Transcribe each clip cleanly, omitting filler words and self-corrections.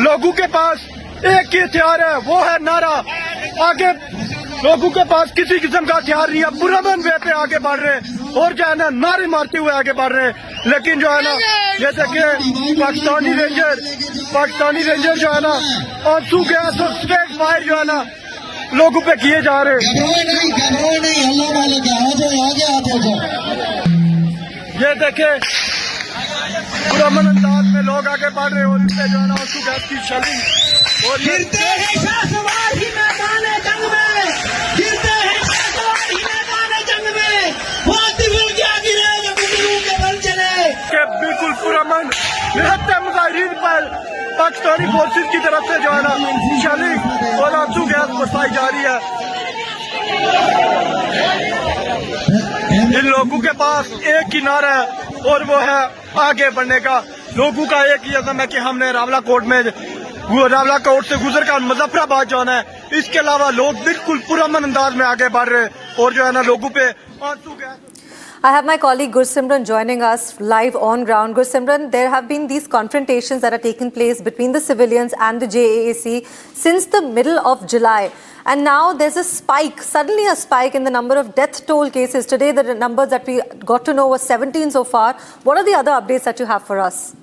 लोगों के पास एक ही हथियार है, वो है नारा। आगे लोगों के पास किसी किस्म का हथियार नहीं है, पुरअमन वे पे आगे बढ़ रहे हैं और जो है ना नारे मारते हुए आगे बढ़ रहे हैं। लेकिन जो है ना ये देखिए पाकिस्तानी रेंजर जो है ना आंसू गैस और स्ट्रेट फायर जो है ना लोगों पे किए जा रहे हैं। ये देखे पुरअमन अंदाज में लोग आगे बढ़ रहे हैं और इससे जो है ना आंसू गैस की शैलिंग और गिरते हैं शाहसवार ही मैदान जंग में, गिरते हैं शाहसवार ही मैदान जंग में, फातिल क्या गिरे जो गुजरू के बल चले। के बिल्कुल पुरअमन निहत्ते मुजाहिरीन पर पाकिस्तानी फोर्सेज की तरफ से जो है ना शैलिंग और आंसू गैस बरसाई जा रही है। इन लोगों के पास एक ही नारा है और वो है आगे बढ़ने का। लोगों का एक ही अज़म है कि हमने रावलाकोट से गुजर कर मुजफ्फराबाद जाना है। इसके अलावा लोग बिल्कुल पुरअमन अंदाज में आगे बढ़ रहे हैं और जो है ना लोगों पे आंसू gas. I have my colleague Goswami joining us live on ground. Goswami, there have been these confrontations that are taking place between the civilians and the JAAC since the middle of July. And now there's a spike, suddenly a spike in the number of death toll cases. Today the numbers that we got to know was 17 so far. What are the other updates that you have for us?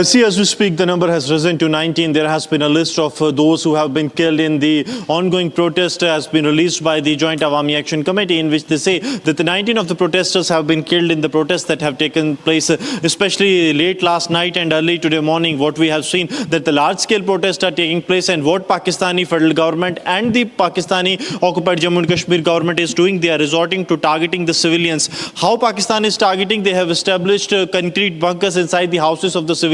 See, as we speak, the number has risen to 19. There has been a list of those who have been killed in the ongoing protest has been released by the Joint Awami Action Committee, in which they say that the 19 of the protesters have been killed in the protests that have taken place, especially late last night and early today morning. What we have seen that the large-scale protests are taking place, and what Pakistani federal government and the Pakistani occupied Jammu and Kashmir government is doing, they are resorting to targeting the civilians. How Pakistan is targeting? They have established concrete bunkers inside the houses of the civilians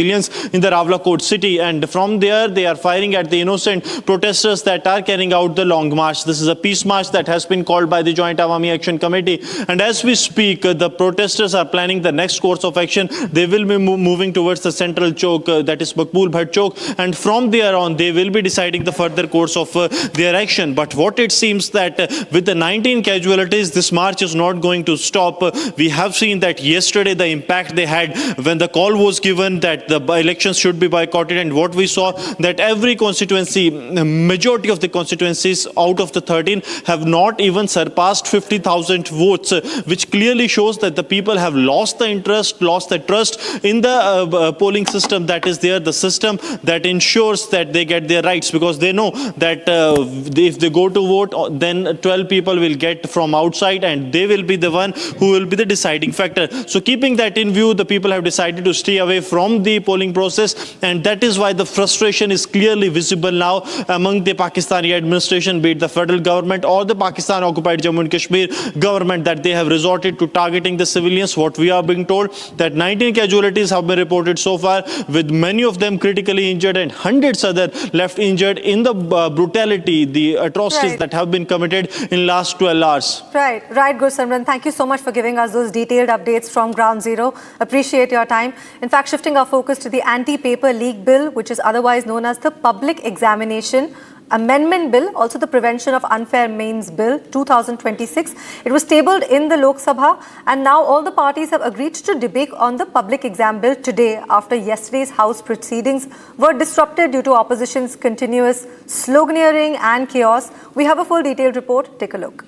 in the Rawalakot city, and from there they are firing at the innocent protesters that are carrying out the long march. This is a peace march that has been called by the Joint Awami Action Committee, and as we speak the protesters are planning the next course of action. They will be moving towards the central chowk, that is Makbul Bhatt Chowk, and from there on they will be deciding the further course of their action. But what it seems that with the 19 casualties, this march is not going to stop. We have seen that yesterday the impact they had when the call was given that the elections should be boycotted, and what we saw that every constituency, majority of the constituencies out of the 13 have not even surpassed 50,000 votes, which clearly shows that the people have lost the interest, lost the trust in the polling system that is there, the system that ensures that they get their rights, because they know that if they go to vote, then 12 people will get from outside and they will be the one who will be the deciding factor. So keeping that in view, the people have decided to stay away from the polling process, and that is why the frustration is clearly visible now among the Pakistani administration, be it the federal government or the Pakistan occupied Jammu and Kashmir government, that they have resorted to targeting the civilians. What we are being told that 19 casualties have been reported so far, with many of them critically injured and hundreds other left injured in the brutality, the atrocities that have been committed in last 12 hours. Right, Goswami. Thank you so much for giving us those detailed updates from Ground Zero. Appreciate your time. In fact, shifting our focus to the anti-paper leak bill, which is otherwise known as the Public Examination Amendment Bill, also the Prevention of Unfair Means Bill 2026. It was tabled in the Lok Sabha, and now all the parties have agreed to debate on the Public Exam Bill today after yesterday's House proceedings were disrupted due to opposition's continuous sloganeering and chaos. We have a full detailed report. Take a look.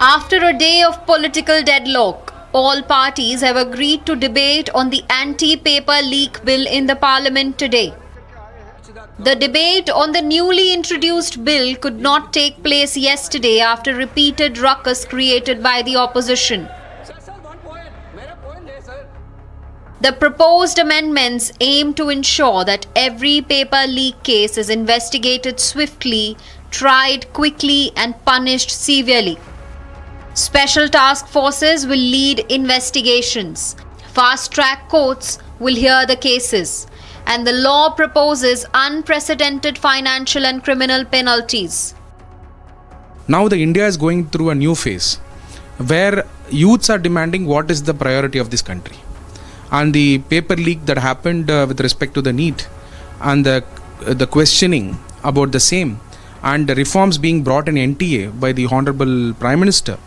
After a day of political deadlock, all parties have agreed to debate on the anti-paper leak bill in the parliament today. The debate on the newly introduced bill could not take place yesterday after repeated ruckus created by the opposition. The proposed amendments aim to ensure that every paper leak case is investigated swiftly, tried quickly and punished severely. Special task forces will lead investigations. Fast-track courts will hear the cases. And the law proposes unprecedented financial and criminal penalties. Now the India is going through a new phase where youths are demanding what is the priority of this country. And the paper leak that happened with respect to the NEET and the questioning about the same and the reforms being brought in NTA by the Honorable Prime Minister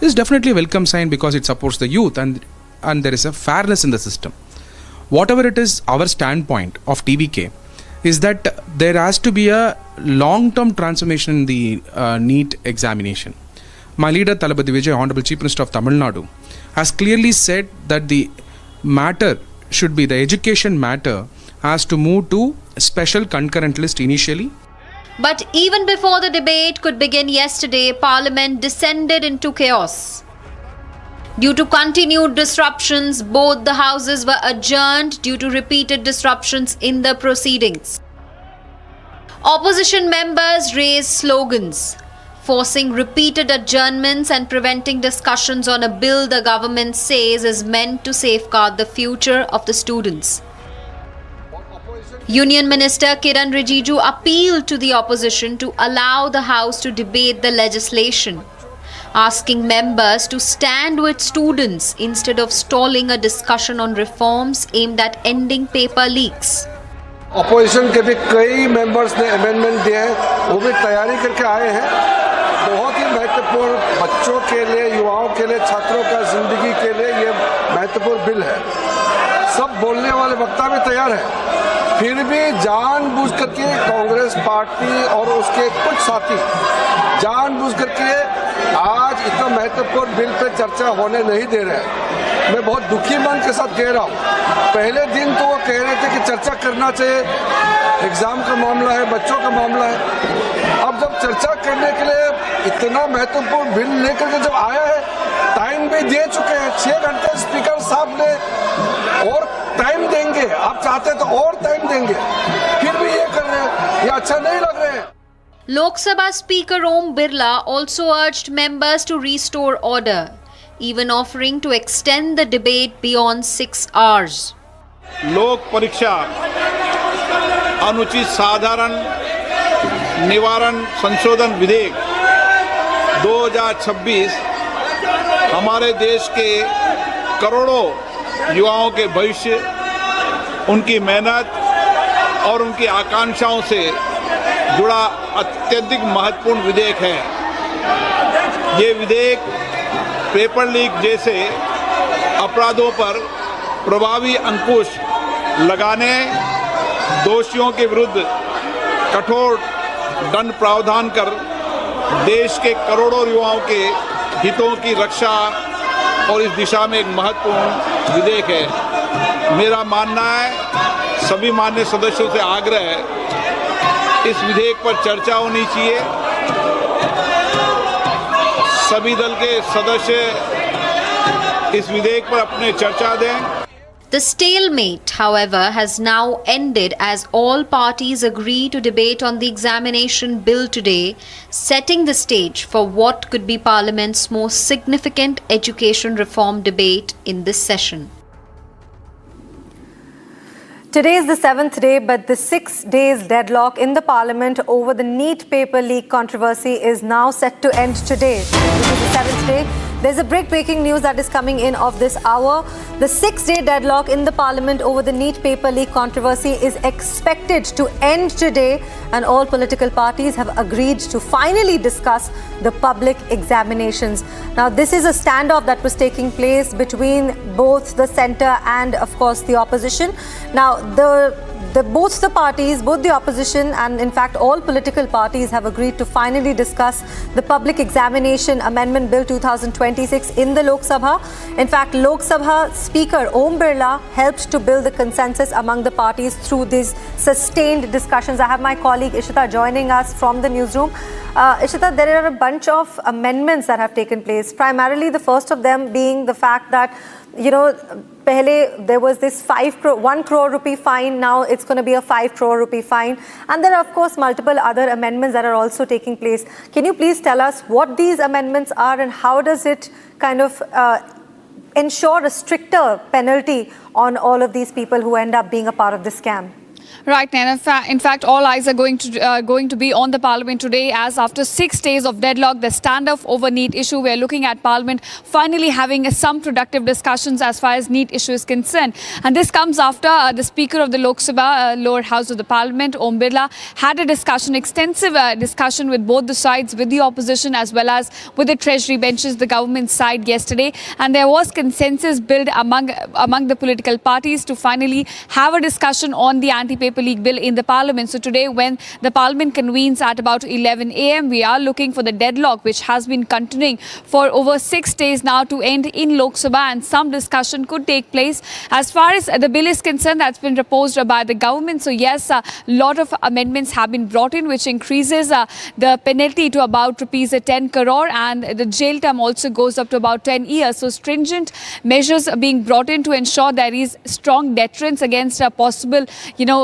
is definitely a welcome sign because it supports the youth and there is a fairness in the system. Whatever it is, our standpoint of TVK is that there has to be a long-term transformation in the NEET examination. My leader, Thalapathy Vijay, Honorable Chief Minister of Tamil Nadu, has clearly said that the matter should be, the education matter has to move to special concurrent list initially. But even before the debate could begin yesterday, Parliament descended into chaos. Due to continued disruptions, both the houses were adjourned due to repeated disruptions in the proceedings. Opposition members raised slogans, forcing repeated adjournments and preventing discussions on a bill the government says is meant to safeguard the future of the students. Union Minister Kiran Rijiju appealed to the opposition to allow the House to debate the legislation, asking members to stand with students instead of stalling a discussion on reforms aimed at ending paper leaks. Opposition के भी कई members ने amendment दिए हैं, वो भी तैयारी करके आए हैं। बहुत ही महत्वपूर्ण बच्चों के लिए, युवाओं के लिए, छात्रों का जिंदगी के लिए ये महत्वपूर्ण बिल है। सब बोलने वाले वक्ता भी तैयार है, फिर भी जानबूझ करके कांग्रेस पार्टी और उसके कुछ साथी जानबूझ करके आज इतना महत्वपूर्ण बिल पे चर्चा होने नहीं दे रहे हैं। मैं बहुत दुखी मन के साथ कह रहा हूँ। पहले दिन तो वो कह रहे थे कि चर्चा करना चाहिए, एग्जाम का मामला है, बच्चों का मामला है। अब जब चर्चा करने के लिए इतना महत्वपूर्ण बिल लेकर के जब आया है, टाइम भी दे चुके हैं 6 घंटे स्पीकर साहब ने, और टाइम देंगे, आप चाहते तो और टाइम देंगे, फिर भी ये कर रहे हैं, ये अच्छा नहीं लग रहा है। Lok Sabha Speaker Om Birla also urged members to restore order, even offering to extend the debate beyond 6 hours. लोक परीक्षा अनुचित साधारण निवारण संशोधन विधेयक 2026 हमारे देश के करोड़ों युवाओं के भविष्य, उनकी मेहनत और उनकी आकांक्षाओं से जुड़ा अत्यधिक महत्वपूर्ण विधेयक है। ये विधेयक पेपर लीक जैसे अपराधों पर प्रभावी अंकुश लगाने, दोषियों के विरुद्ध कठोर दंड प्रावधान कर देश के करोड़ों युवाओं के हितों की रक्षा और इस दिशा में एक महत्वपूर्ण विधेयक है। मेरा मानना है, सभी माननीय सदस्यों से आग्रह है, इस विधेयक पर चर्चा होनी चाहिए। सभी दल के सदस्य इस विधेयक पर अपने चर्चा दें। The stalemate, however, has now ended as all parties agree to debate on the examination bill today, setting the stage for what could be Parliament's most significant education reform debate in this session. Today is the 7th day, but the 6 days deadlock in the Parliament over the NEET paper leak controversy is now set to end today. This is the 7th day. There's a breaking news that is coming in of this hour. The 6-day deadlock in the Parliament over the NEET paper leak controversy is expected to end today, and all political parties have agreed to finally discuss the public examinations. Now, this is a standoff that was taking place between both the centre and, of course, the opposition. Now, both the parties, both the opposition and in fact all political parties have agreed to finally discuss the Public Examination Amendment Bill 2026 in the Lok Sabha. In fact, Lok Sabha Speaker Om Birla helped to build the consensus among the parties through these sustained discussions. I have my colleague Ishita joining us from the newsroom. Ishita, there are a bunch of amendments that have taken place, primarily the first of them being the fact that, you know, Pehle, there was this 1 crore rupee fine, now it's going to be a 5 crore rupee fine. And there are, of course, multiple other amendments that are also taking place. Can you please tell us what these amendments are and how does it kind of ensure a stricter penalty on all of these people who end up being a part of this scam? Right, and in fact, all eyes are going to be on the Parliament today, as after 6 days of deadlock, the standoff over NEET issue, we are looking at Parliament finally having some productive discussions as far as NEET issue is concerned. And this comes after the Speaker of the Lok Sabha, lower house of the Parliament, Om Birla, had a discussion, extensive discussion with both the sides, with the opposition as well as with the Treasury benches, the government side yesterday. And there was consensus built among the political parties to finally have a discussion on the anti-paper leak bill in the Parliament. So today, when the Parliament convenes at about 11 a.m., we are looking for the deadlock, which has been continuing for over 6 days now, to end in Lok Sabha, and some discussion could take place. As far as the bill is concerned, that's been proposed by the government. So yes, a lot of amendments have been brought in, which increases the penalty to about rupees 10 crore, and the jail term also goes up to about 10 years. So stringent measures are being brought in to ensure there is strong deterrence against possible,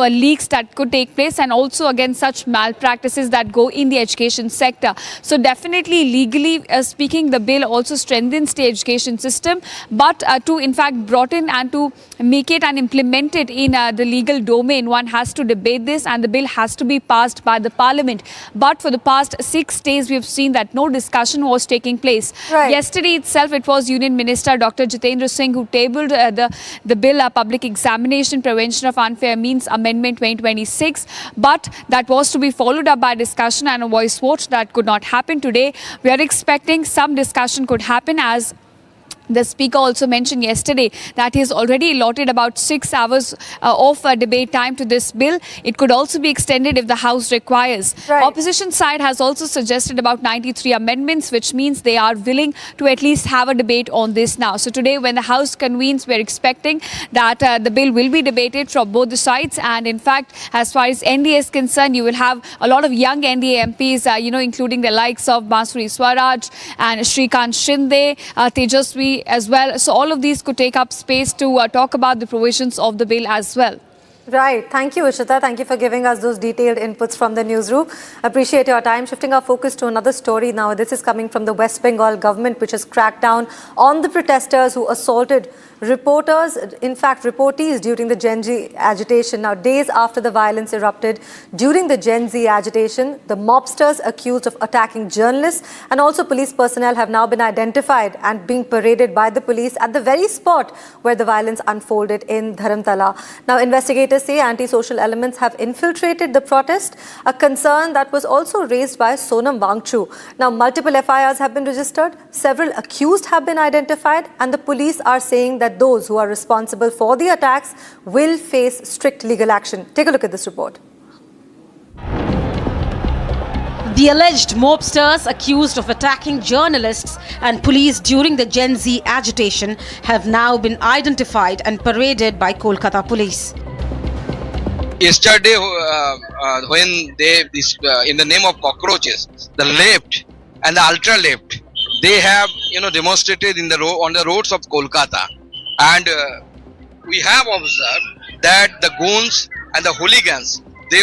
leaks that could take place, and also against such malpractices that go in the education sector. So definitely, legally speaking, the bill also strengthens the education system, but to in fact brought in and to make it and implement it in the legal domain, one has to debate this, and the bill has to be passed by the Parliament. But for the past 6 days, we have seen that no discussion was taking place. Right. Yesterday itself, it was Union Minister Dr. Jitendra Singh who tabled the bill, Public Examination Prevention of Unfair Means Amendment 2026, but that was to be followed up by discussion and a voice vote. That could not happen today. We are expecting some discussion could happen, as the Speaker also mentioned yesterday that he has already allotted about 6 hours of debate time to this bill. It could also be extended if the House requires. Right. Opposition side has also suggested about 93 amendments, which means they are willing to at least have a debate on this now. So today, when the House convenes, we're expecting that the bill will be debated from both the sides. And in fact, as far as NDA is concerned, you will have a lot of young NDA MPs, including the likes of Masuri Swaraj and Shrikant Shinde, Tejaswi as well. So all of these could take up space to talk about the provisions of the bill as well. Right. Thank you, Ishita. Thank you for giving us those detailed inputs from the newsroom. Appreciate your time. Shifting our focus to another story now. This is coming from the West Bengal government, which has cracked down on the protesters who assaulted reporters, in fact, reportees during the Gen Z agitation. Now, days after the violence erupted during the Gen Z agitation, the mobsters accused of attacking journalists and also police personnel have now been identified and being paraded by the police at the very spot where the violence unfolded in Dharamtala. Now, investigators say anti-social elements have infiltrated the protest, a concern that was also raised by Sonam Wangchu. Now, multiple FIRs have been registered, several accused have been identified, and the police are saying that those who are responsible for the attacks will face strict legal action. Take a look at this report. The alleged mobsters accused of attacking journalists and police during the Gen Z agitation have now been identified and paraded by Kolkata police. Yesterday, when they, in the name of cockroaches, the left and the ultra left, they have demonstrated on the roads of Kolkata, and we have observed that the goons and the hooligans they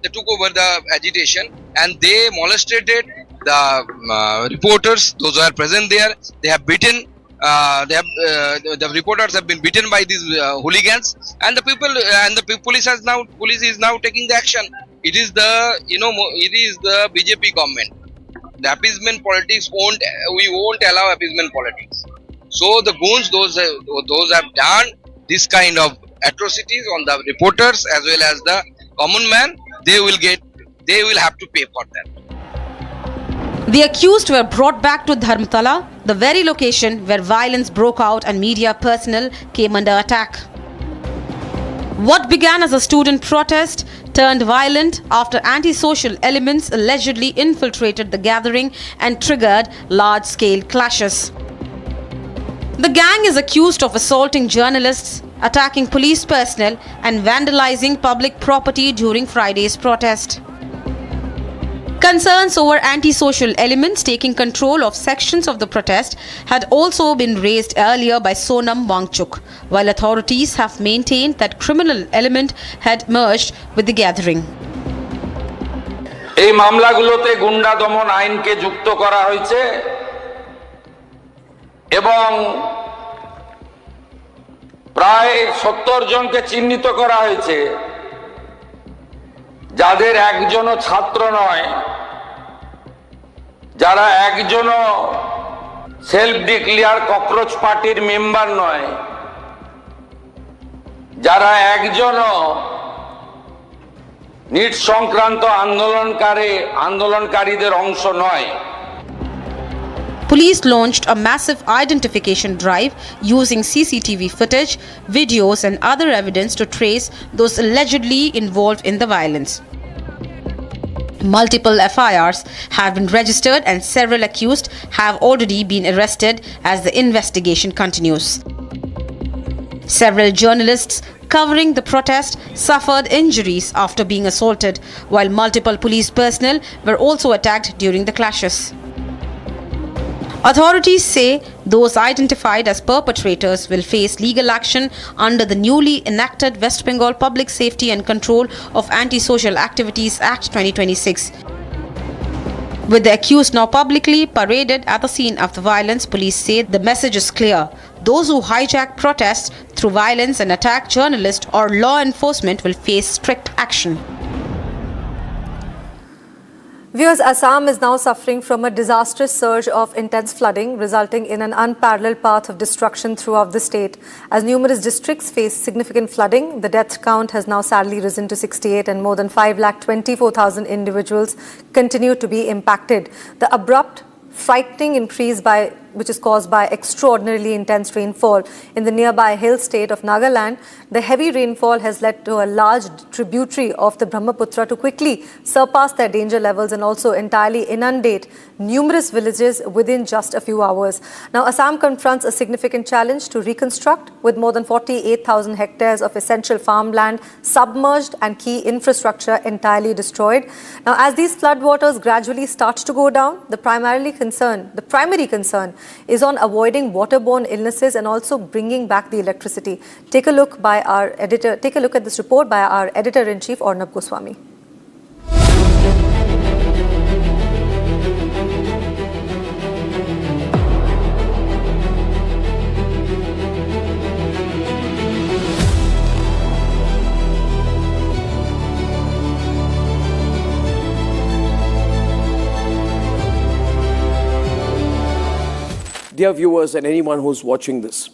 took over the agitation, and they molested the reporters, those who are present there. They have beaten. The reporters have been beaten by these hooligans, and the people and the police is now taking the action. It is the BJP government. The appeasement politics we won't allow appeasement politics. So the goons, those have done this kind of atrocities on the reporters as well as the common man, they will have to pay for that. The accused were brought back to Dharamtala, the very location where violence broke out and media personnel came under attack. What began as a student protest turned violent after antisocial elements allegedly infiltrated the gathering and triggered large-scale clashes. The gang is accused of assaulting journalists, attacking police personnel, and vandalizing public property during Friday's protest. Concerns over antisocial elements taking control of sections of the protest had also been raised earlier by Sonam Wangchuk, while authorities have maintained that criminal element had merged with the gathering. এই মামলাগুলোতে গুন্ডা দমন আইনকে যুক্ত করা হয়েছে এবং প্রায় 70 জনকে চিহ্নিত করা হয়েছে, যাদের একজনও ছাত্র নয়, যারা একজনও সেলফ ডিক্লেয়ার ককরোচ পার্টির মেম্বার নয়, যারা একজনও নিট সংক্রান্ত আন্দোলনকারীদের অংশ নয়। Police launched a massive identification drive using CCTV footage, videos and other evidence to trace those allegedly involved in the violence. Multiple FIRs have been registered and several accused have already been arrested as the investigation continues. Several journalists covering the protest suffered injuries after being assaulted, while multiple police personnel were also attacked during the clashes. Authorities say those identified as perpetrators will face legal action under the newly enacted West Bengal Public Safety and Control of Anti-Social Activities Act 2026. With the accused now publicly paraded at the scene of the violence, police say the message is clear. Those who hijack protests through violence and attack journalists or law enforcement will face strict action. Viewers, Assam is now suffering from a disastrous surge of intense flooding, resulting in an unparalleled path of destruction throughout the state. As numerous districts face significant flooding, the death count has now sadly risen to 68 and more than 524,000 individuals continue to be impacted. The abrupt, frightening increase which is caused by extraordinarily intense rainfall in the nearby hill state of Nagaland. The heavy rainfall has led to a large tributary of the Brahmaputra to quickly surpass their danger levels and also entirely inundate numerous villages within just a few hours. Now, Assam confronts a significant challenge to reconstruct, with more than 48,000 hectares of essential farmland submerged and key infrastructure entirely destroyed. Now, as these floodwaters gradually start to go down, the primary concern is on avoiding waterborne illnesses and also bringing back the electricity. Take a look at this report by our editor-in-chief, Arnab Goswami. Dear viewers and anyone who's watching this,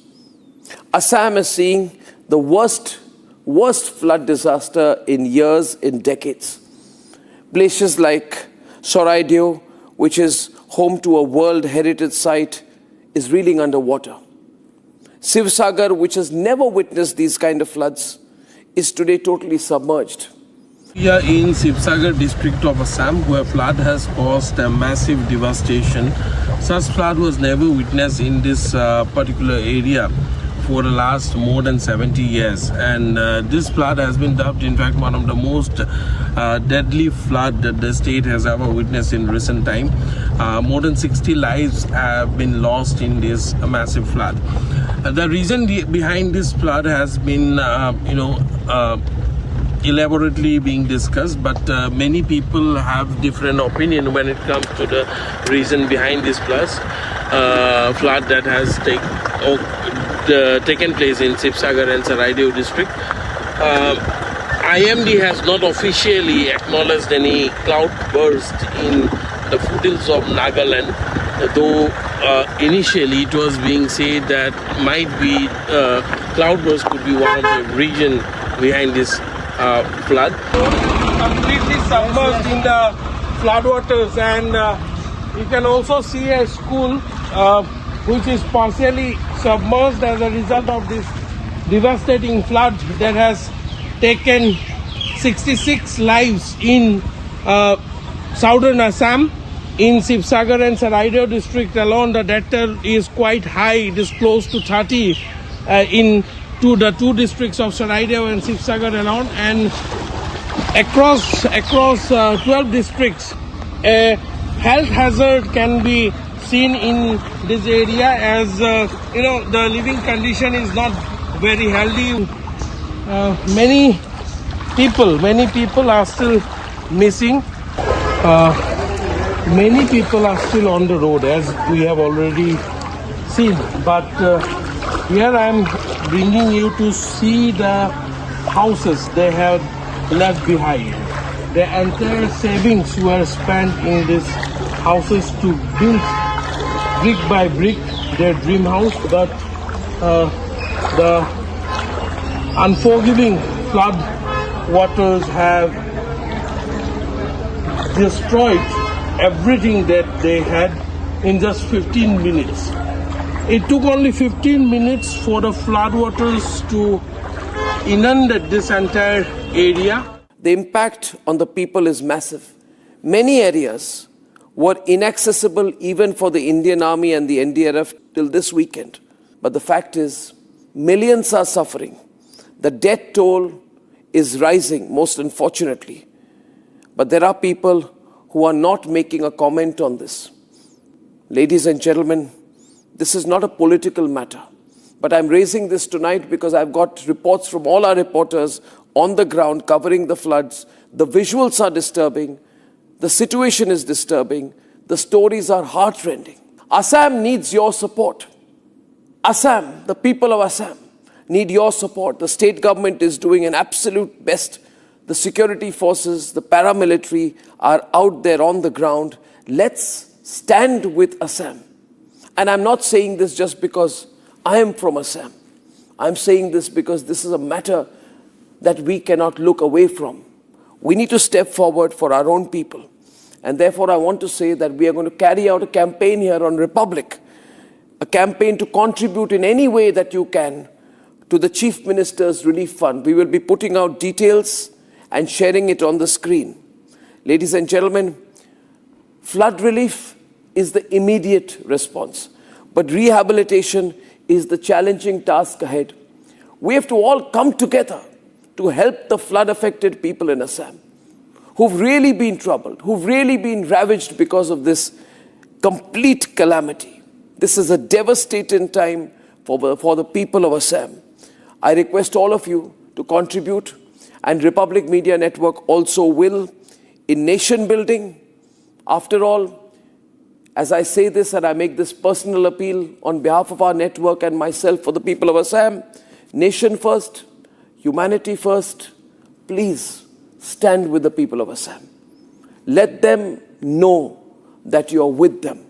Assam is seeing the worst flood disaster in years, in decades. Places like Soraideo, which is home to a World Heritage Site, is reeling underwater. Sivsagar, which has never witnessed these kind of floods, is today totally submerged. We are in Sivsagar district of Assam, where flood has caused a massive devastation. Such flood was never witnessed in this particular area for the last more than 70 years. And this flood has been dubbed, in fact, one of the most deadly flood that the state has ever witnessed in recent time. More than 60 lives have been lost in this massive flood. The reason behind this flood has been, elaborately being discussed, but many people have different opinion when it comes to the reason behind this flood that has taken place in Sivsagar and Soraideo district. IMD has not officially acknowledged any cloud burst in the foothills of Nagaland, though initially it was being said that might be cloud burst could be one of the reason behind this flood. Completely submerged in the floodwaters, and you can also see a school which is partially submerged as a result of this devastating flood that has taken 66 lives in southern Assam. In Sivsagar and Soraideo district alone, the death toll is quite high. It is close to 30 to the two districts of Soraideo and Sivsagar alone, and across 12 districts, a health hazard can be seen in this area, as the living condition is not very healthy. Many people are still missing. Many people are still on the road, as we have already seen, but Here I am bringing you to see the houses they have left behind. Their entire savings were spent in these houses to build brick by brick their dream house, but the unforgiving flood waters have destroyed everything that they had in just 15 minutes. It took only 15 minutes for the floodwaters to inundate this entire area. The impact on the people is massive. Many areas were inaccessible even for the Indian Army and the NDRF till this weekend. But the fact is, millions are suffering. The death toll is rising, most unfortunately. But there are people who are not making a comment on this. Ladies and gentlemen, this is not a political matter. But I'm raising this tonight because I've got reports from all our reporters on the ground covering the floods. The visuals are disturbing. The situation is disturbing. The stories are heartrending. Assam needs your support. Assam, the people of Assam, need your support. The state government is doing an absolute best. The security forces, the paramilitary are out there on the ground. Let's stand with Assam. And I'm not saying this just because I am from Assam. I'm saying this because this is a matter that we cannot look away from. We need to step forward for our own people. And therefore, I want to say that we are going to carry out a campaign here on Republic, a campaign to contribute in any way that you can to the Chief Minister's Relief Fund. We will be putting out details and sharing it on the screen. Ladies and gentlemen, flood relief is the immediate response, but rehabilitation is the challenging task ahead. We have to all come together to help the flood-affected people in Assam, who've really been troubled, who've really been ravaged because of this complete calamity. This is a devastating time for the people of Assam. I request all of you to contribute, and Republic Media Network also will, in nation building. After all, as I say this and I make this personal appeal on behalf of our network and myself for the people of Assam, nation first, humanity first, please stand with the people of Assam. Let them know that you are with them.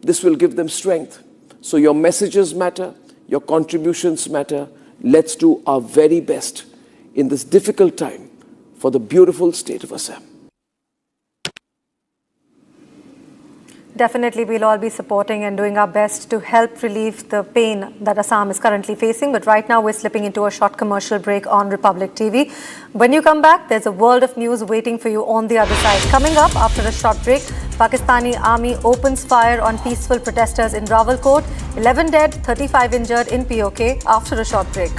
This will give them strength. So your messages matter, your contributions matter. Let's do our very best in this difficult time for the beautiful state of Assam. Definitely, we'll all be supporting and doing our best to help relieve the pain that Assam is currently facing. But right now, we're slipping into a short commercial break on Republic TV. When you come back, there's a world of news waiting for you on the other side. Coming up after a short break, Pakistani army opens fire on peaceful protesters in Rawalakot. 11 dead, 35 injured in POK after a short break.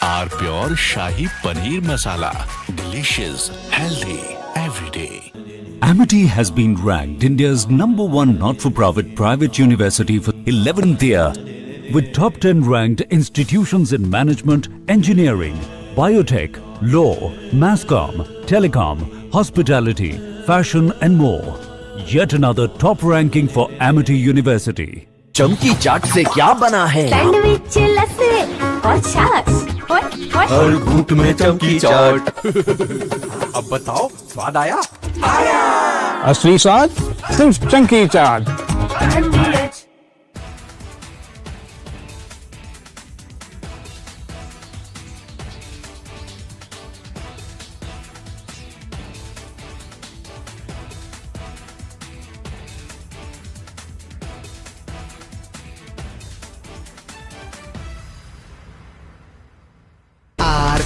Our pure Shahi Paneer Masala. Delicious, healthy, every day. Amity has been ranked India's #1 not-for-profit private university for 11th year, with top 10 ranked institutions in management, engineering, biotech, law, masscom, telecom, hospitality, fashion and more. Yet another top ranking for Amity University. चमकी चाट से क्या बना है? Sandwich लस्सी और छाछ। हर घूंट में चमकी चाट। अब बताओ स्वाद आया? आया। असली स्वाद सिर्फ चमकी चाट।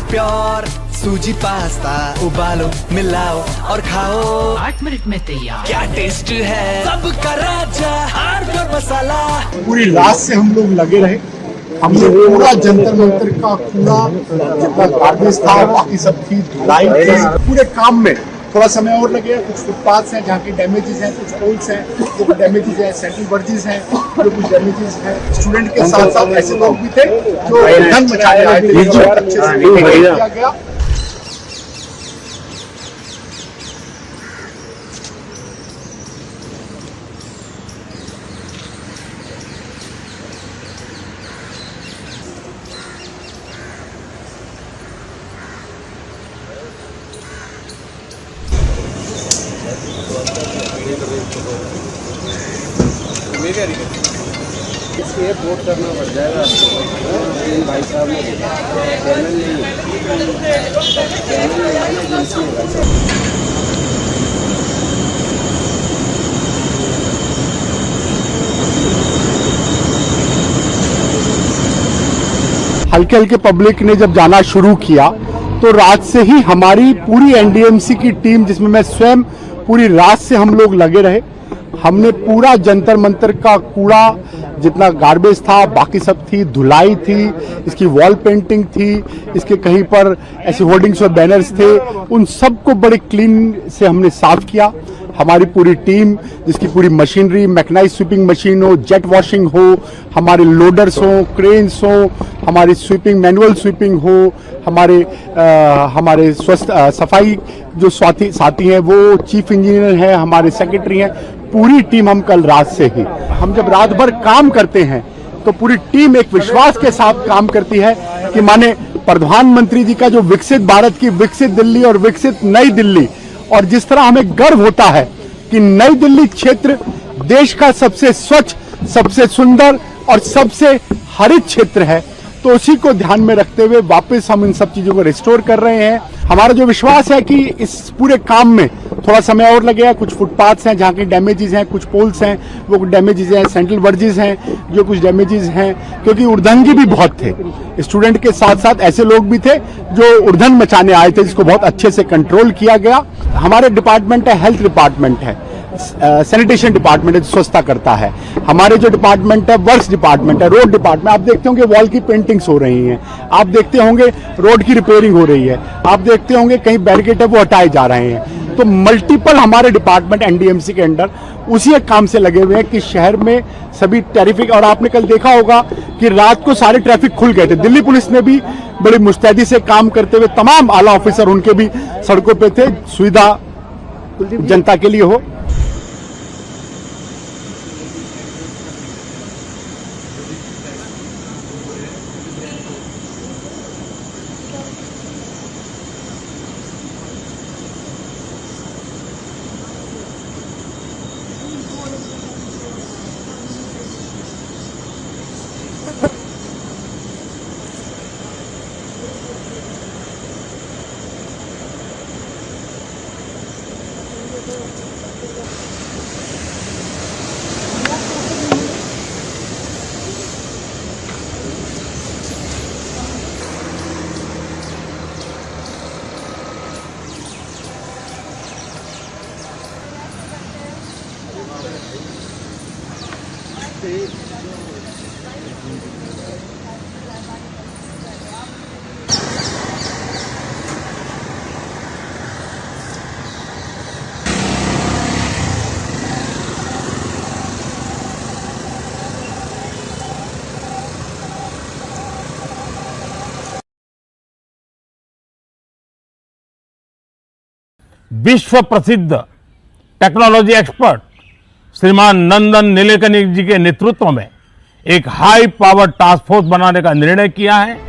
प्योर सूजी पास्ता उबालो मिलाओ और खाओ 8 मिनट में तैयार। क्या टेस्ट है सबका राजा हार्डकोर मसाला। पूरी रात से हम लोग लगे रहे। हमने पूरा जंतर मंतर का कूड़ा जितना गार्बेज था बाकी सब चीज लाइन पूरे काम में थोड़ा समय और लगे। कुछ फुटपाथ्स हैं जहाँ के डैमेजेस हैं, कुछ पोल्स हैं जो डैमेजेस हैं, सेंट्रल बर्जेस हैं जो कुछ डैमेजेस हैं। स्टूडेंट के साथ साथ ऐसे लोग भी थे जो धन मचाने आए थे। अच्छे से किया गया। इसलिए वोट करना पड़ जाएगा आपको। भाई साहब ने चैनल नहीं है, एजेंसी है भाई साहब। हल्के हल्के पब्लिक ने जब जाना शुरू किया तो रात से ही हमारी पूरी एनडीएमसी की टीम, जिसमें मैं स्वयं, पूरी रात से हम लोग लगे रहे। हमने पूरा जंतर मंतर का कूड़ा, जितना गार्बेज था, बाकी सब थी, धुलाई थी, इसकी वॉल पेंटिंग थी, इसके कहीं पर ऐसे होर्डिंग्स और बैनर्स थे, उन सबको बड़े क्लीन से हमने साफ किया। हमारी पूरी टीम, जिसकी पूरी मशीनरी, मैकेनाइज्ड स्वीपिंग मशीन हो, जेट वॉशिंग हो, हमारे लोडर्स हो, क्रेन्स हो, हमारी स्वीपिंग, मैनुअल स्वीपिंग हो, हमारे सफाई जो साथी हैं, वो चीफ इंजीनियर हैं, हमारे सेक्रेटरी हैं, पूरी टीम हम कल रात से ही, हम जब रात भर काम करते हैं तो पूरी टीम एक विश्वास के साथ काम करती है कि माने प्रधानमंत्री जी का जो विकसित भारत की विकसित दिल्ली और विकसित नई दिल्ली, और जिस तरह हमें गर्व होता है कि नई दिल्ली क्षेत्र देश का सबसे स्वच्छ, सबसे सुंदर और सबसे हरित क्षेत्र है, तो उसी को ध्यान में रखते हुए वापस हम इन सब चीजों को रिस्टोर कर रहे हैं। हमारा जो विश्वास है कि इस पूरे काम में थोड़ा समय और लगेगा। कुछ फुटपाथ्स हैं जहाँ की डैमेजेस हैं, कुछ पोल्स हैं वो डैमेजेस हैं, सेंट्रल वर्जेस हैं जो कुछ डैमेजेस हैं, क्योंकि उर्दंगी भी बहुत थे। स्टूडेंट के साथ साथ ऐसे लोग भी थे जो उर्दन मचाने आए थे, जिसको बहुत अच्छे से कंट्रोल किया गया। हमारे डिपार्टमेंट है, हेल्थ डिपार्टमेंट है, सैनिटेशन डिपार्टमेंट है, स्वच्छता करता है। हमारे जो डिपार्टमेंट है, वर्क्स डिपार्टमेंट है, रोड डिपार्टमेंट, आप देखते होंगे वॉल की पेंटिंग्स हो रही हैं, आप देखते होंगे रोड की रिपेयरिंग हो रही है, आप देखते होंगे कहीं बैरिकेड है वो हटाए जा रहे हैं। तो मल्टीपल हमारे डिपार्टमेंट एनडीएमसी के अंडर उसी एक काम से लगे हुए हैं कि शहर में सभी ट्रैफिक, और आपने कल देखा होगा कि रात को सारे ट्रैफिक खुल गए थे। दिल्ली पुलिस ने भी बड़ी मुस्तैदी से काम करते हुए, तमाम आला ऑफिसर उनके भी सड़कों पे थे, सुविधा जनता के लिए हो। विश्व प्रसिद्ध टेक्नोलॉजी एक्सपर्ट श्रीमान नंदन नीलेकनी जी के नेतृत्व में एक हाई पावर टास्क फोर्स बनाने का निर्णय किया है।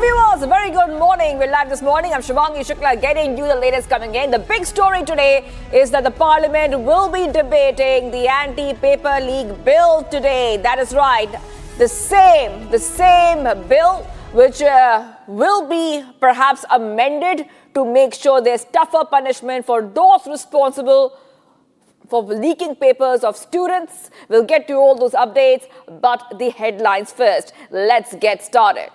Viewers, a very good morning. We're live this morning. I'm Shivangi Shukla getting you the latest coming in. The big story today is that the Parliament will be debating the anti-paper leak bill today. That is right. The same bill which will be perhaps amended to make sure there's tougher punishment for those responsible for leaking papers of students. We'll get to all those updates, but the headlines first. Let's get started.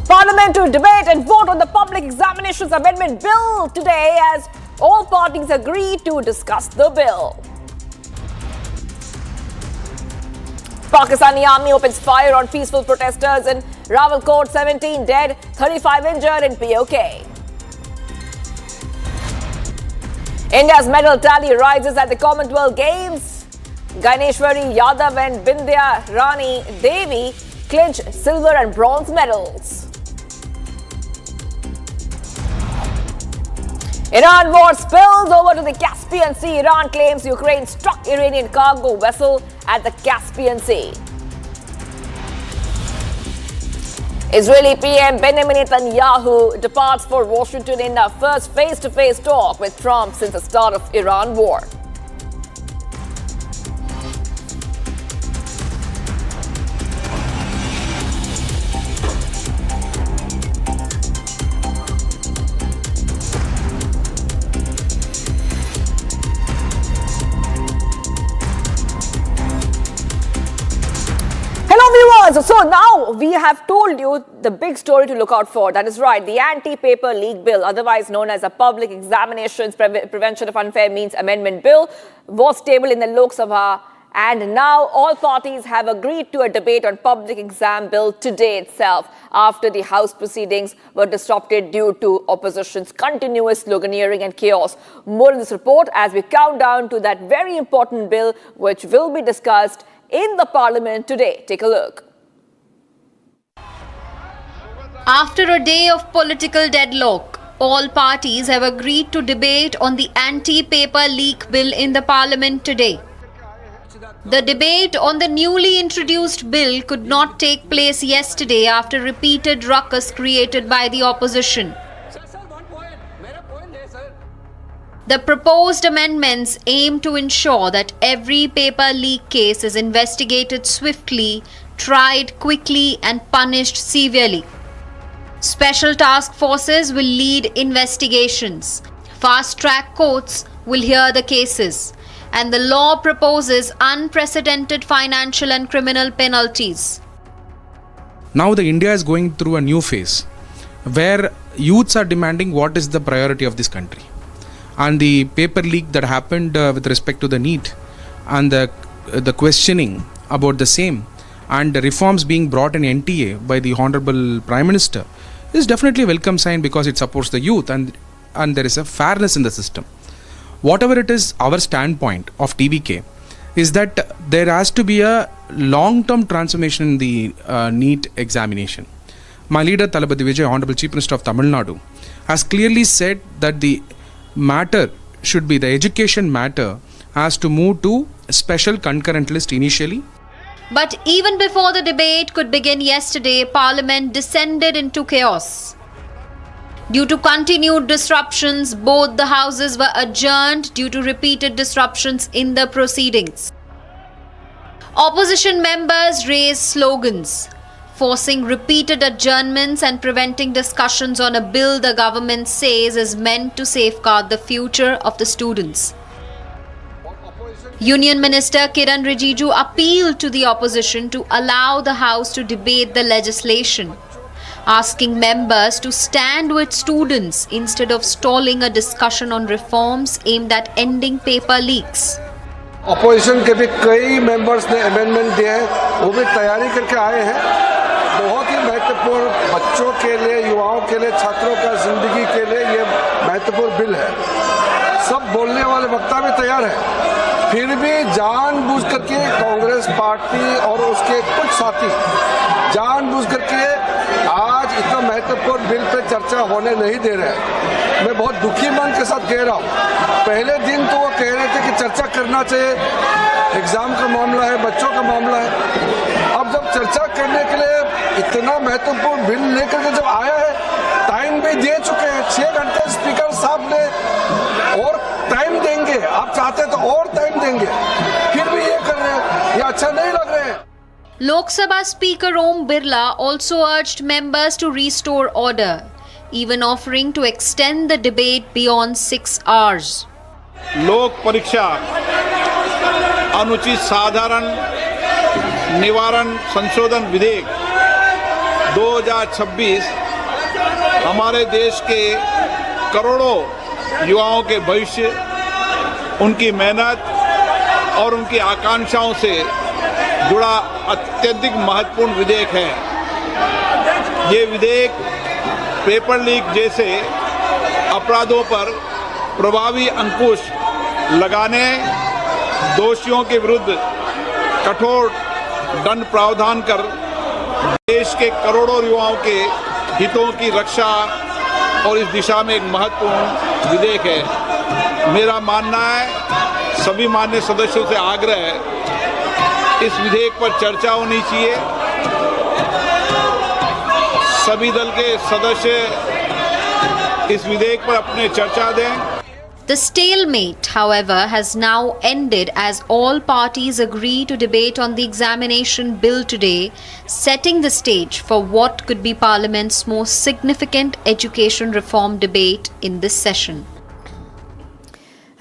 Parliament to debate and vote on the Public Examinations Amendment Bill today as all parties agree to discuss the bill. Pakistani army opens fire on peaceful protesters in Rawalakot, 17 dead, 35 injured in POK. India's medal tally rises at the Commonwealth Games. Gaineshwari Yadav and Bindya Rani Devi clinch silver and bronze medals. Iran war spills over to the Caspian Sea. Iran claims Ukraine struck Iranian cargo vessel at the Caspian Sea. Israeli PM Benjamin Netanyahu departs for Washington in a first face-to-face talk with Trump since the start of Iran war. So now we have told you the big story to look out for. That is right. The anti-paper leak bill, otherwise known as a Public Examinations Prevention of Unfair Means Amendment Bill, was tabled in the Lok Sabha. And now all parties have agreed to a debate on public exam bill today itself, after the House proceedings were disrupted due to opposition's continuous sloganeering and chaos. More in this report as we count down to that very important bill which will be discussed in the Parliament today. Take a look. After a day of political deadlock, all parties have agreed to debate on the anti-paper leak bill in the Parliament today. The debate on the newly introduced bill could not take place yesterday after repeated ruckus created by the opposition. The proposed amendments aim to ensure that every paper leak case is investigated swiftly, tried quickly and punished severely. Special task forces will lead investigations. Fast-track courts will hear the cases. And the law proposes unprecedented financial and criminal penalties. Now the India is going through a new phase where youths are demanding what is the priority of this country. And the paper leak that happened with respect to the NEET and the questioning about the same and the reforms being brought in NTA by the Honorable Prime Minister is definitely a welcome sign because it supports the youth and there is a fairness in the system. Whatever it is, our standpoint of TVK is that there has to be a long-term transformation in the NEET examination. My leader, Thalapathy Vijay, Honorable Chief Minister of Tamil Nadu, has clearly said that the matter should be, the education matter has to move to a special concurrent list initially. But even before the debate could begin yesterday, Parliament descended into chaos. Due to continued disruptions, both the houses were adjourned due to repeated disruptions in the proceedings. Opposition members raised slogans, forcing repeated adjournments and preventing discussions on a bill the government says is meant to safeguard the future of the students. Union Minister Kiran Rijiju appealed to the opposition to allow the House to debate the legislation, asking members to stand with students instead of stalling a discussion on reforms aimed at ending paper leaks. Opposition के भी कई members ने amendment दिए हैं, वो भी तैयारी करके आए हैं। बहुत ही महत्वपूर्ण बच्चों के लिए, युवाओं के लिए, छात्रों का जिंदगी के लिए ये महत्वपूर्ण बिल है। सब बोलने वाले वक्ता भी तैयार है, फिर भी जानबूझ करके कांग्रेस पार्टी और उसके कुछ साथी जानबूझ करके आज इतना महत्वपूर्ण बिल पे चर्चा होने नहीं दे रहे हैं। मैं बहुत दुखी मन के साथ कह रहा हूँ। पहले दिन तो वो कह रहे थे कि चर्चा करना चाहिए, एग्जाम का मामला है, बच्चों का मामला है। अब जब चर्चा करने के लिए इतना महत्वपूर्ण बिल लेकर के जब आया है, टाइम भी दे चुके हैं 6 घंटे स्पीकर साहब ने, और टाइम देंगे, आप चाहते तो और टाइम देंगे, फिर भी ये कर रहे हैं, ये अच्छा नहीं लग रहे हैं। Lok Sabha Speaker Om Birla also urged members to restore order, even offering to extend the debate beyond 6 hours. लोक परीक्षा अनुचित साधारण निवारण संशोधन विधेयक 2026 हमारे देश के करोड़ों युवाओं के भविष्य, उनकी मेहनत और उनकी आकांक्षाओं से जुड़ा अत्यधिक महत्वपूर्ण विधेयक है। ये विधेयक पेपर लीक जैसे अपराधों पर प्रभावी अंकुश लगाने, दोषियों के विरुद्ध कठोर दंड प्रावधान कर देश के करोड़ों युवाओं के हितों की रक्षा और इस दिशा में एक महत्वपूर्ण विधेयक है। मेरा मानना है, सभी मान्य सदस्यों से आग्रह है, इस विधेयक पर चर्चा होनी चाहिए। सभी दल के सदस्य इस विधेयक पर अपने चर्चा दें। The stalemate, however, has now ended as all parties agree to debate on the examination bill today, setting the stage for what could be Parliament's most significant education reform debate in this session.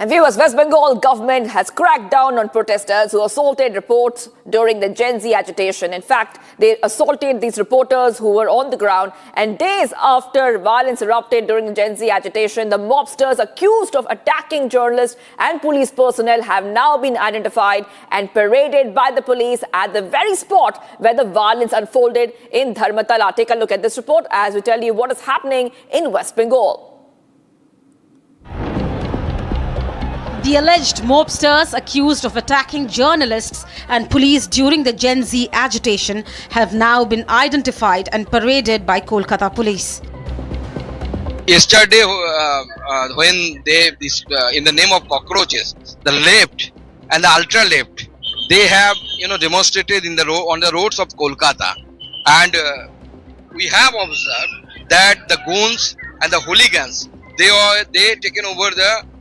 And viewers, West Bengal government has cracked down on protesters who assaulted reporters during the Gen Z agitation. In fact, they assaulted these reporters who were on the ground. And days after violence erupted during the Gen Z agitation, the mobsters accused of attacking journalists and police personnel have now been identified and paraded by the police at the very spot where the violence unfolded in Dharmatala. Take a look at this report as we tell you what is happening in West Bengal. The alleged mobsters accused of attacking journalists and police during the Gen Z agitation have now been identified and paraded by Kolkata police. Yesterday, when they, in the name of cockroaches, the left and the ultra left, they have demonstrated on the roads of Kolkata, and we have observed that the goons and the hooligans, they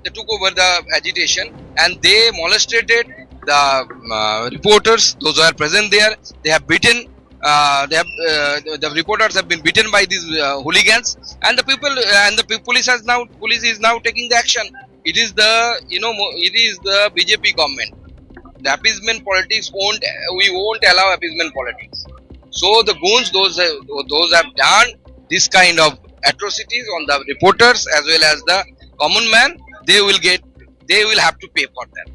took over the agitation and they molested the reporters, those who are present there. They have beaten. The reporters have been beaten by these hooligans, and the people and the police is now taking the action. It is the BJP government. The appeasement politics we won't allow appeasement politics. So the goons, those have done this kind of atrocities on the reporters as well as the common man, they will have to pay for that.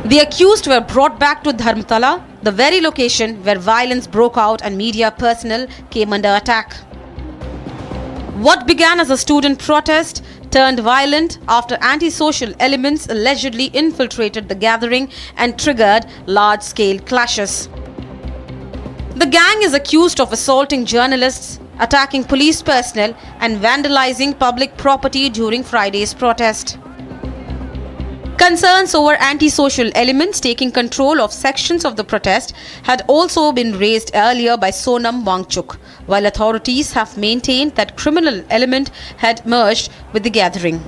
The accused were brought back to Dharmatala, the very location where violence broke out and media personnel came under attack. What began as a student protest turned violent after antisocial elements allegedly infiltrated the gathering and triggered large-scale clashes. The gang is accused of assaulting journalists, attacking police personnel and vandalizing public property during Friday's protest. Concerns over antisocial elements taking control of sections of the protest had also been raised earlier by Sonam Wangchuk, while authorities have maintained that criminal element had merged with the gathering.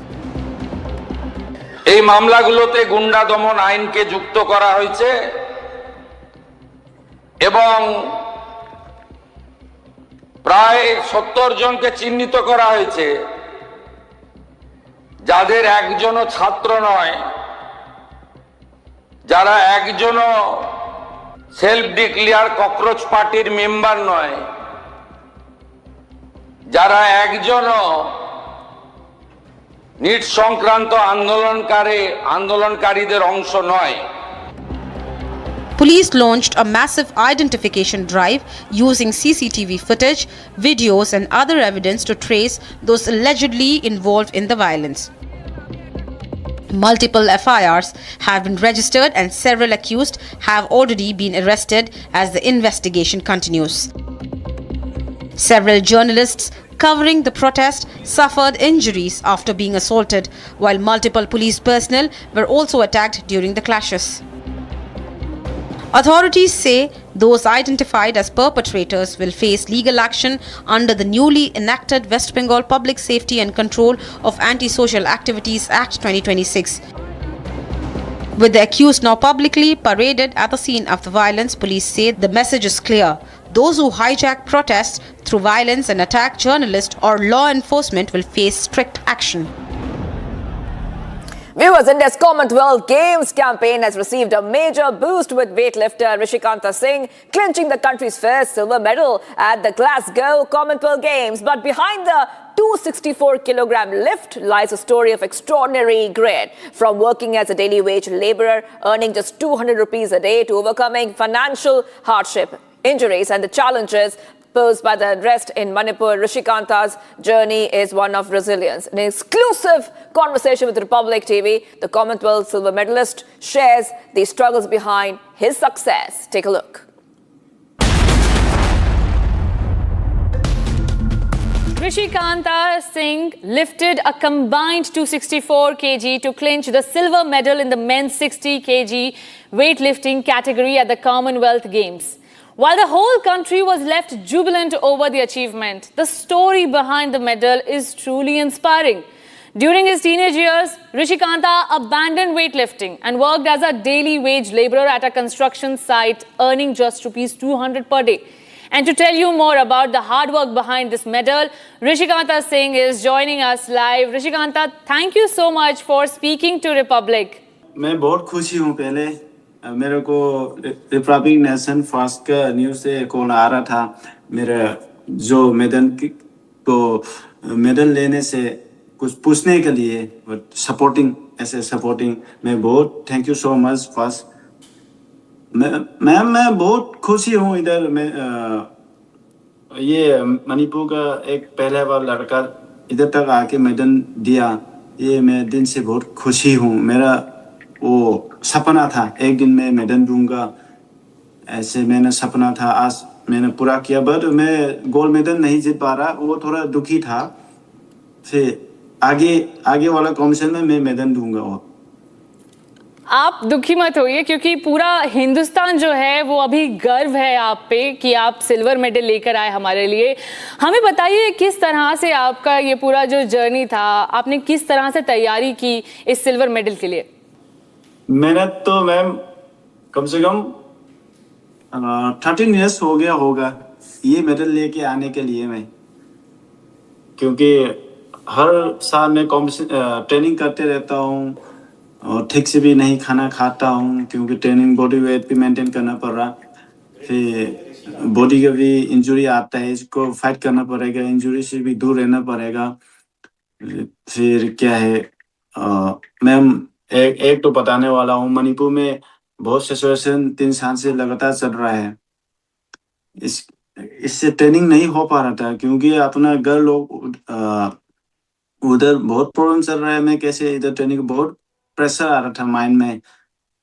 এই মামলাগুলোতে গুন্ডা দমন আইনকে যুক্ত করা হয়েছে এবং প্রায় 70 জনকে চিহ্নিত করা হয়েছে, যাদের একজনও ছাত্র নয়, যারা একজনও সেলফ ডিক্লেয়ার ককরোচ পার্টির মেম্বার নয়, যারা একজনও নিট সংক্রান্ত আন্দোলনকারীদের অংশ নয়। Police launched a massive identification drive using CCTV footage, videos and other evidence to trace those allegedly involved in the violence. Multiple FIRs have been registered and several accused have already been arrested as the investigation continues. Several journalists covering the protest suffered injuries after being assaulted, while multiple police personnel were also attacked during the clashes. Authorities say those identified as perpetrators will face legal action under the newly enacted West Bengal Public Safety and Control of Antisocial Activities Act 2026. With the accused now publicly paraded at the scene of the violence, police say the message is clear. Those who hijack protests through violence and attack journalists or law enforcement will face strict action. Viewers, India's Commonwealth Games campaign has received a major boost with weightlifter Rishikanta Singh clinching the country's first silver medal at the Glasgow Commonwealth Games. But behind the 264-kilogram lift lies a story of extraordinary grit. From working as a daily wage laborer, earning just 200 rupees a day, to overcoming financial hardship, injuries and the challenges posed by the unrest in Manipur, Rishikanta's journey is one of resilience. In an exclusive conversation with Republic TV, the Commonwealth silver medalist shares the struggles behind his success. Take a look. Rishikanta Singh lifted a combined 264 kg to clinch the silver medal in the men's 60 kg weightlifting category at the Commonwealth Games. While the whole country was left jubilant over the achievement, the story behind the medal is truly inspiring. During his teenage years, Rishikanta abandoned weightlifting and worked as a daily wage laborer at a construction site, earning just ₹200 per day. And to tell you more about the hard work behind this medal, Rishikanta Singh is joining us live. Rishikanta, thank you so much for speaking to Republic. मैं बहुत खुशी हूँ। पहले मेरे को Republic nation first का news से call आ रहा था। मेरा जो मेडल लेने से कुछ पूछने के लिए सपोर्टिंग मैं बहुत thank you so much first. मैं बहुत खुशी हूँ। इधर मैं ये मणिपुर का एक पहले बार लड़का इधर तक आके मेडल दिया, ये मैं दिन से बहुत खुशी हूँ। मेरा वो सपना था एक दिन मैं मेडल दूंगा, ऐसे मैंने सपना था, आज मैंने पूरा किया। बट मैं गोल्ड मेडल नहीं जीत पा रहा, वो थोड़ा दुखी था। फिर आगे वाला कॉम्पिटिशन में मैं मेडल दूंगा। और आप दुखी मत होइए, क्योंकि पूरा हिंदुस्तान जो है वो अभी गर्व है आप पे कि आप सिल्वर मेडल लेकर आए हमारे लिए। हमें बताइए किस तरह से आपका ये पूरा जो जर्नी था, आपने किस तरह से तैयारी की इस सिल्वर मेडल के लिए? मेहनत तो मैम कम से कम 13 इयर्स हो गया होगा ये मेडल लेके आने के लिए मैं, क्योंकि हर साल मैं ट्रेनिंग करते रहता हूँ और ठीक से भी नहीं खाना खाता हूँ, क्योंकि ट्रेनिंग बॉडी वेट भी मेंटेन करना पड़ रहा। फिर बॉडी का भी इंजरी आता है, इसको फाइट करना पड़ेगा, इंजरी से भी दूर रहना पड़ेगा। फिर क्या है मैम एक तो बताने वाला हूँ, मणिपुर में बहुत सिचुएशन 3 साल से लगातार चल रहा है। इससे ट्रेनिंग नहीं हो पा रहा था, क्योंकि अपना घर लोग उधर बहुत प्रॉब्लम चल रहा है। मैं कैसे इधर ट्रेनिंग बहुत प्रेशर आ रहा था माइंड में।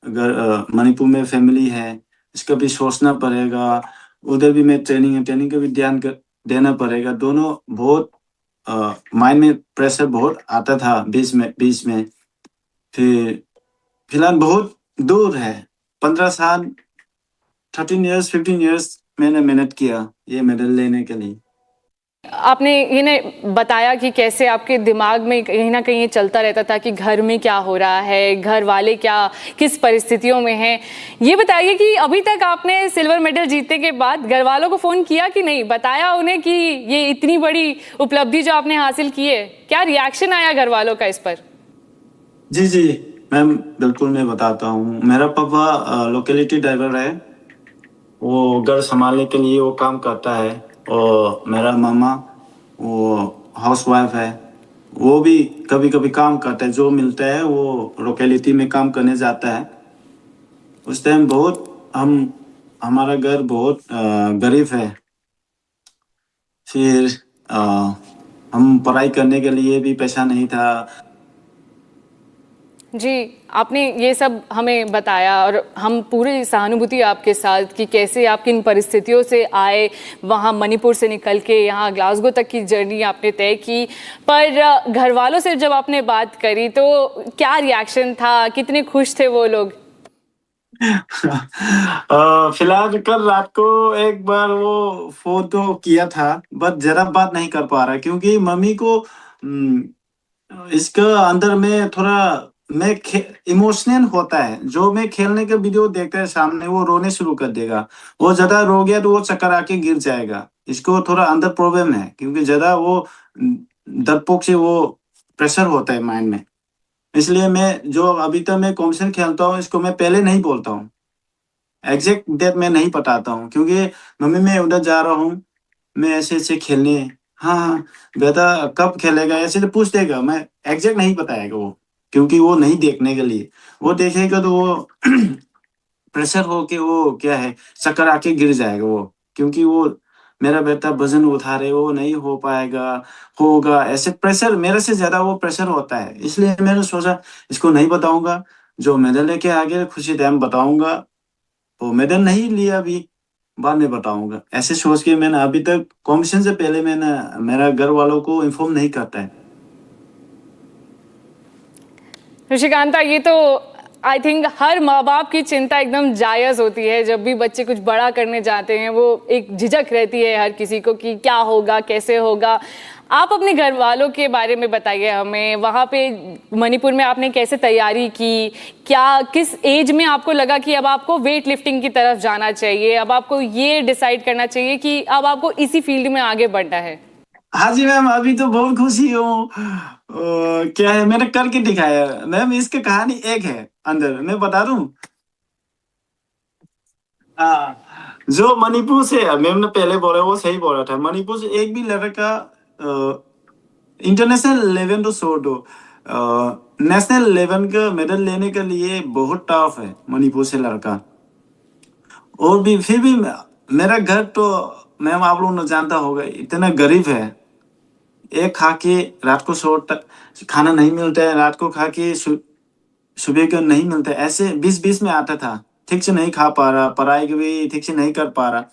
अगर मणिपुर में फैमिली है, इसका भी सोचना पड़ेगा, उधर भी मैं ट्रेनिंग का भी ध्यान देना पड़ेगा। दोनों बहुत माइंड में प्रेशर बहुत आता था बीच में। फिर फिलहाल बहुत दूर है, 15 साल 13 इयर्स 15 इयर्स मैंने मेहनत किया ये मेडल लेने के लिए। आपने इन्हें बताया कि कैसे आपके दिमाग में कहीं ना कहीं ये चलता रहता था कि घर में क्या हो रहा है, घर वाले किस परिस्थितियों में हैं। ये बताइए कि अभी तक आपने सिल्वर मेडल जीतने के बाद घर वालों को फ़ोन किया कि नहीं, बताया उन्हें कि ये इतनी बड़ी उपलब्धि जो आपने हासिल की है? क्या रिएक्शन आया घर वालों का इस पर? जी मैम बिल्कुल मैं बताता हूँ। मेरा पापा लोकेलिटी ड्राइवर है, वो घर संभालने के लिए वो काम करता है, और मेरा मामा वो हाउसवाइफ है, वो भी कभी कभी काम करता है। जो मिलता है वो लोकेलिटी में काम करने जाता है। उस टाइम बहुत हमारा घर बहुत गरीब है। फिर हम पढ़ाई करने के लिए भी पैसा नहीं था। जी, आपने ये सब हमें बताया और हम पूरी सहानुभूति आपके साथ कि कैसे आप किन परिस्थितियों से आए, वहाँ मणिपुर से निकल के यहाँ ग्लासगो तक की जर्नी आपने तय की। पर घर वालों से जब आपने बात करी तो क्या रिएक्शन था, कितने खुश थे वो लोग? फिलहाल कल रात को एक बार वो फोन तो किया था, बट जरा बात नहीं कर पा रहा, क्योंकि मम्मी को इसका अंदर में थोड़ा मैं इमोशनल होता है। जो मैं खेलने के वीडियो देखता है सामने, वो रोने शुरू कर देगा। वो ज्यादा रो गया तो वो चक्कर आके गिर जाएगा। इसको थोड़ा अंदर प्रॉब्लम है, क्योंकि ज्यादा वो डरपोक से वो प्रेशर होता है माइंड में। इसलिए मैं जो अभी तक मैं कॉम्पिटिशन खेलता हूँ, इसको मैं पहले नहीं बोलता हूँ, एग्जैक्ट डेट मैं नहीं बताता हूँ, क्योंकि मम्मी मैं उधर जा रहा हूँ, मैं ऐसे खेलने, हाँ बेटा कब खेलेगा ऐसे तो पूछ देगा। मैं एग्जैक्ट नहीं बताएगा वो, क्योंकि वो नहीं देखने के लिए। वो देखेगा तो वो प्रेशर हो के वो क्या है चक्कर आके गिर जाएगा वो, क्योंकि वो मेरा बेटा वजन उठा रहे, वो नहीं हो पाएगा, होगा, ऐसे प्रेशर मेरे से ज्यादा वो प्रेशर होता है। इसलिए मैंने सोचा इसको नहीं बताऊंगा, जो मेडल लेके आगे खुशी टाइम बताऊंगा। वो मेडल नहीं लिया अभी, बाद में बताऊंगा। ऐसे सोच के मैंने अभी तक कॉम्पिटिशन से पहले मैंने मेरा घर वालों को इन्फॉर्म नहीं करता है। ऋषिकांता, ये तो आई थिंक हर माँ बाप की चिंता एकदम जायज़ होती है। जब भी बच्चे कुछ बड़ा करने जाते हैं वो एक झिझक रहती है हर किसी को कि क्या होगा, कैसे होगा। आप अपने घर वालों के बारे में बताइए हमें। वहाँ पे मणिपुर में आपने कैसे तैयारी की, क्या किस एज में आपको लगा कि अब आपको वेट लिफ्टिंग की तरफ जाना चाहिए, अब आपको ये डिसाइड करना चाहिए कि अब आपको इसी फील्ड में आगे बढ़ना है? हाँ जी मैम, अभी तो बहुत खुशी हूँ। क्या है, मैंने करके दिखाया मैम। इसकी कहानी एक है अंदर, मैं बता दूं। हाँ, जो मणिपुर से मैम ने पहले बोला वो सही बोला था। मणिपुर से एक भी लड़का इंटरनेशनल लेवल तो छोड़ दो, नेशनल लेवल का मेडल लेने के लिए बहुत टफ है मणिपुर से लड़का। और भी फिर भी मेरा घर तो मैम आप लोग जानता होगा, इतना गरीब है। एक खा के रात को सोता, खाना नहीं मिलता है, रात को खा के सुबह को नहीं मिलता है। ऐसे 20-20 में आता था, ठीक से नहीं खा पा रहा, पढ़ाई भी ठीक से नहीं कर पा रहा।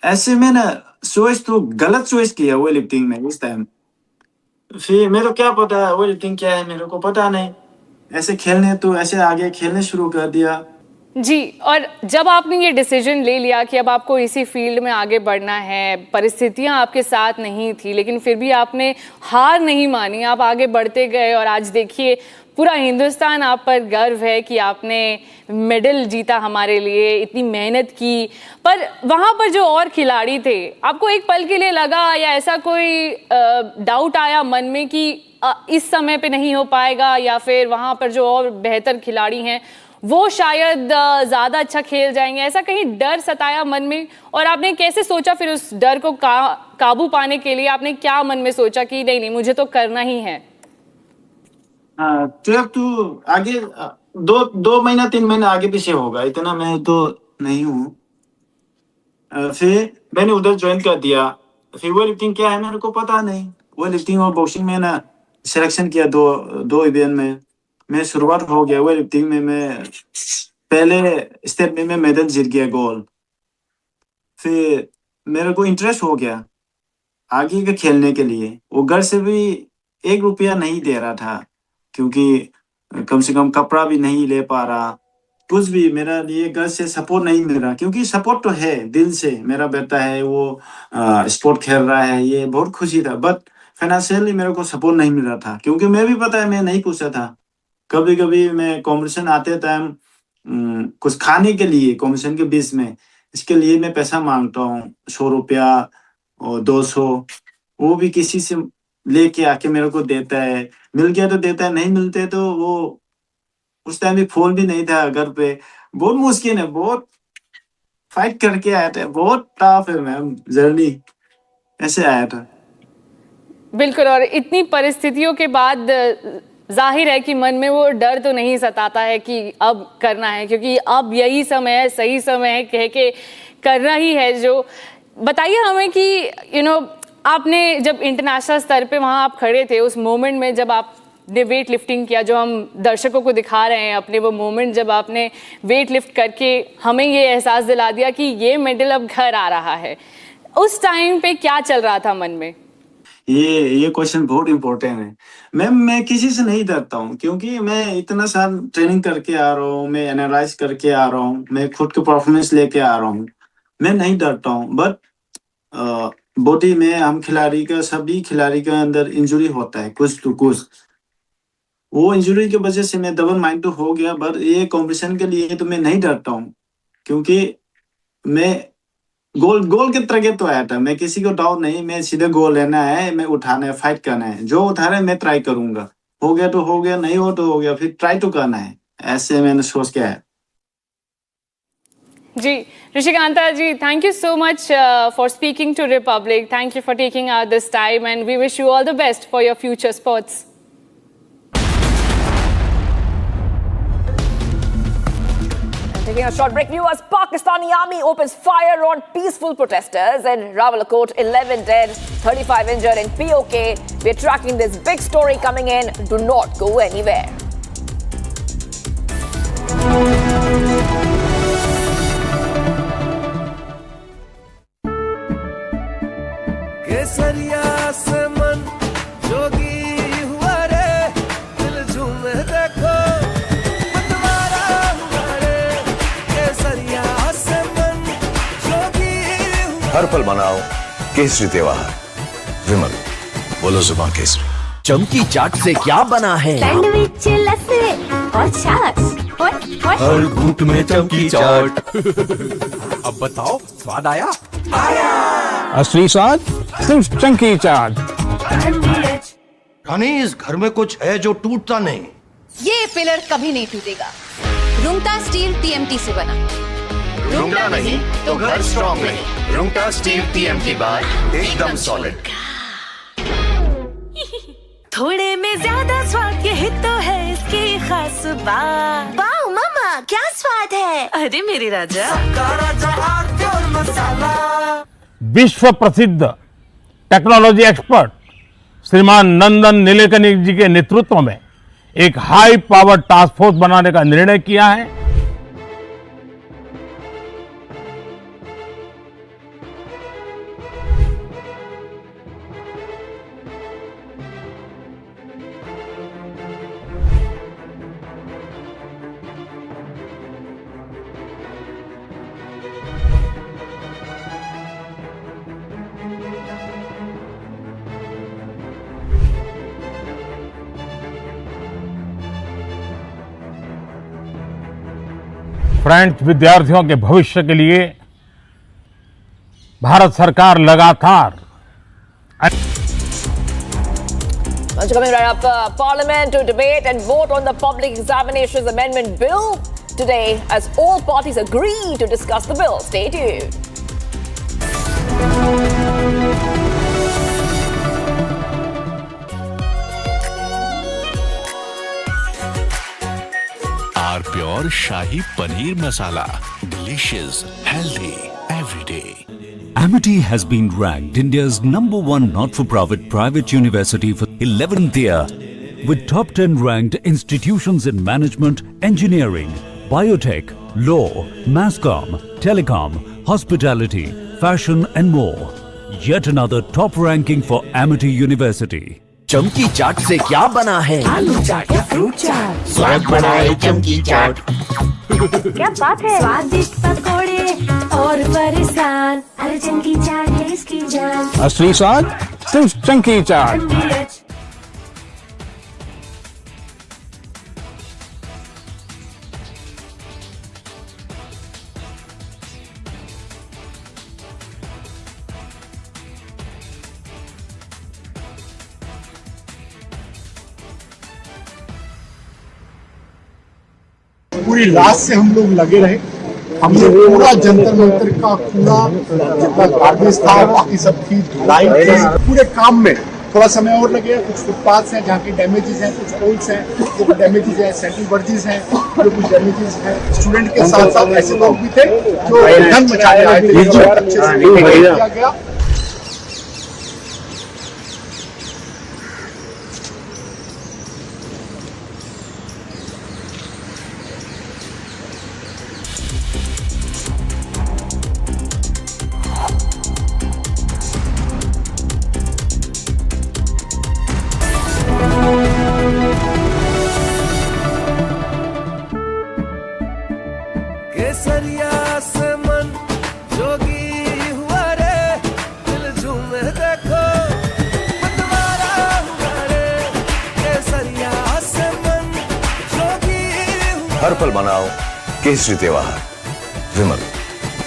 ऐसे में ना चॉइस तो गलत चॉइस किया वो लिफ्टिंग में उस टाइम। फिर मेरे को क्या पता वो लिफ्टिंग क्या है, मेरे को पता नहीं। ऐसे खेलने तो ऐसे आगे खेलने शुरू कर दिया जी। और जब आपने ये डिसीजन ले लिया कि अब आपको इसी फील्ड में आगे बढ़ना है, परिस्थितियां आपके साथ नहीं थी लेकिन फिर भी आपने हार नहीं मानी, आप आगे बढ़ते गए और आज देखिए पूरा हिंदुस्तान आप पर गर्व है कि आपने मेडल जीता हमारे लिए, इतनी मेहनत की। पर वहाँ पर जो और खिलाड़ी थे, आपको एक पल के लिए लगा या ऐसा कोई डाउट आया मन में कि इस समय पे नहीं हो पाएगा, या फिर वहाँ पर जो और बेहतर खिलाड़ी हैं वो शायद ज़्यादा अच्छा खेल जाएंगे, ऐसा कहीं डर सताया मन में? और आपने कैसे सोचा फिर उस डर को काबू पाने के लिए आपने क्या मन में सोचा कि नहीं नहीं मुझे तो करना ही है? हाँ, 12 तो आगे 2 महीना 3 महीना आगे पीछे होगा, इतना मैं तो नहीं हूँ। फिर मैंने उधर ज्वाइन कर दिया। फिर वो लिफ्टिंग क्या है मेरे को पता नहीं। वो लिफ्टिंग और बॉक्सिंग में ना सिलेक्शन किया दो इवेंट में। मैं शुरुआत हो गया वो लिफ्टिंग में। मैं पहले स्टेप में मैं मेडल जीत गया, गोल्ड। फिर मेरे को इंटरेस्ट हो गया आगे के खेलने के लिए। वो घर से भी 1 रुपया नहीं दे रहा था, क्योंकि कम से कम कपड़ा भी नहीं ले पा रहा, कुछ भी मेरा लिए घर से सपोर्ट नहीं मिल रहा। क्योंकि सपोर्ट तो है दिल से, मेरा बेटा है वो स्पोर्ट खेल रहा है, ये बहुत खुशी था। बट फाइनेंशियली मेरे को सपोर्ट नहीं मिल रहा था, क्योंकि मैं भी पता है मैं नहीं पूछा था। कभी कभी मैं कॉम्पिटिशन आते टाइम कुछ खाने के लिए कॉम्पिटिशन के बीच में, इसके लिए मैं पैसा मांगता हूँ 100 रुपया और 200। वो भी किसी से लेके आके मेरे को देता है, मिल गया तो देता है, नहीं मिलते तो वो उस टाइम भी फोन भी नहीं था घर पे। बहुत मुश्किल है, बहुत फाइट करके आया था, बहुत टफ है मैम जर्नी, ऐसे आया था। बिल्कुल। और इतनी परिस्थितियों के बाद जाहिर है कि मन में वो डर तो नहीं सताता है कि अब करना है, क्योंकि अब यही समय है, सही समय है, कह के करना ही है। जो बताइए हमें कि आपने जब इंटरनेशनल स्तर पे वहाँ आप खड़े थे, उस मोमेंट में जब आपने वेट लिफ्टिंग किया, जो हम दर्शकों को दिखा रहे हैं अपने, वो मोमेंट जब आपने वेट लिफ्ट करके हमें ये एहसास दिला दिया कि ये मेडल अब घर आ रहा है, उस टाइम पे क्या चल रहा था मन में? ये क्वेश्चन बहुत इम्पोर्टेंट है मैम। मैं किसी से नहीं डरता हूँ, क्योंकि मैं इतना साल ट्रेनिंग करके आ रहा हूँ, मैं एनालाइज करके आ रहा हूँ, मैं खुद के परफॉर्मेंस लेके आ रहा हूँ, मैं नहीं डरता हूँ। बट बॉडी में हम खिलाड़ी का, सभी खिलाड़ी के अंदर इंजरी होता है कुछ तो कुछ। वो इंजरी की वजह से मैं डबल माइंड तो हो गया। बट ये कॉम्पिटिशन के लिए तो मैं नहीं डरता हूँ, क्योंकि मैं गोल के तरह तो आया था। मैं किसी को डाउट नहीं, मैं सीधे गोल लेना है, मैं उठाना है, फाइट करना है। जो उठा रहे मैं ट्राई करूंगा, हो गया तो हो गया, नहीं हो तो हो गया, फिर ट्राई तो करना है। ऐसे मैंने सोच के आया। जी Rishikanta ji, thank you so much for speaking to Republic. Thank you for taking out this time and we wish you all the best for your future sports. Taking a short break, viewers. Pakistani army opens fire on peaceful protesters in Rawalakot. 11 dead, 35 injured in POK. We're tracking this big story coming in. Do not go anywhere. केसरिया से मन जोगी हुआ रे, दिल झूमे देखो मतवारा हुआ रे, केसरिया से मन जोगी हुआ। हर पल मनाओ केसरी त्योहार। विमल, बोलो जुबान केसरी। चमकी चाट से क्या बना है? सैंडविच, लस्सी और छाछ। हर घूंट में चमकी चाट। अब बताओ स्वाद आया? असली स्वाद सिर्फ चंकी चाट। रानी, इस घर में कुछ है जो टूटता नहीं। ये पिलर कभी नहीं टूटेगा। रुंगटा स्टील TMT से बना। रुंगटा नहीं तो घर स्ट्रॉन्ग नहीं। रुंगटा स्टील TMT बार एकदम सॉलिड। थोड़े में ज्यादा स्वाद, यही तो है इसकी खास बात। वाओ मामा, क्या स्वाद है? अरे मेरे राजा, विश्व प्रसिद्ध टेक्नोलॉजी एक्सपर्ट श्रीमान नंदन नीलेकनी जी के नेतृत्व में एक हाई पावर टास्क फोर्स बनाने का निर्णय किया है। फ्रेंड्स, विद्यार्थियों के भविष्य के लिए भारत सरकार लगातार Coming right up, Parliament to debate and vote on the Public Examinations Amendment Bill today as all parties agree to discuss the bill. Stay tuned. Our pure Shahi Paneer Masala. Delicious, healthy, every day. Amity has been ranked India's #1 not-for-profit private university for 11th year, with top 10 ranked institutions in management, engineering, biotech, law, masscom, telecom, hospitality, fashion and more. Yet another top ranking for Amity University. चमकी चाट से क्या बना है? आलू चाट या fruit चाट। स्वाद बनाए चमकी चाट। क्या बात है? स्वादिष्ट पकोड़े और परेशान, अरे चंकी चाट है इसकी जान। असली स्वाद सिर्फ चंकी चाट। पूरी रात से हम लोग लगे रहे। हमने पूरा जंतर मंतर का पूरा जितना गार्बेज था बाकी सब चीज लाइन पूरे काम में थोड़ा समय और लगेगा। कुछ फुटपाथ हैं जहाँ की डैमेजेस हैं, कुछ पोल्स हैं कुछ डैमेजेस हैं, सेंट्रल वर्जिस हैं जो कुछ डैमेजेस हैं। स्टूडेंट के साथ साथ ऐसे लोग भी थे जो धन मचाने आए थे, अच्छे से किया गया। केसरिया से मन जोगी हुआ रे, दिल झूमे देखो मतवारा हुआ रे, केसरिया से मन जोगी हुआ। हर पल मनाओ केसरी त्योहार। विमल,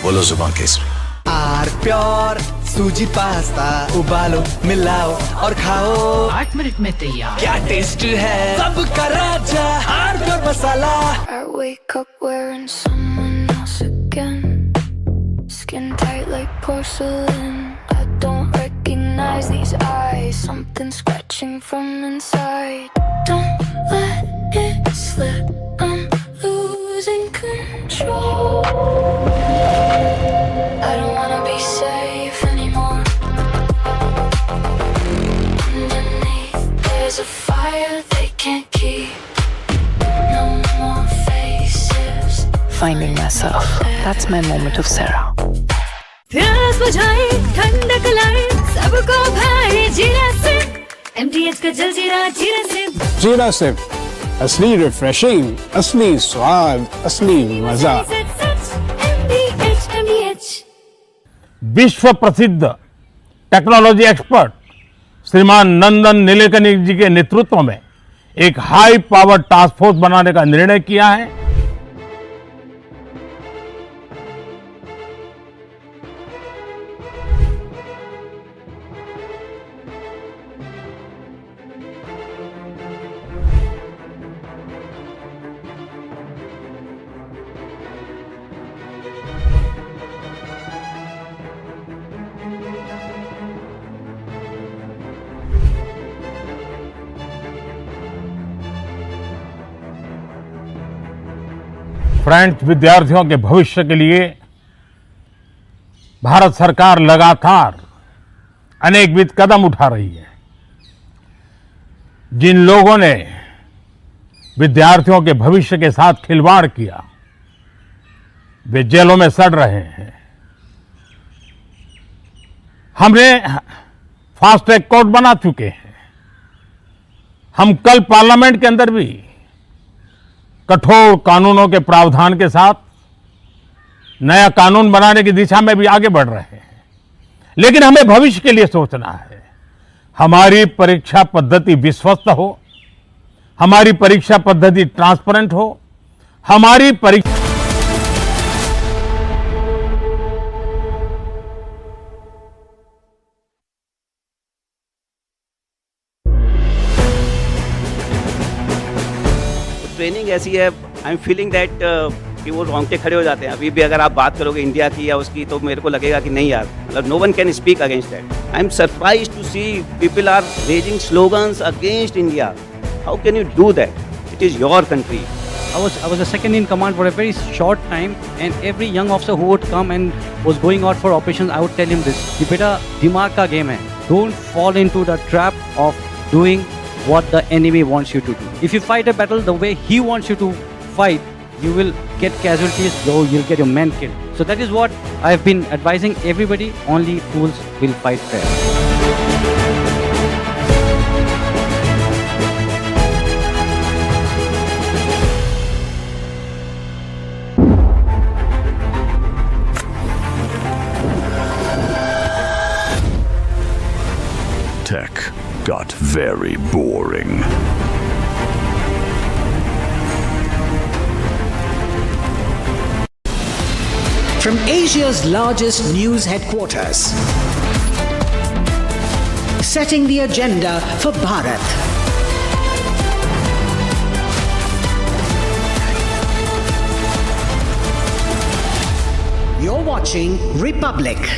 बोलो जुबान केसरी। आर प्योर सूजी पास्ता उबालो मिलाओ और खाओ, 8 मिनट में तैयार। क्या टेस्ट है सबका राजा R pure masala. I wake up wearing someone else again, skin tight like porcelain. I don't recognize these eyes, something scratching from inside. Don't let it slip, I'm losing control. I don't wanna be safe anymore. Underneath there's a fire they can't keep. No more faces. Finding myself. That's my moment of Sarah. प्यास बुझाए ठंडक लाए सबको जलजीरा जीरा से जीरा से असली रिफ्रेशिंग, असली स्वाद, असली मजा। विश्व प्रसिद्ध टेक्नोलॉजी एक्सपर्ट श्रीमान नंदन नीलेकनी जी के नेतृत्व में एक हाई पावर टास्क फोर्स बनाने का निर्णय किया है। फ्रेंड्स, विद्यार्थियों के भविष्य के लिए भारत सरकार लगातार अनेकविध कदम उठा रही है। जिन लोगों ने विद्यार्थियों के भविष्य के साथ खिलवाड़ किया वे जेलों में सड़ रहे हैं। हमने फास्ट ट्रैक कोर्ट बना चुके हैं। हम कल पार्लियामेंट के अंदर भी कठोर कानूनों के प्रावधान के साथ नया कानून बनाने की दिशा में भी आगे बढ़ रहे हैं। लेकिन हमें भविष्य के लिए सोचना है। हमारी परीक्षा पद्धति विश्वस्त हो, हमारी परीक्षा पद्धति ट्रांसपेरेंट हो, हमारी परीक्षा ट्रेनिंग ऐसी है। आई एम फीलिंग दैट कि वो रोंगटे खड़े हो जाते हैं। अभी भी अगर आप बात करोगे इंडिया की या उसकी तो मेरे को लगेगा कि नहीं यार, मतलब no one can speak against that. I am surprised to see people are raising slogans against India. How can you do that? It is your country. I was a second in command for a very short time, and every young officer who would come and was going out for operations, I would tell him this: "ये बेटा दिमाग का game है. Don't fall into the trap of doing what the enemy wants you to do. If you fight a battle the way he wants you to fight, you will get casualties, you'll get your men killed." So that is what I've been advising everybody. Only fools will fight fair. Tech got very boring. From Asia's largest news headquarters, setting the agenda for Bharat. You're watching Republic.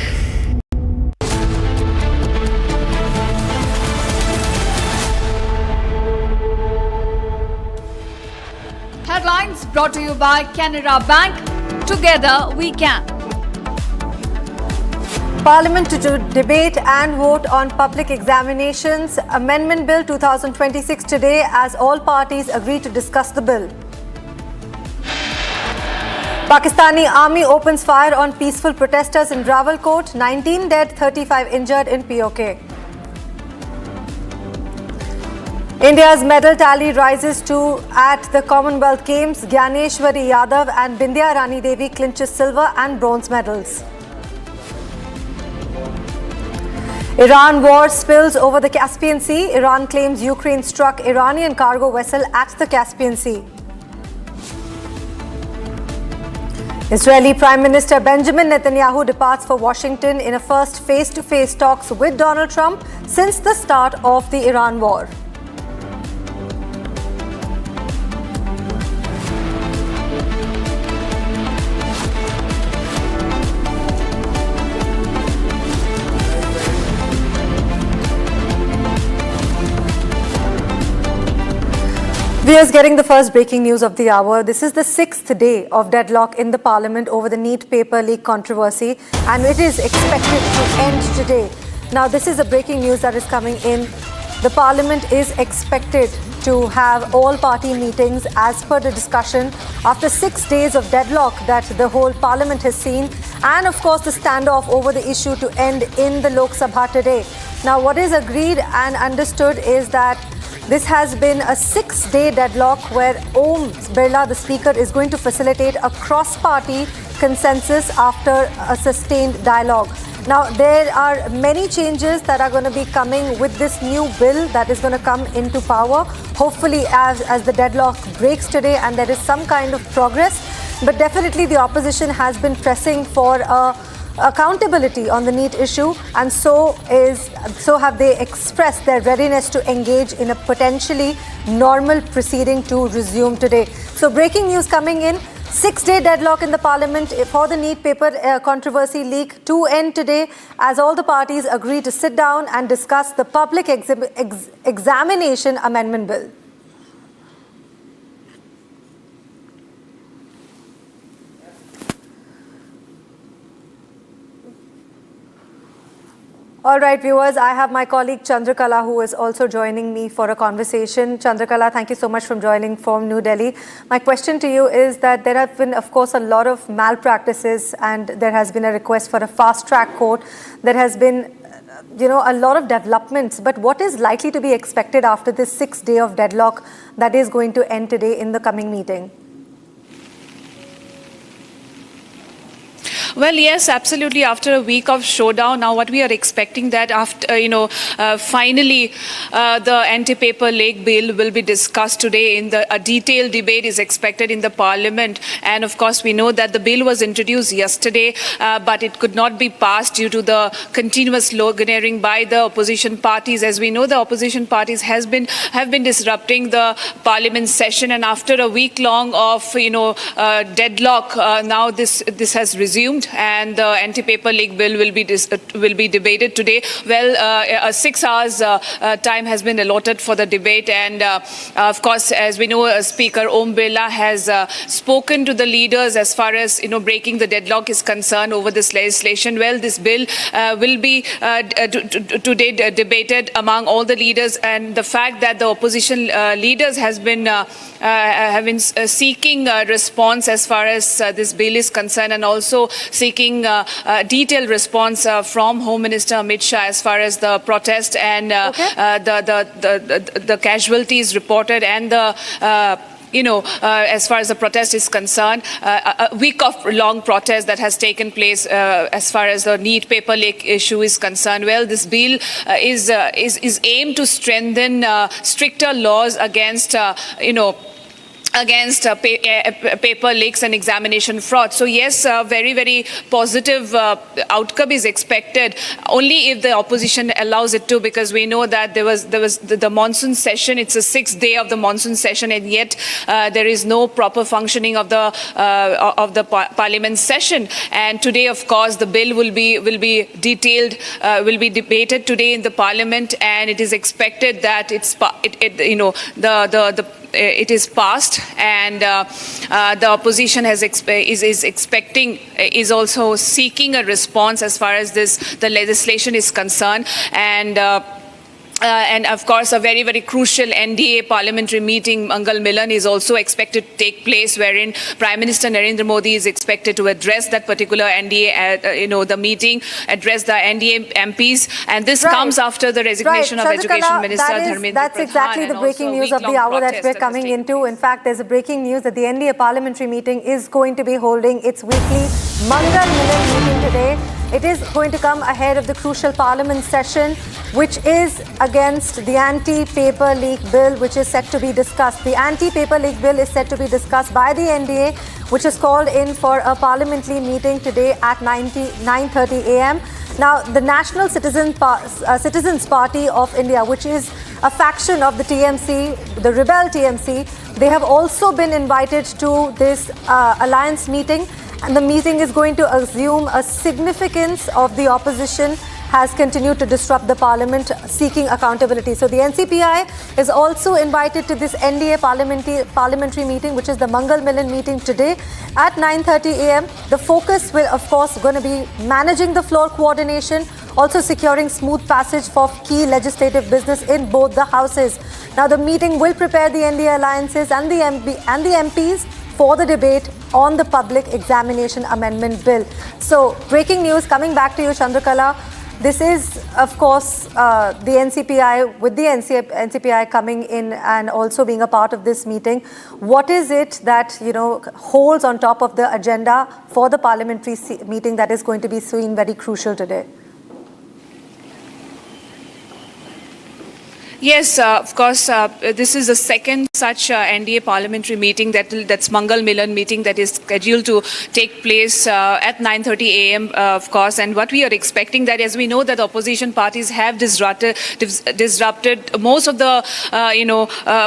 Headlines brought to you by Canara Bank. Together we can. Parliament to debate and vote on public examinations Amendment Bill 2026 today as all parties agree to discuss the bill. Pakistani army opens fire on peaceful protesters in Rawalakot. 19 dead, 35 injured in POK. India's medal tally rises to at the Commonwealth Games. Gyaneshwari Yadav and Bindya Rani Devi clinches silver and bronze medals. Iran war spills over the Caspian Sea. Iran claims Ukraine struck Iranian cargo vessel at the Caspian Sea. Israeli Prime Minister Benjamin Netanyahu departs for Washington in a first face-to-face talks with Donald Trump since the start of the Iran war. Viewers, getting the first breaking news of the hour. This is the 6th day of deadlock in the Parliament over the NEET paper leak controversy, and it is expected to end today. Now, this is a breaking news that is coming in. The Parliament is expected to have all-party meetings as per the discussion after 6 days of deadlock that the whole Parliament has seen, and of course the standoff over the issue to end in the Lok Sabha today. Now, what is agreed and understood is that this has been a 6-day deadlock where Om Birla, the Speaker, is going to facilitate a cross-party consensus after a sustained dialogue. Now, there are many changes that are going to be coming with this new bill that is going to come into power, hopefully as the deadlock breaks today and there is some kind of progress. But definitely the opposition has been pressing for accountability on the NEET issue, and so have they expressed their readiness to engage in a potentially normal proceeding to resume today. So breaking news coming in, 6-day deadlock in the parliament for the NEET paper controversy leak to end today as all the parties agree to sit down and discuss the public examination amendment bill. All right, viewers, I have my colleague Chandrakala who is also joining me for a conversation. Chandrakala, thank you so much for joining from New Delhi. My question to you is that there have been, of course, a lot of malpractices and there has been a request for a fast-track court. There has been, a lot of developments. But what is likely to be expected after this 6-day of deadlock that is going to end today in the coming meeting? Well, yes, absolutely. After a week of showdown, now what we are expecting that after, finally the anti-paper leak bill will be discussed today. A detailed debate is expected in the parliament. And of course, we know that the bill was introduced yesterday, but it could not be passed due to the continuous sloganeering by the opposition parties. As we know, the opposition parties have been disrupting the parliament session. And after a week long of, deadlock, now this has resumed. And the anti-paper leak bill will be debated today. Well, 6 hours time has been allotted for the debate, and of course, as we know, Speaker Om Birla has spoken to the leaders as far as breaking the deadlock is concerned over this legislation. Well, this bill will be today debated among all the leaders, and the fact that the opposition leaders have been seeking a response as far as this bill is concerned, and also seeking a detailed response from Home Minister Amit Shah as far as the protest and the casualties reported and the as far as the protest is concerned, a week of long protest that has taken place as far as the NEET paper leak issue is concerned. Well, this bill is aimed to strengthen stricter laws against paper leaks and examination fraud. So yes, very, very positive outcome is expected only if the opposition allows it to, because we know that there was the monsoon session. It's the 6th day of the monsoon session, and yet there is no proper functioning of the parliament session. And today, of course, the bill will be detailed, will be debated today in the parliament, and it is expected that it is passed, and the opposition is also seeking a response as far as the legislation is concerned, and of course, a very, very crucial NDA parliamentary meeting, Mangal Milan, is also expected to take place, wherein Prime Minister Narendra Modi is expected to address that particular NDA, the meeting, address the NDA MPs, and this comes after the resignation of Education Minister Dharmendra Pradhan. That's exactly the breaking news of the hour that we're coming into. In fact, there's a breaking news that the NDA parliamentary meeting is going to be holding its weekly Mangal Milan meeting today. It is going to come ahead of the crucial parliament session, which is against the anti-paper leak bill, which is set to be discussed. The anti-paper leak bill is set to be discussed by the NDA, which is called in for a parliamentary meeting today at 9:30 a.m. Now, the National Citizens Party of India, which is a faction of the TMC, the rebel TMC, they have also been invited to this alliance meeting. And the meeting is going to assume a significance of the opposition has continued to disrupt the parliament, seeking accountability. So the NCPI is also invited to this NDA parliamentary meeting, which is the Mangal Milan meeting today at 9:30 a.m. The focus will, of course, going to be managing the floor coordination, also securing smooth passage for key legislative business in both the houses. Now, the meeting will prepare the NDA alliances and the MPs for the debate on the public examination amendment bill. So, breaking news coming back to you, Chandrakala. This is, of course, the NCPI, with the NCPI coming in and also being a part of this meeting. What is it that, holds on top of the agenda for the parliamentary meeting that is going to be seen very crucial today? Yes, of course, this is the second such NDA parliamentary meeting that's Mangal Milan meeting that is scheduled to take place at 9:30 a.m. Of course, and what we are expecting that, as we know, that opposition parties have disrupted most of the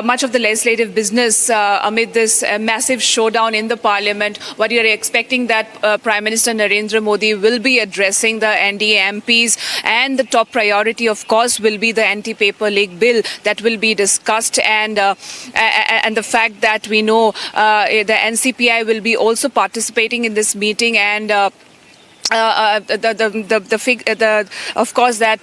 much of the legislative business amid this massive showdown in the parliament. What we are expecting that Prime Minister Narendra Modi will be addressing the NDA MPs, and the top priority, of course, will be the anti-paper leak bill that will be discussed, and the fact that we know the NCPI will be also participating in this meeting, and of course that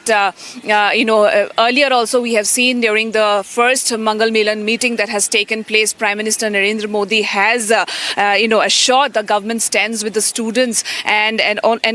earlier also we have seen during the first Mangal Milan meeting that has taken place, Prime Minister Narendra Modi has assured the government stands with the students and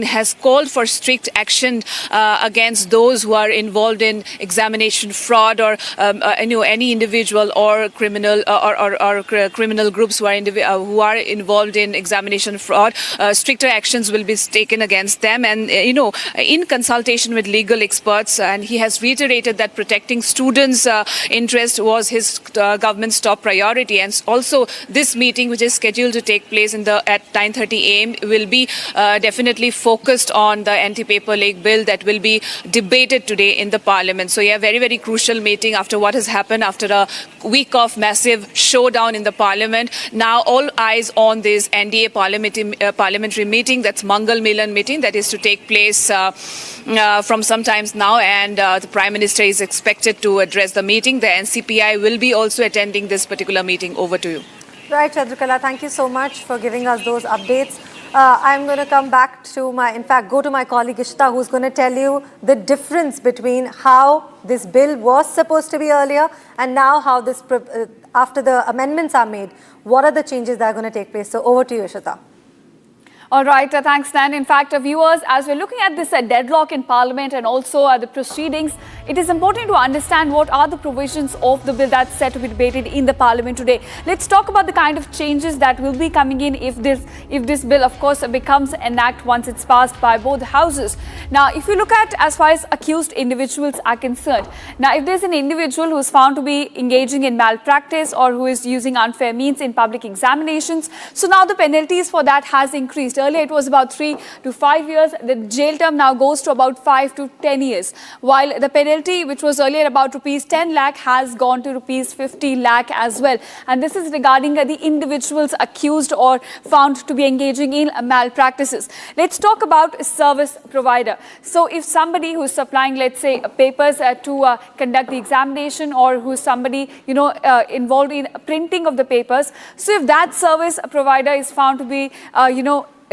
has called for strict action against those who are involved in examination fraud, or any individual or criminal or criminal groups who are involved in examination fraud. Stricter actions will be taken against them, and in consultation with legal experts, and he has reiterated that protecting students' interest was his government's top priority. And also this meeting, which is scheduled to take place at 9:30 a.m., will be definitely focused on the anti-paper leak bill that will be debated today in the parliament. So yeah, very, very crucial meeting after what has happened after a week of massive showdown in the parliament. Now all eyes on this NDA parliamentary meeting, that's Mangal Milan meeting, that is to take place from some times now, and the Prime Minister is expected to address the meeting. The NCPI will be also attending this particular meeting. Over to you. Right, Chandrakala, thank you so much for giving us those updates. I'm going to come back to go to my colleague Ishita, who's going to tell you the difference between how this bill was supposed to be earlier and now how this, after the amendments are made, what are the changes that are going to take place. So over to you, Ishita. All right, thanks, Nan. In fact, viewers, as we're looking at this deadlock in Parliament and also the proceedings, it is important to understand what are the provisions of the bill that's set to be debated in the Parliament today. Let's talk about the kind of changes that will be coming in if this bill, of course, becomes an act once it's passed by both houses. Now, if you look at as far as accused individuals are concerned, now if there's an individual who is found to be engaging in malpractice or who is using unfair means in public examinations, so now the penalties for that has increased. Earlier it was about 3 to 5 years. The jail term now goes to about 5 to 10 years. While the penalty, which was earlier about rupees 10 lakh, has gone to rupees 50 lakh as well. And this is regarding the individuals accused or found to be engaging in malpractices. Let's talk about service provider. So if somebody who's supplying, let's say, papers to conduct the examination, or who's somebody, involved in printing of the papers. So if that service provider is found to be,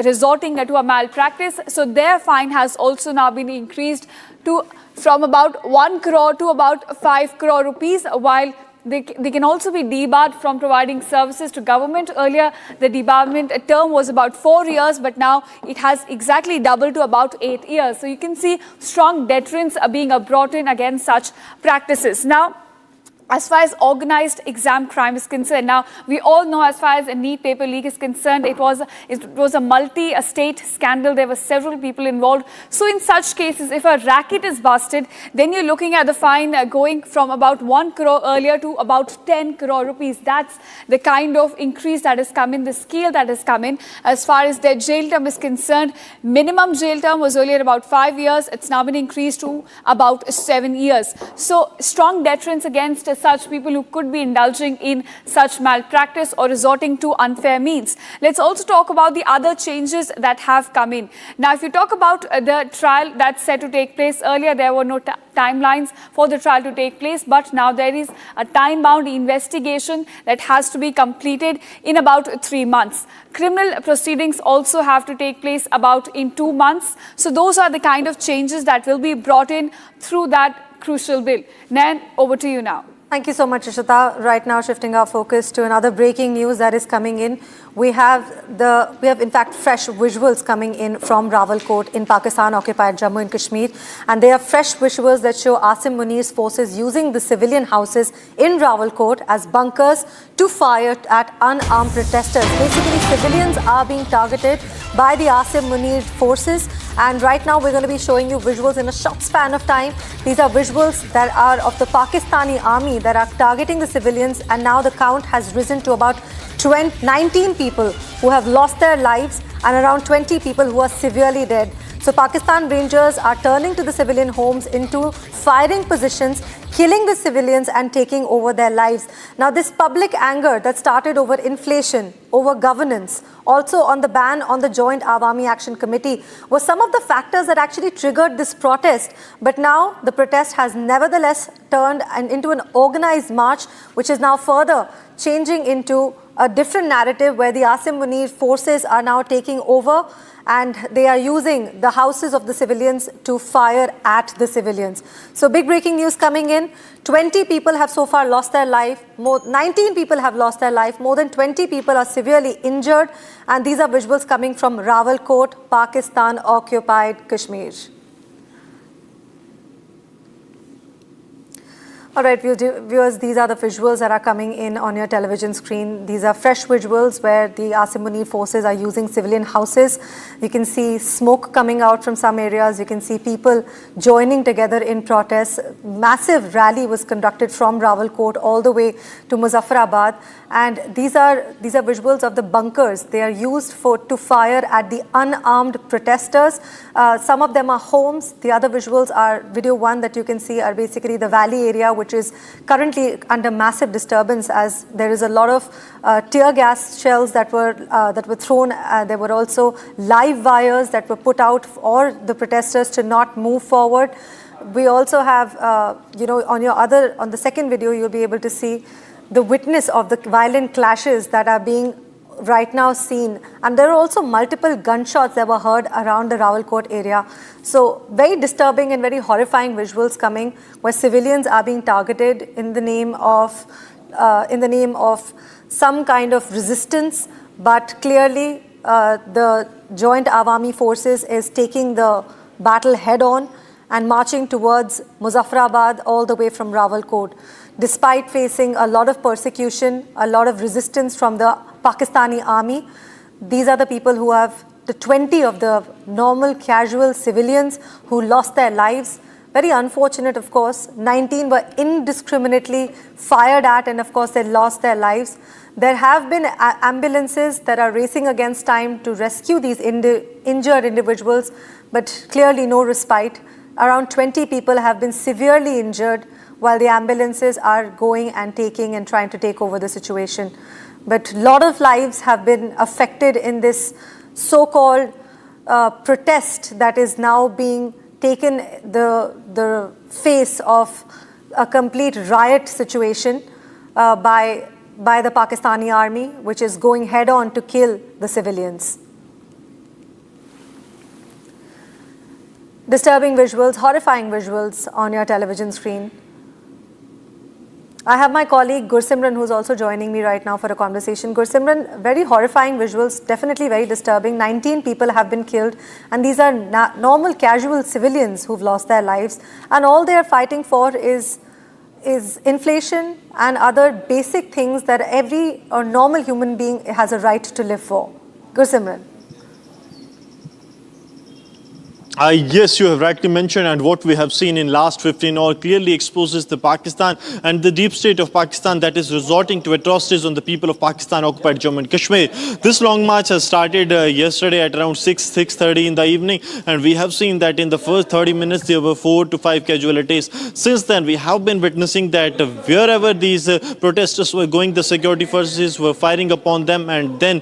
resorting to a malpractice, so their fine has also now been increased from about 1 crore to about 5 crore rupees, while they can also be debarred from providing services to government. Earlier, the debarment term was about 4 years, but now it has exactly doubled to about 8 years. So you can see strong deterrents are being brought in against such practices. Now, as far as organized exam crime is concerned, now we all know as far as a NEET paper leak is concerned, it was a multi-state scandal. There were several people involved. So in such cases, if a racket is busted, then you're looking at the fine going from about 1 crore earlier to about 10 crore rupees. That's the kind of increase that has come in, the scale that has come in. As far as their jail term is concerned, minimum jail term was earlier about 5 years. It's now been increased to about 7 years. So strong deterrence against such people who could be indulging in such malpractice or resorting to unfair means. Let's also talk about the other changes that have come in. Now, if you talk about the trial that's set to take place, earlier there were no timelines for the trial to take place, but now there is a time-bound investigation that has to be completed in about 3 months. Criminal proceedings also have to take place about in 2 months. So those are the kind of changes that will be brought in through that crucial bill. Nan, over to you now. Thank you so much, Ishita. Right now, shifting our focus to another breaking news that is coming in. We have in fact fresh visuals coming in from Rawalakot in Pakistan-occupied Jammu and Kashmir, and they are fresh visuals that show Asim Munir's forces using the civilian houses in Rawalakot as bunkers to fire at unarmed protesters. Basically, civilians are being targeted by the Asim Munir forces, and right now we're going to be showing you visuals in a short span of time. These are visuals that are of the Pakistani army that are targeting the civilians, and now the count has risen to about 19 people who have lost their lives and around 20 people who are severely dead. So Pakistan Rangers are turning to the civilian homes into firing positions, killing the civilians and taking over their lives. Now this public anger that started over inflation, over governance, also on the ban on the Joint Awami Action Committee was some of the factors that actually triggered this protest. But now the protest has nevertheless turned into an organized march, which is now further changing into a different narrative where the Asim Munir forces are now taking over and they are using the houses of the civilians to fire at the civilians. So big breaking news coming in. 20 people have so far lost their life. 19 people have lost their life. More than 20 people are severely injured. And these are visuals coming from Rawalakot, Pakistan-occupied Kashmir. All right, viewers, these are the visuals that are coming in on your television screen. These are fresh visuals where the Asim Munir forces are using civilian houses. You can see smoke coming out from some areas. You can see people joining together in protests. Massive rally was conducted from Rawalakot all the way to Muzaffarabad. And these are visuals of the bunkers. They are used to fire at the unarmed protesters. Some of them are homes. The other visuals are video one that you can see are basically the valley area, which is currently under massive disturbance as there is a lot of tear gas shells that were thrown. There were also live wires that were put out for the protesters to not move forward. We also have, on the second video, you'll be able to see the witness of the violent clashes that are being right now seen. And there are also multiple gunshots that were heard around the Rawalakot area. So very disturbing and very horrifying visuals coming where civilians are being targeted in the name of some kind of resistance. But clearly the Joint Awami Forces is taking the battle head on and marching towards Muzaffarabad all the way from Rawalakot. Despite facing a lot of persecution, a lot of resistance from the Pakistani army, these are the people who have the 20 of the normal casual civilians who lost their lives. Very unfortunate, of course. 19 were indiscriminately fired at and of course they lost their lives. There have been ambulances that are racing against time to rescue these injured individuals, but clearly no respite. Around 20 people have been severely injured while the ambulances are going and taking and trying to take over the situation. But a lot of lives have been affected in this so-called protest that is now being taken the face of a complete riot situation by the Pakistani army, which is going head-on to kill the civilians. Disturbing visuals, horrifying visuals on your television screen. I have my colleague Gursimran who's also joining me right now for a conversation. Gursimran, very horrifying visuals, definitely very disturbing. 19 people have been killed and these are normal casual civilians who've lost their lives, and all they are fighting for is inflation and other basic things that every normal human being has a right to live for. Gursimran. Yes, you have rightly mentioned, and what we have seen in last 15 hours clearly exposes the Pakistan and the deep state of Pakistan that is resorting to atrocities on the people of Pakistan occupied Jammu and Kashmir. This long march has started yesterday at around 6:30 in the evening, and we have seen that in the first 30 minutes there were 4 to 5 casualties. Since then, we have been witnessing that wherever these protesters were going, the security forces were firing upon them, and then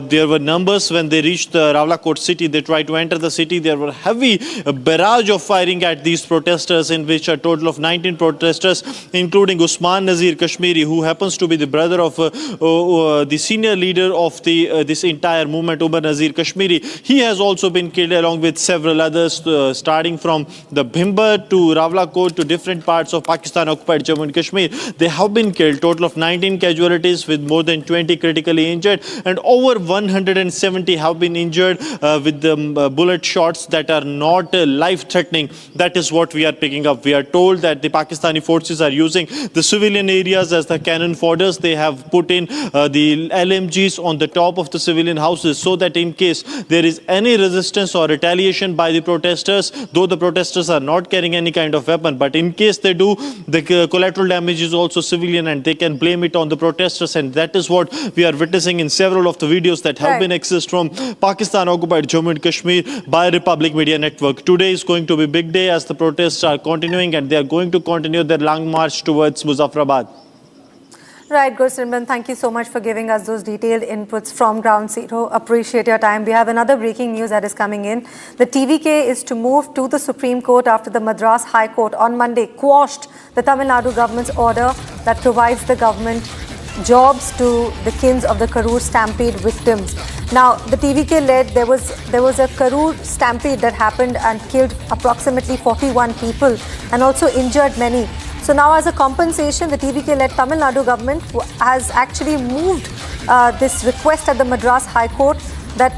there were numbers when they reached the Rawalakot city. They tried to enter the city. There were heavy heavy barrage of firing at these protesters, in which a total of 19 protesters, including Usman Nazir Kashmiri, who happens to be the brother of the senior leader of this entire movement, Umar Nazir Kashmiri. He has also been killed, along with several others, starting from the Bhimber to Rawalakot to different parts of Pakistan occupied Jammu and Kashmir. They have been killed. Total of 19 casualties, with more than 20 critically injured, and over 170 have been injured with the bullet shots that are not life-threatening. That is what we are picking up. We are told that the Pakistani forces are using the civilian areas as the cannon fodders. They have put in the LMGs on the top of the civilian houses, so that in case there is any resistance or retaliation by the protesters, though the protesters are not carrying any kind of weapon, but in case they do, the collateral damage is also civilian, and they can blame it on the protesters. And that is what we are witnessing in several of the videos that have been accessed from Pakistan occupied Jammu and Kashmir by Republic Media Network. Today is going to be a big day as the protests are continuing, and they are going to continue their long march towards Muzaffarabad. Right, Goswami, thank you so much for giving us those detailed inputs from Ground Zero. Appreciate your time. We have another breaking news that is coming in. The TVK is to move to the Supreme Court after the Madras High Court on Monday quashed the Tamil Nadu government's order that provides the government jobs to the kins of the Karur stampede victims. Now, the TVK led, there was a Karur stampede that happened and killed approximately 41 people and also injured many. So now, as a compensation, the TVK-led Tamil Nadu government has actually moved this request at the Madras High Court that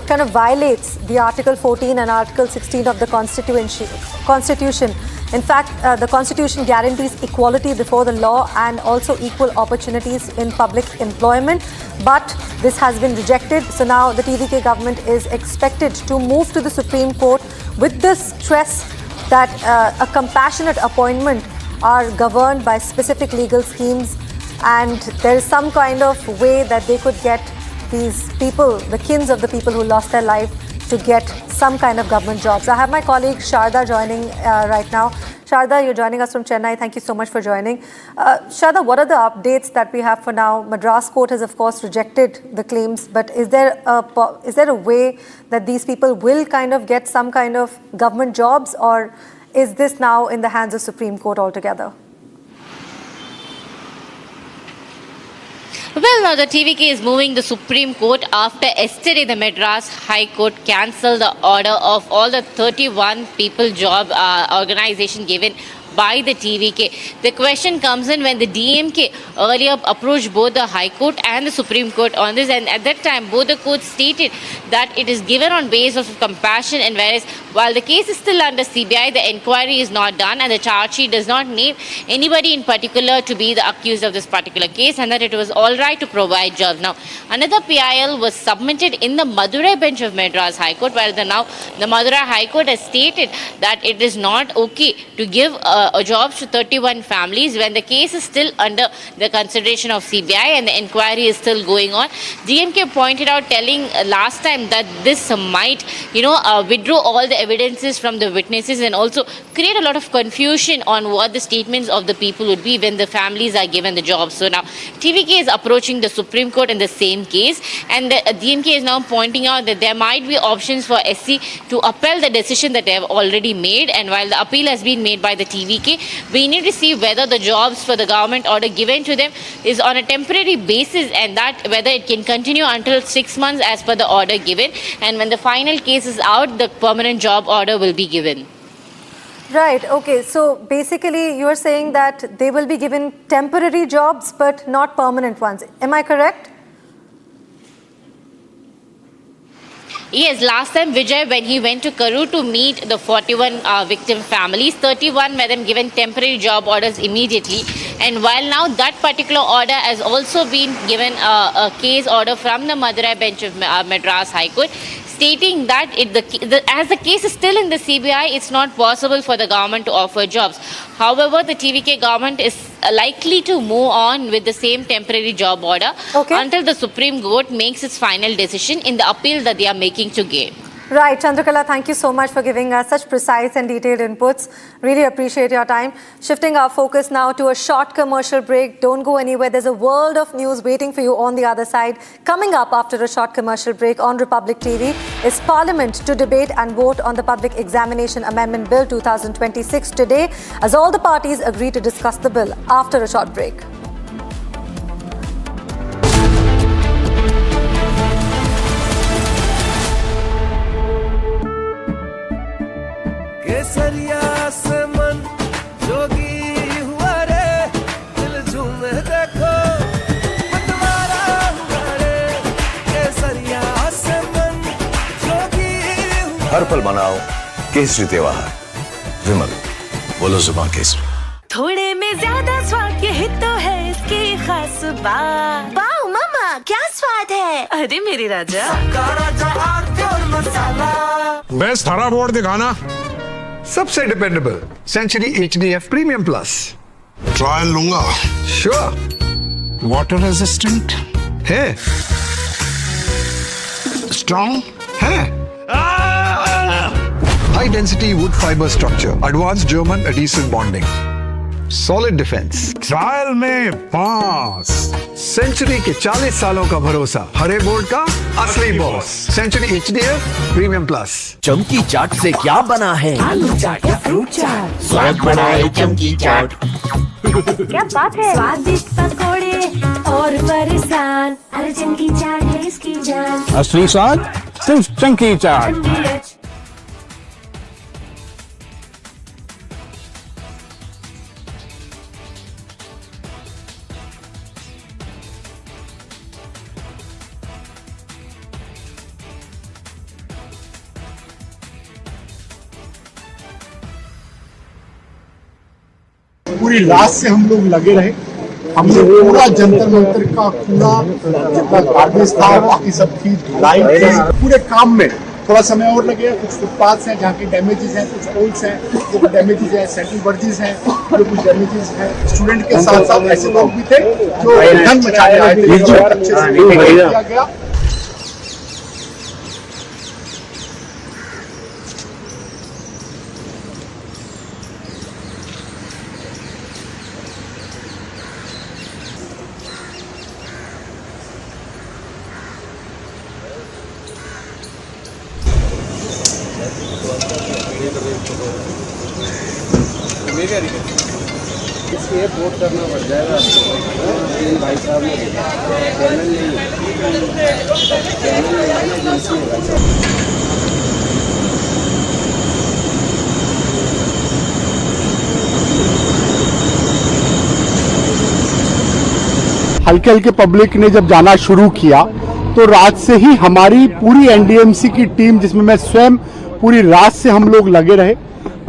kind of violates the Article 14 and Article 16 of the Constitution. In fact, the Constitution guarantees equality before the law and also equal opportunities in public employment. But this has been rejected. So now the TVK government is expected to move to the Supreme Court with the stress that a compassionate appointment are governed by specific legal schemes, and there is some kind of way that they could get these people, the kins of the people who lost their life, to get some kind of government jobs. I have my colleague Sharda joining right now. Sharda, you're joining us from Chennai. Thank you so much for joining. Sharda, what are the updates that we have for now? Madras Court has, of course, rejected the claims, but is there a way that these people will kind of get some kind of government jobs, or is this now in the hands of Supreme Court altogether? Well, now the TVK is moving the Supreme Court after yesterday the Madras High Court cancelled the order of all the 31 people job organization given by the TVK. The question comes in when the DMK earlier approached both the High Court and the Supreme Court on this, and at that time both the courts stated that it is given on basis of compassion, and whereas while the case is still under CBI, the inquiry is not done and the charge sheet does not name anybody in particular to be the accused of this particular case, and that it was all right to provide jobs. Now, another PIL was submitted in the Madurai bench of Madras High Court, where the Madurai High Court has stated that it is not okay to give jobs to 31 families when the case is still under the consideration of CBI and the inquiry is still going on. DMK pointed out, telling last time that this might, withdraw all the evidences from the witnesses and also create a lot of confusion on what the statements of the people would be when the families are given the jobs. So now TVK is approaching the Supreme Court in the same case, and the DMK is now pointing out that there might be options for SC to appeal the decision that they have already made, and while the appeal has been made by the TVK, we need to see whether the jobs for the government order given to them is on a temporary basis, and that whether it can continue until 6 months as per the order given, and when the final case is out, the permanent job order will be given. Right, okay. So basically you're saying that they will be given temporary jobs but not permanent ones. Am I correct? Yes, last time Vijay, when he went to Karur to meet the 41 victim families, 31 were then given temporary job orders immediately. And while now that particular order has also been given a case order from the Madurai bench of Madras High Court, stating that as the case is still in the CBI, it's not possible for the government to offer jobs. However, the TVK government is likely to move on with the same temporary job order until the Supreme Court makes its final decision in the appeal that they are making to GAIM. Right, Chandrakala, thank you so much for giving us such precise and detailed inputs. Really appreciate your time. Shifting our focus now to a short commercial break. Don't go anywhere. There's a world of news waiting for you on the other side. Coming up after a short commercial break on Republic TV is Parliament to debate and vote on the Public Examination Amendment Bill 2026 today, as all the parties agree to discuss the bill after a short break. केसरिया से मन जोगी हुआ रे, दिल झूमे देखो बंटवारा हुआ रे। केसरिया से मन जोगी हुआ। हर पल मनाओ केसरी त्योहार। विमल, बोलो जुबान केसरी। थोड़े में ज्यादा स्वाद, यही तो है इसकी खास बात। वाओ मामा, क्या स्वाद है। अरे मेरे राजा, राजा आरती और मसाला। बेस्ट हरा बोर्ड दिखाना। सबसे dependable Century HDF premium plus. Trial लूंगा। श्योर। वाटर रेजिस्टेंट है, स्ट्रॉन्ग है, high density wood fibre structure, advance German adhesive bonding, solid defence. Trial में पास। सेंचुरी के 40 सालों का भरोसा, हरे बोर्ड का असली boss. Century HDF premium plus. चमकी चाट से क्या बना है? आलू चाट या फ्रूट चाट, स्वाद बनाए चमकी चाट। क्या बात है। स्वादिष्ट पकोड़े और परेशान, अरे चमकी चाट है इसकी जान। असली स्वाद सिर्फ चंकी चाट। पूरी रात से हम लोग लगे रहे। हमने पूरा जंतर मंतर का कूड़ा, जितना गार्बेज था, बाकी सब चीज लाइन थी। पूरे काम में थोड़ा समय और लगेगा। कुछ फुटपाथ्स हैं जहाँ के डैमेजेस हैं, कुछ पोल्स हैं जो डैमेजेस हैं, सेंट्रल वर्जिस हैं जो कुछ डैमेजेस हैं। स्टूडेंट के साथ साथ ऐसे लोग भी थे जो धन मचाने आए थे। अच्छे से किया गया। इसलिए वोट करना पड़ जाएगा भाई साहब ने चैनल नहीं हल्के हल्के पब्लिक ने जब जाना शुरू किया तो रात से ही हमारी पूरी NDMC की टीम, जिसमें मैं स्वयं, पूरी रात से हम लोग लगे रहे।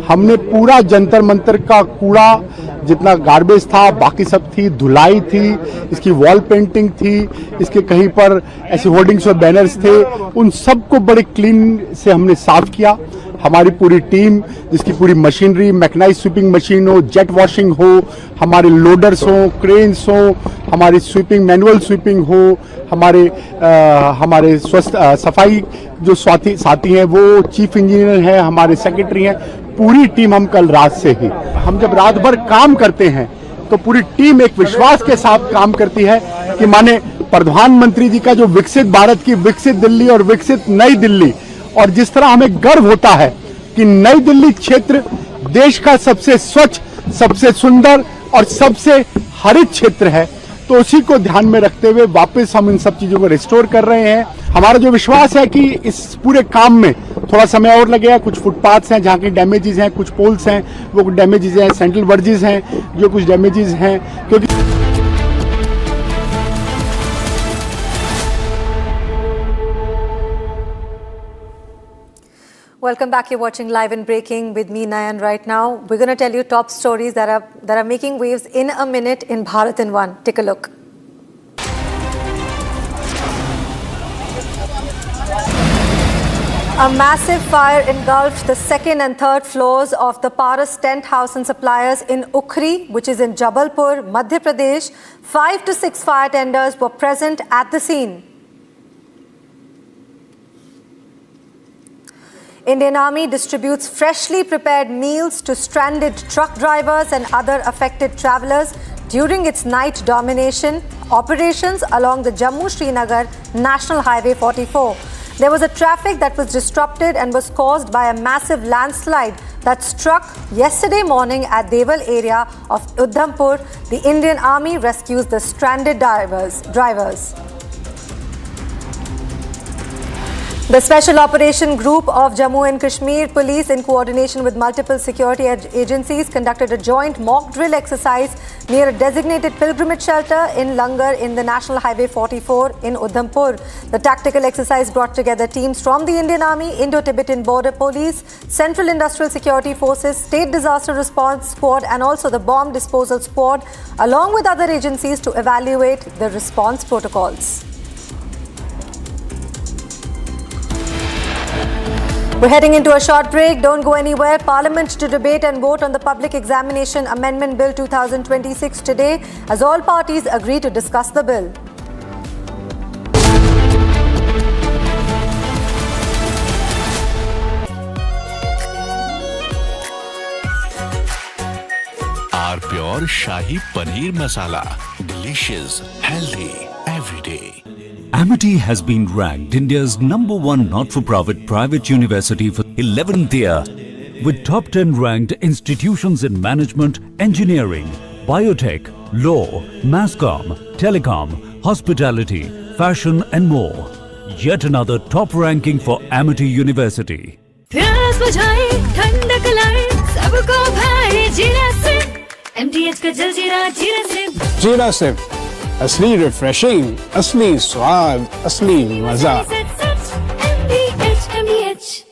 हमने पूरा जंतर मंतर का कूड़ा, जितना गार्बेज था, बाकी सब थी, धुलाई थी, इसकी वॉल पेंटिंग थी, इसके कहीं पर ऐसे होर्डिंग्स और बैनर्स थे, उन सबको बड़े क्लीन से हमने साफ किया। हमारी पूरी टीम, जिसकी पूरी मशीनरी, मैकेनाइज्ड स्वीपिंग मशीन हो, जेट वॉशिंग हो, हमारे लोडर्स हो, क्रेन्स हो, हमारी स्वीपिंग, मैनुअल स्वीपिंग हो, हमारे सफाई जो साथी हैं, वो चीफ इंजीनियर हैं, हमारे सेक्रेटरी हैं, पूरी टीम हम कल रात से ही, हम जब रात भर काम करते हैं तो पूरी टीम एक विश्वास के साथ काम करती है कि माने प्रधानमंत्री जी का जो विकसित भारत की विकसित दिल्ली और विकसित नई दिल्ली, और जिस तरह हमें गर्व होता है कि नई दिल्ली क्षेत्र देश का सबसे स्वच्छ, सबसे सुंदर और सबसे हरित क्षेत्र है, तो उसी को ध्यान में रखते हुए वापस हम इन सब चीजों को रिस्टोर कर रहे हैं। हमारा जो विश्वास है कि इस पूरे काम में थोड़ा समय और लगेगा। कुछ फुटपाथ्स हैं जहाँ के डैमेजेस हैं, कुछ पोल्स हैं वो डैमेजेस हैं, सेंट्रल वर्जिस हैं जो कुछ डैमेजेस हैं, क्योंकि Welcome back. You're watching Live and Breaking with me, Nayan. Right now, we're going to tell you top stories that are making waves in a minute in Bharat in One. Take a look. A massive fire engulfed the second and third floors of the Paras Tent House and Suppliers in Ukhri, which is in Jabalpur, Madhya Pradesh. 5 to 6 fire tenders were present at the scene. Indian Army distributes freshly prepared meals to stranded truck drivers and other affected travellers during its night domination operations along the Jammu-Srinagar National Highway 44. There was a traffic that was disrupted and was caused by a massive landslide that struck yesterday morning at Deval area of Udhampur. The Indian Army rescues the stranded drivers. The Special Operation Group of Jammu and Kashmir Police, in coordination with multiple security agencies, conducted a joint mock drill exercise near a designated pilgrimage shelter in Langar in the National Highway 44 in Udhampur. The tactical exercise brought together teams from the Indian Army, Indo-Tibetan Border Police, Central Industrial Security Forces, State Disaster Response Squad and also the Bomb Disposal Squad, along with other agencies to evaluate the response protocols. We're heading into a short break. Don't go anywhere. Parliament to debate and vote on the Public Examination Amendment Bill 2026 today, as all parties agree to discuss the bill. Our pure Shahi Paneer Masala. Delicious, healthy, every day. Amity has been ranked India's #1 not-for-profit private university for 11th year, with top 10 ranked institutions in management, engineering, biotech, law, masscom, telecom, hospitality, fashion and more. Yet another top ranking for Amity University. प्यास बुझाए ठंडक लाए सबको भाए जीरा से MTH का जलजीरा जीरा से जीरा से असली रिफ्रेशिंग, असली स्वाद, असली मजा. MTH.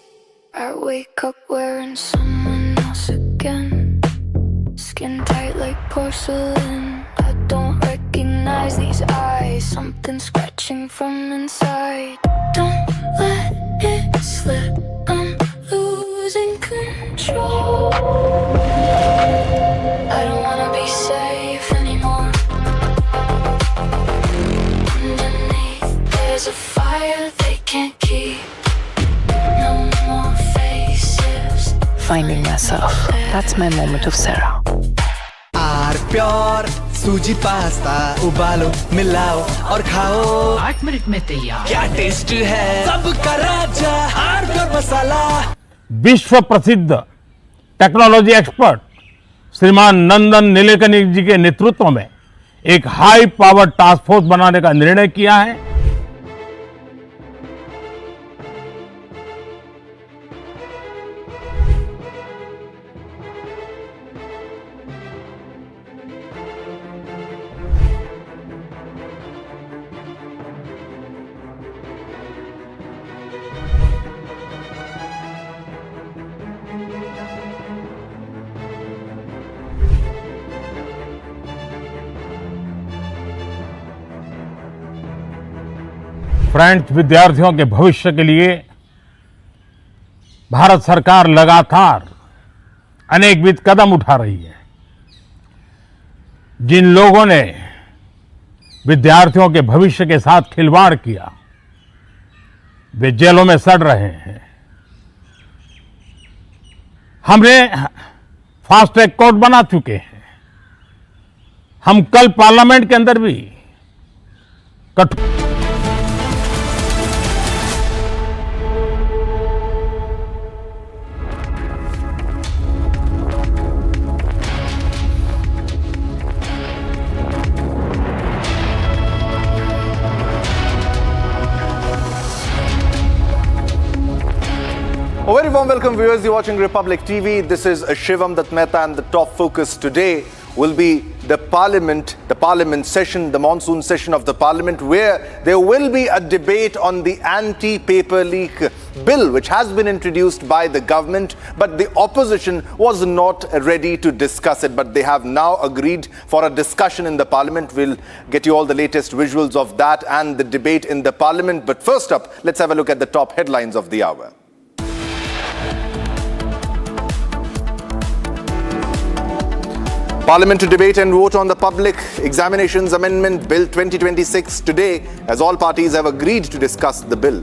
I wake up wearing someone else again. Skin tight like porcelain. I don't recognize these eyes. Something scratching from inside. Don't let it slip. I'm losing control. I don't wanna be safe anymore. Underneath there's a fire they can't keep. No more faces. Finding myself. That's my moment of Sarah. Our pure सूजी pasta उबालो मिलाओ और खाओ 8 minute में तैयार. क्या taste है सबका राजा आर प्योर मसाला. विश्व प्रसिद्ध टेक्नोलॉजी एक्सपर्ट श्रीमान नंदन नीलेकनी जी के नेतृत्व में एक हाई पावर टास्क फोर्स बनाने का निर्णय किया है. फ्रेंड्स, विद्यार्थियों के भविष्य के लिए भारत सरकार लगातार अनेकविध कदम उठा रही है. जिन लोगों ने विद्यार्थियों के भविष्य के साथ खिलवाड़ किया वे जेलों में सड़ रहे हैं. हमने फास्ट ट्रैक कोर्ट बना चुके हैं. हम कल पार्लियामेंट के अंदर भी कठोर A very warm welcome, viewers. You're watching Republic TV. This is Shivam Dutt Mehta, and the top focus today will be the parliament session, the monsoon session of the parliament, where there will be a debate on the anti-paper leak bill, which has been introduced by the government, but the opposition was not ready to discuss it. But they have now agreed for a discussion in the parliament. We'll get you all the latest visuals of that and the debate in the parliament. But first up, let's have a look at the top headlines of the hour. Parliament to debate and vote on the Public Examinations Amendment Bill 2026 today, as all parties have agreed to discuss the bill.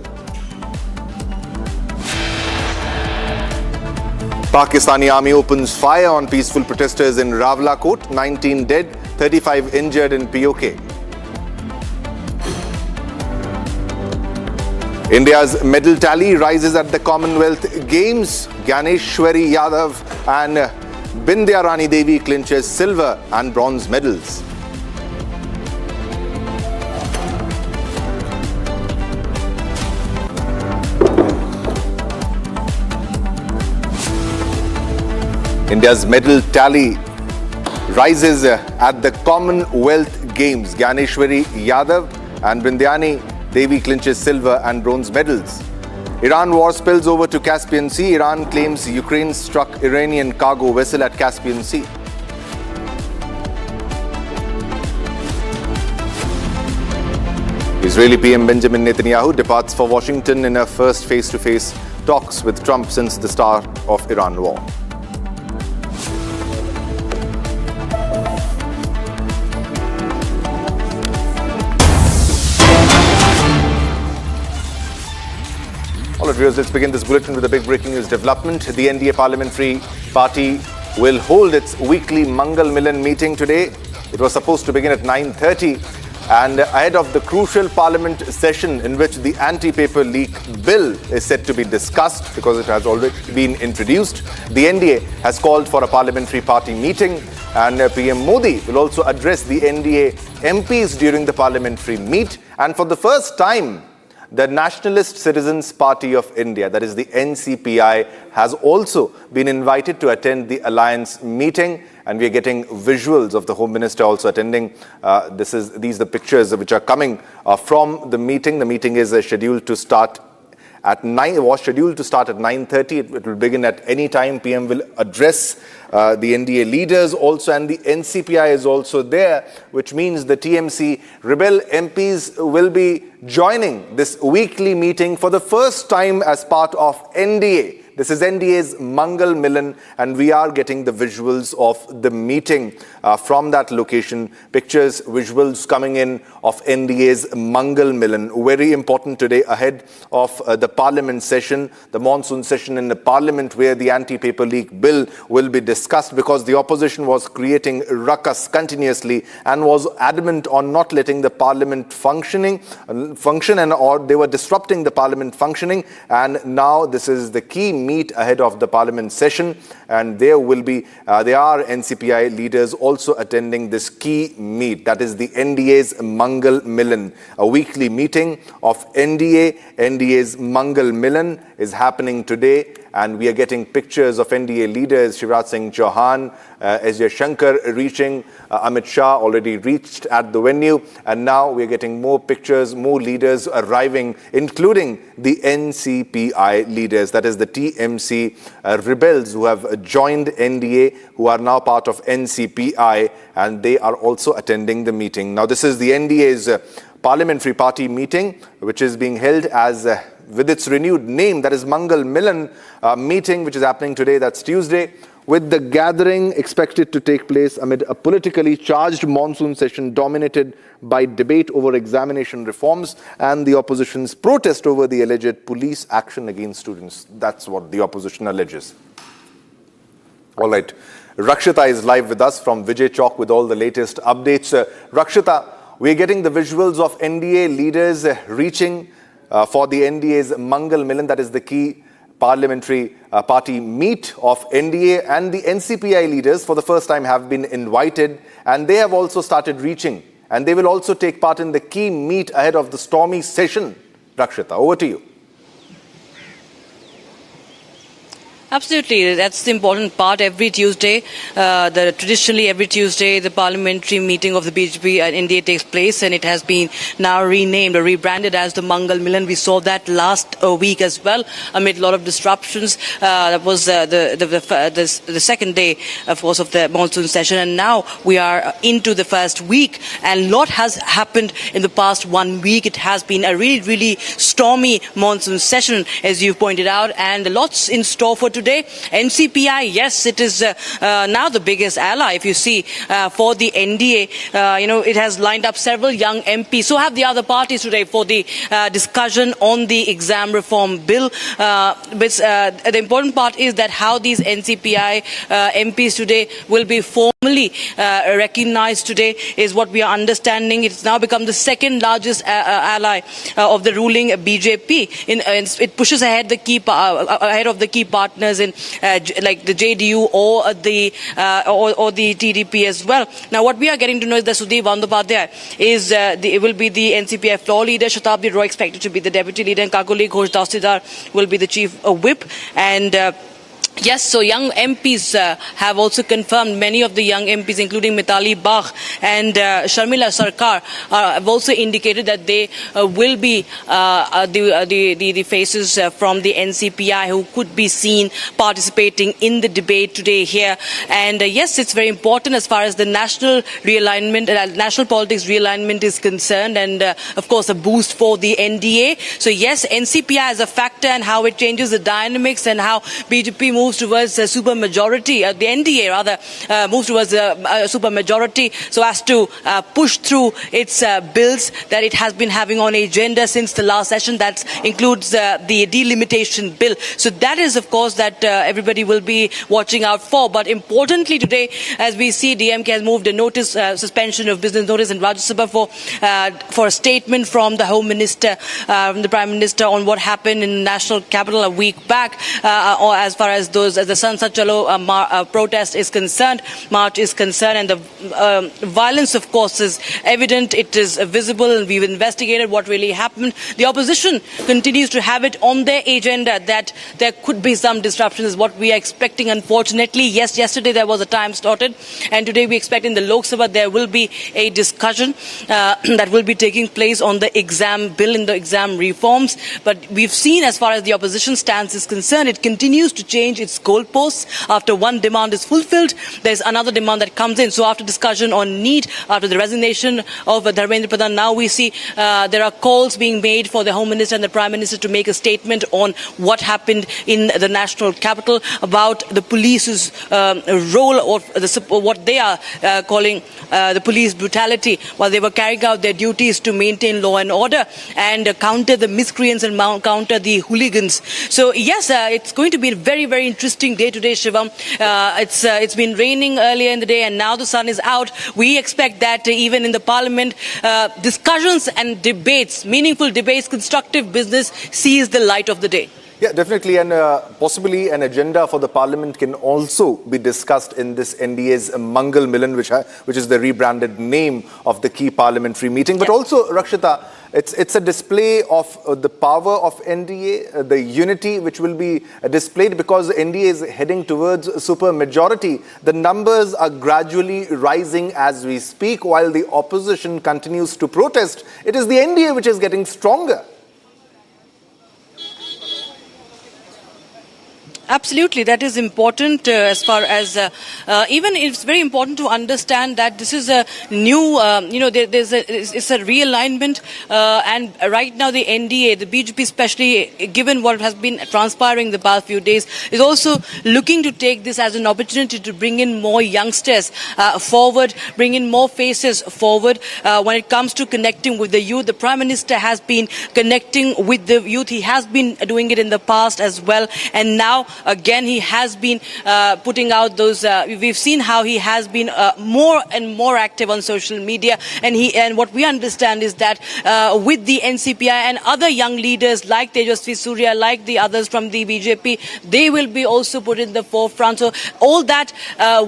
Pakistani army opens fire on peaceful protesters in Rawalakot. 19 dead, 35 injured in POK. India's medal tally rises at the Commonwealth Games. Ganeshwari Yadav and Bindya Rani Devi clinches silver and bronze medals. India's medal tally rises at the Commonwealth Games. Ganeshwari Yadav and Bindyani Devi clinches silver and bronze medals. Iran war spills over to Caspian Sea. Iran claims Ukraine struck Iranian cargo vessel at Caspian Sea. Israeli PM Benjamin Netanyahu departs for Washington in a first face-to-face talks with Trump since the start of Iran war. All right, viewers, let's begin this bulletin with a big breaking news development. The NDA Parliamentary Party will hold its weekly Mangal Milan meeting today. It was supposed to begin at 9:30, and ahead of the crucial Parliament session in which the anti-paper leak bill is set to be discussed because it has already been introduced, the NDA has called for a Parliamentary Party meeting, and PM Modi will also address the NDA MPs during the parliamentary meet. And for the first time, the Nationalist Citizens Party of India, that is the NCPI, has also been invited to attend the alliance meeting, and we are getting visuals of the Home Minister also attending. These are the pictures which are coming from the meeting. The meeting is scheduled to start at 9. It was scheduled to start at 9:30. It will begin at any time. PM will address the NDA leaders also, and the NCPI is also there, which means the TMC rebel MPs will be joining this weekly meeting for the first time as part of NDA. This is NDA's Mangal Milan, and we are getting the visuals of the meeting from that location. Pictures, visuals coming in of NDA's Mangal Milan. Very important today ahead of the Parliament session, the monsoon session in the Parliament, where the anti-paper leak bill will be discussed, because the opposition was creating ruckus continuously and was adamant on not letting the Parliament function, and or they were disrupting the Parliament functioning. And now this is the key meet ahead of the Parliament session, and there are NCPI leaders also attending this key meet. That is the NDA's Mangal Milan, a weekly meeting of NDA. NDA's Mangal Milan is happening today, and we are getting pictures of NDA leaders, Shivraj Singh Chauhan, S. Shankar reaching, Amit Shah already reached at the venue, and now we are getting more pictures, more leaders arriving, including the NCPI leaders, that is the TMC rebels who have joined NDA, who are now part of NCPI, and they are also attending the meeting. Now, this is the NDA's Parliamentary Party meeting, which is being held as with its renewed name, that is Mangal Milan meeting, which is happening today, that's Tuesday, with the gathering expected to take place amid a politically charged monsoon session dominated by debate over examination reforms and the opposition's protest over the alleged police action against students. That's what the opposition alleges. All right, Rakshita is live with us from Vijay Chowk with all the latest updates. Rakshita, we're getting the visuals of NDA leaders reaching for the NDA's Mangal Milan, that is the key Parliamentary Party meet of NDA, and the NCPI leaders for the first time have been invited, and they have also started reaching, and they will also take part in the key meet ahead of the stormy session. Rakshita, over to you. Absolutely, that's the important part. Every Tuesday, traditionally every Tuesday, the parliamentary meeting of the BJP and NDA takes place, and it has been now renamed or rebranded as the Mangal Milan. We saw that last week as well, amid a lot of disruptions. That was the second day, of course, of the monsoon session, and now we are into the first week, and a lot has happened in the past 1 week. It has been a really, really stormy monsoon session, as you've pointed out, and lots in store for today, NCPI, yes, it is now the biggest ally, if you see, for the NDA. It has lined up several young MPs. So have the other parties today for the discussion on the exam reform bill. But the important part is that how these NCPI MPs today will be formally recognized today is what we are understanding. It's now become the second largest ally of the ruling BJP. It pushes ahead ahead of the key partners in like the JDU or the TDP as well. Now, what we are getting to know is that Sudhir Bandyopadhyay will be the NCPI floor leader. Shatabdi Roy expected to be the deputy leader, and Kakuli Ghosh Dasidar will be the chief whip. And yes, so young MPs have also confirmed. Many of the young MPs, including Mitali Bagh and Sharmila Sarkar, have also indicated that they will be the faces from the NCPI who could be seen participating in the debate today here. And yes, it's very important as far as the national realignment, national politics realignment is concerned, and of course a boost for the NDA. So yes, NCPI is a factor, and how it changes the dynamics and how BJP moves towards a super majority, the NDA rather, moves towards a super majority so as to push through its bills that it has been having on agenda since the last session. That includes the delimitation bill. So that is, of course, that everybody will be watching out for. But importantly today, as we see, DMK has moved a notice, suspension of business notice in Rajya Sabha for a statement from the Home Minister, from the Prime Minister on what happened in the national capital a week back, or as far as the Sansad Chalo protest is concerned, march is concerned, and the violence, of course, is evident. It is visible, and we've investigated what really happened. The opposition continues to have it on their agenda that there could be some disruptions, is what we are expecting. Unfortunately, yes, yesterday there was a time slotted, and today we expect in the Lok Sabha there will be a discussion that will be taking place on the exam bill, in the exam reforms. But we've seen, as far as the opposition stance is concerned, it continues to change its goalposts. After one demand is fulfilled, there's another demand that comes in. So after discussion on NEET, after the resignation of Dharmendra Pradhan, now we see there are calls being made for the Home Minister and the Prime Minister to make a statement on what happened in the national capital, about the police's role, or what they are calling the police brutality, while they were carrying out their duties to maintain law and order and counter the miscreants and counter the hooligans. So yes, it's going to be a very, very interesting day today, Shivam. It's been raining earlier in the day, and now the sun is out. We expect that even in the Parliament, discussions and debates, meaningful debates, constructive business sees the light of the day. Yeah, definitely, and possibly an agenda for the Parliament can also be discussed in this NDA's Mangal Milan, which is the rebranded name of the key parliamentary meeting. But also, Rakshita, it's a display of the power of NDA, the unity which will be displayed, because the NDA is heading towards super majority. The numbers are gradually rising as we speak, while the opposition continues to protest. It is the NDA which is getting stronger. Absolutely, that is important as far as even it's very important to understand that this is a new, it's a realignment, and right now the NDA, the BJP especially, given what has been transpiring the past few days, is also looking to take this as an opportunity to bring in more youngsters forward, bring in more faces forward when it comes to connecting with the youth. The Prime Minister has been connecting with the youth. He has been doing it in the past as well, and now again he has been putting out those, we've seen how he has been more and more active on social media, and what we understand is that with the NCPI and other young leaders like Tejasvi Surya, like the others from the BJP, they will be also put in the forefront. So all that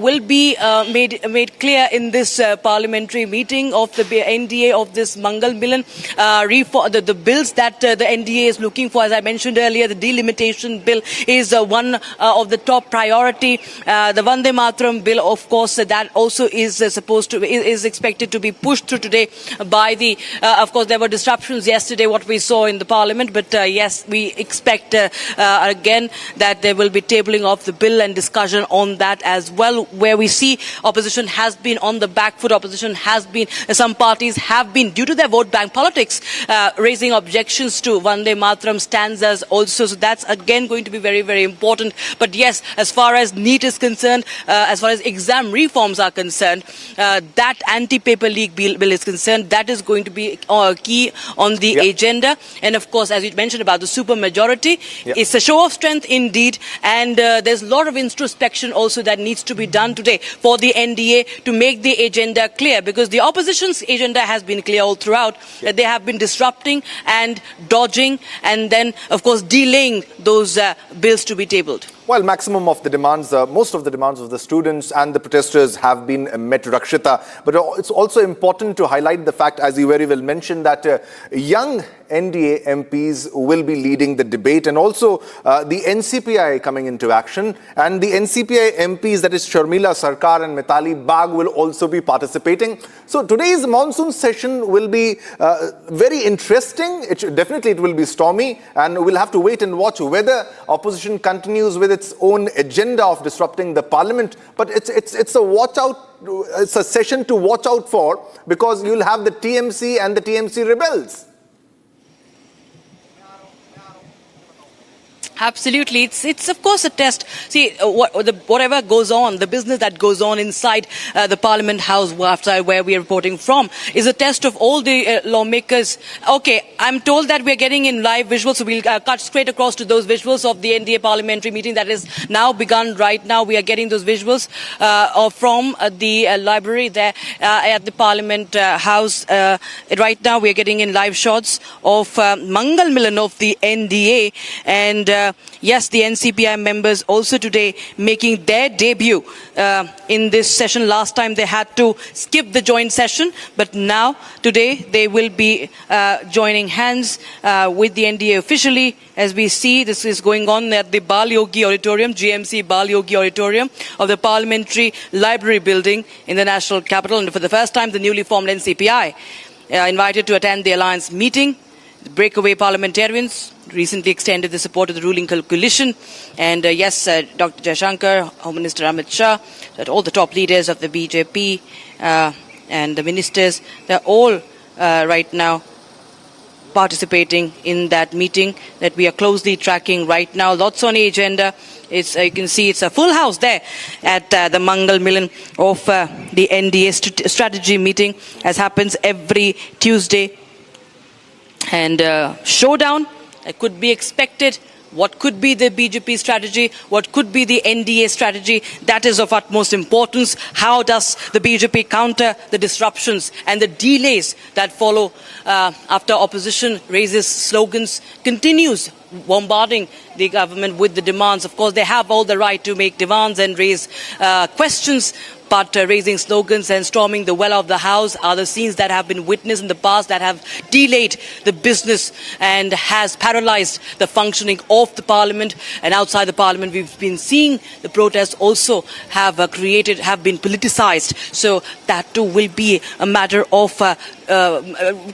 will be made clear in this parliamentary meeting of the NDA, of this Mangal Milan, the bills that the NDA is looking for. As I mentioned earlier, the delimitation bill is one of the top priority. The Vande Mataram bill, of course, that also is is expected to be pushed through today by the, of course, there were disruptions yesterday, what we saw in the Parliament, but yes, we expect again that there will be tabling of the bill and discussion on that as well, where we see opposition has been on the back foot. Opposition has been, some parties have been, due to their vote bank politics, raising objections to Vande Mataram stanzas also. So that's again going to be very, very important. important. But yes, as far as NEET is concerned, as far as exam reforms are concerned, that anti-paper leak bill is concerned, that is going to be key on the agenda. And of course, as you mentioned about the super majority, it's a show of strength indeed. And there's a lot of introspection also that needs to be done today for the NDA to make the agenda clear, because the opposition's agenda has been clear all throughout, that they have been disrupting and dodging and then, of course, delaying those bills to be tabled. Well, maximum of the demands, most of the demands of the students and the protesters have been met, Rakshita. But it's also important to highlight the fact, as you very well mentioned, that young NDA MPs will be leading the debate, and also the NCPI coming into action. And the NCPI MPs, that is Sharmila Sarkar and Mithali Bagh, will also be participating. So today's monsoon session will be very interesting. Definitely it will be stormy, and we'll have to wait and watch whether opposition continues with its own agenda of disrupting the parliament. But it's a watch out. It's a session to watch out for, because you'll have the TMC and the TMC rebels. Absolutely. It's of course a test. See, whatever goes on, the business that goes on inside the Parliament House outside where we are reporting from is a test of all the lawmakers. Okay, I'm told that we're getting in live visuals, so we'll cut straight across to those visuals of the NDA parliamentary meeting that is now begun right now. We are getting those visuals from the library there at the Parliament House. Right now we are getting in live shots of Mangal Milan of the NDA, and yes, the NCPI members also today making their debut in this session. Last time they had to skip the joint session, but now, today, they will be joining hands with the NDA officially. As we see, this is going on at the Bal Yogi Auditorium, GMC Bal Yogi Auditorium of the Parliamentary Library Building in the National Capital. And for the first time, the newly formed NCPI invited to attend the Alliance meeting. The breakaway parliamentarians recently extended the support to the ruling coalition. And yes, Dr. Jaishankar, Home Minister Amit Shah, that all the top leaders of the BJP and the ministers, they're all right now participating in that meeting that we are closely tracking right now. Lots on the agenda. You can see it's a full house there at the Mangal Milan of the NDA strategy meeting, as happens every Tuesday. And showdown could be expected. What could be the BJP strategy? What could be the NDA strategy? That is of utmost importance. How does the BJP counter the disruptions and the delays that follow after opposition raises slogans, continues bombarding the government with the demands? Of course, they have all the right to make demands and raise questions, but raising slogans and storming the well of the House are the scenes that have been witnessed in the past that have delayed the business and has paralyzed the functioning of the Parliament. And outside the Parliament, we've been seeing the protests also have been politicized. So that too will be a matter of,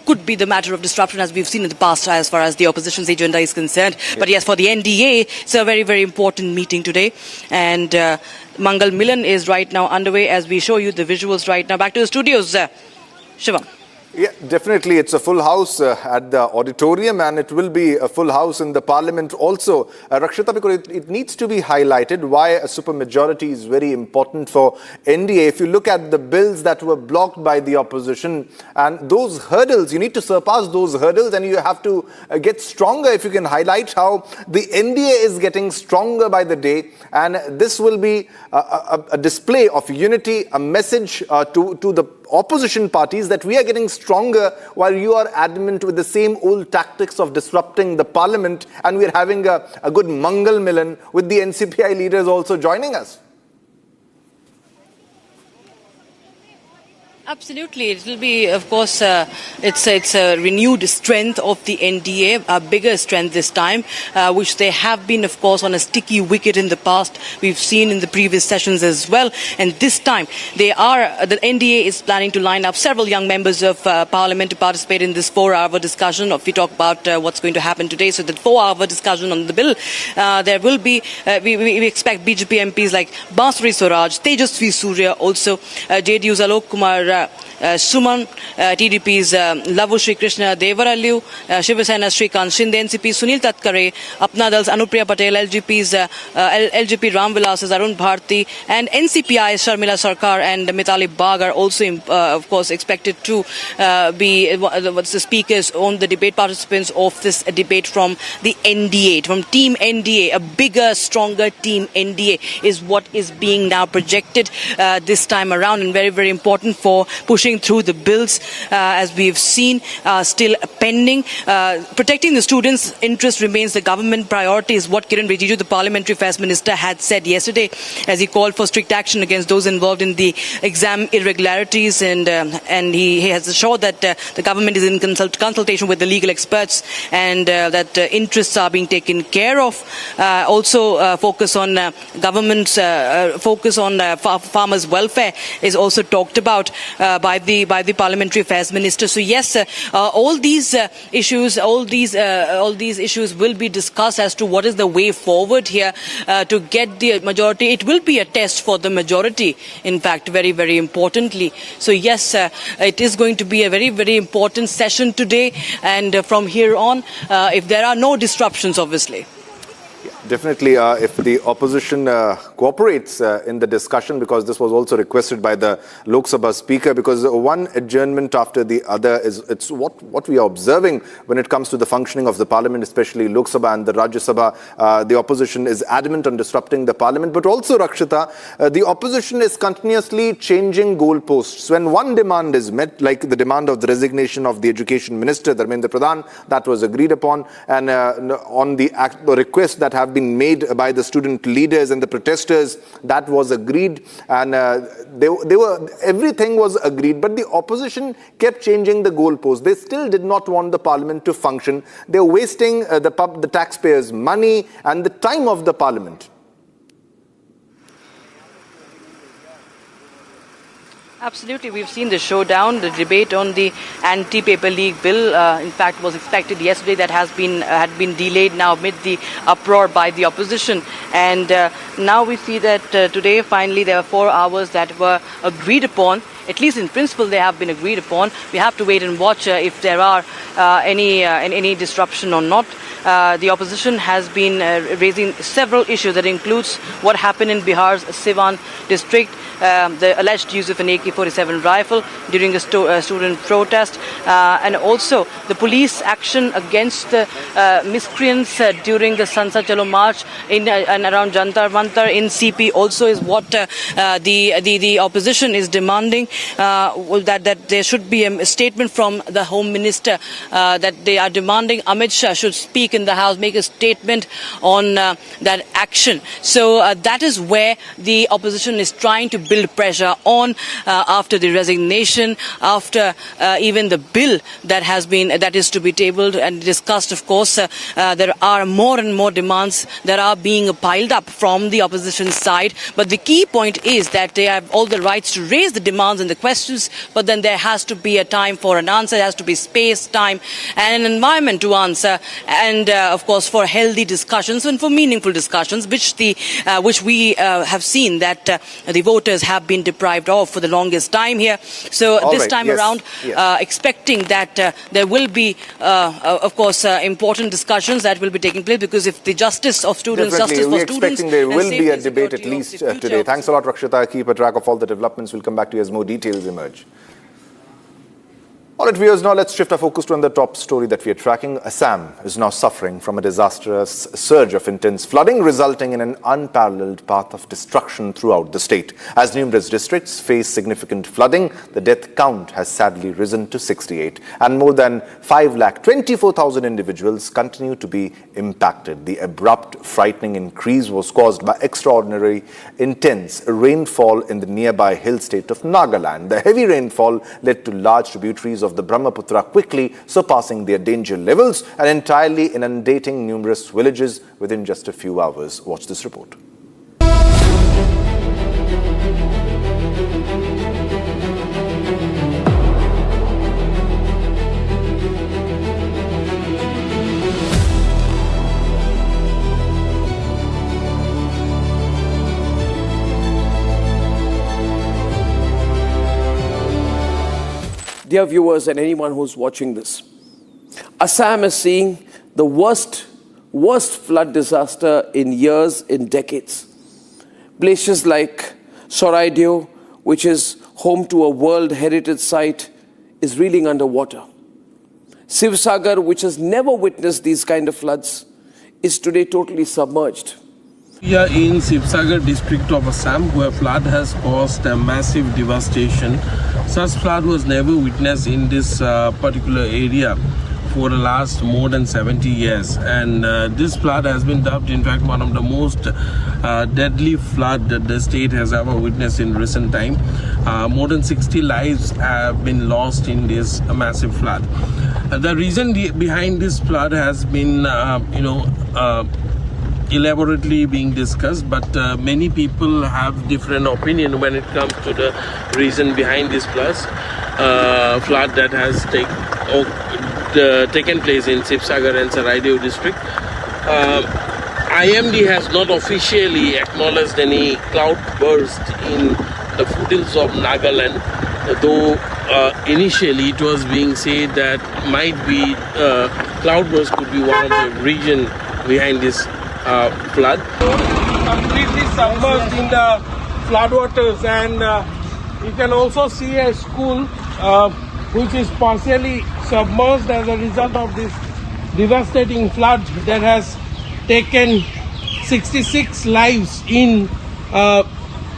could be the matter of disruption, as we've seen in the past as far as the opposition's agenda is concerned. Yeah. But yes, for the NDA, it's a very, very important meeting today. And Mangal Milan is right now underway as we show you the visuals right now. Back to the studios, Shivam. Yeah, definitely. It's a full house at the auditorium, and it will be a full house in the parliament also. Rakshita, because it needs to be highlighted why a supermajority is very important for NDA. If you look at the bills that were blocked by the opposition and those hurdles, you need to surpass those hurdles, and you have to get stronger. If you can highlight how the NDA is getting stronger by the day, and this will be a display of unity, a message to the opposition parties that we are getting stronger while you are adamant with the same old tactics of disrupting the parliament, and we are having a good Mangal Milan with the NCPI leaders also joining us. Absolutely. It will be, of course, it's a renewed strength of the NDA, a bigger strength this time, which they have been, of course, on a sticky wicket in the past. We've seen in the previous sessions as well. And this time, the NDA is planning to line up several young members of Parliament to participate in this 4-hour discussion. If we talk about what's going to happen today, so the 4-hour discussion on the bill, there will be, we expect BJP MPs like Bansuri Swaraj, Tejasvi Surya, also JDU's Alok Kumar Suman, TDP's Lavu Shri Krishna Devaraliu, Shiva Sena Shrikant Shinde, NCP Sunil Tatkare, Apna Dal's Anupriya Patel, LGP's LGP Ramvilas's Arun Bharti, and NCPI's Sharmila Sarkar and Mitali Bagh are also, of course, expected to be the speakers on the debate, participants of this debate from the NDA, from Team NDA. A bigger, stronger Team NDA is what is being now projected this time around, and very, very important for pushing through the bills, as we've seen, still pending. Protecting the students' interest remains the government priority, is what Kiran Rijiju, the Parliamentary Affairs Minister, had said yesterday, as he called for strict action against those involved in the exam irregularities, and he has assured that the government is in consultation with the legal experts, and that interests are being taken care of. Also, focus on government's focus on farmers' welfare is also talked about by the Parliamentary Affairs Minister. So yes, all these issues will be discussed as to what is the way forward here to get the majority. It will be a test for the majority, in fact, very, very importantly. So yes, it is going to be a very, very important session today, and from here on, if there are no disruptions, obviously. Definitely, if the opposition cooperates in the discussion, because this was also requested by the Lok Sabha Speaker, because one adjournment after the other it's what we are observing when it comes to the functioning of the Parliament, especially Lok Sabha and the Rajya Sabha. The opposition is adamant on disrupting the Parliament, but also, Rakshita, the opposition is continuously changing goalposts. When one demand is met, like the demand of the resignation of the Education Minister, Dharmendra Pradhan, that was agreed upon, and on the request that have been made by the student leaders and the protesters, that was agreed, and everything was agreed, but the opposition kept changing the goalposts. They still did not want the Parliament to function. They're wasting the taxpayers' money and the time of the Parliament. Absolutely. We've seen the showdown, the debate on the anti-paper league bill, in fact, was expected yesterday. That had been delayed now amid the uproar by the opposition. And now we see that today, finally, there were 4 hours that were agreed upon. At least in principle, they have been agreed upon. We have to wait and watch if there are any disruption or not. The opposition has been raising several issues. That includes what happened in Bihar's Siwan district, the alleged use of an AK-47 rifle during a student protest, and also the police action against the miscreants during the Sansad Chalo March in and around Jantar Mantar in CP also is what the opposition is demanding, that there should be a statement from the Home Minister, that they are demanding Amit Shah should speak in the House, make a statement on that action. So that is where the opposition is trying to build pressure on after the resignation, after even the bill that is to be tabled and discussed. Of course, there are more and more demands that are being piled up from the opposition side. But the key point is that they have all the rights to raise the demands and the questions, but then there has to be a time for an answer. There has to be space, time, and an environment to answer, and of course for healthy discussions and for meaningful discussions, which we have seen that the voters have been deprived of for the longest time here. So all this right, time yes, around, yes. expecting that there will be, of course, important discussions that will be taking place, because if the justice of students, Definitely. justice for We're students, expecting there will and be a safety and debate at security least of the future today. of Thanks a lot, Rakshita. Keep a track of all the developments. We'll come back to you as more details emerge. All right, viewers, now let's shift our focus to the top story that we are tracking. Assam is now suffering from a disastrous surge of intense flooding, resulting in an unparalleled path of destruction throughout the state. As numerous districts face significant flooding, the death count has sadly risen to 68, and more than 524,000 individuals continue to be impacted. The abrupt, frightening increase was caused by extraordinary intense rainfall in the nearby hill state of Nagaland. The heavy rainfall led to large tributaries of the Brahmaputra quickly surpassing their danger levels and entirely inundating numerous villages within just a few hours. Watch this report. Dear viewers and anyone who's watching this, Assam is seeing the worst flood disaster in years, in decades. Places like Saraidew, which is home to a World Heritage Site, is reeling underwater. Sivsagar, which has never witnessed these kind of floods, is today totally submerged. We are in Sivsagar district of Assam, where flood has caused a massive devastation. Such flood was never witnessed in this particular area for the last more than 70 years. And this flood has been dubbed, in fact, one of the most deadly flood that the state has ever witnessed in recent time. More than 60 lives have been lost in this massive flood. The reason behind this flood has been, elaborately being discussed, but many people have different opinion when it comes to the reason behind this flood that has taken place in Sivsagar and Saraidew district. IMD has not officially acknowledged any cloud burst in the foothills of Nagaland, though initially it was being said that might be cloud burst could be one of the reason behind this flood. Completely submerged in the floodwaters, and you can also see a school which is partially submerged as a result of this devastating flood that has taken 66 lives in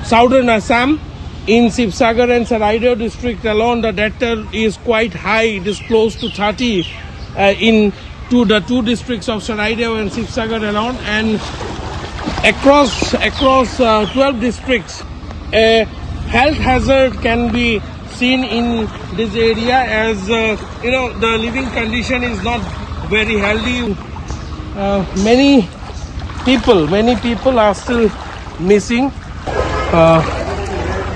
southern Assam. In Sivsagar and Saraidew district alone, the death toll is quite high. It is close to 30 in the two districts of Saraidew and Sivsagar alone, and across 12 districts, a health hazard can be seen in this area, as the living condition is not very healthy. Many people are still missing.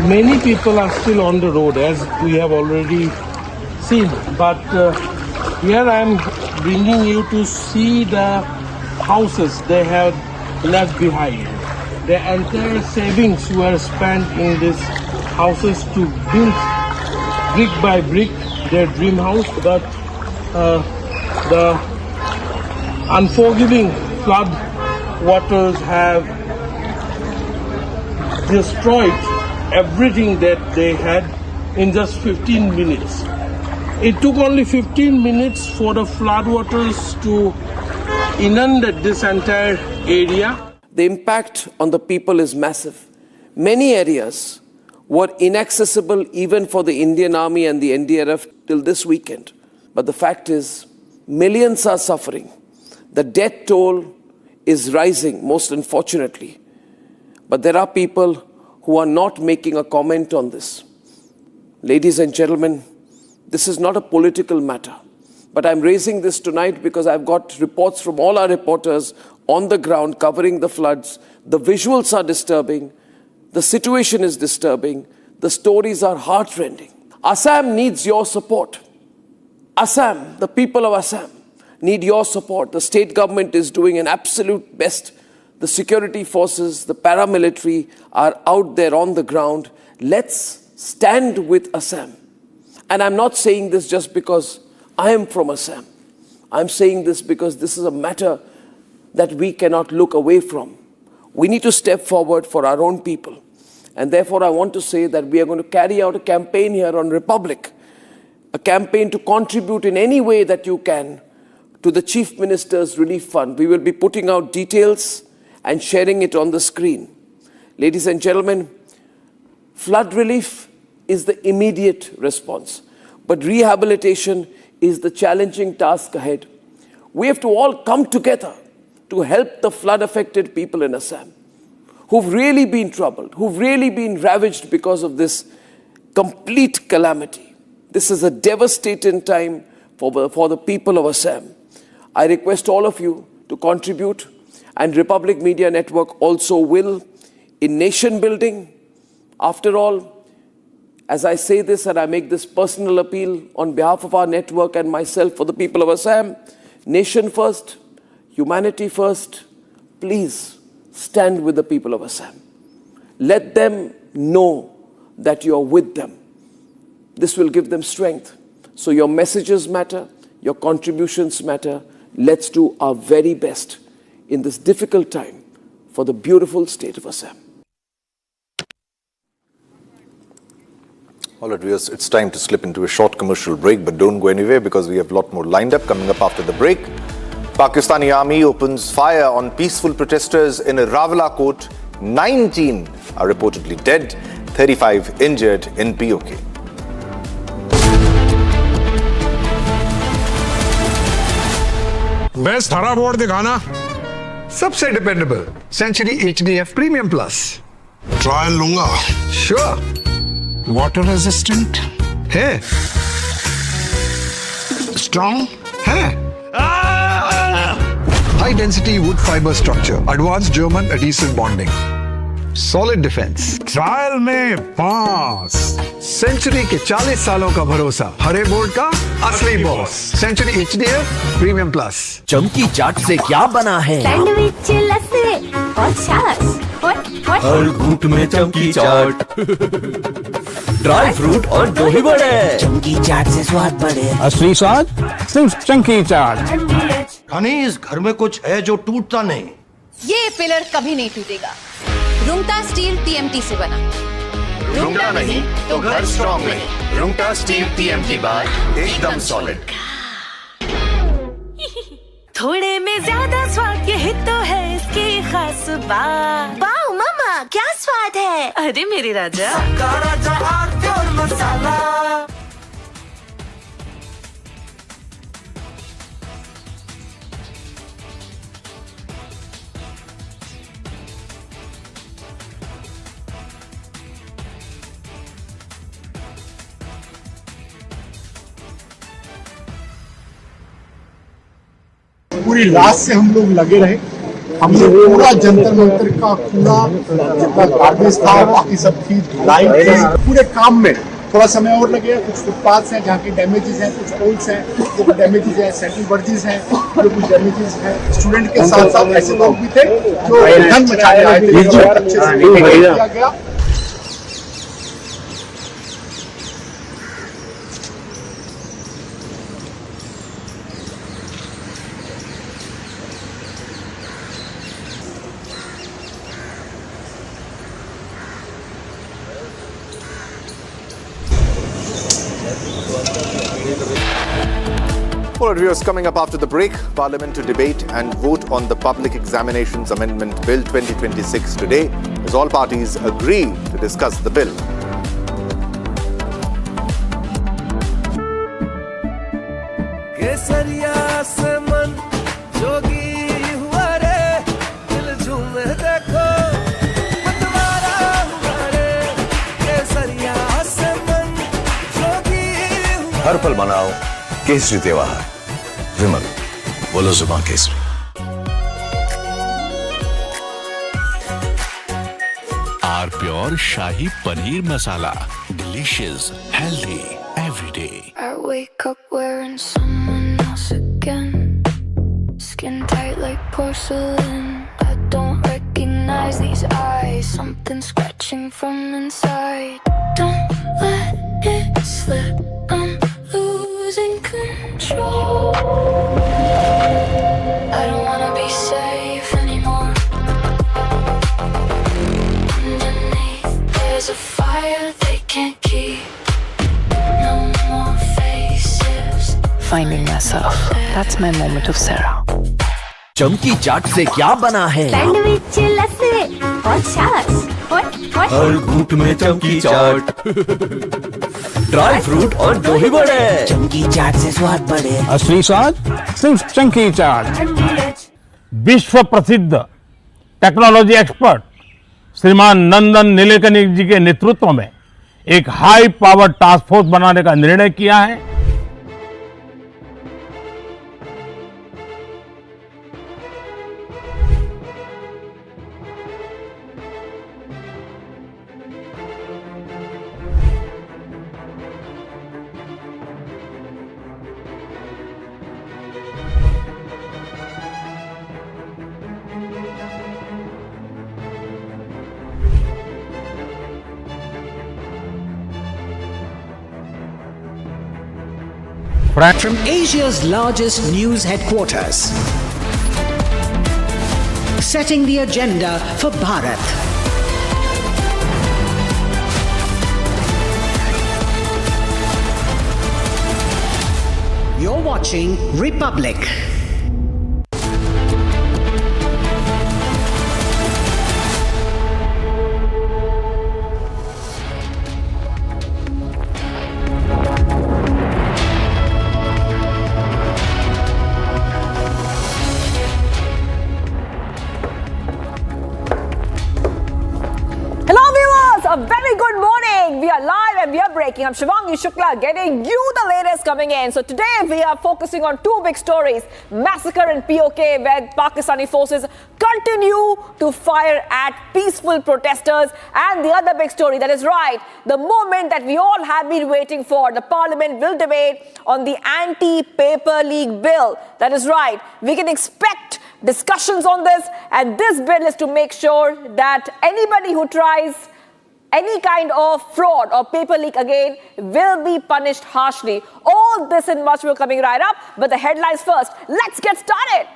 Many people are still on the road, as we have already seen. But here I am bringing you to see the houses they have left behind. Their entire savings were spent in these houses to build brick by brick their dream house, but the unforgiving flood waters have destroyed everything that they had in just 15 minutes. It took only 15 minutes for the floodwaters to inundate this entire area. The impact on the people is massive. Many areas were inaccessible even for the Indian Army and the NDRF till this weekend. But the fact is, millions are suffering. The death toll is rising, most unfortunately. But there are people who are not making a comment on this. Ladies and gentlemen, this is not a political matter, but I'm raising this tonight because I've got reports from all our reporters on the ground covering the floods. The visuals are disturbing. The situation is disturbing. The stories are heartrending. Assam needs your support. Assam, the people of Assam, need your support. The state government is doing an absolute best. The security forces, the paramilitary are out there on the ground. Let's stand with Assam. And I'm not saying this just because I am from Assam. I'm saying this because this is a matter that we cannot look away from. We need to step forward for our own people. And therefore, I want to say that we are going to carry out a campaign here on Republic, a campaign to contribute in any way that you can to the Chief Minister's Relief Fund. We will be putting out details and sharing it on the screen. Ladies and gentlemen, flood relief is the immediate response, but rehabilitation is the challenging task ahead. We have to all come together to help the flood-affected people in Assam, who've really been troubled, who've really been ravaged because of this complete calamity. This is a devastating time for the people of Assam. I request all of you to contribute, and Republic Media Network also will, in nation building. After all, as I say this and I make this personal appeal on behalf of our network and myself for the people of Assam, nation first, humanity first, please stand with the people of Assam. Let them know that you are with them. This will give them strength. So your messages matter, your contributions matter. Let's do our very best in this difficult time for the beautiful state of Assam. All right, viewers, it's time to slip into a short commercial break, but don't go anywhere because we have a lot more lined up coming up after the break. Pakistani army opens fire on peaceful protesters in Rawalakot. 19 are reportedly dead, 35 injured in POK. Best हरा board दिखाना सबसे dependable Century HDF premium plus trial लूंगा sure water resistant है strong है high density wood fibre structure advanced German adhesive bonding solid defence trial में pass century के 40 सालों का भरोसा हरे बोर्ड का असली boss Century HDF premium plus चमकी चाट से क्या बना है सैंडविच लस्सी और छाछ हर घूंट में चमकी चाट ड्राई फ्रूट और दही बड़े चमकी चाट से स्वाद बढ़े असली स्वाद सिर्फ चंकी चाट। खाने इस घर में कुछ है जो टूटता नहीं। ये पिलर कभी नहीं टूटेगा। रुंगटा स्टील TMT से बना। रुंगटा नहीं तो घर स्ट्रॉन्ग नहीं। रुंगटा स्टील TMT बार एकदम सॉलिड। थोड़े में ज्यादा स्वाद यही तो है इसकी खास बात। वाओ मामा क्या स्वाद है। अरे मेरे राजा मसाला। पूरी रात से हम लोग लगे रहे। हमने पूरा जंतर मंतर का कूड़ा जितना गार्बेज था बाकी सब चीज लाइन थी। पूरे काम में थोड़ा समय और लगेगा। कुछ फुटपाथ हैं जहाँ के डैमेजेस हैं, कुछ पोल्स हैं जो डैमेजेस हैं, सेंट्रल वर्जिस हैं जो कुछ डैमेजेस हैं। स्टूडेंट के साथ साथ ऐसे लोग भी थे जो धन मचाने आए थे। अच्छे से किया गया। All right, viewers, coming up after the break, Parliament to debate and vote on the Public Examinations Amendment Bill 2026 today, as all parties agree to discuss the bill. हर पल मनाओ केसरी त्योहार विमल बोलो जुबां केसरी। R pure shahi paneer masala delicious healthy everyday. I wake up wearing someone else again. Skin tight like porcelain. I don't recognize these eyes. Something scratching from inside. Don't let it slip. I'm losing control. I don't wanna be safe anymore. Underneath there's a fire they can't keep. No more faces. Finding myself. That's my moment of Sarah. चमकी चाट से क्या बना है sandwich लस्सी और छाछ हर घूंट में चमकी चाट ड्राई फ्रूट और दही बड़े चमकी चाट से स्वाद बढ़े असली स्वाद सिर्फ चंकी चाट। विश्व प्रसिद्ध टेक्नोलॉजी एक्सपर्ट श्रीमान नंदन नीलेकनी जी के नेतृत्व में एक हाई पावर टास्क फोर्स बनाने का निर्णय किया है। From Asia's largest news headquarters, setting the agenda for Bharat. You're watching Republic. A very good morning. We are live and we are breaking. I'm Shivangi Shukla getting you the latest coming in. So today we are focusing on two big stories. Massacre in POK where Pakistani forces continue to fire at peaceful protesters. And the other big story, that is right, the moment that we all have been waiting for. The parliament will debate on the anti-paper league bill. That is right. We can expect discussions on this, and this bill is to make sure that anybody who tries any kind of fraud or paper leak again will be punished harshly. All this and much more coming right up, but the headlines first. Let's get started.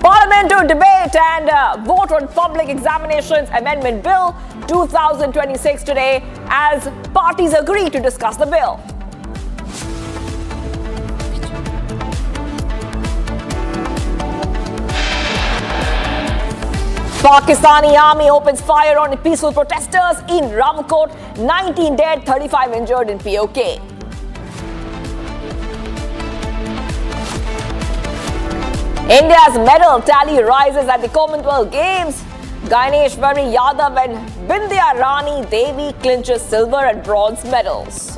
Parliament to debate and vote on Public Examinations Amendment Bill 2026 today as parties agree to discuss the bill. Pakistani army opens fire on peaceful protesters in Rawalakot. 19 dead, 35 injured in POK. India's medal tally rises at the Commonwealth Games. Gaineshwari Yadav and Bindya Rani Devi clinches silver and bronze medals.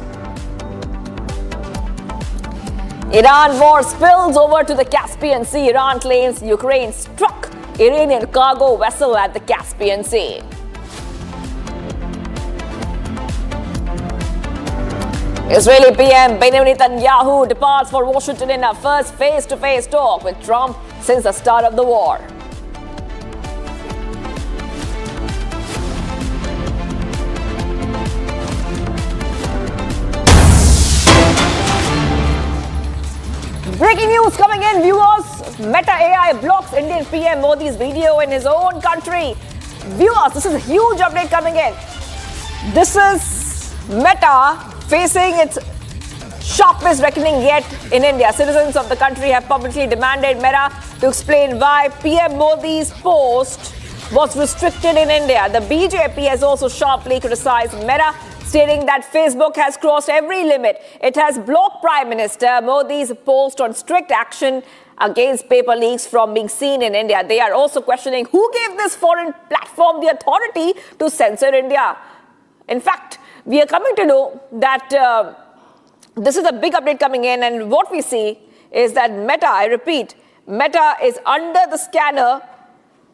Iran war spills over to the Caspian Sea. Iran claims Ukraine struck Iranian cargo vessel at the Caspian Sea. Israeli PM Benjamin Netanyahu departs for Washington in a first face-to-face talk with Trump since the start of the war. Breaking news coming in, viewers. Meta AI blocks Indian PM Modi's video in his own country. Viewers, this is a huge update coming in. This is Meta facing its sharpest reckoning yet in India. Citizens of the country have publicly demanded Meta to explain why PM Modi's post was restricted in India. The BJP has also sharply criticized Meta, stating that Facebook has crossed every limit. It has blocked Prime Minister Modi's post on strict action against paper leaks from being seen in India. They are also questioning who gave this foreign platform the authority to censor India. In fact, we are coming to know that this is a big update coming in, and what we see is that Meta, I repeat, Meta is under the scanner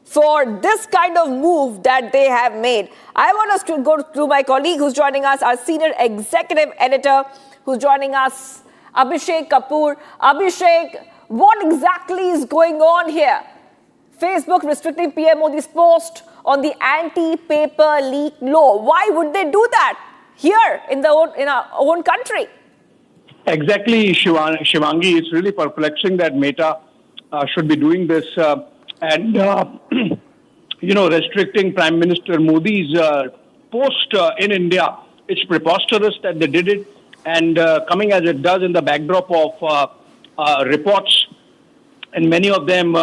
for this kind of move that they have made. I want us to go to my colleague who's joining us, our senior executive editor who's joining us, Abhishek Kapoor. Abhishek, what exactly is going on here? Facebook restricting PM Modi's post on the anti-paper leak law. Why would they do that here in our own country? Exactly, Shivangi. It's really perplexing that Meta should be doing this and restricting Prime Minister Modi's post in India. It's preposterous that they did it, and coming as it does in the backdrop of reports, and many of them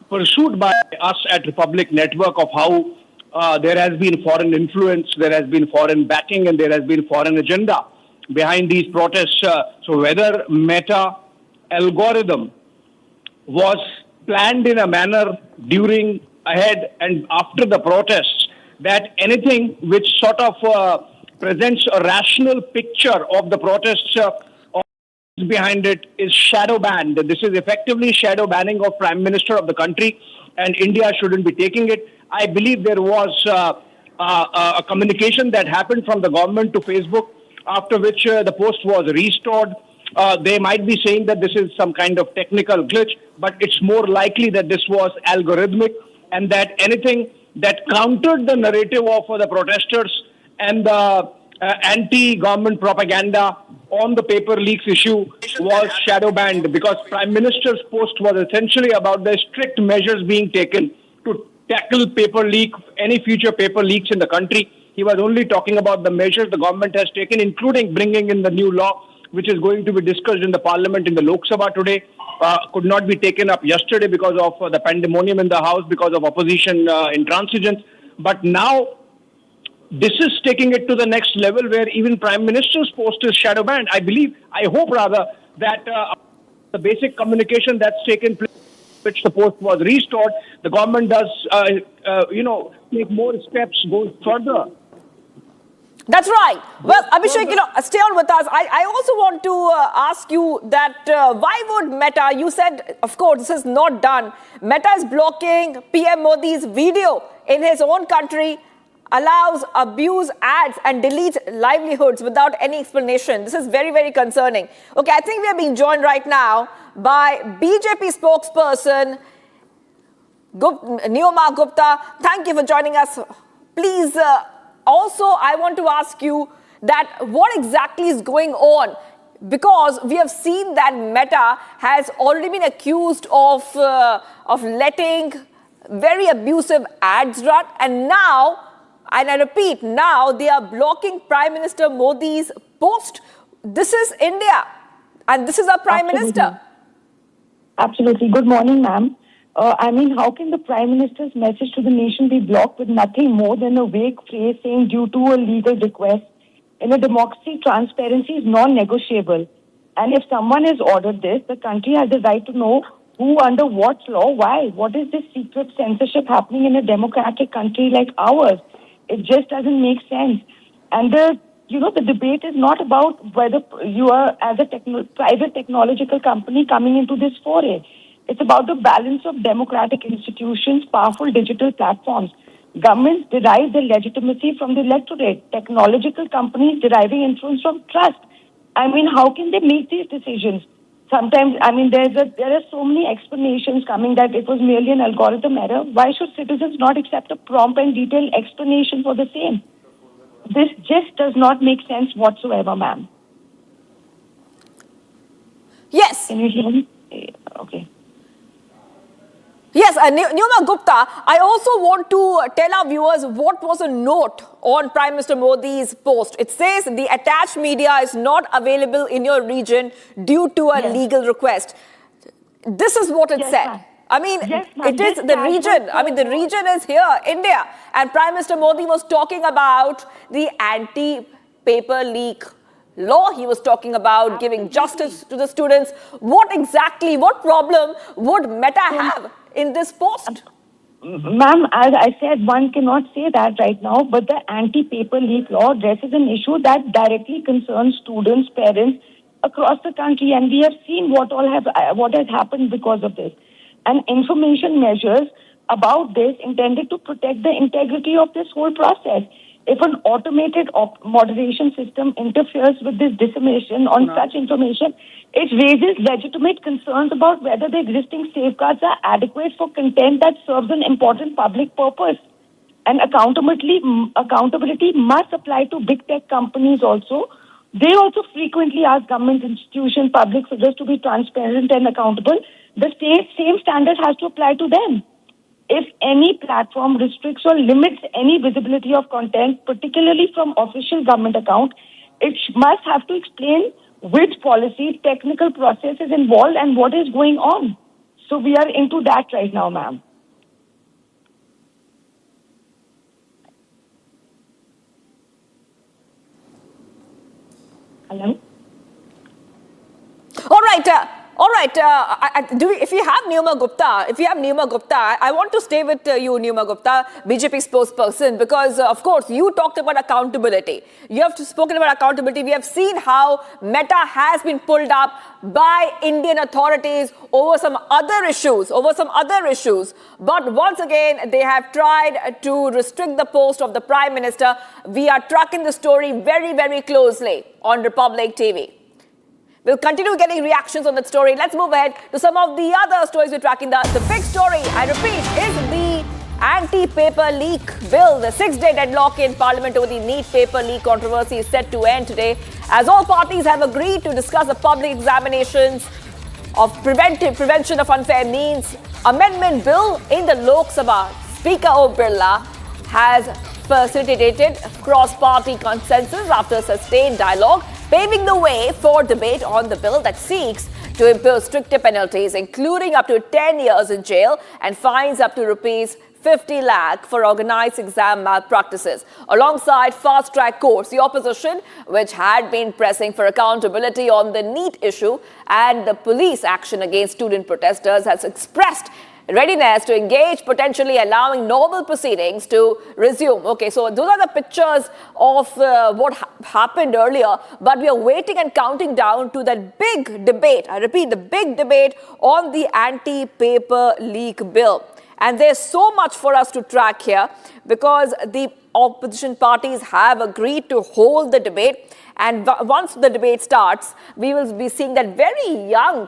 pursued by us at Republic Network, of how there has been foreign influence, there has been foreign backing, and there has been foreign agenda behind these protests. So whether Meta algorithm was planned in a manner during, ahead, and after the protests, that anything which sort of presents a rational picture of the protests behind it is shadow banned. This is effectively shadow banning of Prime Minister of the country, and India shouldn't be taking it. I believe there was a communication that happened from the government to Facebook, after which the post was restored. They might be saying that this is some kind of technical glitch, but it's more likely that this was algorithmic, and that anything that countered the narrative of the protesters and the anti-government propaganda on the paper leaks issue was shadow banned, because Prime Minister's post was essentially about the strict measures being taken to tackle paper leak, any future paper leaks in the country. He was only talking about the measures the government has taken, including bringing in the new law, which is going to be discussed in the parliament in the Lok Sabha today. Could not be taken up yesterday because of the pandemonium in the house, because of opposition intransigence. But now this is taking it to the next level, where even Prime Minister's post is shadow banned. I hope rather that the basic communication that's taken place, which the post was restored, the government does, take more steps, go further. That's right. Well, Abhishek, stay on with us. I also want to ask you that why would Meta, you said, of course, this is not done. Meta is blocking PM Modi's video in his own country, allows abuse ads and deletes livelihoods without any explanation. This is very, very concerning. Okay, I think we are being joined right now by BJP spokesperson Neoma Gupta. Thank you for joining us. Please, also, I want to ask you that what exactly is going on? Because we have seen that Meta has already been accused of letting very abusive ads run, and now, and I repeat, now they are blocking Prime Minister Modi's post. This is India, and this is our Prime Minister. Absolutely. Good morning, ma'am. How can the Prime Minister's message to the nation be blocked with nothing more than a vague phrase saying due to a legal request? In a democracy, transparency is non-negotiable. And if someone has ordered this, the country has the right to know who, under what law, why. What is this secret censorship happening in a democratic country like ours? It just doesn't make sense. And the debate is not about whether you are, as a private technological company, coming into this foray. It's about the balance of democratic institutions, powerful digital platforms. Governments derive their legitimacy from the electorate. Technological companies deriving influence from trust. How can they make these decisions? Sometimes, there are so many explanations coming that it was merely an algorithm error. Why should citizens not accept a prompt and detailed explanation for the same? This just does not make sense whatsoever, ma'am. Yes. Can you hear me? Okay. Yes, Neoma Gupta, I also want to tell our viewers what was a note on Prime Minister Modi's post. It says the attached media is not available in your region due to a legal request. This is what it said. It is the region. The region is here, India. And Prime Minister Modi was talking about the anti-paper leak law. He was talking about giving justice to the students. What problem would Meta have in this post? Ma'am, as I said, one cannot say that right now, but the anti-paper leak law addresses an issue that directly concerns students, parents across the country, and we have seen what has happened because of this. And information measures about this intended to protect the integrity of this whole process. If an automated moderation system interferes with this dissemination on such information, it raises legitimate concerns about whether the existing safeguards are adequate for content that serves an important public purpose. And accountability must apply to big tech companies also. They also frequently ask government institutions, public figures to be transparent and accountable. The same standard has to apply to them. If any platform restricts or limits any visibility of content, particularly from official government account, it must have to explain which policy, technical process is involved and what is going on. So we are into that right now, ma'am. Hello? All right. If you have Neoma Gupta, I want to stay with you, Neoma Gupta, BJP spokesperson, because, of course, you talked about accountability. You have spoken about accountability. We have seen how Meta has been pulled up by Indian authorities over some other issues. But once again, they have tried to restrict the post of the Prime Minister. We are tracking the story very, very closely on Republic TV. We'll continue getting reactions on that story. Let's move ahead to some of the other stories we're tracking. The big story, I repeat, is the Anti-paper leak bill. The 6-day deadlock in Parliament over the NEET paper leak controversy is set to end today, as all parties have agreed to discuss the public examinations of prevention of unfair means amendment bill in the Lok Sabha. Speaker Om Birla has facilitated cross-party consensus after sustained dialogue, paving the way for debate on the bill that seeks to impose stricter penalties, including up to 10 years in jail and fines up to rupees 50 lakh for organized exam malpractices. Alongside fast-track courts, the opposition, which had been pressing for accountability on the NEET issue and the police action against student protesters, has expressed readiness to engage, potentially allowing normal proceedings to resume. Okay, so those are the pictures of what happened earlier, but we are waiting and counting down to that big debate. I repeat, the big debate on the anti-paper leak bill. And there's so much for us to track here because the opposition parties have agreed to hold the debate. And once the debate starts, we will be seeing that very young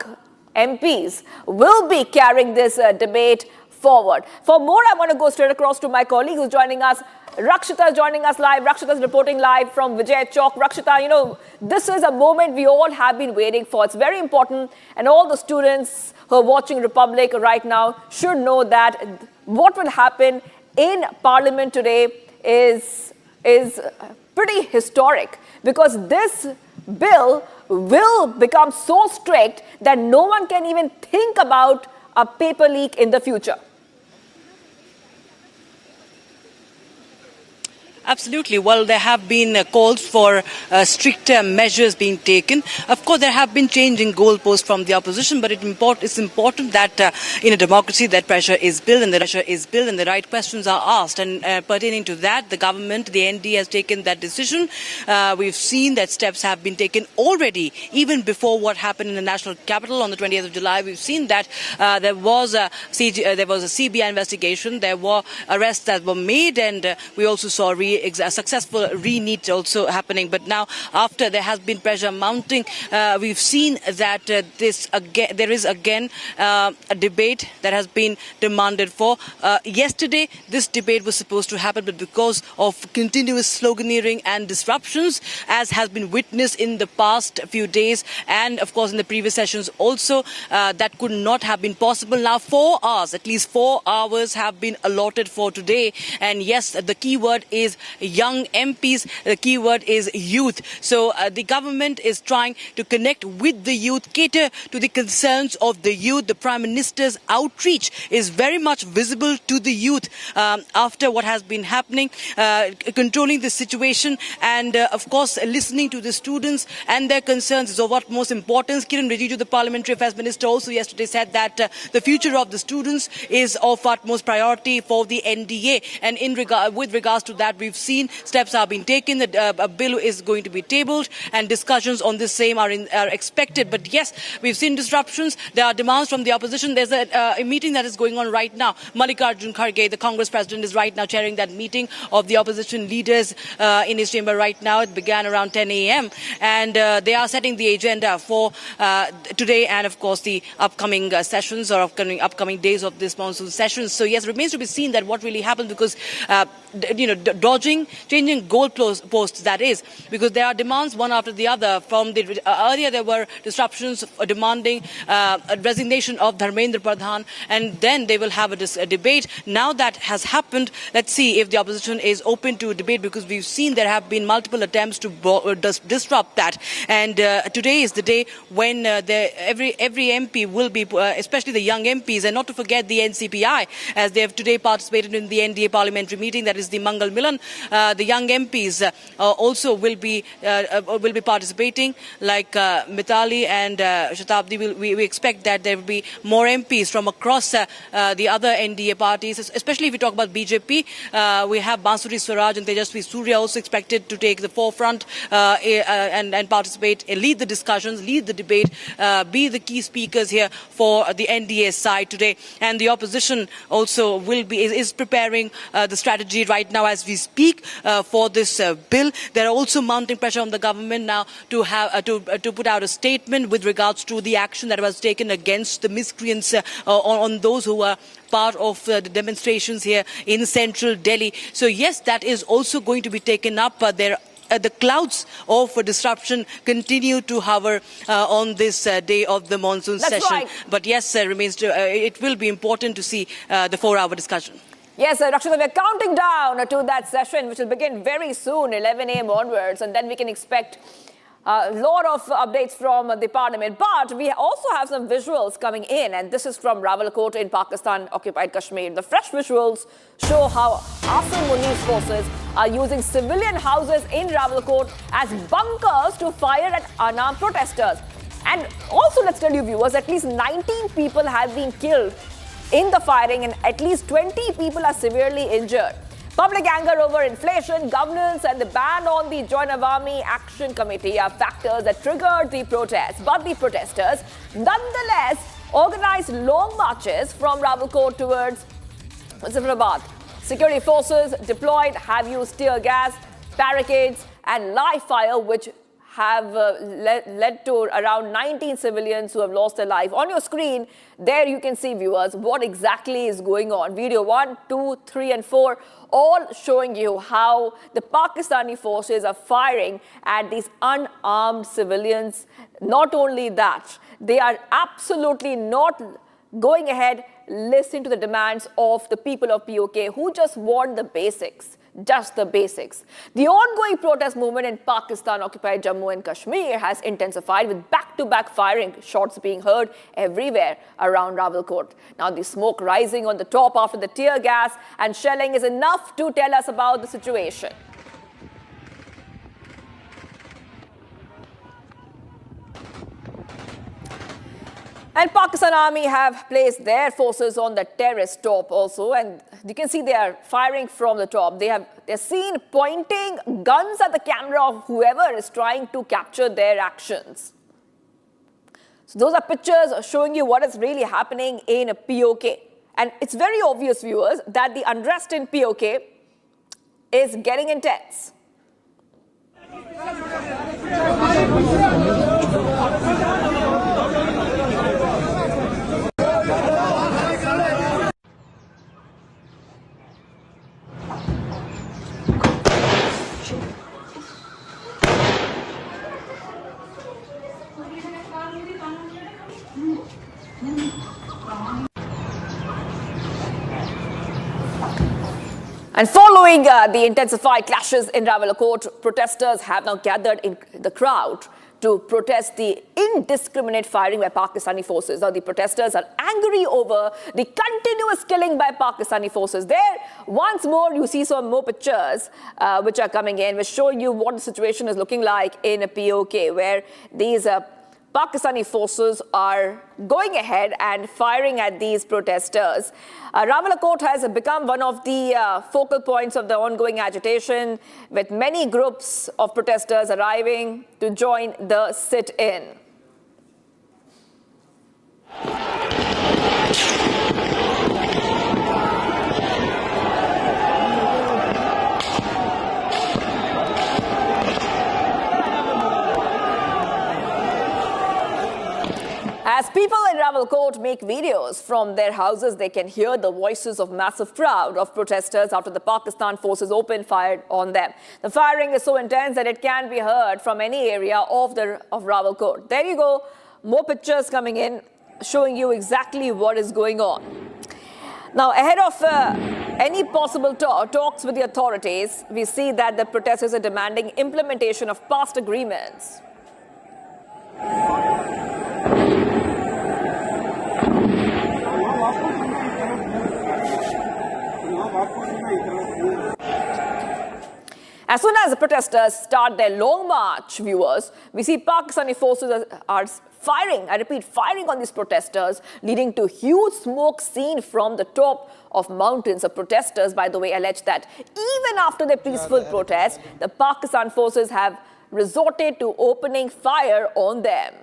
MPs will be carrying this debate forward. For more, I want to go straight across to my colleague who's joining us. Rakshita is joining us live. Rakshita is reporting live from Vijay Chowk. Rakshita, you know, this is a moment we all have been waiting for. It's very important, and all the students who are watching Republic right now should know that what will happen in Parliament today is pretty historic, because this bill will become so strict that no one can even think about a paper leak in the future. Absolutely. Well, there have been calls for stricter measures being taken. Of course, there have been changing goalposts from the opposition, but it's important that in a democracy that pressure is built and the right questions are asked. And pertaining to that, the government, the ND, has taken that decision. We've seen that steps have been taken already, even before what happened in the national capital on the 20th of July. We've seen that there was a CBI investigation, there were arrests that were made, and we also saw a successful re-NEET also happening. But now, after there has been pressure mounting, we've seen that there is again a debate that has been demanded for. Yesterday, this debate was supposed to happen, but because of continuous sloganeering and disruptions, as has been witnessed in the past few days, and of course in the previous sessions also, that could not have been possible. Now, 4 hours, at least 4 hours, have been allotted for today. And yes, the key word is young MPs, the keyword is youth. So the government is trying to connect with the youth, cater to the concerns of the youth. The Prime Minister's outreach is very much visible to the youth after what has been happening, controlling the situation, and of course listening to the students and their concerns is of utmost importance. Kiran Rijiju, the Parliamentary Affairs Minister, also yesterday said that the future of the students is of utmost priority for the NDA. And with regards to that, we've seen steps are being taken. A bill is going to be tabled, and discussions on this same are expected. But yes, we've seen disruptions. There are demands from the opposition. There's a meeting that is going on right now. Mallikarjun Kharge, the Congress president, is right now chairing that meeting of the opposition leaders in his chamber right now. It began around 10 a.m. and they are setting the agenda for today and of course the upcoming sessions or upcoming days of this monsoon session. So yes, it remains to be seen that what really happens, because changing goalposts, that is, because there are demands one after the other. From the earlier there were disruptions demanding a resignation of Dharmendra Pradhan, and then they will have a debate. Now that has happened, let's see if the opposition is open to debate, because we've seen there have been multiple attempts to disrupt that. And today is the day when every MP will be, especially the young MPs, and not to forget the NCPI, as they have today participated in the NDA parliamentary meeting, that is the Mangal Milan. The young MPs also will be participating, like Mitali and Shatabdi. We expect that there will be more MPs from across the other NDA parties, especially if we talk about BJP. We have Bansuri Swaraj and Tejasvi Surya also expected to take the forefront and participate, lead the discussions, lead the debate, be the key speakers here for the NDA side today. And the opposition also is preparing the strategy right now as we speak for this bill. They're also mounting pressure on the government now to have to put out a statement with regards to the action that was taken against the miscreants on those who were part of the demonstrations here in central Delhi. So yes, that is also going to be taken up. The clouds of disruption continue to hover on this day of the monsoon session. Right. But yes, it will be important to see the 4-hour discussion. Yes, Rakshita, we're counting down to that session, which will begin very soon, 11 a.m. onwards, and then we can expect a lot of updates from the parliament. But we also have some visuals coming in, and this is from Rawalakot in Pakistan-occupied Kashmir. The fresh visuals show how Asim Muni's forces are using civilian houses in Rawalakot as bunkers to fire at unarmed protesters. And also, let's tell you viewers, at least 19 people have been killed in the firing and at least 20 people are severely injured. Public anger over inflation, governance and the ban on the Joint Awami Action Committee are factors that triggered the protests. But the protesters nonetheless organized long marches from Rawalakot towards Muzaffarabad. Security forces deployed have used tear gas, barricades and live fire, which have led to around 19 civilians who have lost their life. On your screen, there you can see, viewers, what exactly is going on. Video 1, 2, 3 and 4, all showing you how the Pakistani forces are firing at these unarmed civilians. Not only that, they are absolutely not going ahead listening to the demands of the people of POK who just want the basics. Just the basics. The ongoing protest movement in Pakistan-occupied Jammu and Kashmir has intensified with back-to-back firing shots being heard everywhere around Rawalakot. Now, the smoke rising on the top after the tear gas and shelling is enough to tell us about the situation. And Pakistan Army have placed their forces on the terrace top also, and you can see they are firing from the top. They're seen pointing guns at the camera of whoever is trying to capture their actions. So those are pictures showing you what is really happening in POK. And it's very obvious, viewers, that the unrest in POK is getting intense. And following the intensified clashes in Rawalakot, protesters have now gathered in the crowd to protest the indiscriminate firing by Pakistani forces. Now, the protesters are angry over the continuous killing by Pakistani forces. There, once more, you see some more pictures which are coming in, which show you what the situation is looking like in POK, where these Pakistani forces are going ahead and firing at these protesters. Rawalakot has become one of the focal points of the ongoing agitation, with many groups of protesters arriving to join the sit-in. As people in Rawalakot make videos from their houses, they can hear the voices of massive crowd of protesters after the Pakistan forces opened fire on them. The firing is so intense that it can be heard from any area of Rawalakot. There you go, more pictures coming in showing you exactly what is going on. Now, ahead of any possible talks with the authorities, we see that the protesters are demanding implementation of past agreements. As soon as the protesters start their long march, viewers, we see Pakistani forces are firing, I repeat, firing on these protesters, leading to huge smoke seen from the top of mountains. The protesters, by the way, allege that even after their peaceful protest, the Pakistan forces have resorted to opening fire on them.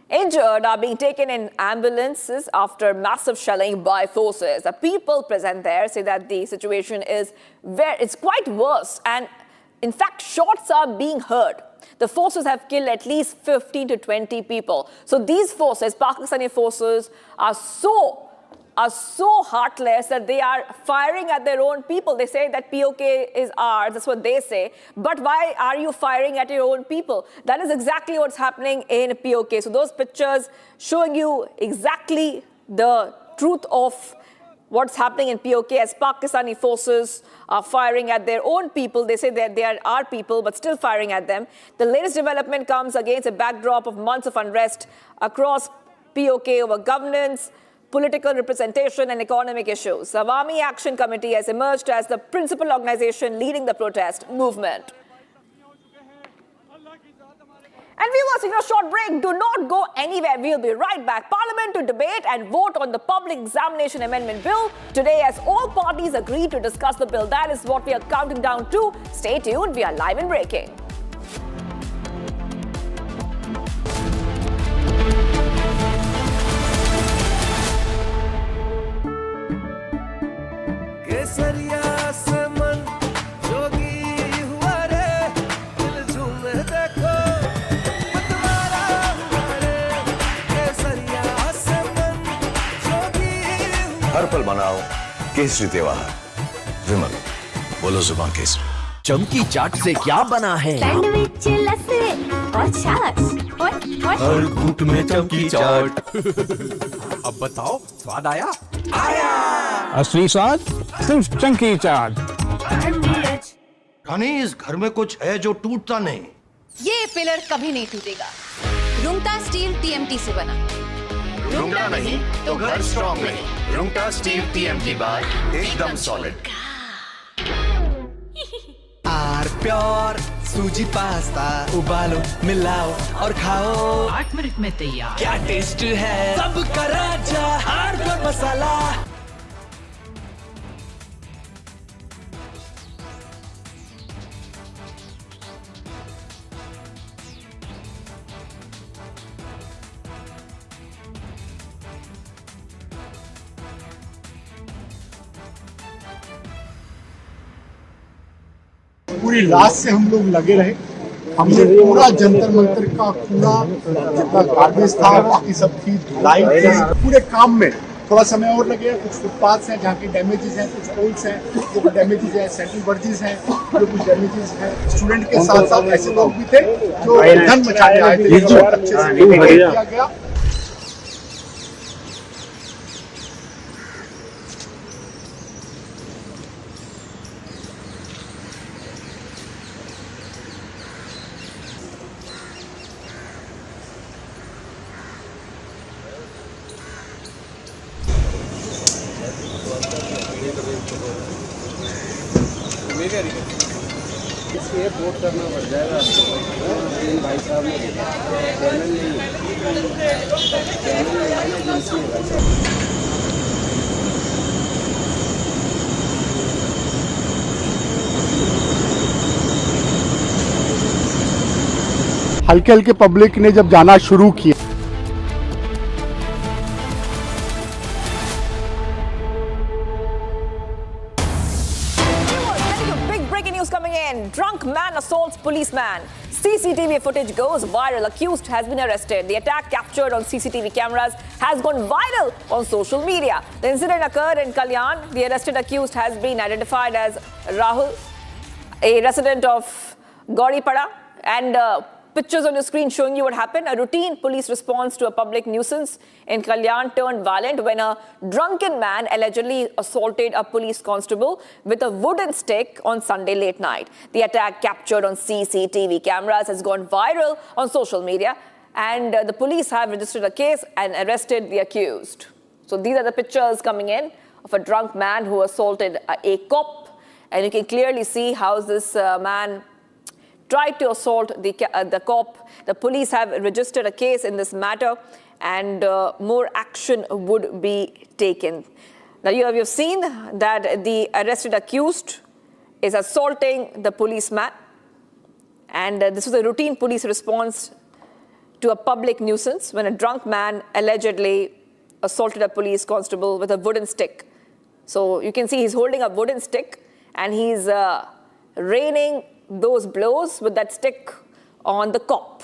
Injured are being taken in ambulances after massive shelling by forces. The people present there say that the situation is it's quite worse, and in fact shots are being heard. The forces have killed at least 15 to 20 people. So these forces, Pakistani forces, are so heartless that they are firing at their own people. They say that POK is ours, that's what they say. But why are you firing at your own people? That is exactly what's happening in POK. So those pictures showing you exactly the truth of what's happening in POK as Pakistani forces are firing at their own people. They say that they are our people, but still firing at them. The latest development comes against a backdrop of months of unrest across POK over governance, political representation and economic issues. The Awami Action Committee has emerged as the principal organization leading the protest movement. And viewers, taking a short break. Do not go anywhere. We'll be right back. Parliament to debate and vote on the Public Examination Amendment Bill today as all parties agree to discuss the bill. That is what we are counting down to. Stay tuned. We are live and breaking. हर पल मनाओ केसरी त्योहार विमल बोलो जुबान केसरी चमकी चाट से क्या बना है सैंडविच लस्सी और छाछ हर घूंट में चमकी चाट अब बताओ स्वाद आया असली स्वाद सिर्फ चंकी चाट। रानी इस घर में कुछ है जो टूटता नहीं। ये पिलर कभी नहीं टूटेगा। रुंगटा स्टील TMT से बना। रुंगटा नहीं तो घर स्ट्रॉन्ग नहीं। रुंगटा स्टील TMT बार एकदम सॉलिड। आर प्योर सूजी पास्ता उबालो मिलाओ और खाओ 8 मिनट में तैयार। क्या टेस्ट है सबका राजा हार्डकोर मसाला। पूरी रात से हम लोग लगे रहे। हमने पूरा जंतर मंतर का कूड़ा जितना गार्बेज था बाकी सब चीज लाइट पूरे काम में थोड़ा समय और लगेगा। कुछ फुटपाथ हैं जहाँ के डैमेजेस हैं, कुछ पोल्स हैं जो डैमेजेस हैं, सेंट्रल वर्जिस हैं जो कुछ डैमेजेस हैं। स्टूडेंट के साथ साथ ऐसे लोग भी थे जो धन मचाने आए थे। अच्छे से किया गया। इसलिए वोट करना पड़ जाएगा आपको। भाई साहब ने चैनल नहीं है ना एजेंसी है भाई साहब। हल्के हल्के पब्लिक ने जब जाना शुरू किया। Drunk man assaults policeman. CCTV footage goes viral. Accused has been arrested. The attack captured on CCTV cameras has gone viral on social media. The incident occurred in Kalyan. The arrested accused has been identified as Rahul, a resident of Gauripada, and pictures on the screen showing you what happened. A routine police response to a public nuisance in Kalyan turned violent when a drunken man allegedly assaulted a police constable with a wooden stick on Sunday late night. The attack captured on CCTV cameras has gone viral on social media, and the police have registered a case and arrested the accused. So these are the pictures coming in of a drunk man who assaulted a cop, and you can clearly see how this man tried to assault the cop. The police have registered a case in this matter, and more action would be taken. Now you have seen that the arrested accused is assaulting the policeman, and this was a routine police response to a public nuisance when a drunk man allegedly assaulted a police constable with a wooden stick. So you can see he's holding a wooden stick and he's raining those blows with that stick on the cop.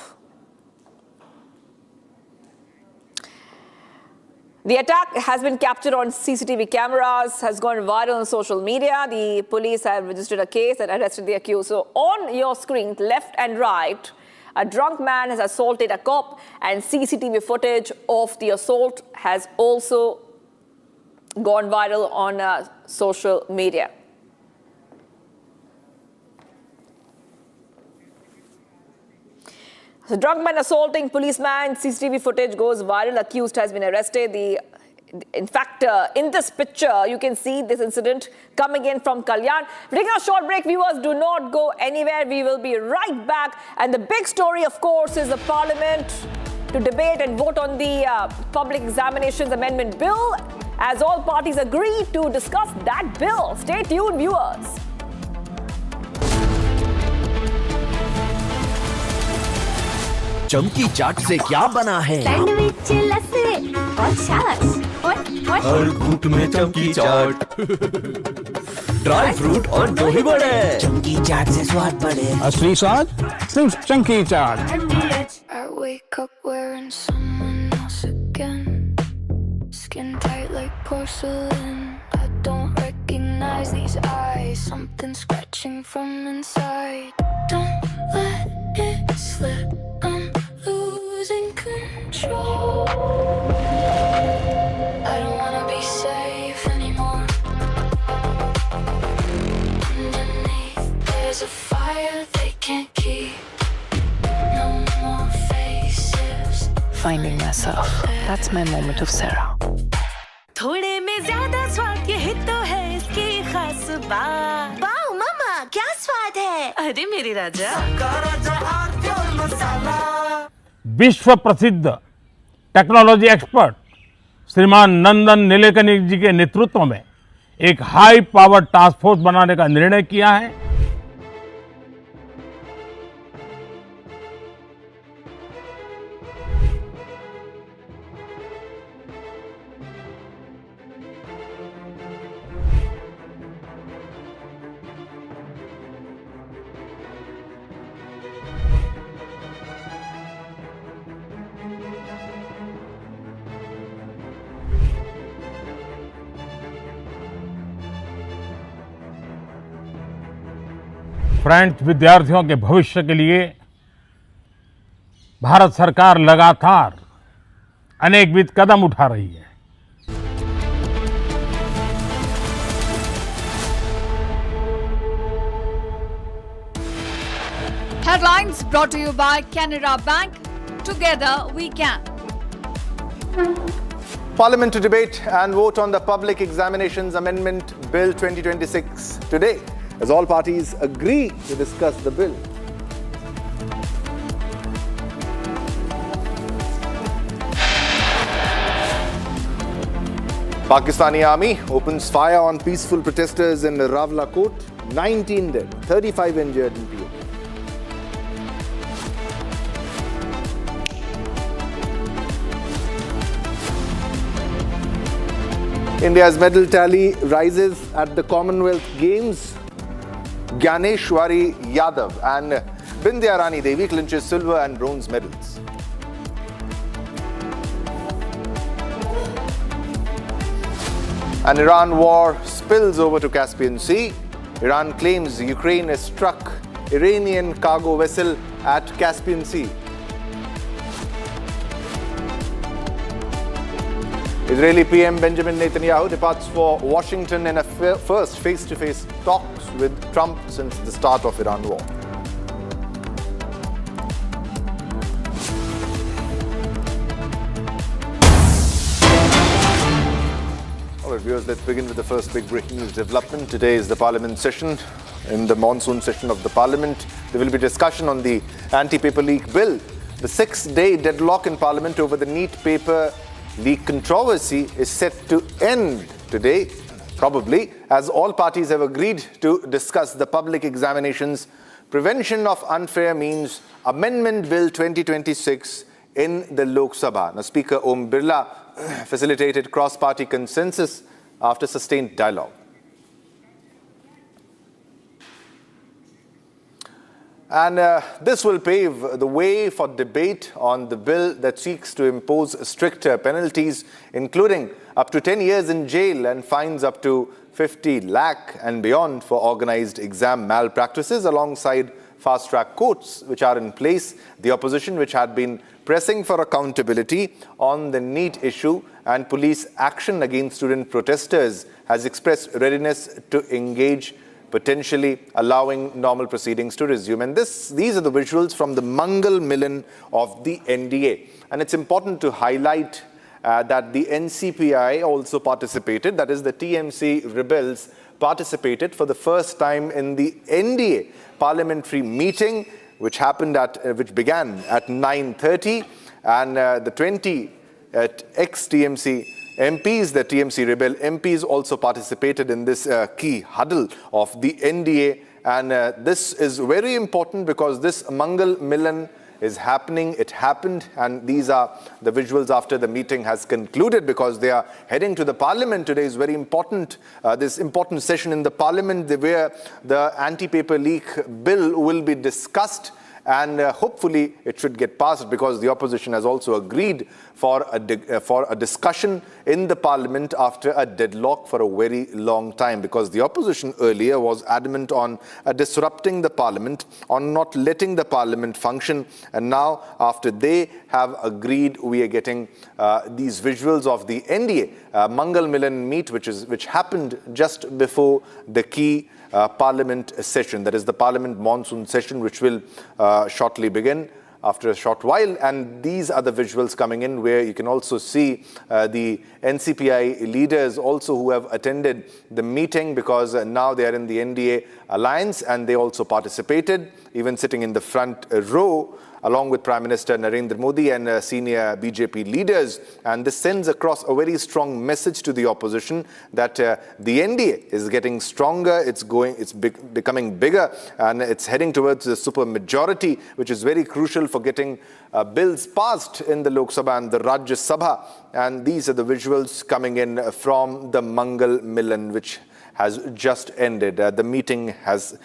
The attack has been captured on CCTV cameras, has gone viral on social media. The police have registered a case and arrested the accused. So on your screen, left and right, a drunk man has assaulted a cop, and CCTV footage of the assault has also gone viral on social media. So drunk man assaulting policeman, CCTV footage goes viral. Accused has been arrested. In fact, in this picture, you can see this incident coming in from Kalyan. We're taking a short break. Viewers, do not go anywhere. We will be right back. And the big story, of course, is the Parliament to debate and vote on the Public Examinations Amendment Bill, as all parties agree to discuss that bill. Stay tuned, viewers. चमकी चाट से क्या बना है? Sandwich, लस्सी और छाछ और हर घूंट में चमकी चाट। ड्राई फ्रूट और दही बड़े। चमकी चाट से स्वाद बढ़े। असली स्वाद सिर्फ चमकी चाट। I wake up wearing someone else again. Skin tight like porcelain. I don't recognize these eyes. Something scratching from inside. Don't let it slip. I'm losing control. I don't wanna be safe anymore. Underneath there's a fire they can't keep. No more faces. Finding myself. That's my moment of Sarah. थोड़े में ज्यादा स्वाद यही तो है इसकी खास बात। वाओ मामा क्या स्वाद है? अरे मेरे राजा। विश्व प्रसिद्ध टेक्नोलॉजी एक्सपर्ट श्रीमान नंदन नीलेकनी जी के नेतृत्व में एक हाई पावर टास्क फोर्स बनाने का निर्णय किया है। फ्रेंड्स, विद्यार्थियों के भविष्य के लिए भारत सरकार लगातार अनेकविध कदम उठा रही है। Headlines brought to you by Canara Bank. Together we can. Parliament to debate and vote on the Public Examinations Amendment Bill 2026 today, as all parties agree to discuss the bill. Pakistani army opens fire on peaceful protesters in Rawalakot. 19 dead, 35 injured in PO. India's medal tally rises at the Commonwealth Games. Gyaneshwari Yadav and Bindya Rani Devi clinches silver and bronze medals. An Iran war spills over to Caspian Sea. Iran claims Ukraine has struck Iranian cargo vessel at Caspian Sea. Israeli PM Benjamin Netanyahu departs for Washington in a first face-to-face talks with Trump since the start of Iran war. All right, viewers, let's begin with the first big breaking news development. Today is the Parliament session. In the monsoon session of the Parliament, there will be discussion on the anti-paper leak bill. The 6-day deadlock in Parliament over the neat paper leak controversy is set to end today, probably, as all parties have agreed to discuss the Public Examinations Prevention of Unfair Means Amendment Bill 2026 in the Lok Sabha. Now, Speaker Om Birla facilitated cross-party consensus after sustained dialogue. And this will pave the way for debate on the bill that seeks to impose stricter penalties, including up to 10 years in jail and fines up to 50 lakh and beyond for organized exam malpractices, alongside fast-track courts which are in place. The opposition, which had been pressing for accountability on the NEET issue and police action against student protesters, has expressed readiness to engage, potentially allowing normal proceedings to resume. And these are the visuals from the Mangal Milan of the NDA. And it's important to highlight that the NCPI also participated, that is the TMC rebels participated for the first time in the NDA parliamentary meeting, which began at 9:30, and the 20 ex-TMC MPs, the TMC rebel MPs, also participated in this key huddle of the NDA. And this is very important because this Mangal Milan is happening. It happened, and these are the visuals after the meeting has concluded, because they are heading to the parliament today. Is very important, this important session in the parliament where the anti-paper leak bill will be discussed, and hopefully it should get passed, because the opposition has also agreed for a discussion in the parliament after a deadlock for a very long time, because the opposition earlier was adamant on disrupting the parliament, on not letting the parliament function. And now, after they have agreed, we are getting these visuals of the NDA Mangal Milan meet, which happened just before the key parliament session, that is the parliament monsoon session, which will shortly begin after a short while. And these are the visuals coming in, where you can also see the NCPI leaders also who have attended the meeting, because now they are in the NDA alliance, and they also participated, even sitting in the front row along with Prime Minister Narendra Modi and senior BJP leaders. And this sends across a very strong message to the opposition that the NDA is getting stronger, it's becoming bigger, and it's heading towards the super majority, which is very crucial for getting bills passed in the Lok Sabha and the Rajya Sabha. And these are the visuals coming in from the Mangal Milan, which has just ended. The meeting has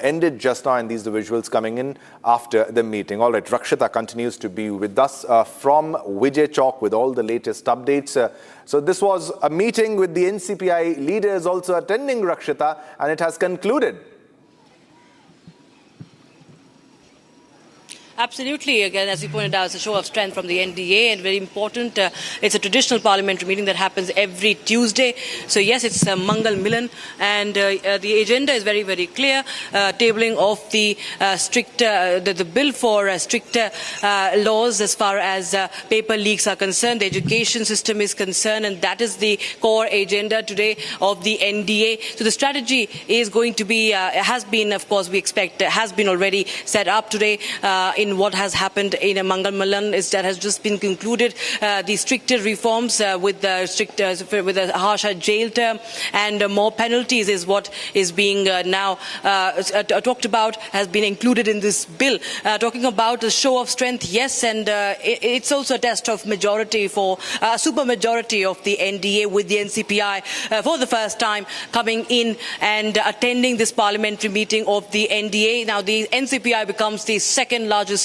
ended just now, and these are the visuals coming in after the meeting. All right, Rakshita continues to be with us from Vijay Chowk with all the latest updates. So this was a meeting with the NCPI leaders also attending, Rakshita, and it has concluded. Absolutely. Again, as you pointed out, it's a show of strength from the NDA, and very important. It's a traditional parliamentary meeting that happens every Tuesday. So yes, it's a Mangal Milan, and the agenda is very, very clear. Tabling of the the bill for stricter laws as far as paper leaks are concerned, the education system is concerned, and that is the core agenda today of the NDA. So the strategy is going to be, has been, of course, we expect, has been already set up today in what has happened in Mangal Milan is that has just been concluded. The stricter reforms with a harsher jail term and more penalties is what is being now talked about, has been included in this bill. Talking about a show of strength, yes, and it's also a test of majority for a super majority of the NDA, with the NCPI for the first time coming in and attending this parliamentary meeting of the NDA. Now the NCPI becomes the second largest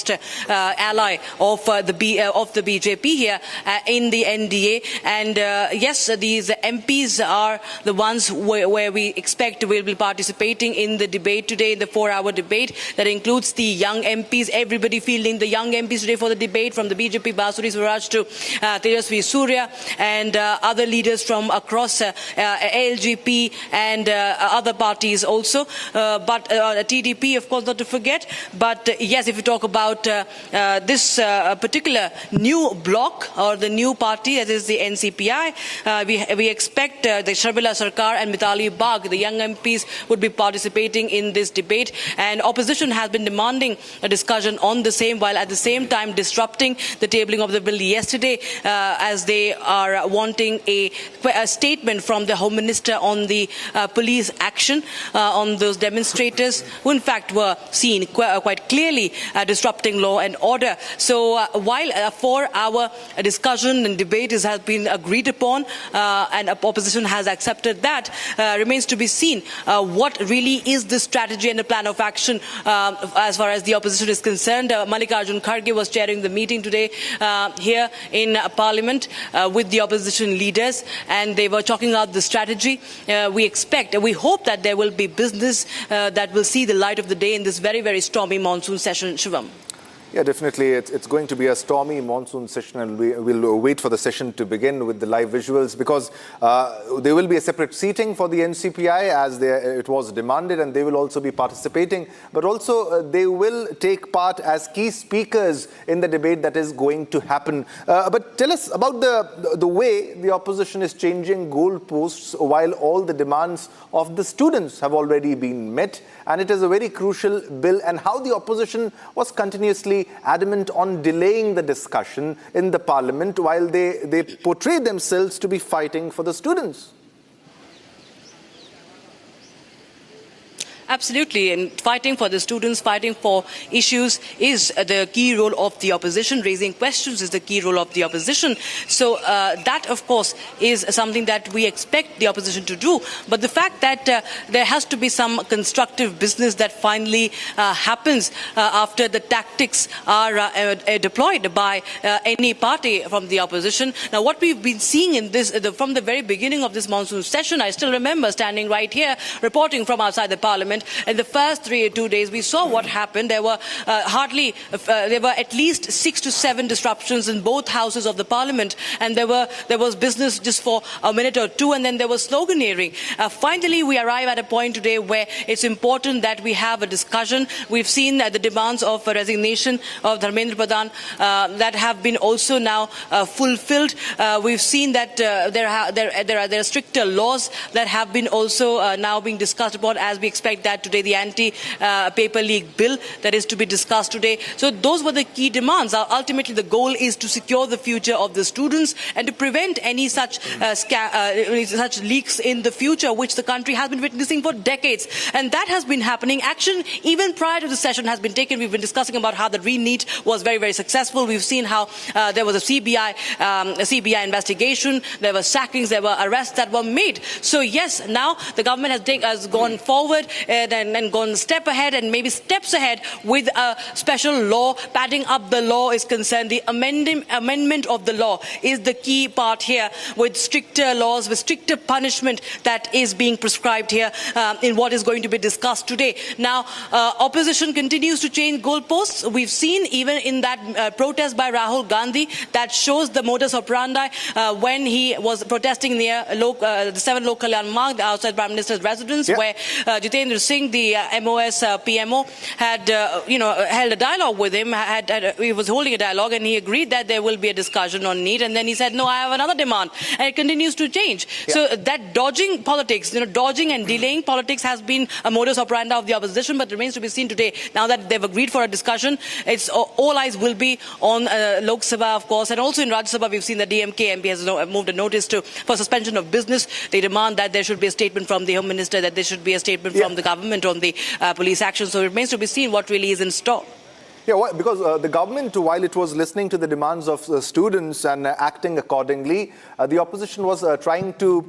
ally of the BJP here in the NDA, and yes, these MPs are the ones where we expect will be participating in the debate today, in the 4-hour debate that includes the young MPs. Everybody fielding the young MPs today for the debate, from the BJP Basuri Swaraj to Tejasvi Surya and other leaders from across ALGP and other parties also, but TDP, of course, not to forget. But yes, if you talk about this particular new bloc or the new party, that is the NCPI, we expect the Sharbila Sarkar and Mithali Bagh, the young MPs, would be participating in this debate, and opposition has been demanding a discussion on the same, while at the same time disrupting the tabling of the bill yesterday, as they are wanting a statement from the Home Minister on the police action on those demonstrators, who in fact were seen quite clearly disrupting disrupting law and order. So while a 4-hour discussion and debate has been agreed upon and opposition has accepted that, remains to be seen what really is the strategy and the plan of action as far as the opposition is concerned. Mallikarjun Kharge was chairing the meeting today here in Parliament with the opposition leaders, and they were talking about the strategy. We hope that there will be business that will see the light of the day in this very, very stormy monsoon session, Shivam. Yeah, definitely. It's going to be a stormy monsoon session, and we'll wait for the session to begin with the live visuals, because there will be a separate seating for the NCPI as it was demanded, and they will also be participating. But also they will take part as key speakers in the debate that is going to happen. But tell us about the way the opposition is changing goalposts while all the demands of the students have already been met. And it is a very crucial bill, and how the opposition was continuously adamant on delaying the discussion in the parliament while they portray themselves to be fighting for the students. Absolutely, and fighting for the students, fighting for issues is the key role of the opposition. Raising questions is the key role of the opposition. So that, of course, is something that we expect the opposition to do. But the fact that there has to be some constructive business that finally happens after the tactics are deployed by any party from the opposition. Now, what we've been seeing in this from the very beginning of this monsoon session, I still remember standing right here reporting from outside the parliament. In the first 2 days, we saw what happened. There were at least 6 to 7 disruptions in both houses of the parliament, and there was business just for a minute or two, and then there was sloganeering. Finally, we arrive at a point today where it's important that we have a discussion. We've seen the demands of resignation of Dharmendra Pradhan that have been also now fulfilled. We've seen that there are stricter laws that have been also now being discussed upon, as we expect that today, the anti-paper leak bill that is to be discussed today. So those were the key demands. Ultimately, the goal is to secure the future of the students and to prevent any such leaks in the future, which the country has been witnessing for decades. And that has been happening. Action, even prior to the session, has been taken. We've been discussing about how the re-NEET was very, very successful. We've seen how there was a CBI investigation. There were sackings. There were arrests that were made. So yes, now the government has gone forward and gone a step ahead, and maybe steps ahead with a special law. Padding up the law is concerned. The amendment of the law is the key part here, with stricter laws, with stricter punishment that is being prescribed here in what is going to be discussed today. Now, opposition continues to change goalposts. We've seen even in that protest by Rahul Gandhi that shows the modus operandi when he was protesting near the 7 Lok Kalyan Marg outside Prime Minister's residence, where Jitendra Singh, the MOS PMO, had held a dialogue with him. He was holding a dialogue, and he agreed that there will be a discussion on NEET. And then he said, "No, I have another demand," and it continues to change. Yeah. So that dodging politics, dodging and delaying politics, has been a modus operandi of the opposition. But remains to be seen today. Now that they've agreed for a discussion, it's all eyes will be on Lok Sabha, of course, and also in Rajya Sabha. We've seen the DMK MP has moved a notice for suspension of business. They demand that there should be a statement from the Home Minister, that there should be a statement from the government on the police action. So it remains to be seen what really is in store. Yeah, because the government, while it was listening to the demands of students and acting accordingly, the opposition was trying to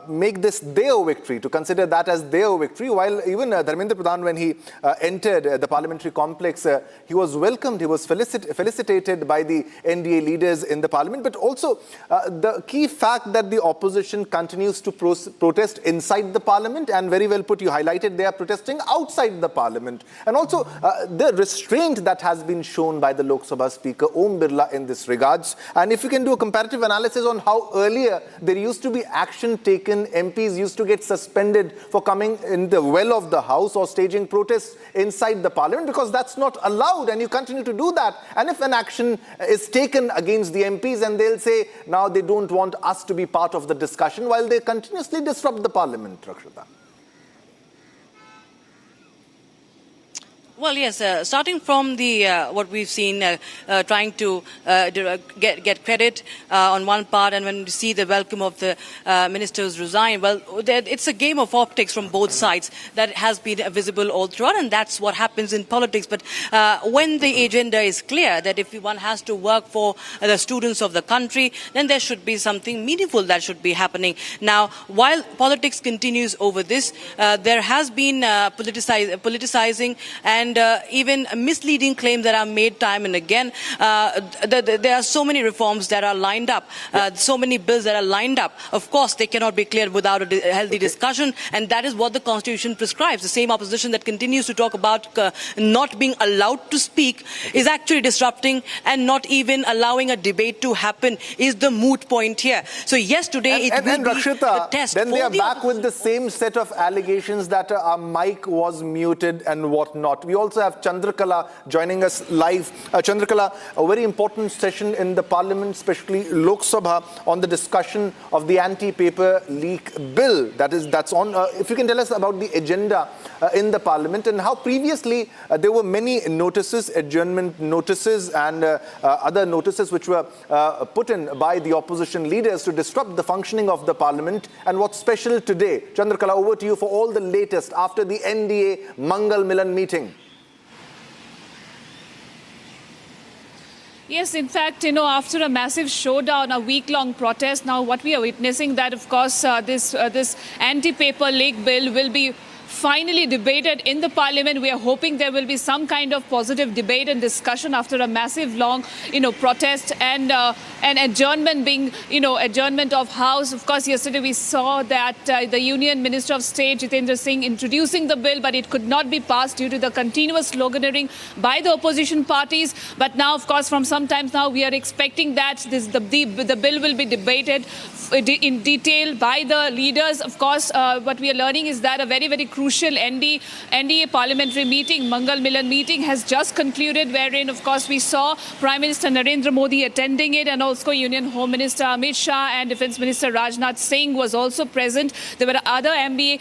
make this their victory, to consider that as their victory, while even Dharmendra Pradhan, when he entered the parliamentary complex, he was welcomed, he was felicitated by the NDA leaders in the parliament. But also the key fact that the opposition continues to protest inside the parliament, and very well put, you highlighted they are protesting outside the parliament. And also the restraint that has been shown by the Lok Sabha Speaker Om Birla in this regards. And if you can do a comparative analysis on how earlier there used to be action taken, MPs used to get suspended for coming in the well of the house or staging protests inside the parliament, because that's not allowed, and you continue to do that. And if an action is taken against the MPs, and they'll say now they don't want us to be part of the discussion, while they continuously disrupt the parliament, Rakshita. Well, yes. Starting from the what we've seen, trying to get credit on one part, and when we see the welcome of the ministers resign, well, it's a game of optics from both sides that has been visible all throughout, and that's what happens in politics. But when the agenda is clear that if one has to work for the students of the country, then there should be something meaningful that should be happening. Now, while politics continues over this, there has been politicizing and even misleading claims that are made time and again. There are so many reforms that are lined up, so many bills that are lined up. Of course, they cannot be cleared without a healthy discussion, and that is what the Constitution prescribes. The same opposition that continues to talk about not being allowed to speak is actually disrupting and not even allowing a debate to happen is the moot point here. So yes, today it will be a test. Then they are back with the same set of allegations that our mic was muted and whatnot. We also have Chandrakala joining us live. Chandrakala, a very important session in the Parliament, especially Lok Sabha, on the discussion of the anti-paper leak bill. That's on. If you can tell us about the agenda in the Parliament and how previously there were many notices, adjournment notices and other notices which were put in by the opposition leaders to disrupt the functioning of the Parliament. And what's special today? Chandrakala, over to you for all the latest after the NDA Mangal Milan meeting. Yes, in fact, after a massive showdown, a week-long protest, now what we are witnessing that, of course, this anti-paper leak bill will be finally debated in the Parliament. We are hoping there will be some kind of positive debate and discussion after a massive long, protest and an adjournment being, adjournment of House. Of course, yesterday we saw that the Union Minister of State, Jitendra Singh, introducing the bill, but it could not be passed due to the continuous sloganeering by the opposition parties. But now, of course, from some times now, we are expecting that the bill will be debated in detail by the leaders. Of course, what we are learning is that a very, very crucial NDA parliamentary meeting, Mangal Milan meeting, has just concluded, wherein, of course, we saw Prime Minister Narendra Modi attending it, and also Union Home Minister Amit Shah and Defence Minister Rajnath Singh was also present. There were other NDA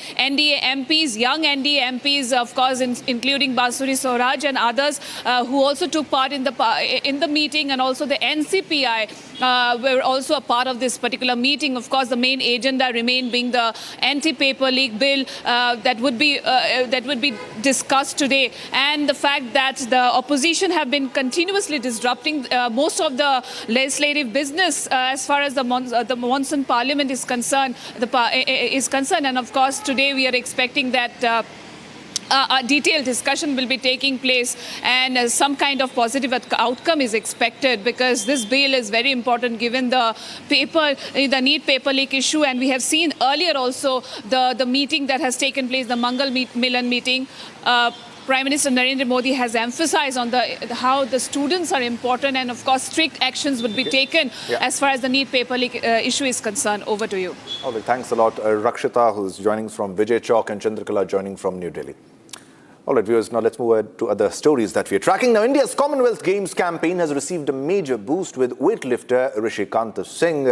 MPs, young NDA MPs, of course, including Basuri Swaraj and others who also took part in the meeting, and also the NCPI were also a part of this particular meeting. Of course, the main agenda remained being the anti-paper leak bill that would be discussed today, and the fact that the opposition have been continuously disrupting most of the legislative business as far as the monsoon parliament is concerned. And of course, today we are expecting that a detailed discussion will be taking place, and some kind of positive outcome is expected, because this bill is very important given the need paper leak issue. And we have seen earlier also the meeting that has taken place, the Mangal Milan meeting. Prime Minister Narendra Modi has emphasized on how the students are important, and of course strict actions would be taken as far as the need paper leak issue is concerned. Over to you. Okay, thanks a lot, Rakshita, who's joining from Vijay Chowk, and Chandrakala joining from New Delhi. All right, viewers, now let's move on to other stories that we are tracking. Now, India's Commonwealth Games campaign has received a major boost, with weightlifter Rishikant Singh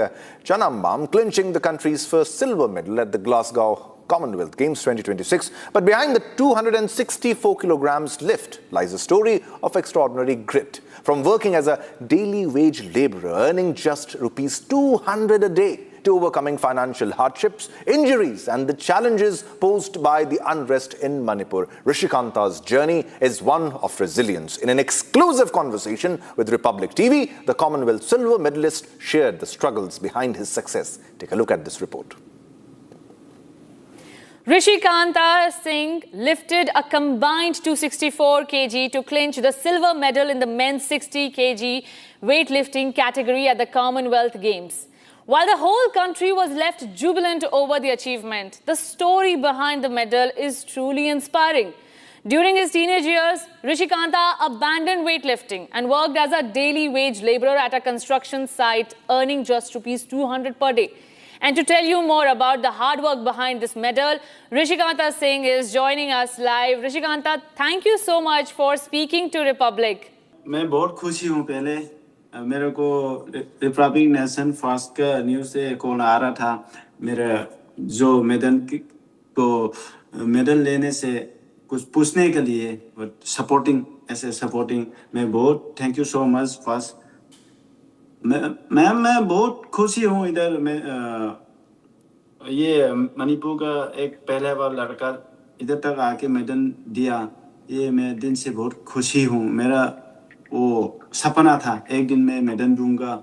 Chanambam clinching the country's first silver medal at the Glasgow Commonwealth Games 2026. But behind the 264 kilograms lift lies a story of extraordinary grit. From working as a daily wage labourer, earning just rupees 200 a day, to overcoming financial hardships, injuries and the challenges posed by the unrest in Manipur, Rishikanta's journey is one of resilience. In an exclusive conversation with Republic TV, the Commonwealth silver medalist shared the struggles behind his success. Take a look at this report. Rishikant Singh lifted a combined 264 kg to clinch the silver medal in the men's 60 kg weightlifting category at the Commonwealth Games. While the whole country was left jubilant over the achievement, the story behind the medal is truly inspiring. During his teenage years, Rishikanta abandoned weightlifting and worked as a daily wage labourer at a construction site, earning just rupees 200 per day. And to tell you more about the hard work behind this medal, Rishikanta Singh is joining us live. Rishikanta, thank you so much for speaking to Republic. मैं बहुत खुशी हूँ। पहले मेरे को Republic nation first का news से call आ रहा था। मेरा जो मेडल लेने से कुछ पूछने के लिए, बट सपोर्टिंग, ऐसे सपोर्टिंग, मैं बहुत thank you so much first. मैं बहुत खुशी हूँ इधर। मैं ये मणिपुर का एक पहले बार लड़का इधर तक आके मेडल दिया, ये मैं दिन से बहुत खुशी हूँ। मेरा वो सपना था एक दिन मैं मेडल दूंगा,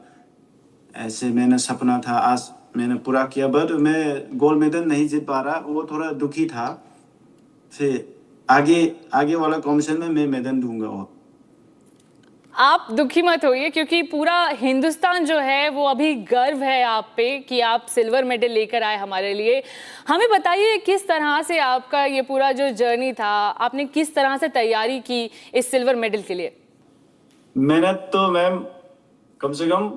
ऐसे मैंने सपना था, आज मैंने पूरा किया। बट मैं गोल्ड मेडल नहीं जीत पा रहा, वो थोड़ा दुखी था। फिर आगे वाला कॉम्पिटिशन में मैं मेडल दूंगा। और आप दुखी मत होइए, क्योंकि पूरा हिंदुस्तान जो है वो अभी गर्व है आप पे कि आप सिल्वर मेडल लेकर आए हमारे लिए। हमें बताइए किस तरह से आपका ये पूरा जो जर्नी था, आपने किस तरह से तैयारी की इस सिल्वर मेडल के लिए? मेहनत तो मैम कम से कम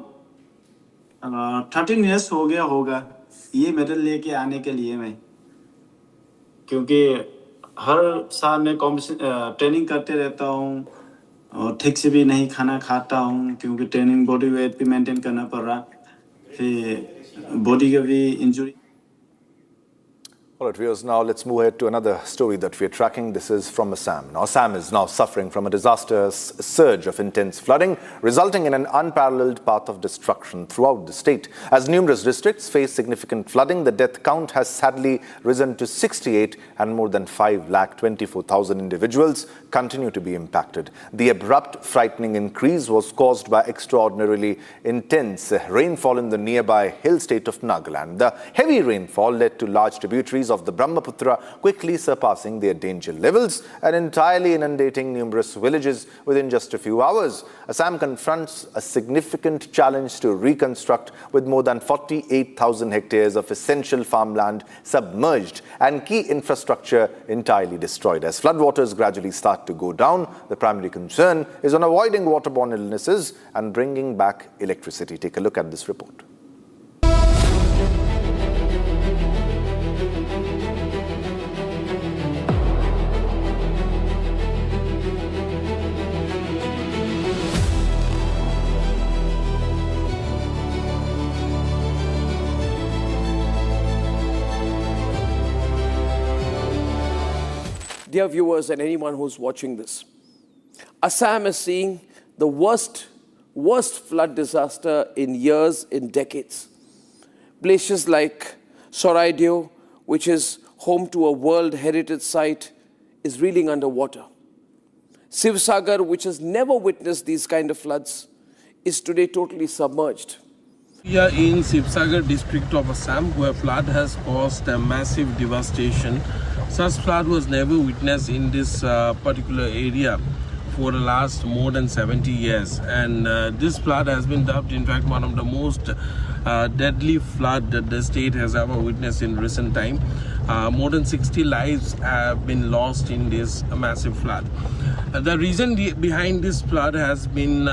13 इयर्स हो गया होगा ये मेडल लेके आने के लिए मैं, क्योंकि हर साल मैं ट्रेनिंग करते रहता हूँ और ठीक से भी नहीं खाना खाता हूँ, क्योंकि ट्रेनिंग बॉडी वेट भी मेंटेन करना पड़ रहा, फिर बॉडी का भी injury. All right, viewers, now let's move ahead to another story that we are tracking. This is from Assam. Now, Assam is now suffering from a disastrous surge of intense flooding, resulting in an unparalleled path of destruction throughout the state. As numerous districts face significant flooding, the death count has sadly risen to 68 and more than 5,24,000 individuals continue to be impacted. The abrupt, frightening increase was caused by extraordinarily intense rainfall in the nearby hill state of Nagaland. The heavy rainfall led to large tributaries of the Brahmaputra quickly surpassing their danger levels and entirely inundating numerous villages within just a few hours. Assam confronts a significant challenge to reconstruct, with more than 48,000 hectares of essential farmland submerged and key infrastructure entirely destroyed. As floodwaters gradually start to go down, the primary concern is on avoiding waterborne illnesses and bringing back electricity. Take a look at this report. Dear viewers and anyone who's watching this, Assam is seeing the worst flood disaster in years, in decades. Places like Soraidio, which is home to a World Heritage Site, is reeling underwater. Sivsagar, which has never witnessed these kind of floods, is today totally submerged. We are in Sivsagar district of Assam, where flood has caused a massive devastation. Such flood was never witnessed in this particular area for the last more than 70 years. And this flood has been dubbed, in fact, one of the most deadly flood that the state has ever witnessed in recent time. More than 60 lives have been lost in this massive flood. The reason behind this flood has been,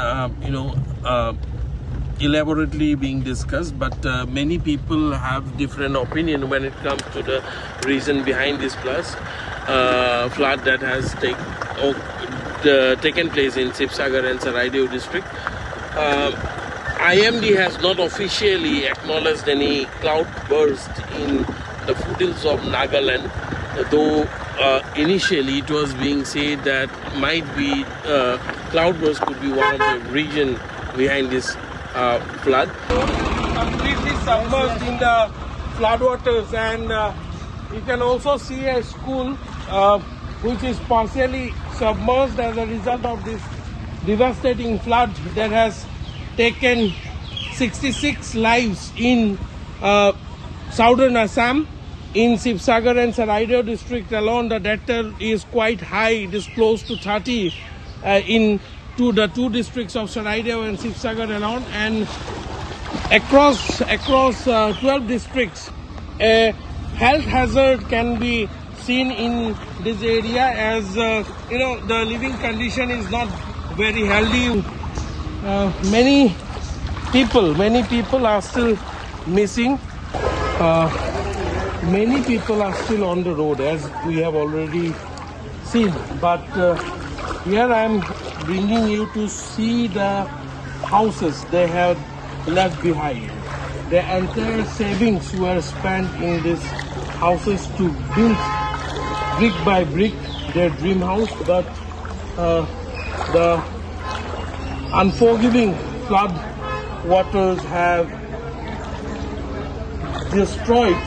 elaborately being discussed, but many people have different opinion when it comes to the reason behind this flood that has taken place in Sivsagar and Saraidev district. IMD has not officially acknowledged any cloud burst in the foothills of Nagaland, though initially it was being said that might be cloud burst could be one of the reason behind this flood. Completely submerged in the floodwaters, and you can also see a school which is partially submerged as a result of this devastating flood that has taken 66 lives in southern Assam. In Sivsagar and Saraidev district alone, the death toll is quite high. It is close to 30 in the two districts of Saraidev and Sivsagar alone, and across 12 districts, a health hazard can be seen in this area, as the living condition is not very healthy. Many people are still missing. Many people are still on the road, as we have already seen. But here I am bringing you to see the houses they have left behind. Their entire savings were spent in these houses to build brick by brick their dream house, but the unforgiving flood waters have destroyed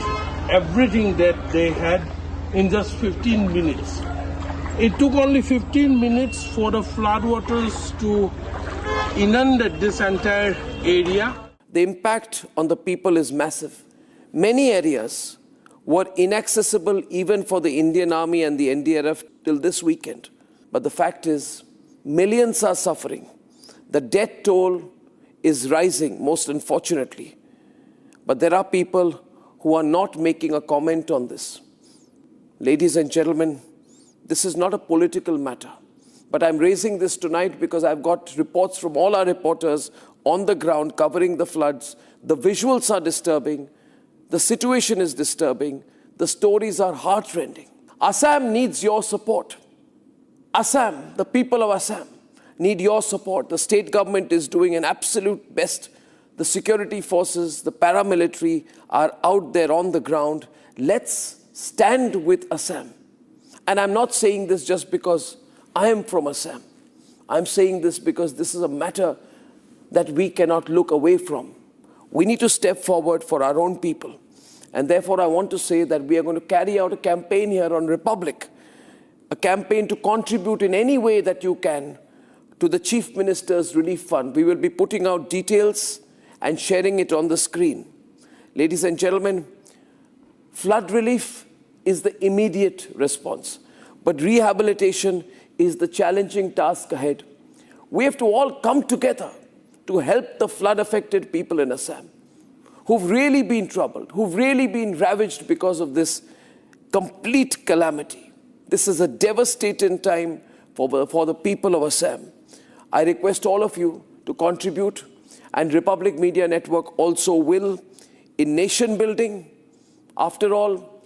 everything that they had in just 15 minutes. It took only 15 minutes for the floodwaters to inundate this entire area. The impact on the people is massive. Many areas were inaccessible even for the Indian Army and the NDRF till this weekend. But the fact is, millions are suffering. The death toll is rising, most unfortunately. But there are people who are not making a comment on this. Ladies and gentlemen, this is not a political matter. But I'm raising this tonight because I've got reports from all our reporters on the ground covering the floods. The visuals are disturbing. The situation is disturbing. The stories are heartrending. Assam needs your support. Assam, the people of Assam, need your support. The state government is doing an absolute best. The security forces, the paramilitary are out there on the ground. Let's stand with Assam. And I'm not saying this just because I am from Assam. I'm saying this because this is a matter that we cannot look away from. We need to step forward for our own people. And therefore, I want to say that we are going to carry out a campaign here on Republic, a campaign to contribute in any way that you can to the Chief Minister's Relief Fund. We will be putting out details and sharing it on the screen. Ladies and gentlemen, flood relief is the immediate response, but rehabilitation is the challenging task ahead. We have to all come together to help the flood-affected people in Assam, who've really been troubled, who've really been ravaged because of this complete calamity. This is a devastating time for the people of Assam. I request all of you to contribute, and Republic Media Network also will, in nation building. After all,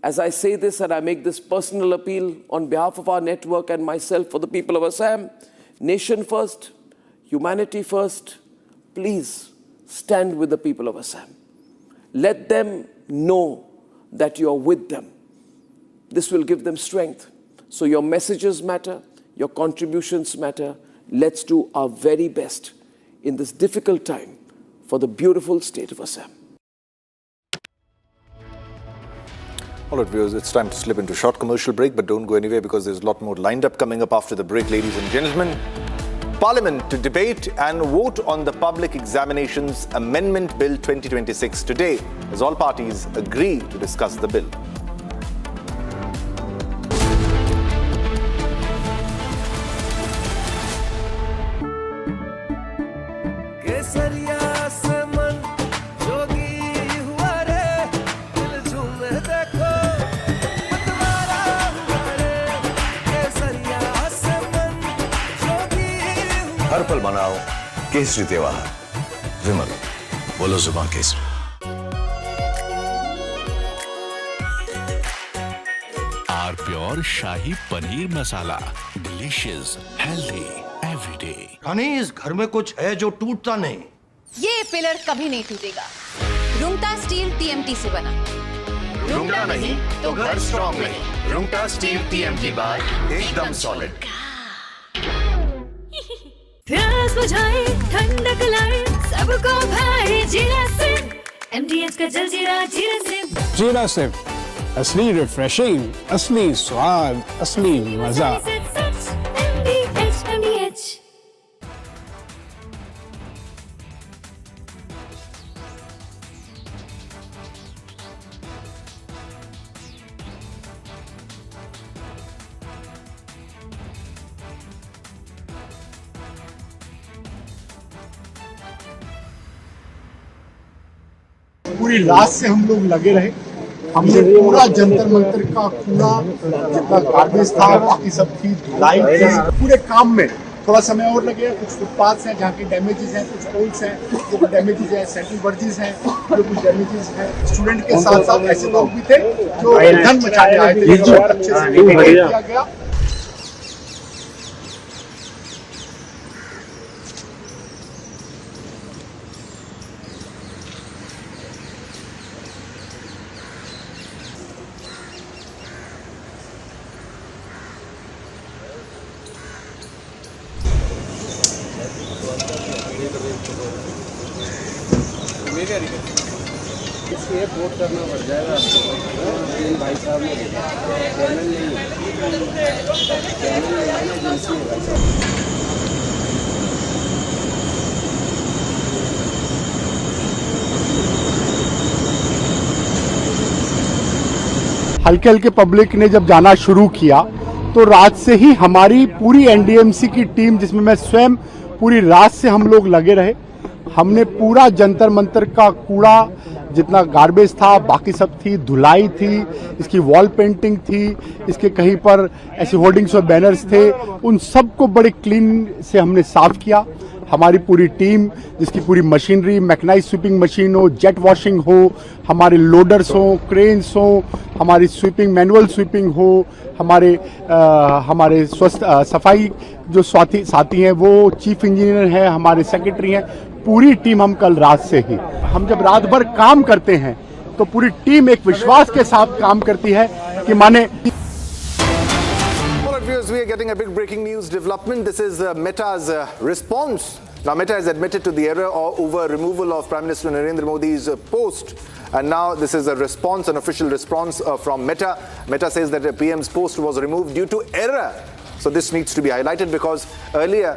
as I say this and I make this personal appeal on behalf of our network and myself for the people of Assam, nation first, humanity first, please stand with the people of Assam. Let them know that you are with them. This will give them strength. So your messages matter, your contributions matter. Let's do our very best in this difficult time for the beautiful state of Assam. All right, viewers, it's time to slip into a short commercial break, but don't go anywhere because there's a lot more lined up coming up after the break, ladies and gentlemen. Parliament to debate and vote on the Public Examinations Amendment Bill 2026 today, as all parties agree to discuss the bill. हर पल मनाओ केसरी त्योहार विमल बोलो जुबान केसरी R pure shahi paneer masala delicious healthy everyday. Rani, इस घर में कुछ है जो टूटता नहीं। ये पिलर कभी नहीं टूटेगा। रुंगटा स्टील टीएमटी से बना। रुंगटा नहीं तो घर स्ट्रॉन्ग नहीं। रुंगटा स्टील टीएमटी बार एकदम सॉलिड। प्यास बुझाए ठंडक लाए सबको भाई जीरा सिंह एमडीएच का जलजीरा जीरा सिंह। जीरा सिंह असली रिफ्रेशिंग, असली स्वाद, असली मजा। पूरी रात से हम लोग लगे रहे। हमने पूरा जंतर मंतर का पूरा जितना गार्बेज था बाकी सब चीज लाइन पूरे काम में थोड़ा समय और लगे। कुछ फुटपाथ हैं जहाँ के डैमेजेस हैं, कुछ पोल्स हैं जो डैमेजेस हैं, सेंट्रल बर्जेस हैं जो कुछ डैमेजेस हैं। स्टूडेंट के साथ साथ ऐसे लोग भी थे जो धन मचाने आए थे, जो अच्छे से किया गया। ये वोट करना पड़ जाएगा आपको। इन भाई साहब ने चैनल नहीं है एजेंसी है भाई साहब। हल्के हल्के पब्लिक ने जब जाना शुरू किया तो रात से ही हमारी पूरी एनडीएमसी की टीम, जिसमें मैं स्वयं, पूरी रात से हम लोग लगे रहे। हमने पूरा जंतर मंतर का कूड़ा, जितना गार्बेज था, बाकी सब थी, धुलाई थी, इसकी वॉल पेंटिंग थी, इसके कहीं पर ऐसे होर्डिंग्स और बैनर्स थे, उन सबको बड़े क्लीन से हमने साफ किया। हमारी पूरी टीम, जिसकी पूरी मशीनरी, मैकेनाइज स्वीपिंग मशीन हो, जेट वॉशिंग हो, हमारे लोडर्स हो, क्रेन्स हो, हमारी स्वीपिंग, मैनुअल स्वीपिंग हो, हमारे सफाई जो साथी हैं, वो चीफ इंजीनियर हैं, हमारे सेक्रेटरी हैं, पूरी टीम हम कल रात से ही, हम जब रात भर काम करते हैं तो पूरी टीम एक विश्वास के साथ काम करती है कि माने। Viewers, we are getting a big breaking news development. This is Meta's response. Now, Meta has admitted to the error over removal of Prime Minister Narendra Modi's post. And now this is a response, an official response from Meta. Meta says that the PM's post was removed due to error. So this needs to be highlighted because earlier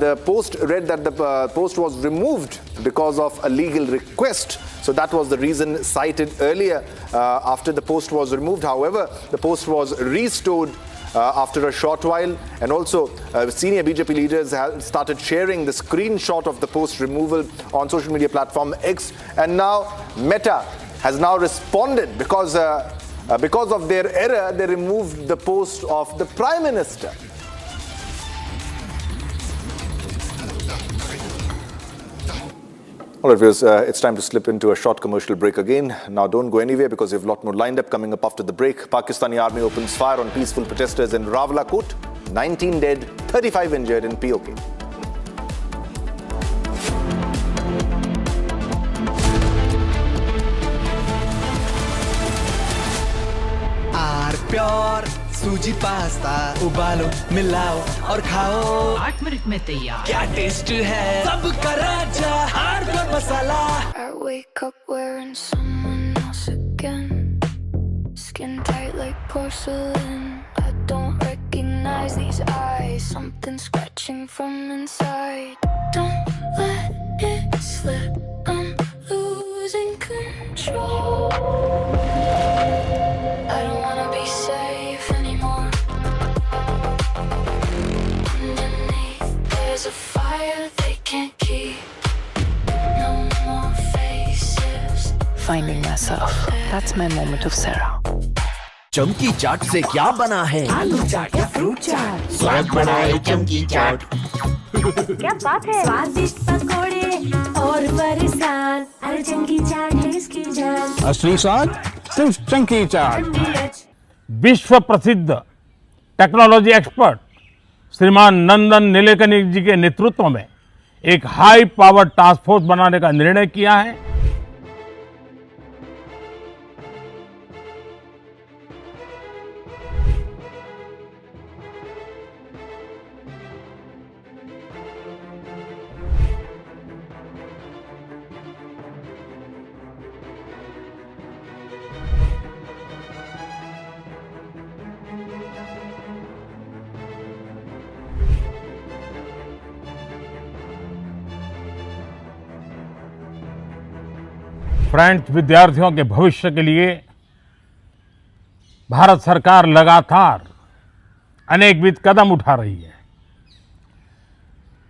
the post read that the post was removed because of a legal request. So that was the reason cited earlier after the post was removed. However, the post was restored after a short while, and also senior BJP leaders have started sharing the screenshot of the post removal on social media platform X, and now Meta has now responded because of their error, they removed the post of the Prime Minister. All right, viewers, it's time to slip into a short commercial break again. Now, don't go anywhere because we have a lot more lined up coming up after the break. Pakistani army opens fire on peaceful protesters in Rawalakot. 19 dead, 35 injured in POK. Pure सूजी pasta उबालो, मिलाओ और खाओ, 8 minute में तैयार। क्या taste है, सबका राजा hardware masala. I wake up wearing someone else again, skin tight like porcelain. I don't recognize these eyes, something scratching from inside. Don't let it slip, I'm losing control. I don't wanna be safe anymore. Underneath there's a fire they can't keep. No more faces. Finding myself. That's my moment of Sarah. चमकी चाट से क्या बना है? आलू चाट या fruit चाट, स्वाद बनाए चमकी चाट। क्या बात है, स्वादिष्ट पकोड़े और बरसान, अरे चमकी चाट है इसकी जान। असली स्वाद सिर्फ चमकी चाट। विश्व प्रसिद्ध टेक्नोलॉजी एक्सपर्ट श्रीमान नंदन नीलेकनी जी के नेतृत्व में एक हाई पावर टास्क फोर्स बनाने का निर्णय किया है। फ्रेंच विद्यार्थियों के भविष्य के लिए भारत सरकार लगातार अनेकविध कदम उठा रही है।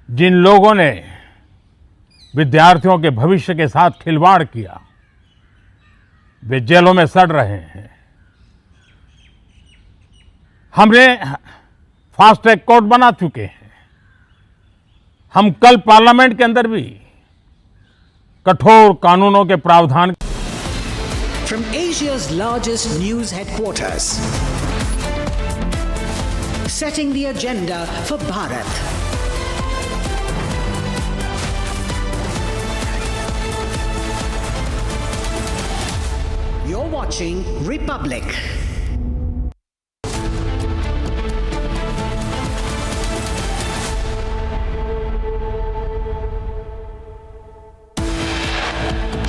जिन लोगों ने विद्यार्थियों के भविष्य के साथ खिलवाड़ किया, वे जेलों में सड़ रहे हैं। हमने फास्ट ट्रैक कोर्ट बना चुके हैं। हम कल पार्लियामेंट के अंदर भी कठोर कानूनों के प्रावधान। From Asia's largest news headquarters, setting the agenda for Bharat. You're watching Republic.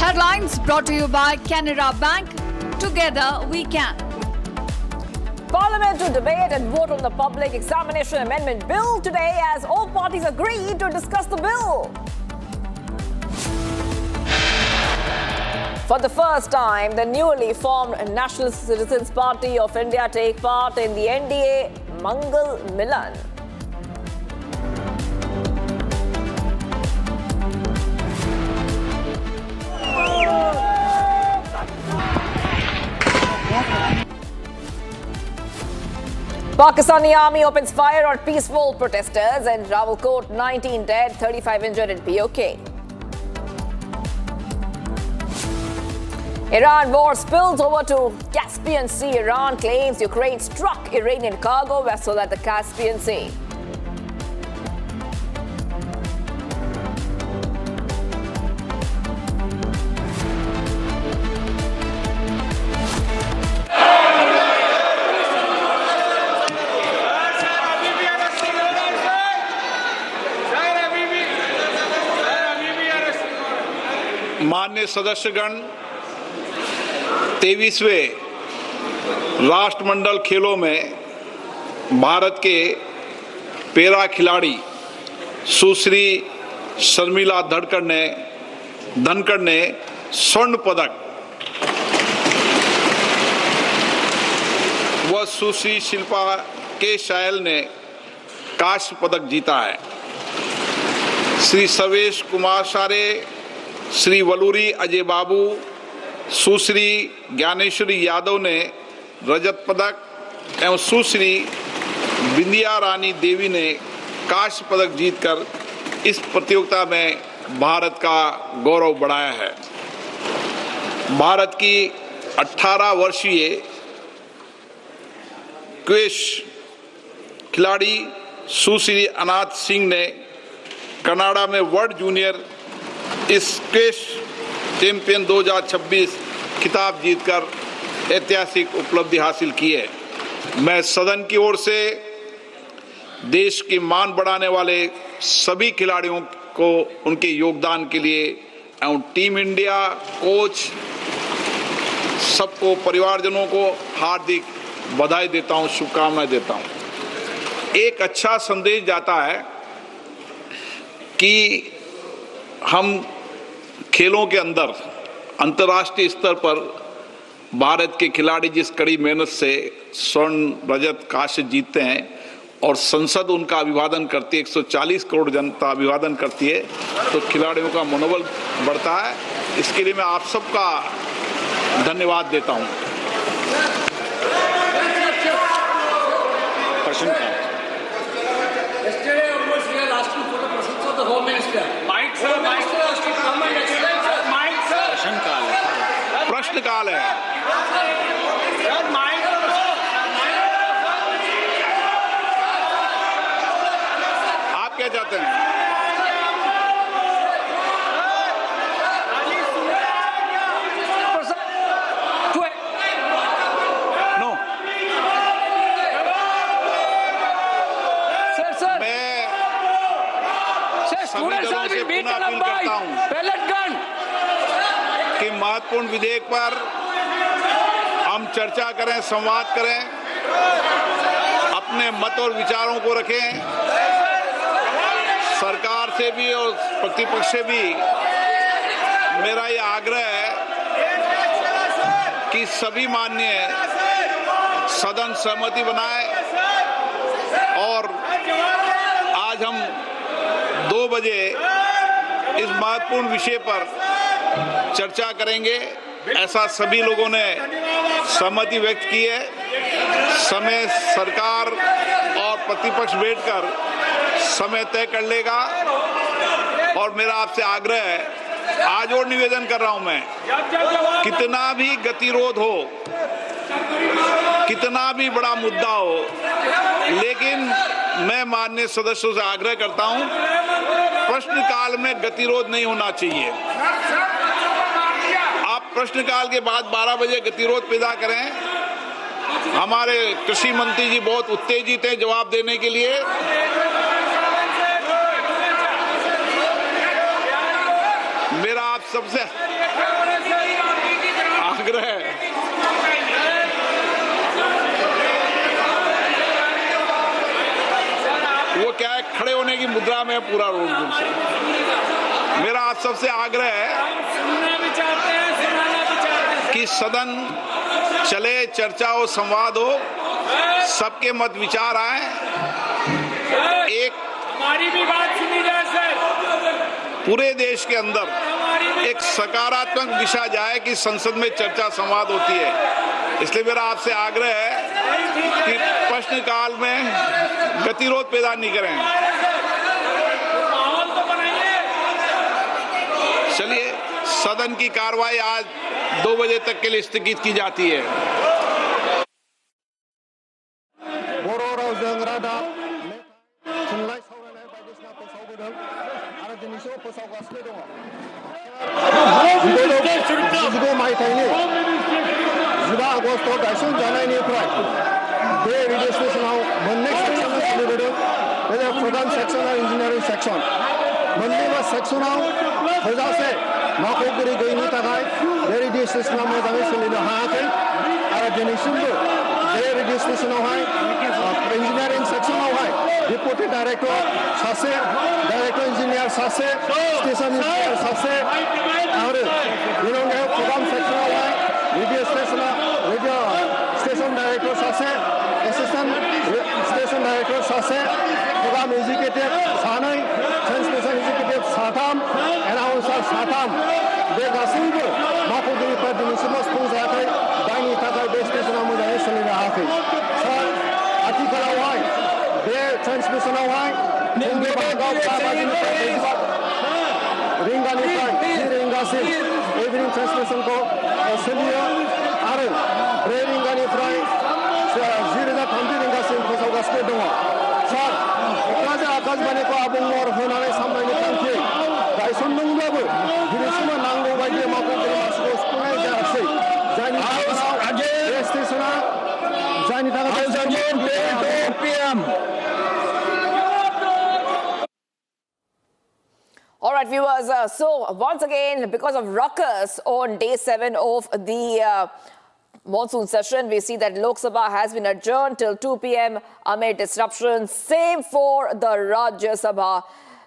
Headlines Brought to you by Canara Bank. Together we can. Parliament to debate and vote on the Public Examination Amendment Bill today as all parties agree to discuss the bill. For the first time, the newly formed National Citizens Party of India take part in the NDA Mangal Milan. Pakistani army opens fire on peaceful protesters and Rawalakot, 19 dead, 35 injured in POK. Iran war spills over to Caspian Sea. Iran claims Ukraine struck Iranian cargo vessel at the Caspian Sea. माननीय सदस्यगण, 23वें राष्ट्रमंडल खेलों में भारत के para खिलाड़ी सुश्री शर्मिला धनखड़ ने स्वर्ण पदक व सुश्री शिल्पा के शायल ने कांस्य पदक जीता है। श्री सर्वेश कुमार सारे, श्री वलूरी अजय बाबू, सुश्री ज्ञानेश्वरी यादव ने रजत पदक एवं सुश्री बिंदिया रानी देवी ने कांस्य पदक जीतकर इस प्रतियोगिता में भारत का गौरव बढ़ाया है। भारत की 18 वर्षीय क्वेश खिलाड़ी सुश्री अनाथ सिंह ने कनाडा में वर्ल्ड जूनियर स्क्वैश चैंपियन 2026 खिताब जीतकर ऐतिहासिक उपलब्धि हासिल की है। मैं सदन की ओर से देश की मान बढ़ाने वाले सभी खिलाड़ियों को उनके योगदान के लिए एवं टीम इंडिया कोच सबको, परिवारजनों को हार्दिक बधाई देता हूं, शुभकामनाएं देता हूं। एक अच्छा संदेश जाता है कि हम खेलों के अंदर अंतर्राष्ट्रीय स्तर पर भारत के खिलाड़ी जिस कड़ी मेहनत से स्वर्ण, रजत, कांस्य जीतते हैं और संसद उनका अभिवादन करती है, 140 करोड़ जनता अभिवादन करती है, तो खिलाड़ियों का मनोबल बढ़ता है। इसके लिए मैं आप सबका धन्यवाद देता हूं। प्रश्नकाल है। आप क्या चाहते हैं? नो, मैं सभी दलों से पुनः अपील करता हूं कि महत्वपूर्ण विधेयक पर हम चर्चा करें, संवाद करें, अपने मत और विचारों को रखें। सरकार से भी और प्रतिपक्ष से भी मेरा ये आग्रह है कि सभी माननीय सदन सहमति बनाए और आज हम 2 बजे इस महत्वपूर्ण विषय पर चर्चा करेंगे, ऐसा सभी लोगों ने सहमति व्यक्त की है। समय सरकार और प्रतिपक्ष बैठकर समय तय कर लेगा और मेरा आपसे आग्रह है, आज और निवेदन कर रहा हूं मैं, कितना भी गतिरोध हो, कितना भी बड़ा मुद्दा हो, लेकिन मैं माननीय सदस्यों से आग्रह करता हूं, प्रश्नकाल में गतिरोध नहीं होना चाहिए। आप प्रश्नकाल के बाद 12 बजे गतिरोध पैदा करें। हमारे कृषि मंत्री जी बहुत उत्तेजित हैं जवाब देने के लिए। मेरा आप सबसे मिला मैं पूरा रोड से। मेरा आप सबसे आग्रह है कि सदन चले, चर्चा हो, संवाद हो, सबके मत विचार आए, एक हमारी भी बात सुनी जाए सर। पूरे देश के अंदर एक सकारात्मक दिशा जाए कि संसद में चर्चा संवाद होती है। इसलिए मेरा आपसे आग्रह है कि प्रश्नकाल में गतिरोध पैदा नहीं करें। चलिए, सदन की कार्रवाई आज 2 बजे तक के लिए स्थगित की जाती है। प्रधान सेक्शन और इंजीनियरिंग सेक्शन मोननैबो सेक्शनाव थोजासे मावख'गिरि गैयैनि थाखाय बे रेडिअ स्टेशना मोजाङै सोलिनो हायाखै आरो दिनैसिमबो बे रेडिअ स्टेशनावहाय इंजीनियरिंग सेक्शनावहाय डेपुटि डाइरेक्टर सासे, डाइरेक्टर इंजीनियर सासे, स्टेशन इंजीनियर सासे आरो बेनि अनगायै प्रधान सेक्शनावहाय रेडिअ स्टेशन डाइरेक्टर सासे, एसिस्टेंट स्टेशन डाइरेक्टर सासे, program executive सानै, ट्रांसमिशन एक्जिक्यूटिव साथाम, एनाउंसार साथाम, बे गासैबो मावख'गिरिफ्रा दिनैसिमबो सुफुंजायाखै, जायनि थाखाय बे स्टेशना मोजाङै सोलिनो हायाखै। सार, आथिखालावहाय बे ट्रान्समिशनावहाय फुंनि बाहागोआव 4 बाजिनिफ्राय 10 रिंगासिम इभिनिं ट्रान्समिशनखौ सोलियो आरो 3 रिंगानिफ्राय 10:30 रिंगासिम फोसावगासिनो दङ। सार, क'क्राझार आकाशबाणीखौ आबुं महर होनानै सामलायनो थांखि गायसनदोंब्लाबो दिनैसिमबो नांगौ बायदि मावख'गिरि मासिखौ सुफुंनाय जायाखै, जायनि जाहोनाव बे स्टेशना जायनि थाखाय All right, viewers. So once again, because of ruckus on day 7 of the monsoon session, we see that Lok Sabha has been adjourned till 2 p.m. amid disruptions. Same for the Rajya Sabha.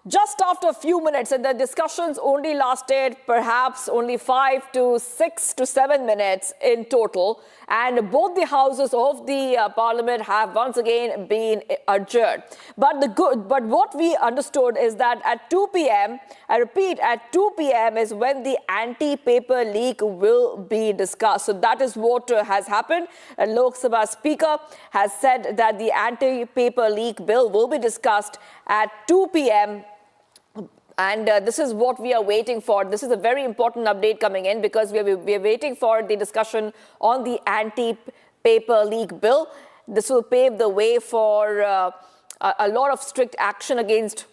Just after a few minutes, and the discussions only lasted perhaps only 5 to 6 to 7 minutes in total. And both the houses of the parliament have once again been adjourned. But what we understood is that at 2 p.m., I repeat, at 2 p.m. is when the anti-paper leak will be discussed. So that is what has happened. A Lok Sabha Speaker has said that the anti-paper leak bill will be discussed at 2 p.m. And this is what we are waiting for. This is a very important update coming in because we are waiting for the discussion on the anti-paper leak bill. This will pave the way for a lot of strict action against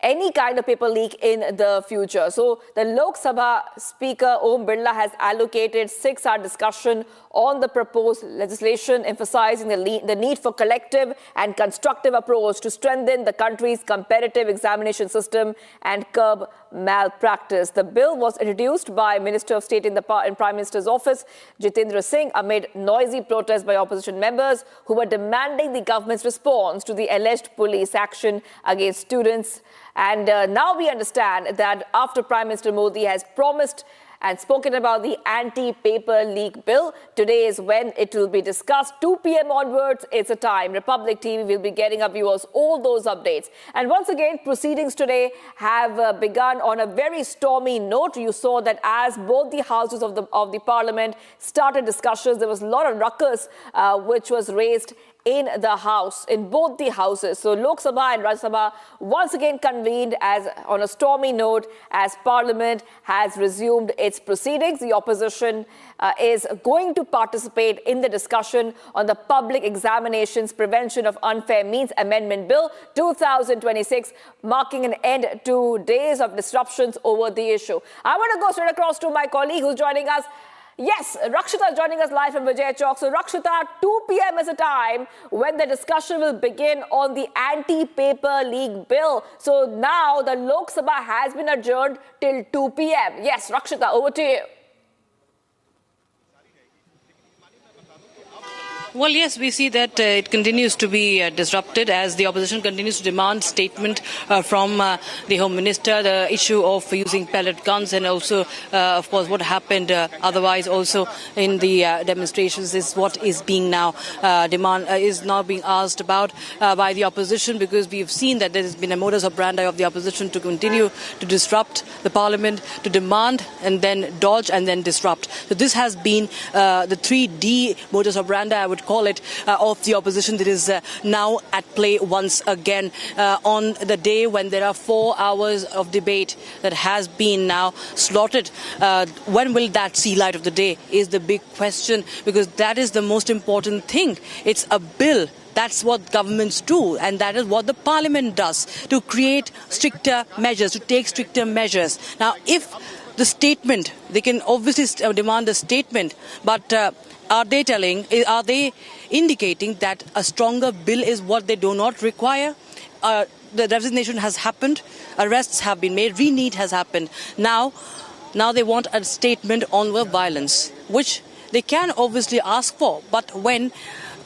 any kind of paper leak in the future. So the Lok Sabha Speaker Om Birla has allocated 6-hour discussion on the proposed legislation, emphasizing the need for collective and constructive approach to strengthen the country's competitive examination system and curb malpractice. The bill was introduced by Minister of State in Prime Minister's office, Jitendra Singh, amid noisy protests by opposition members who were demanding the government's response to the alleged police action against students. And now we understand that after Prime Minister Modi has promised and spoken about the anti-paper leak bill, today is when it will be discussed. 2 p.m. onwards, it's a time. Republic TV will be getting up, viewers, all those updates. And once again, proceedings today have begun on a very stormy note. You saw that as both the houses of the parliament started discussions, there was a lot of ruckus which was raised in the house, in both the houses. So Lok Sabha and Rajya Sabha once again convened as on a stormy note as Parliament has resumed its proceedings. The opposition is going to participate in the discussion on the Public Examinations Prevention of Unfair Means Amendment Bill 2026, marking an end to days of disruptions over the issue. I want to go straight across to my colleague who's joining us. Yes, Rakshita is joining us live from Vijay Chowk. So Rakshita, 2 p.m. is a time when the discussion will begin on the anti-paper leak bill. So now the Lok Sabha has been adjourned till 2 p.m. Yes, Rakshita, over to you. Well, yes, we see that it continues to be disrupted as the opposition continues to demand statement from the Home Minister, the issue of using pellet guns and also, of course, what happened otherwise also in the demonstrations is what is being now is now being asked about by the opposition, because we've seen that there has been a modus operandi of the opposition to continue to disrupt the parliament, to demand and then dodge and then disrupt. So this has been the 3D modus operandi, I would call it, of the opposition that is now at play once again on the day when there are 4 hours of debate that has been now slaughtered. When will that see light of the day is the big question, because that is the most important thing. It's a bill. That's what governments do, and that is what the parliament does, to create stricter measures, to take stricter measures. Now, if the statement, they can obviously demand a statement, but are they indicating that a stronger bill is what they do not require? The resignation has happened, arrests have been made, renewed has happened. Now they want a statement on the violence, which they can obviously ask for. But when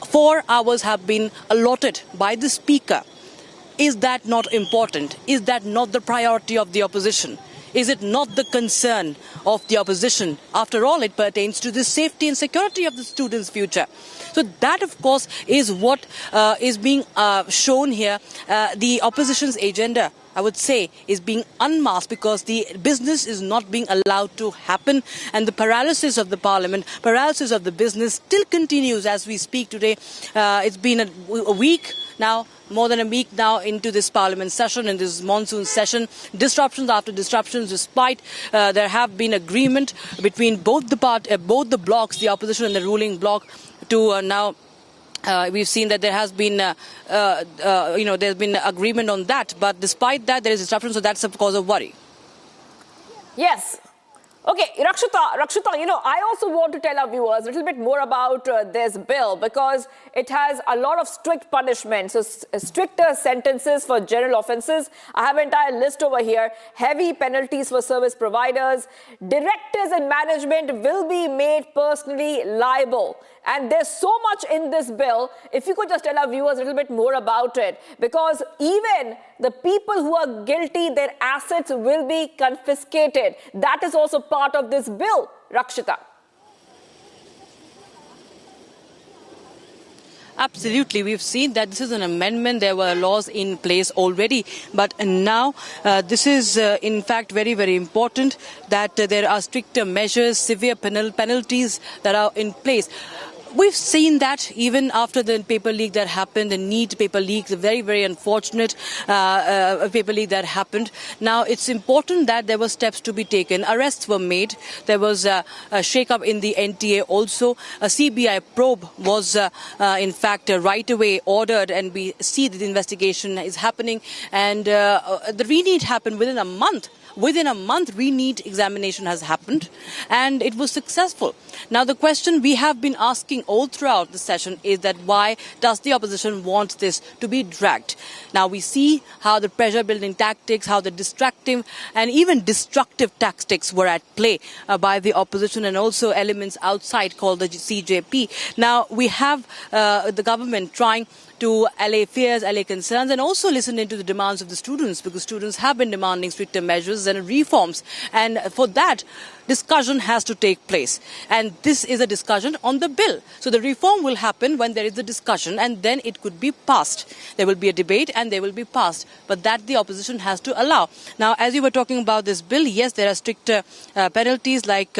4 hours have been allotted by the speaker, is that not important? Is that not the priority of the opposition? Is it not the concern of the opposition? After all, it pertains to the safety and security of the students' future. So that, of course, is what is being shown here. The opposition's agenda, I would say, is being unmasked because the business is not being allowed to happen, and the paralysis of the parliament, paralysis of the business still continues as we speak today. It's been a week now, more than a week now into this parliament session, in this monsoon session. Disruptions after disruptions, despite there have been agreement between both the blocks, the opposition and the ruling bloc, to now. We've seen that there has been, there's been agreement on that. But despite that, there is disruption, so that's a cause of worry. Yes. Okay, Rakshita, I also want to tell our viewers a little bit more about this bill, because it has a lot of strict punishments, so stricter sentences for general offences. I have an entire list over here. Heavy penalties for service providers. Directors and management will be made personally liable. And there's so much in this bill. If you could just tell our viewers a little bit more about it, because even the people who are guilty, their assets will be confiscated. That is also part of this bill, Rakshita. Absolutely. We've seen that this is an amendment. There were laws in place already. But now this is, in fact, very, very important that there are stricter measures, severe penalties that are in place. We've seen that even after the paper leak that happened, the NEET paper leak, the very, very unfortunate paper leak that happened. Now, it's important that there were steps to be taken. Arrests were made. There was a shake-up in the NTA also. A CBI probe was, in fact, right away ordered, and we see that the investigation is happening. And the re-NEET happened within a month. Within a month, re-NEET examination has happened, and it was successful. Now, the question we have been asking all throughout the session is that why does the opposition want this to be dragged? Now, we see how the pressure-building tactics, how the distracting and even destructive tactics were at play by the opposition and also elements outside called the CJP. Now, we have the government trying to allay fears, allay concerns, and also listening to the demands of the students, because students have been demanding stricter measures and reforms. And for that, discussion has to take place. And this is a discussion on the bill. So the reform will happen when there is a discussion, and then it could be passed. There will be a debate and they will be passed. But that the opposition has to allow. Now, as you were talking about this bill, yes, there are stricter penalties like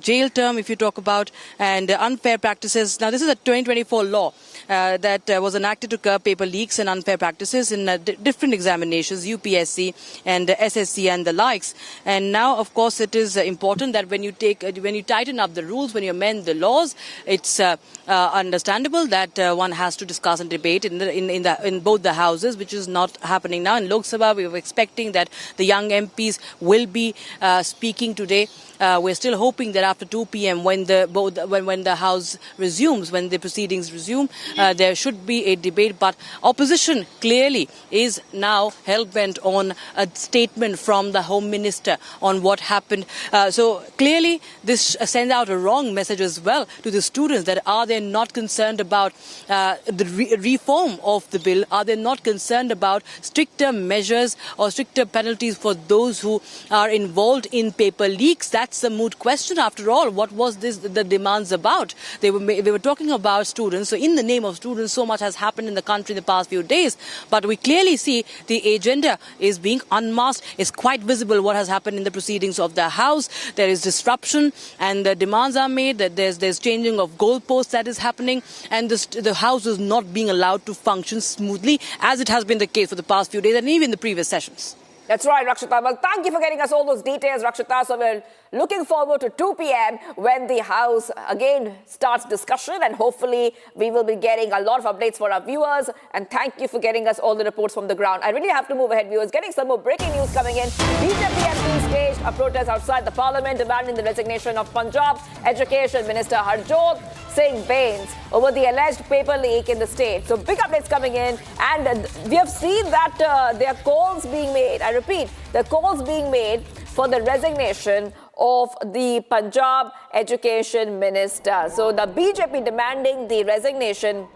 jail term, if you talk about, and unfair practices. Now, this is a 2024 law that was enacted to curb paper leaks and unfair practices in different examinations, UPSC and SSC and the likes. And now, of course, it is important that when you tighten up the rules, when you amend the laws, it's understandable that one has to discuss and debate in both the houses, which is not happening now. In Lok Sabha, we were expecting that the young MPs will be speaking today. We're still hoping that after 2 p.m. when the House resumes, when the proceedings resume, there should be a debate. But opposition clearly is now hell-bent on a statement from the Home Minister on what happened. So So clearly, this sends out a wrong message as well to the students that are they not concerned about the reform of the bill? Are they not concerned about stricter measures or stricter penalties for those who are involved in paper leaks? That's the moot question after all. What was the demands about? They were talking about students. So in the name of students, so much has happened in the country in the past few days. But we clearly see the agenda is being unmasked. It's quite visible what has happened in the proceedings of the House. There is disruption and the demands are made that there's changing of goalposts that is happening, and the House is not being allowed to function smoothly as it has been the case for the past few days and even the previous sessions. That's right, Rakshita. Well, thank you for getting us all those details, Rakshita. So we're looking forward to 2 p.m. when the House again starts discussion, and hopefully we will be getting a lot of updates for our viewers. And thank you for getting us all the reports from the ground. I really have to move ahead, viewers. Getting some more breaking news coming in. BJP MPs staged a protest outside the Parliament demanding the resignation of Punjab Education Minister Harjot Singh Bains over the alleged paper leak in the state. So big updates coming in, and we have seen that there are calls being made. I repeat, there are calls being made for the resignation of the Punjab Education Minister. So the BJP demanding the resignation,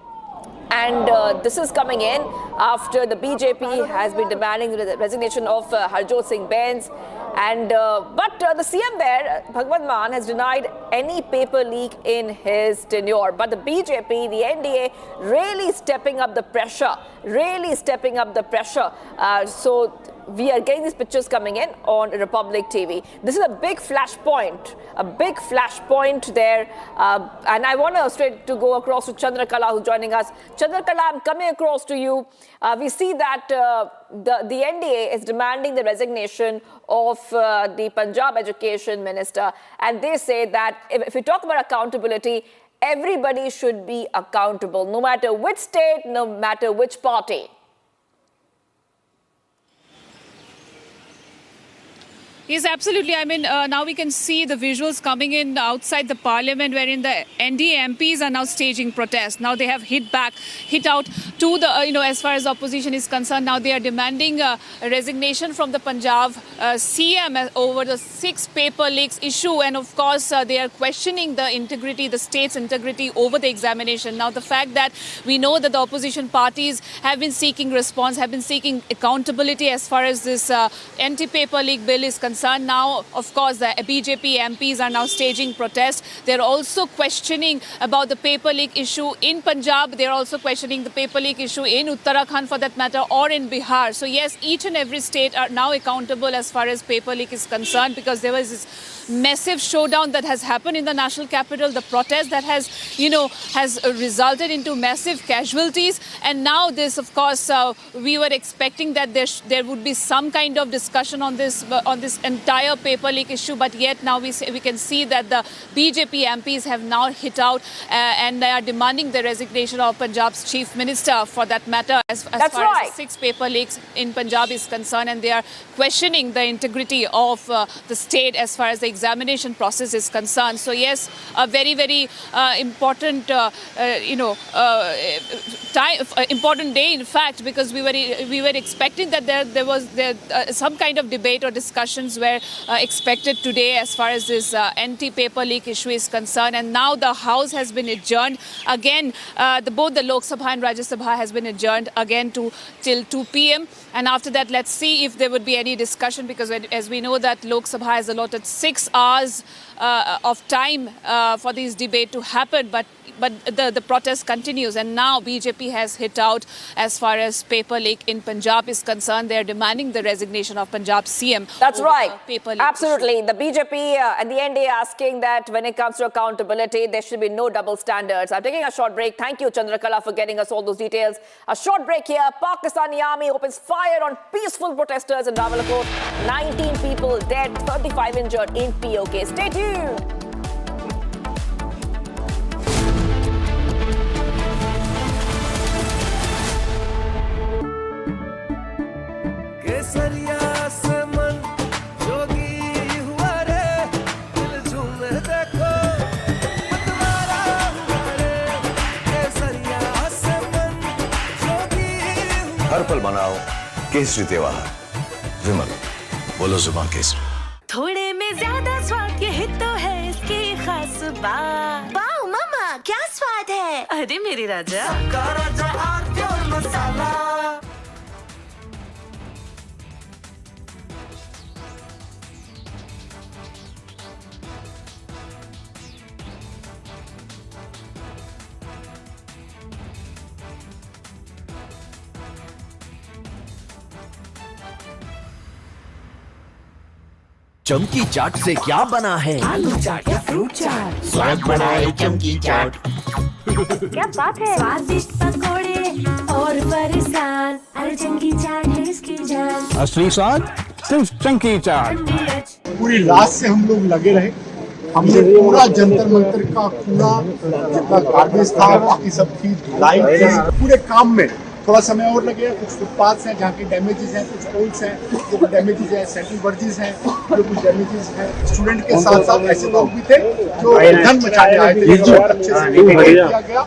and this is coming in after the BJP has been demanding the resignation of Harjot Singh Bains. But the CM there, Bhagwant Mann, has denied any paper leak in his tenure. But the BJP, the NDA, really stepping up the pressure. So we are getting these pictures coming in on Republic TV. This is a big flashpoint there. And I want to go across to Chandrakala, who's joining us. Chandrakala, I'm coming across to you. We see that the NDA is demanding the resignation of the Punjab Education Minister. And they say that if we talk about accountability, everybody should be accountable, no matter which state, no matter which party. Yes, absolutely. I mean, now we can see the visuals coming in outside the parliament, wherein the NDA MPs are now staging protests. Now they have hit out to the, as far as opposition is concerned. Now they are demanding a resignation from the Punjab CM over the 6 paper leaks issue. And of course, they are questioning the state's integrity over the examination. Now, the fact that we know that the opposition parties have been seeking response, have been seeking accountability as far as this anti-paper leak bill is concerned. Now, of course, the BJP MPs are now staging protests. They're also questioning about the paper leak issue in Punjab. They're also questioning the paper leak issue in Uttarakhand, for that matter, or in Bihar. So yes, each and every state are now accountable as far as paper leak is concerned, because there was this massive showdown that has happened in the national capital, the protest that has resulted into massive casualties. And now this, of course, we were expecting that there would be some kind of discussion on this entire paper leak issue, but yet now we can see that the BJP MPs have now hit out and they are demanding the resignation of Punjab's chief minister, for that matter, as far as the 6 paper leaks in Punjab is concerned, and they are questioning the integrity of the state as far as the examination process is concerned. So yes, a very, very important, important day, in fact, because we were expecting that there was some kind of debate or discussions were expected today as far as this anti-paper leak issue is concerned. And now the House has been adjourned again. Both the Lok Sabha and Rajya Sabha has been adjourned again till 2 p.m. And after that, let's see if there would be any discussion, because as we know that Lok Sabha has allotted 6 hours of time for this debate to happen, but the protest continues, and now BJP has hit out as far as paper leak in Punjab is concerned. They are demanding the resignation of Punjab CM. That's right. Paper leak Absolutely. issue. The BJP and the NDA asking that when it comes to accountability, there should be no double standards. I'm taking a short break. Thank you, Chandrakala, for getting us all those details. A short break here. Pakistani army opens fire on peaceful protesters in Rawalakot. 19 people dead, 35 injured in POK. Stay tuned. हर पल मनाओ केसरी त्योहार। विमल, बोलो जुबान केसरी। थोड़े में में ज्यादा स्वाद ये तो है इसकी खास बात। वाओ मम्मा क्या स्वाद है। अरे मेरे राजा, सबका राजा प्योर मसाला। चमकी चाट से क्या बना है? आलू चाट या फ्रूट चाट, स्वाद बनाए चमकी चाट। क्या बात है। स्वादिष्ट पकोड़े और फरसान, अरे चमकी चाट है इसकी जान। असली स्वाद सिर्फ चंकी चाट। पूरी रात से हम लोग लगे रहे। हमने पूरा जंतर मंतर का कूड़ा जितना गार्बेज था बाकी सब थी धुलाई थी। पूरे काम में थोड़ा समय और लगेगा। कुछ फुटपाथ्स हैं जहाँ की डैमेजेस हैं, कुछ पोल्स हैं जो डैमेजेस हैं, सेंट्रल वर्जिस हैं जो कुछ डैमेजेस हैं। स्टूडेंट के साथ साथ ऐसे लोग भी थे जो धन मचाने आए थे, जो अच्छे से किया गया।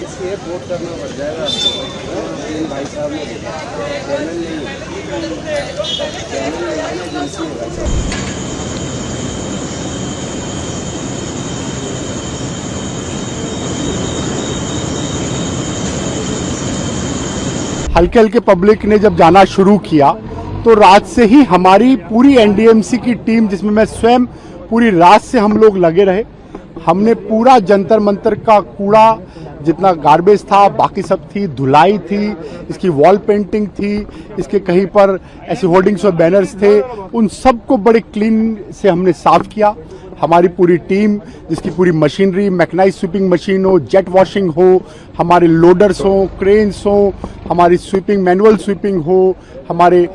इसलिए वोट करना पड़ जाएगा आपको। इन भाई साहब ने चैनल नहीं है, चैनल नहीं है ना एजेंसी है भाई साहब। हल्के हल्के पब्लिक ने जब जाना शुरू किया तो रात से ही हमारी पूरी एनडीएमसी की टीम, जिसमें मैं स्वयं, पूरी रात से हम लोग लगे रहे। हमने पूरा जंतर मंतर का कूड़ा जितना गार्बेज था बाकी सब थी, धुलाई थी, इसकी वॉल पेंटिंग थी, इसके कहीं पर ऐसे होर्डिंग्स और बैनर्स थे, उन सबको बड़े क्लीन से हमने साफ किया। हमारी पूरी टीम, जिसकी पूरी मशीनरी, मैकेनाइज स्वीपिंग मशीन हो, जेट वॉशिंग हो, हमारे लोडर्स हो, क्रेन्स हो, हमारी स्वीपिंग मैनुअल स्वीपिंग हो, हमारे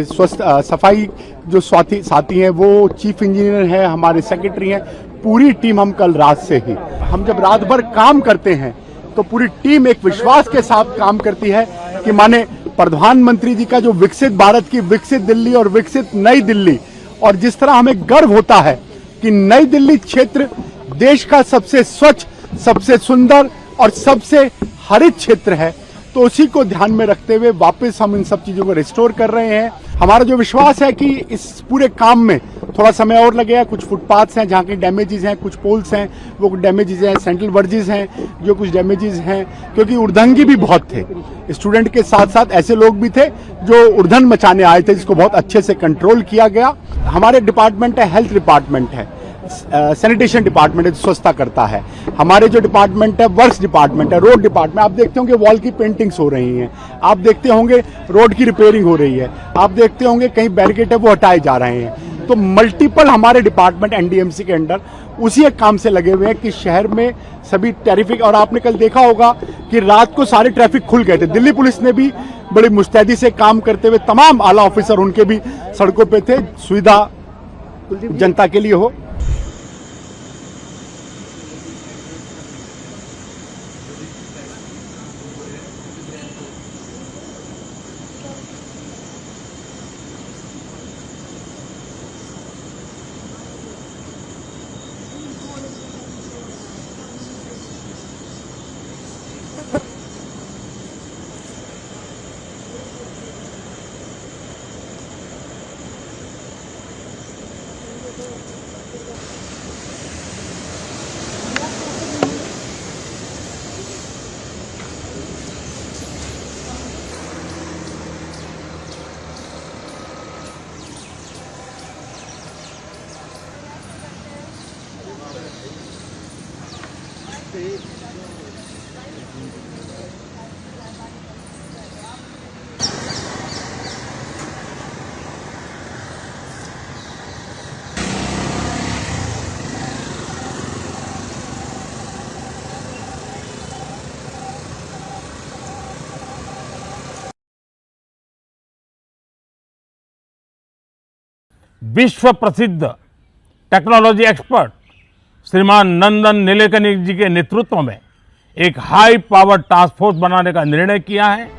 सफाई जो साथी हैं वो चीफ इंजीनियर हैं, हमारे सेक्रेटरी हैं, पूरी टीम हम कल रात से ही, हम जब रात भर काम करते हैं तो पूरी टीम एक विश्वास के साथ काम करती है कि माने प्रधानमंत्री जी का जो विकसित भारत की विकसित दिल्ली और विकसित नई दिल्ली, और जिस तरह हमें गर्व होता है कि नई दिल्ली क्षेत्र देश का सबसे स्वच्छ, सबसे सुंदर और सबसे हरित क्षेत्र है, तो उसी को ध्यान में रखते हुए वापस हम इन सब चीजों को रिस्टोर कर रहे हैं। हमारा जो विश्वास है कि इस पूरे काम में थोड़ा समय और लगेगा। कुछ फुटपाथ्स हैं जहाँ के डैमेजेस हैं, कुछ पोल्स हैं वो डैमेजेस हैं, सेंट्रल वर्जिस हैं जो कुछ डैमेजेस हैं, क्योंकि उर्दंगी भी बहुत थे। स्टूडेंट के साथ साथ ऐसे लोग भी थे जो उर्धन मचाने आए थे, जिसको बहुत अच्छे से कंट्रोल किया गया। हमारे डिपार्टमेंट है, हेल्थ डिपार्टमेंट है, सैनिटेशन डिपार्टमेंट है, स्वच्छता करता है। हमारे जो डिपार्टमेंट है, वर्क्स डिपार्टमेंट है, रोड डिपार्टमेंट, आप देखते होंगे वॉल की पेंटिंग्स हो रही हैं, आप देखते होंगे रोड की रिपेयरिंग हो रही है, आप देखते होंगे कहीं बैरिकेड है वो हटाए जा रहे हैं। तो मल्टीपल हमारे डिपार्टमेंट एनडीएमसी के अंडर उसी एक काम से लगे हुए हैं कि शहर में सभी ट्रैफिक, और आपने कल देखा होगा कि रात को सारे ट्रैफिक खुल गए थे। दिल्ली पुलिस ने भी बड़ी मुस्तैदी से काम करते हुए, तमाम आला ऑफिसर उनके भी सड़कों पे थे, सुविधा जनता के लिए हो। विश्व प्रसिद्ध टेक्नोलॉजी एक्सपर्ट श्रीमान नंदन नीलेकनी जी के नेतृत्व में एक हाई पावर टास्क फोर्स बनाने का निर्णय किया है।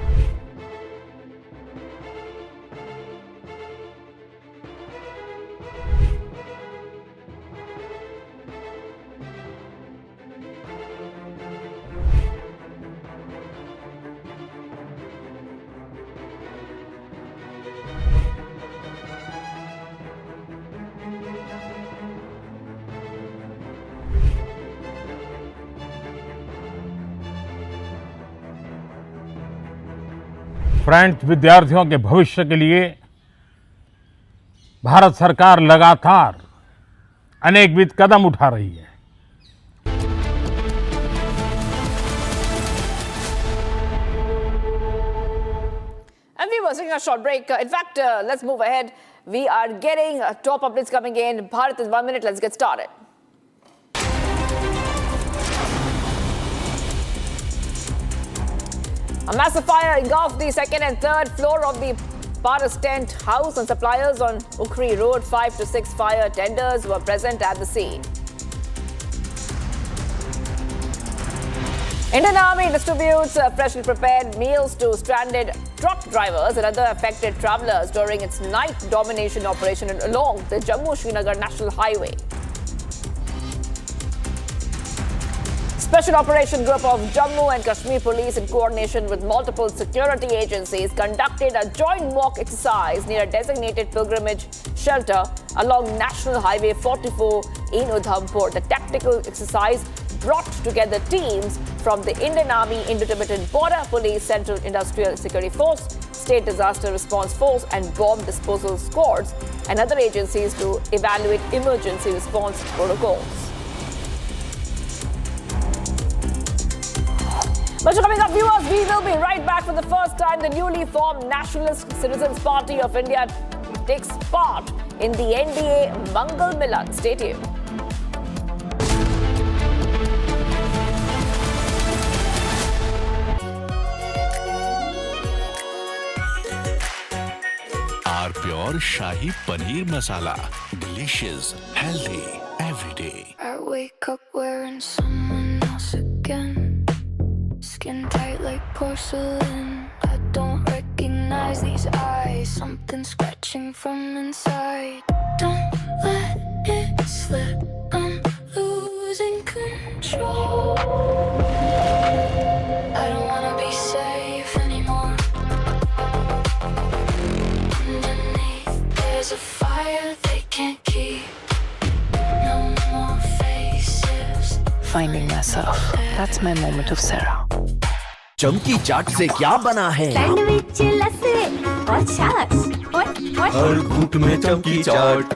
फ्रेंड्स, विद्यार्थियों के भविष्य के लिए भारत सरकार लगातार अनेकविध कदम उठा रही है। And we were taking a short break. In fact, let's move ahead. We are getting top updates coming in. Bharat in 1 minute. Let's get started. A massive fire engulfed the second and third floor of the Paras tent house, and suppliers on Ukri Road. 5 to 6 fire tenders were present at the scene. Indian Army distributes freshly prepared meals to stranded truck drivers and other affected travelers during its night domination operation along the Jammu-Srinagar National Highway. Special Operation Group of Jammu and Kashmir Police, in coordination with multiple security agencies, conducted a joint mock exercise near a designated pilgrimage shelter along National Highway 44 in Udhampur. The tactical exercise brought together teams from the Indian Army, Indo-Tibetan Border Police, Central Industrial Security Force, State Disaster Response Force and Bomb Disposal Squads and other agencies to evaluate emergency response protocols. But coming up, viewers, we will be right back. For the first time, the newly formed Nationalist Citizens Party of India takes part in the NDA Mangal Milan. Stay tuned. Our pure Shahi Paneer Masala. Delicious, healthy, every day. I wake up wearing someone else again. Skin tight like porcelain. I don't recognize these eyes. Something scratching from inside. Don't let it slip. I'm losing control. I don't wanna be safe anymore. Underneath there's a fire they can't keep. No more faces. Finding myself. That's my moment of Sarah. चमकी चाट से क्या बना है? Sandwich, लस्सी और छाछ। हर घूंट में चमकी चाट।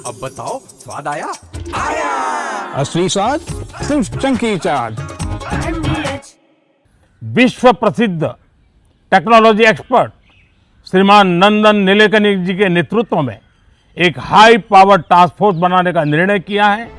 अब बताओ, स्वाद आया? आया। असली स्वाद सिर्फ चमकी चाट। विश्व प्रसिद्ध टेक्नोलॉजी एक्सपर्ट श्रीमान नंदन नीलेकनी जी के नेतृत्व में एक हाई पावर टास्क फोर्स बनाने का निर्णय किया है।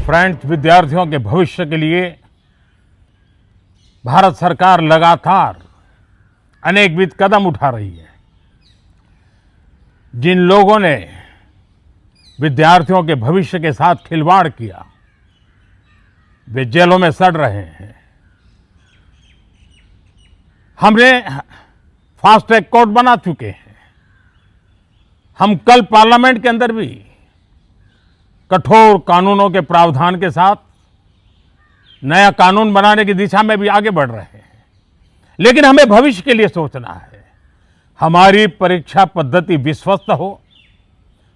फ्रेंड्स, विद्यार्थियों के भविष्य के लिए भारत सरकार लगातार अनेकविध कदम उठा रही है। जिन लोगों ने विद्यार्थियों के भविष्य के साथ खिलवाड़ किया, वे जेलों में सड़ रहे हैं। हमने फास्ट ट्रैक कोर्ट बना चुके हैं। हम कल पार्लियामेंट के अंदर भी कठोर कानूनों के प्रावधान के साथ नया कानून बनाने की दिशा में भी आगे बढ़ रहे हैं। लेकिन हमें भविष्य के लिए सोचना है। हमारी परीक्षा पद्धति विश्वस्त हो,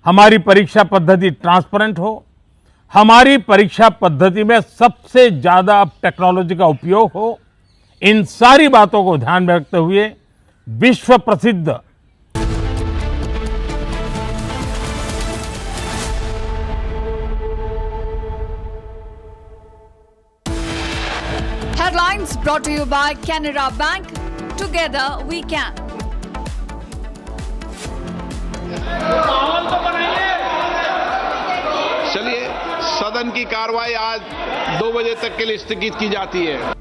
हमारी परीक्षा पद्धति ट्रांसपेरेंट हो, हमारी परीक्षा पद्धति में सबसे ज्यादा अब टेक्नोलॉजी का उपयोग हो। इन सारी बातों को ध्यान में रखते हुए विश्व प्रसिद्ध Brought to you by Canara Bank. Together we can. चलिए सदन की कार्रवाई आज 2 बजे तक के लिए स्थगित की जाती है.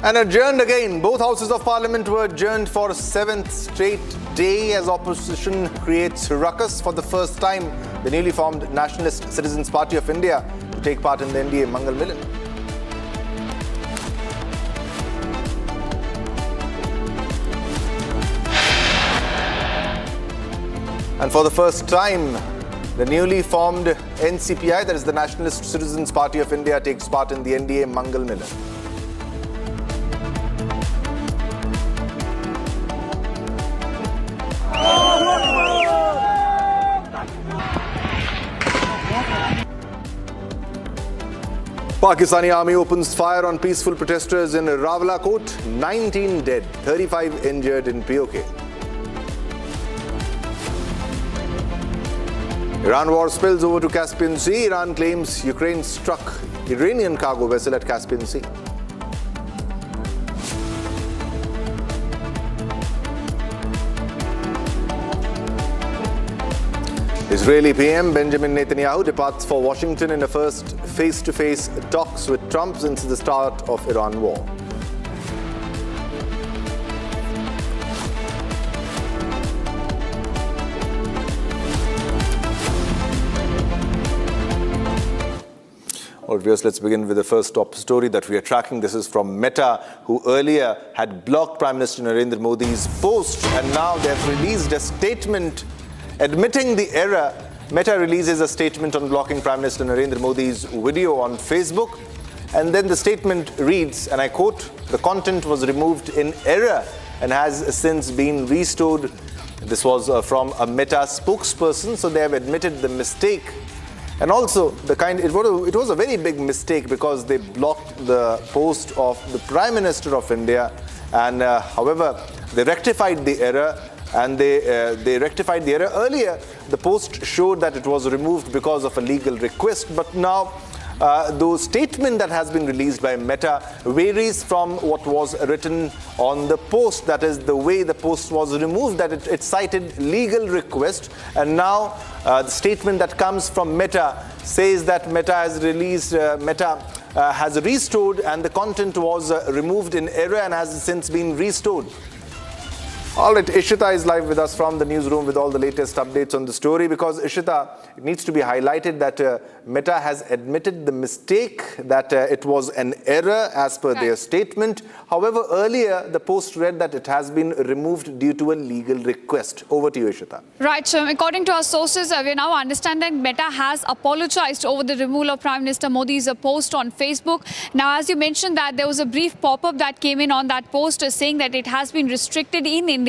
And adjourned again. Both houses of parliament were adjourned for a 7th straight day as opposition creates ruckus. For the first time, the newly formed Nationalist Citizens Party of India to take part in the NDA Mangal Milan. And for the first time, the newly formed NCPI, that is the Nationalist Citizens Party of India, takes part in the NDA Mangal Milan. Pakistani army opens fire on peaceful protesters in Rawalakot. 19 dead, 35 injured in POK. Iran war spills over to Caspian Sea. Iran claims Ukraine struck Iranian cargo vessel at Caspian Sea. Israeli PM Benjamin Netanyahu departs for Washington in a first face-to-face talks with Trump since the start of Iran war. All right, viewers, let's begin with the first top story that we are tracking. This is from Meta, who earlier had blocked Prime Minister Narendra Modi's post, and now they have released a statement admitting the error. Meta releases a statement on blocking Prime Minister Narendra Modi's video on Facebook. And then the statement reads, and I quote, "The content was removed in error and has since been restored." This was from a Meta spokesperson, so they have admitted the mistake. And also, it was a very big mistake because they blocked the post of the Prime Minister of India. And however, they rectified the error. And they rectified the error. Earlier, the post showed that it was removed because of a legal request. But now, the statement that has been released by Meta varies from what was written on the post. That is, the way the post was removed, that it cited legal request. And now, the statement that comes from Meta says that Meta has restored, and the content was removed in error and has since been restored. All right, Ishita is live with us from the newsroom with all the latest updates on the story. Because, Ishita, it needs to be highlighted that Meta has admitted the mistake, that it was an error as per their statement. However, earlier, the post read that it has been removed due to a legal request. Over to you, Ishita. Right, so according to our sources, we now understand that Meta has apologized over the removal of Prime Minister Modi's post on Facebook. Now, as you mentioned, that there was a brief pop-up that came in on that post saying that it has been restricted in India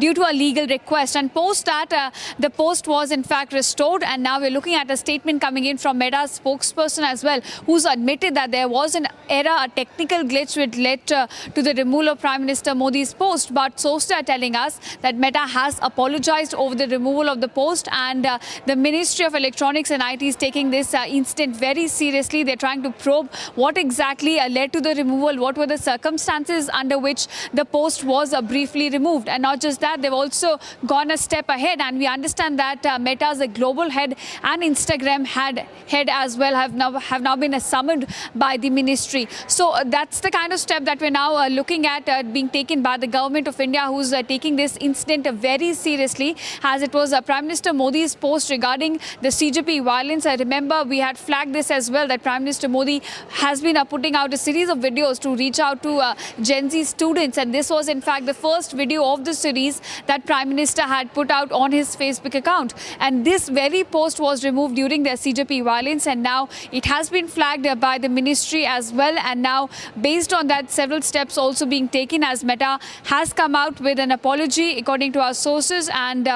due to a legal request, and post that the post was in fact restored. And now we're looking at a statement coming in from Meta's spokesperson as well, who's admitted that there was an error, a technical glitch which led to the removal of Prime Minister Modi's post. But sources are telling us that Meta has apologized over the removal of the post, and the Ministry of Electronics and IT is taking this incident very seriously. They're trying to probe what exactly led to the removal, what were the circumstances under which the post was briefly removed. And not just that, they've also gone a step ahead, and we understand that Meta's global head and Instagram head as well have now been summoned by the ministry. So that's the kind of step that we're now looking at being taken by the government of India, who's taking this incident very seriously, as it was Prime Minister Modi's post regarding the CJP violence. I remember we had flagged this as well, that Prime Minister Modi has been putting out a series of videos to reach out to Gen Z students, and this was in fact the first video of the series that Prime Minister had put out on his Facebook account. And this very post was removed during the CJP violence, and now it has been flagged by the ministry as well. And now, based on that, several steps also being taken, as Meta has come out with an apology according to our sources. And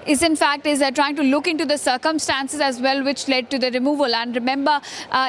is in fact trying to look into the circumstances as well, which led to the removal. And remember,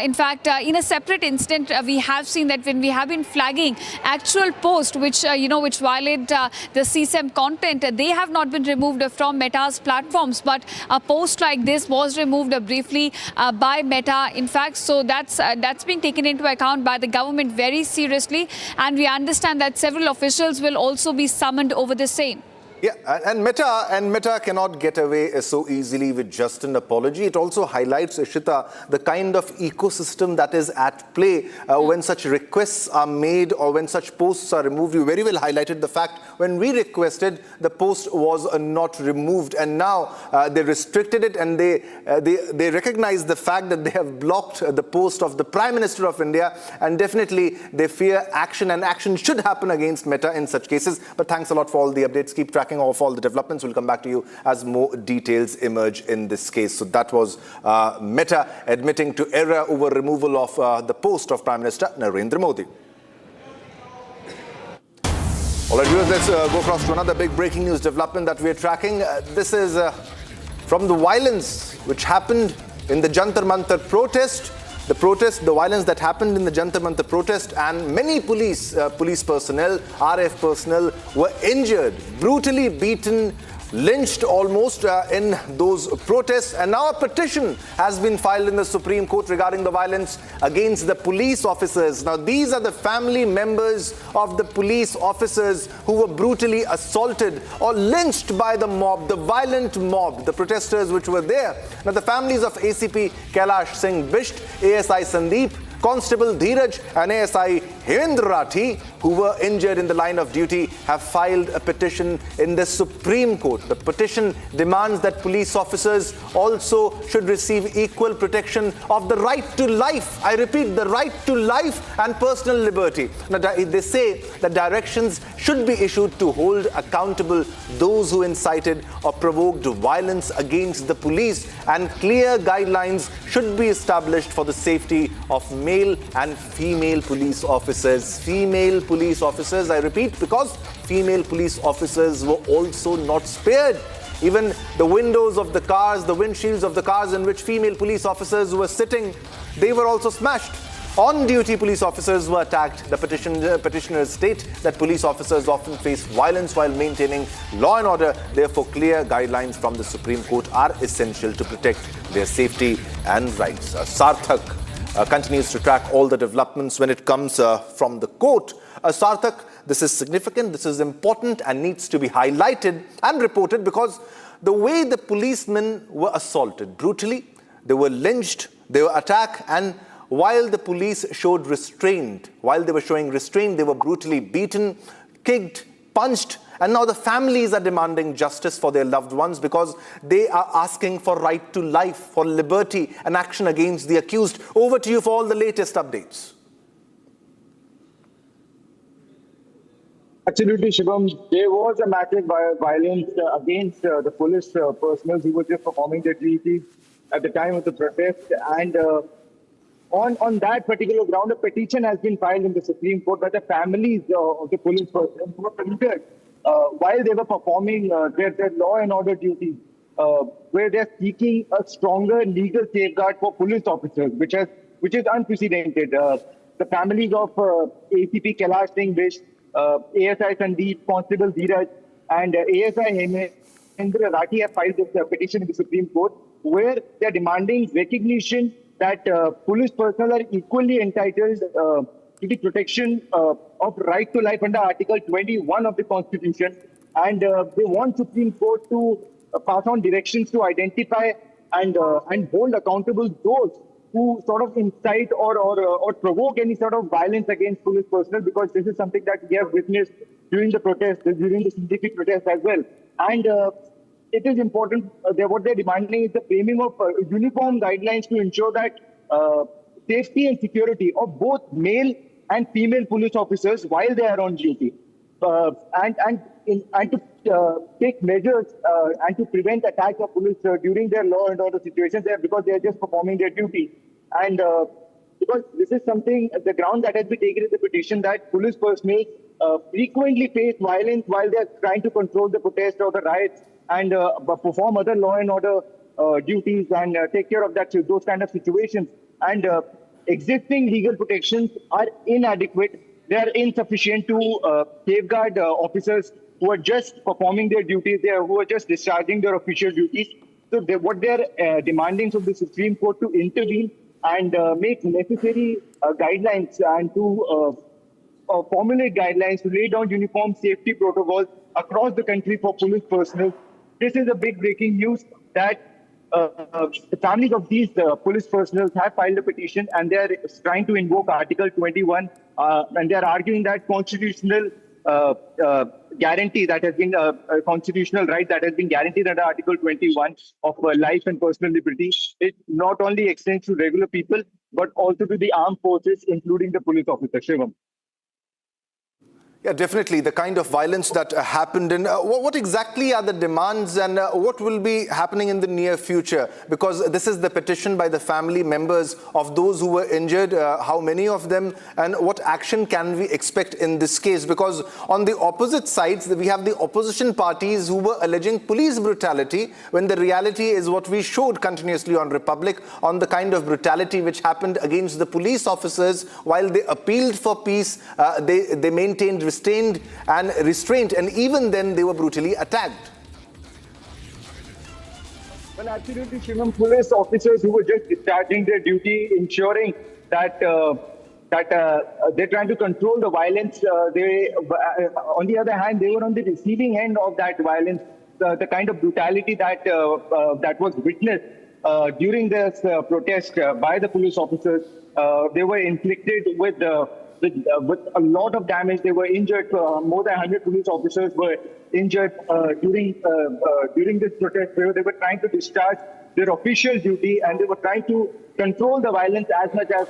in fact, in a separate incident, we have seen that when we have been flagging actual posts which which violate the CSAM content, they have not been removed from Meta's platforms, but a post like this was removed briefly by Meta, in fact. So that's being taken into account by the government very seriously, and we understand that several officials will also be summoned over the same. Yeah, and Meta cannot get away so easily with just an apology. It also highlights, Ishita, the kind of ecosystem that is at play when such requests are made or when such posts are removed. You very well highlighted the fact when we requested, the post was not removed, and now they restricted it, and they recognize the fact that they have blocked the post of the Prime Minister of India, and definitely they fear action, and action should happen against Meta in such cases. But thanks a lot for all the updates. Keep tracking of all the developments. We'll come back to you as more details emerge in this case. So that was Meta admitting to error over removal of the post of Prime Minister Narendra Modi. All right, viewers, let's go across to another big breaking news development that we're tracking. This is from the violence which happened in the Jantar Mantar protest. The violence that happened in the Jantar Mantar protest, and many police personnel, RF personnel were injured, brutally beaten, lynched almost in those protests. And now a petition has been filed in the Supreme Court regarding the violence against the police officers. Now, these are the family members of the police officers who were brutally assaulted or lynched by the mob, the violent mob, the protesters which were there. Now, the families of ACP Kailash Singh Bisht, ASI Sandeep, Constable Dheeraj and ASI Hemendra Rathi, who were injured in the line of duty, have filed a petition in the Supreme Court. The petition demands that police officers also should receive equal protection of the right to life. I repeat, the right to life and personal liberty. Now, they say that directions should be issued to hold accountable those who incited or provoked violence against the police, and clear guidelines should be established for the safety of male and female police officers. Female police officers, I repeat, because female police officers were also not spared. Even the windows of the cars, the windshields of the cars in which female police officers were sitting, they were also smashed. On-duty police officers were attacked. The petitioners state that police officers often face violence while maintaining law and order. Therefore, clear guidelines from the Supreme Court are essential to protect their safety and rights. Sarthak continues to track all the developments when it comes from the court. Sarthak, this is significant, this is important and needs to be highlighted and reported, because the way the policemen were assaulted brutally, they were lynched, they were attacked, and while the police showed restraint, they were brutally beaten, kicked, punched, and now the families are demanding justice for their loved ones because they are asking for right to life, for liberty, and action against the accused. Over to you for all the latest updates. Absolutely, Shivam. There was a massive violence against the police personnel who were just performing their duties at the time of the protest. And on that particular ground, a petition has been filed in the Supreme Court by the families of the police personnel who were injured while they were performing their law and order duties, where they're seeking a stronger legal safeguard for police officers, which is unprecedented. The families of ACP Kailash Singh Bisht, ASI Sandeep, Constable Dheeraj, and ASI Hemendra Rathi have filed this petition in the Supreme Court, where they're demanding recognition that police personnel are equally entitled to the protection of right to life under Article 21 of the Constitution, and they want Supreme Court to pass on directions to identify and hold accountable those who sort of incite or provoke any sort of violence against police personnel, because this is something that we have witnessed during the protest, during the CDP protest as well. And it is important, what they're demanding is the framing of uniform guidelines to ensure that safety and security of both male and female police officers while they are on duty, and to take measures and to prevent attacks of police during their law and order situations there, because they are just performing their duty. And because this is something, the ground that has been taken in the petition, that police personnel frequently face violence while they are trying to control the protest or the riots and perform other law and order duties and take care of those kind of situations. And existing legal protections are inadequate. They are insufficient to safeguard officers who are just performing their duties, who are just discharging their official duties. So what they're demanding from the Supreme Court to intervene and make necessary guidelines and to formulate guidelines to lay down uniform safety protocols across the country for police personnel. This is a big breaking news that the families of these police personnel have filed a petition and they are trying to invoke Article 21 and they are arguing that constitutional guarantee that has been a constitutional right that has been guaranteed under Article 21 of life and personal liberty. It not only extends to regular people, but also to the armed forces, including the police officer. Shivam. Yeah, definitely. The kind of violence that happened. And what exactly are the demands and what will be happening in the near future? Because this is the petition by the family members of those who were injured. How many of them and what action can we expect in this case? Because on the opposite sides, we have the opposition parties who were alleging police brutality when the reality is what we showed continuously on Republic on the kind of brutality which happened against the police officers while they appealed for peace. They maintained restraint, and even then they were brutally attacked. Well, absolutely, Shivam. Police officers who were just discharging their duty, ensuring that they're trying to control the violence. On the other hand, they were on the receiving end of that violence. The kind of brutality that was witnessed during this protest by the police officers, they were inflicted with a lot of damage. They were injured. More than 100 police officers were injured during this protest. They were trying to discharge their official duty and they were trying to control the violence as much as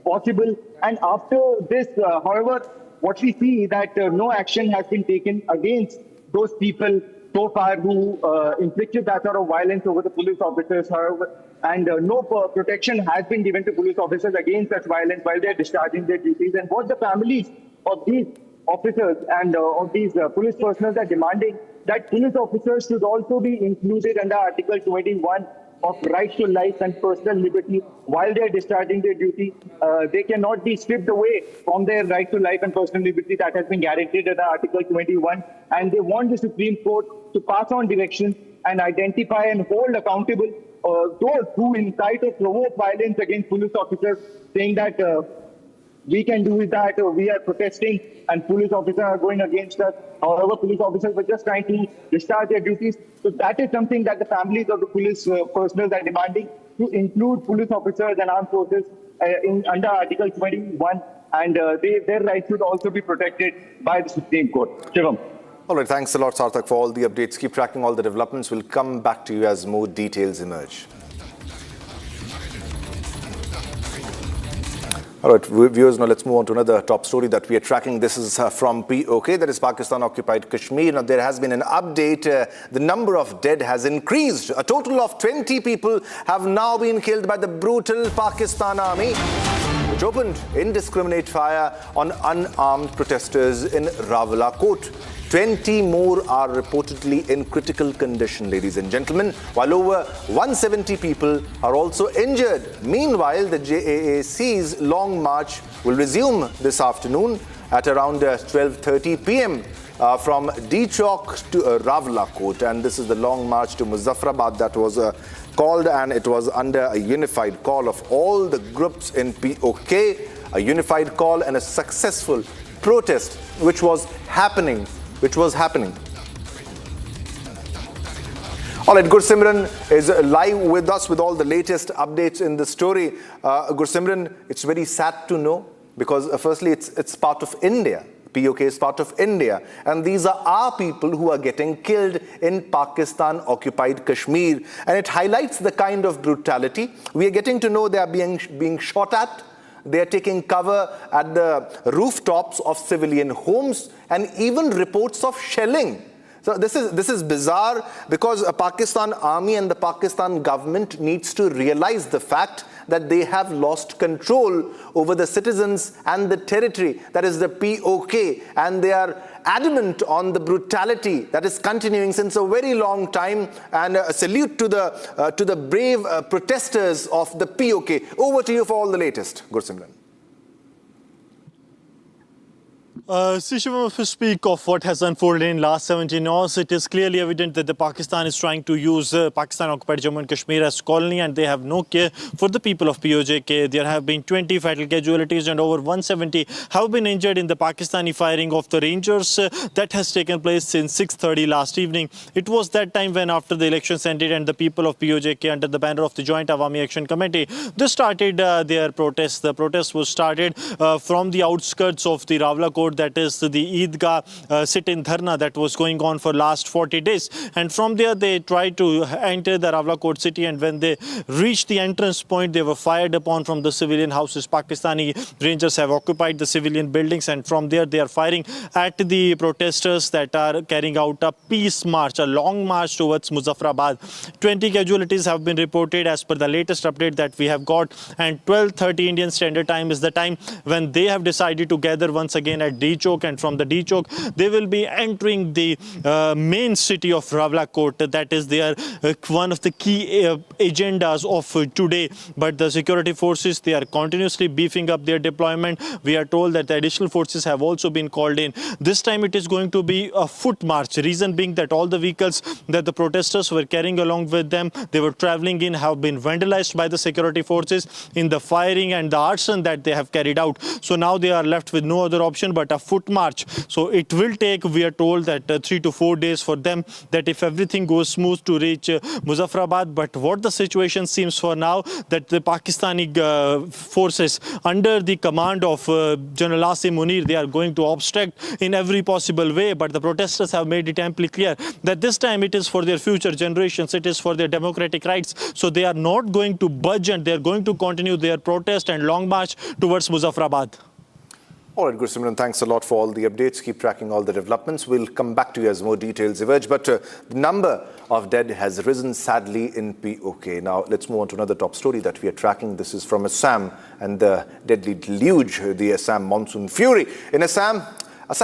possible. And after this, however, what we see is that no action has been taken against those people so far who inflicted that sort of violence over the police officers, however, and no protection has been given to police officers against such violence while they're discharging their duties. And what the families of these officers and of these police personnel are demanding that police officers should also be included under Article 21 of right to life and personal liberty while they're discharging their duty. They cannot be stripped away from their right to life and personal liberty that has been guaranteed under Article 21. And they want the Supreme Court to pass on directions and identify and hold accountable those who incite or provoke violence against police officers, saying that we can do that, we are protesting and police officers are going against us. However, police officers were just trying to discharge their duties. So that is something that the families of the police personnel are demanding, to include police officers and armed forces under Article 21, and their rights should also be protected by the Supreme Court. Shivam. All right, thanks a lot, Sarthak, for all the updates. Keep tracking all the developments. We'll come back to you as more details emerge. All right, viewers, now let's move on to another top story that we are tracking. This is from POK, that is Pakistan-occupied Kashmir. Now, there has been an update. The number of dead has increased. A total of 20 people have now been killed by the brutal Pakistan army, which opened indiscriminate fire on unarmed protesters in Rawalakot. 20 more are reportedly in critical condition, ladies and gentlemen, while over 170 people are also injured. Meanwhile, the JAAC's long march will resume this afternoon at around 12:30 p.m. From D-Chowk to Rawalakot. And this is the long march to Muzaffarabad that was called, and it was under a unified call of all the groups in POK, a unified call and a successful protest which was happening. All right, Gursimran is live with us with all the latest updates in the story. Gursimran, it's very sad to know because firstly, it's part of India. POK is part of India. And these are our people who are getting killed in Pakistan-occupied Kashmir. And it highlights the kind of brutality. We are getting to know they are being shot at. They are taking cover at the rooftops of civilian homes, and even reports of shelling. So this is bizarre, because a Pakistan army and the Pakistan government needs to realize the fact that they have lost control over the citizens and the territory, that is the POK, and they are adamant on the brutality that is continuing since a very long time. And a salute to the brave protesters of the POK. Over to you for all the latest, Goswami. Shivam, if we speak of what has unfolded in last 17 hours, it is clearly evident that the Pakistan is trying to use Pakistan-occupied Jammu and Kashmir as colony, and they have no care for the people of POJK. There have been 20 fatal casualties and over 170 have been injured in the Pakistani firing of the Rangers that has taken place since 6:30 last evening. It was that time when, after the elections ended and the people of POJK under the banner of the Joint Awami Action Committee, they started their protests. The protest was started from the outskirts of the Rawalakot, that is the Eidgah sit-in dharna that was going on for last 40 days. And from there they tried to enter the Rawalakot city, and when they reached the entrance point, they were fired upon from the civilian houses. Pakistani Rangers have occupied the civilian buildings, and from there they are firing at the protesters that are carrying out a peace march, a long march towards Muzaffarabad. 20 casualties have been reported as per the latest update that we have got, and 12:30 Indian Standard Time is the time when they have decided to gather once again at D Chowk, and from the D Chowk they will be entering the main city of Rawalakot. That is their one of the key agendas of today. But the security forces, they are continuously beefing up their deployment. We are told that the additional forces have also been called in. This time it is going to be a foot march. Reason being that all the vehicles that the protesters were carrying along with them, they were traveling in, have been vandalized by the security forces in the firing and the arson that they have carried out. So now they are left with no other option but a foot march. So it will take, we are told, that 3 to 4 days for them, that if everything goes smooth, to reach Muzaffarabad. But what the situation seems for now, that the Pakistani forces under the command of General Asim Munir, they are going to obstruct in every possible way. But the protesters have made it amply clear that this time it is for their future generations, it is for their democratic rights. So they are not going to budge, and they are going to continue their protest and long march towards Muzaffarabad. All right, Gursimran, thanks a lot for all the updates. Keep tracking all the developments. We'll come back to you as more details emerge. But the number of dead has risen sadly in POK. Now, let's move on to another top story that we are tracking. This is from Assam and the deadly deluge, the Assam monsoon fury. In Assam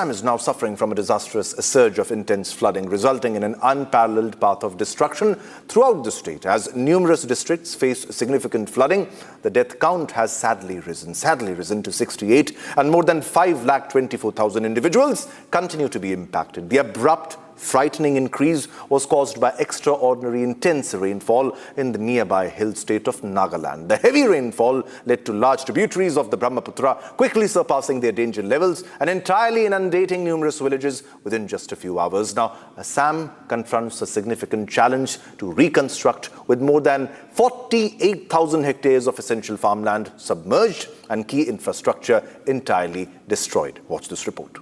is now suffering from a disastrous surge of intense flooding, resulting in an unparalleled path of destruction throughout the state. As numerous districts face significant flooding, the death count has sadly risen to 68, and more than 5,24,000 individuals continue to be impacted. The abrupt, frightening increase was caused by extraordinary intense rainfall in the nearby hill state of Nagaland. The heavy rainfall led to large tributaries of the Brahmaputra quickly surpassing their danger levels and entirely inundating numerous villages within just a few hours. Now, Assam confronts a significant challenge to reconstruct, with more than 48,000 hectares of essential farmland submerged and key infrastructure entirely destroyed. Watch this report.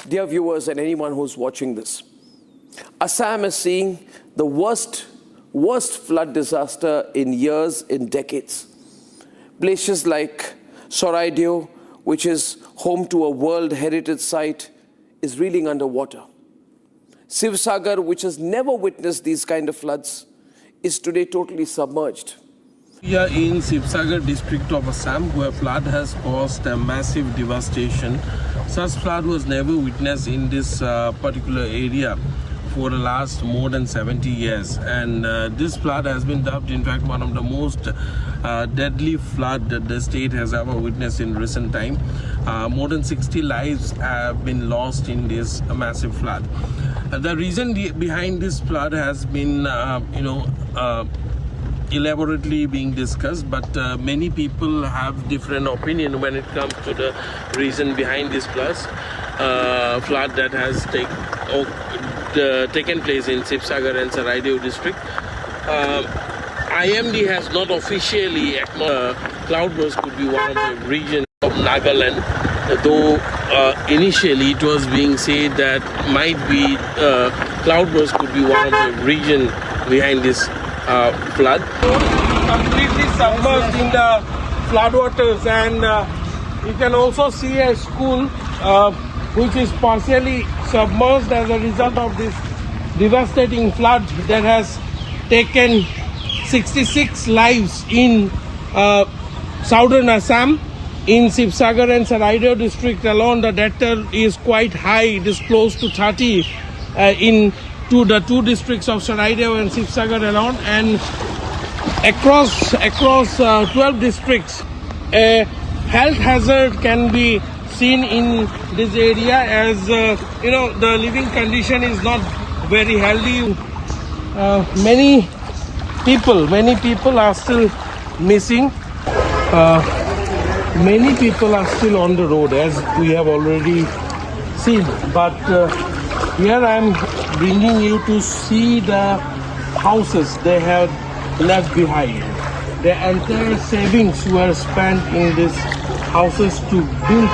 Dear viewers and anyone who's watching this, Assam is seeing the worst flood disaster in years, in decades. Places like Soraidio, which is home to a World Heritage Site, is reeling underwater. Sivsagar, which has never witnessed these kind of floods, is today totally submerged. We are in Sivsagar district of Assam, where flood has caused a massive devastation. Such flood was never witnessed in this particular area for the last more than 70 years. And this flood has been dubbed, in fact, one of the most deadly flood that the state has ever witnessed in recent time. More than 60 lives have been lost in this massive flood. The reason behind this flood has been, elaborately being discussed, but many people have different opinion when it comes to the reason behind this flood that has taken place in Sivsagar and Soraidio district. IMD has not officially acknowledged cloudburst could be one of the regions of Nagaland. though initially it was being said that might be cloudburst could be one of the reason behind this flood. Completely submerged in the floodwaters, and you can also see a school which is partially submerged as a result of this devastating flood that has taken 66 lives in southern Assam. In Sibsagar and Saraideo district alone, the death toll is quite high. It is close to 30 in the two districts of Saraideo and Sibsagar alone, and across 12 districts, a health hazard can be seen in this area, as the living condition is not very healthy. Many people are still missing. Many people are still on the road, as we have already seen. But here I am bringing you to see the houses they have left behind. Their entire savings were spent in these houses to build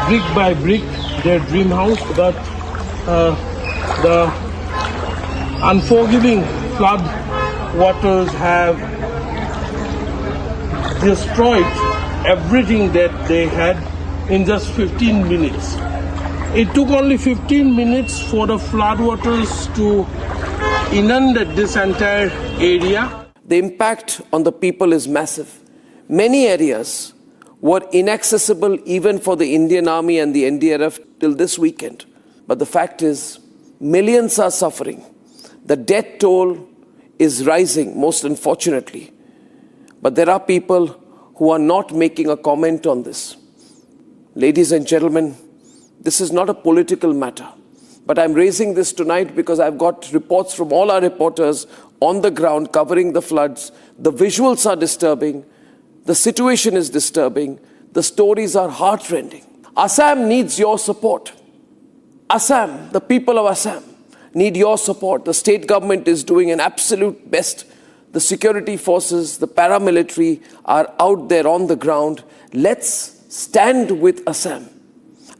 brick by brick their dream house. But the unforgiving flood waters have destroyed everything that they had in just 15 minutes. It took only 15 minutes for the floodwaters to inundate this entire area. The impact on the people is massive. Many areas were inaccessible even for the Indian Army and the NDRF till this weekend. But the fact is, millions are suffering. The death toll is rising, most unfortunately. But there are people who are not making a comment on this. Ladies and gentlemen, this is not a political matter, but I'm raising this tonight because I've got reports from all our reporters on the ground covering the floods. The visuals are disturbing, the situation is disturbing, the stories are heartrending. Assam needs your support. Assam, the people of Assam, need your support. The state government is doing an absolute best. The security forces, the paramilitary are out there on the ground. Let's stand with Assam.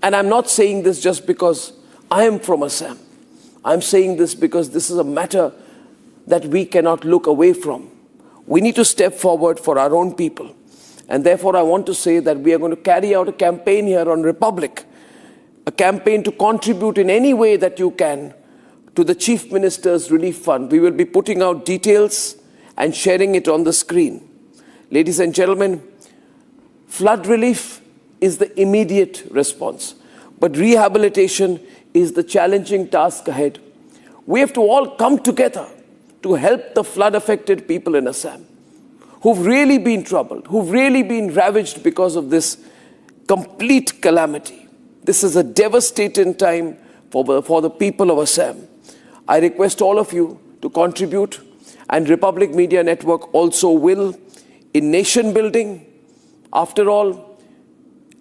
And I'm not saying this just because I am from Assam. I'm saying this because this is a matter that we cannot look away from. We need to step forward for our own people. And therefore, I want to say that we are going to carry out a campaign here on Republic, a campaign to contribute in any way that you can to the Chief Minister's Relief Fund. We will be putting out details and sharing it on the screen. Ladies and gentlemen, flood relief is the immediate response, but rehabilitation is the challenging task ahead. We have to all come together to help the flood-affected people in Assam, who've really been troubled, who've really been ravaged because of this complete calamity. This is a devastating time for the people of Assam. I request all of you to contribute, and Republic Media Network also will, in nation building. After all,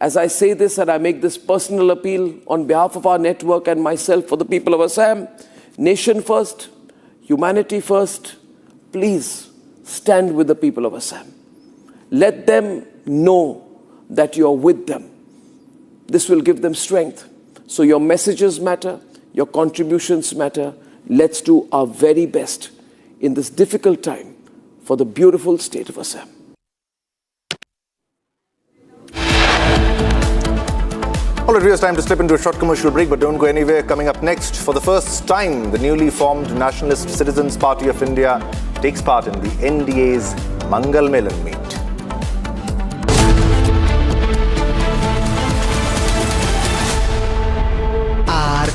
as I say this and I make this personal appeal on behalf of our network and myself for the people of Assam, nation first, humanity first, please stand with the people of Assam. Let them know that you are with them. This will give them strength. So your messages matter, your contributions matter. Let's do our very best in this difficult time for the beautiful state of Assam. All right, it's time to slip into a short commercial break, but don't go anywhere. Coming up next, for the first time, the newly formed Nationalist Citizens Party of India takes part in the NDA's Mangal Melan meet.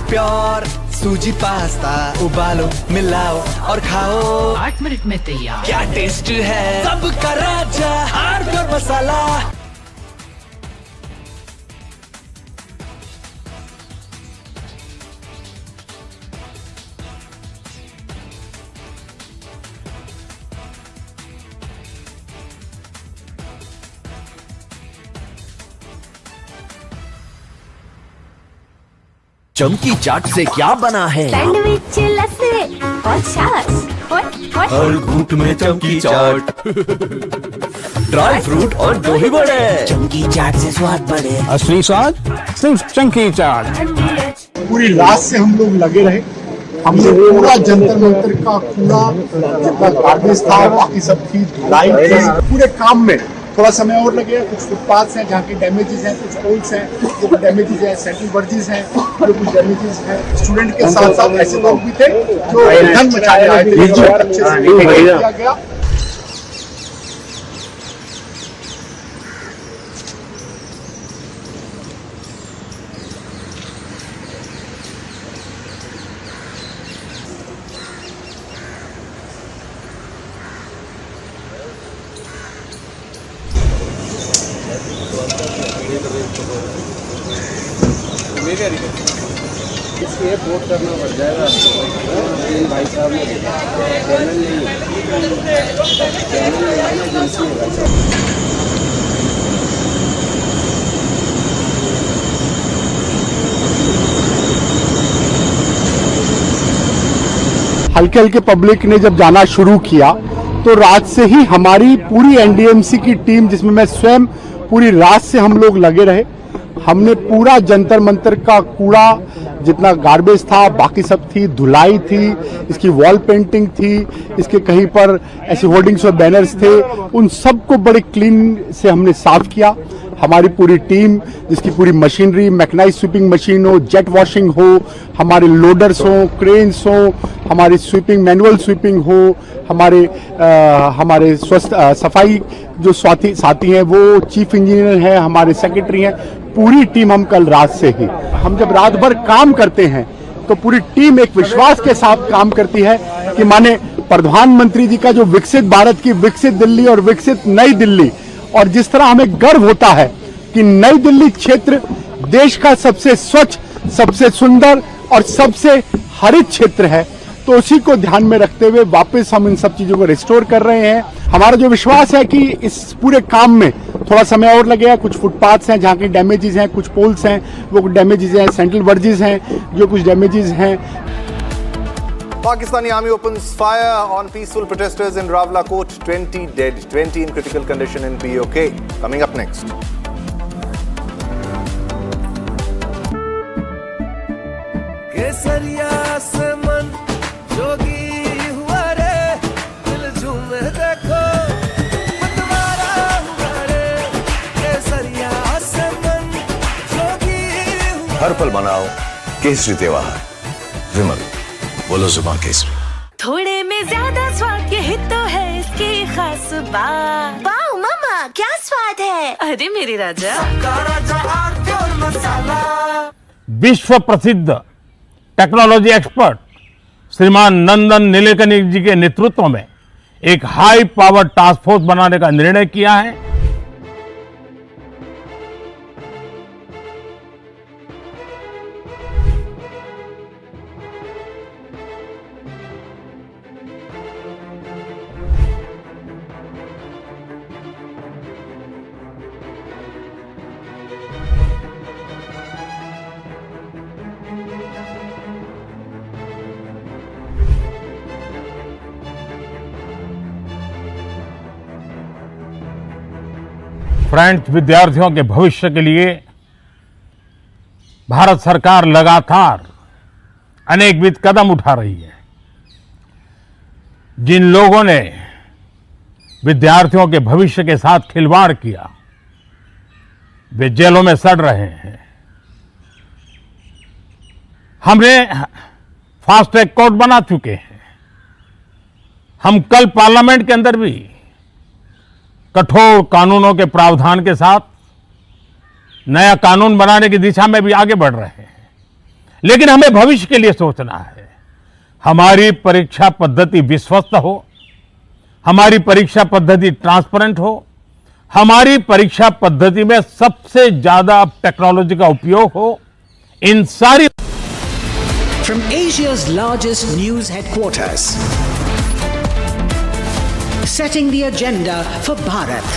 Pure सूजी pasta उबालो मिलाओ और खाओ 8 minute में तैयार क्या taste है सबका राजा हार्डकोर मसाला चमकी चाट से क्या बना है? सैंडविच लस्सी और छाछ हर घूंट में चमकी चाट ड्राई फ्रूट और दो ही बड़े, चंकी चाट से स्वाद बढ़े। असली स्वाद सिर्फ चंकी चाट। पूरी रात से हम लोग लगे रहे, हमने पूरा जंतर मंतर का कूड़ा जितना गार्बेज था बाकी सब की धुलाई की। पूरे काम में थोड़ा समय और लगेगा। कुछ फुटपाथ हैं जहाँ की डैमेजेस हैं, कुछ पोल्स हैं जो डैमेजेस हैं, सेंट्रल वर्जिस हैं जो कुछ डैमेजेस हैं। स्टूडेंट के साथ साथ ऐसे लोग भी थे जो धन मचाने आए थे, जो अच्छे से किया गया। इसलिए वोट करना पड़ जाएगा आपको। इन भाई साहब ने चैनल नहीं है, चैनल नहीं है ना, एजेंसी है भाई साहब। हल्के हल्के पब्लिक ने जब जाना शुरू किया तो रात से ही हमारी पूरी एनडीएमसी की टीम, जिसमें मैं स्वयं, पूरी रात से हम लोग लगे रहे। हमने पूरा जंतर मंतर का कूड़ा जितना गार्बेज था बाकी सब थी, धुलाई थी, इसकी वॉल पेंटिंग थी, इसके कहीं पर ऐसे होर्डिंग्स और बैनर्स थे, उन सबको बड़े क्लीन से हमने साफ किया। हमारी पूरी टीम, जिसकी पूरी मशीनरी, मैकेनाइज स्वीपिंग मशीन हो, जेट वॉशिंग हो, हमारे लोडर्स हो, क्रेन्स हो, हमारी स्वीपिंग मैनुअल स्वीपिंग हो, हमारे सफाई जो साथी हैं वो चीफ इंजीनियर हैं, हमारे सेक्रेटरी हैं, पूरी टीम हम कल रात से ही, हम जब रात भर काम करते हैं तो पूरी टीम एक विश्वास के साथ काम करती है कि माने प्रधानमंत्री जी का जो विकसित भारत की विकसित दिल्ली और विकसित नई दिल्ली, और जिस तरह हमें गर्व होता है कि नई दिल्ली क्षेत्र देश का सबसे स्वच्छ, सबसे सुंदर और सबसे हरित क्षेत्र है, तो उसी को ध्यान में रखते हुए वापस हम इन सब चीजों को रिस्टोर कर रहे हैं। हमारा जो विश्वास है कि इस पूरे काम में थोड़ा समय और लगेगा। कुछ फुटपाथ्स हैं जहाँ की डैमेजेस हैं, कुछ पोल्स हैं वो कुछ डैमेजेस हैं, सेंट्रल वर्जिस हैं जो कुछ डैमेजेस हैं। Pakistani army opens fire on peaceful protesters in Rawalakot. 20 dead, 20 in critical condition in POK. Coming up next. केसरिया से मन जोगी हुआ रे, दिल झूमे देखो मतवारा हुआ रे। केसरिया से मन जोगी हुआ। हर पल मनाओ केसरी त्योहार। विमल, बोलो जुबान केसरी। थोड़े में ज्यादा स्वाद, यही तो है इसकी खास बात। वाओ मामा, क्या स्वाद है। अरे मेरे राजा, विश्व प्रसिद्ध टेक्नोलॉजी एक्सपर्ट श्रीमान नंदन नीलेकनी जी के नेतृत्व में एक हाई पावर टास्क फोर्स बनाने का निर्णय किया है। फ्रेंड्स, विद्यार्थियों के भविष्य के लिए भारत सरकार लगातार अनेकविध कदम उठा रही है। जिन लोगों ने विद्यार्थियों के भविष्य के साथ खिलवाड़ किया वे जेलों में सड़ रहे हैं। हमने फास्ट ट्रैक कोर्ट बना चुके हैं। हम कल पार्लियामेंट के अंदर भी कठोर कानूनों के प्रावधान के साथ नया कानून बनाने की दिशा में भी आगे बढ़ रहे हैं। लेकिन हमें भविष्य के लिए सोचना है। हमारी परीक्षा पद्धति विश्वस्त हो, हमारी परीक्षा पद्धति ट्रांसपेरेंट हो, हमारी परीक्षा पद्धति में सबसे ज्यादा टेक्नोलॉजी का उपयोग हो। इन सारी From Asia's largest news headquarters, setting the agenda for Bharat.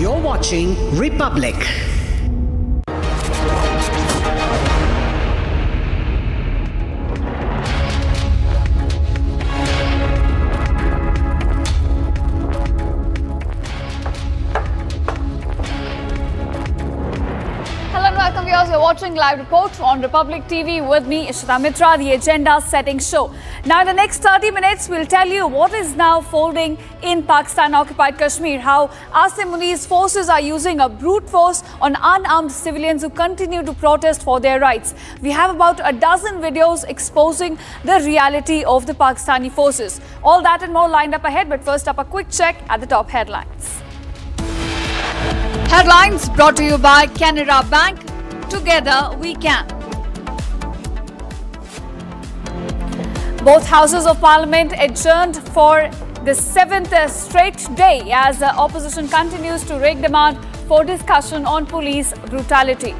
You're watching Republic. watching Live Report on Republic TV with me, Ishita Mitra, the agenda setting show. Now, in the next 30 minutes, we'll tell you what is now folding in Pakistan-occupied Kashmir, how Asim Muni's forces are using a brute force on unarmed civilians who continue to protest for their rights. We have about a dozen videos exposing the reality of the Pakistani forces. All that and more lined up ahead, but first up, a quick check at the top headlines. Headlines brought to you by Canara Bank. Together we can. Both houses of parliament adjourned for the 7th straight day as the opposition continues to rake demand for discussion on police brutality.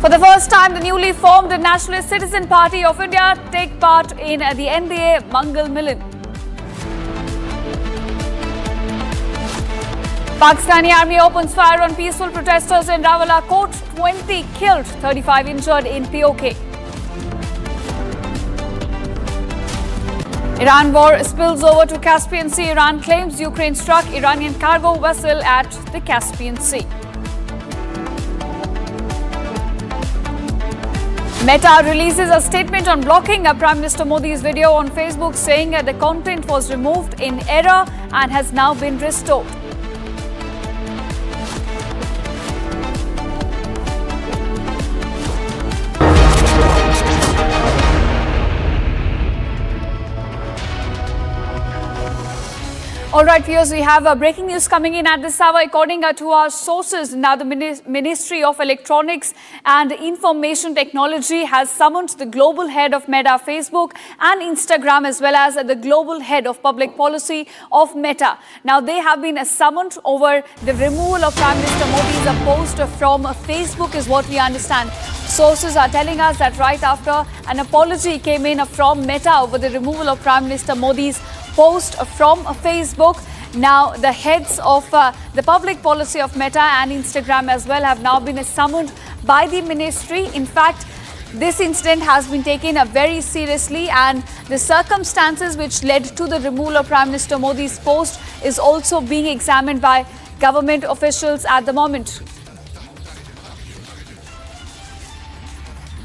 For the first time, the newly formed Nationalist Citizen Party of India take part in the NDA Mangal Milan. Pakistani army opens fire on peaceful protesters in Rawalakot. 20 killed, 35 injured in POK. Iran war spills over to Caspian Sea. Iran claims Ukraine struck Iranian cargo vessel at the Caspian Sea. Meta releases a statement on blocking Prime Minister Modi's video on Facebook, saying the content was removed in error and has now been restored. All right, viewers, we have breaking news coming in at this hour. According to our sources, now the Ministry of Electronics and Information Technology has summoned the global head of Meta, Facebook and Instagram, as well as the global head of public policy of Meta. Now, they have been summoned over the removal of Prime Minister Modi's post from Facebook, is what we understand. Sources are telling us that right after an apology came in from Meta over the removal of Prime Minister Modi's post from Facebook, now the heads of the public policy of Meta and Instagram as well have now been summoned by the ministry. In fact, this incident has been taken very seriously, and the circumstances which led to the removal of Prime Minister Modi's post is also being examined by government officials at the moment.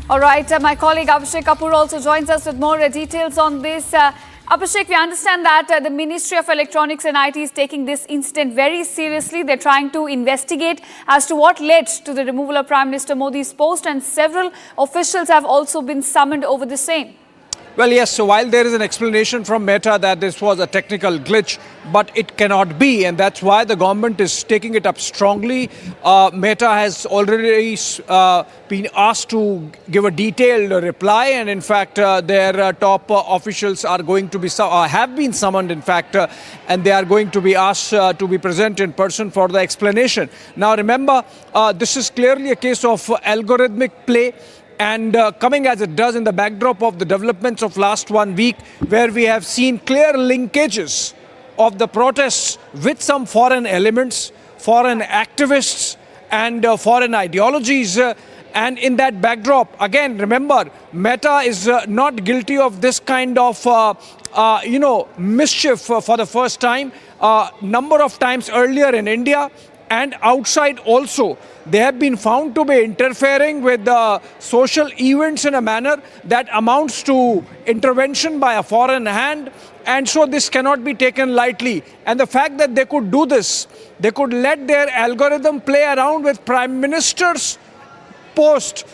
All right, my colleague Abhishek Kapoor also joins us with more details on this. Abhishek, we understand that the Ministry of Electronics and IT is taking this incident very seriously. They're trying to investigate as to what led to the removal of Prime Minister Modi's post, and several officials have also been summoned over the same. Well, yes, so while there is an explanation from Meta that this was a technical glitch, but it cannot be, and that's why the government is taking it up strongly. Meta has already been asked to give a detailed reply, and in fact, their top officials are going to be have been summoned, in fact, and they are going to be asked to be present in person for the explanation. Now, remember, this is clearly a case of algorithmic play. And coming as it does in the backdrop of the developments of last 1 week, where we have seen clear linkages of the protests with some foreign elements, foreign activists and foreign ideologies. And in that backdrop, again, remember, Meta is not guilty of this kind of, mischief for the first time. Number of times earlier in India and outside also, they have been found to be interfering with the social events in a manner that amounts to intervention by a foreign hand. And so this cannot be taken lightly. And the fact that they could do this, they could let their algorithm play around with Prime Minister's post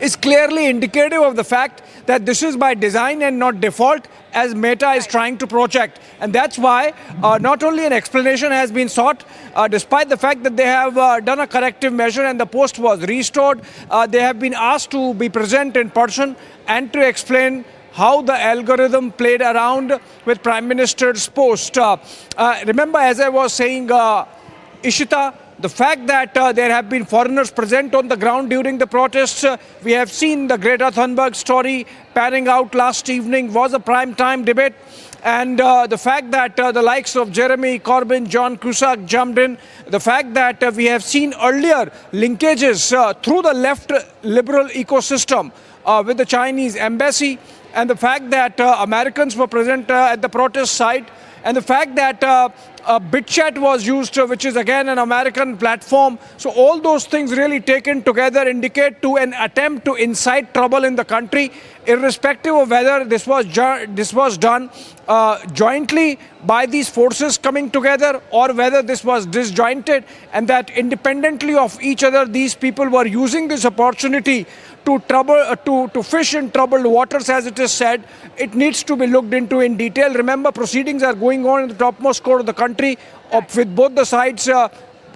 is clearly indicative of the fact that this is by design and not default, as Meta is trying to project. And that's why not only an explanation has been sought, despite the fact that they have done a corrective measure and the post was restored, they have been asked to be present in person and to explain how the algorithm played around with Prime Minister's post. Remember, as I was saying, Ishita, the fact that there have been foreigners present on the ground during the protests, we have seen the Greta Thunberg story panning out last evening, was a prime time debate. And the fact that the likes of Jeremy Corbyn, John Cusack jumped in, the fact that we have seen earlier linkages through the left liberal ecosystem with the Chinese embassy, and the fact that Americans were present at the protest site, and the fact that BitChat was used, which is again an American platform. So all those things really taken together indicate to an attempt to incite trouble in the country, irrespective of whether this was done jointly by these forces coming together or whether this was disjointed, and that independently of each other, these people were using this opportunity to to fish in troubled waters, as it is said. It needs to be looked into in detail. Remember, proceedings are going on in the topmost court of the country with both the sides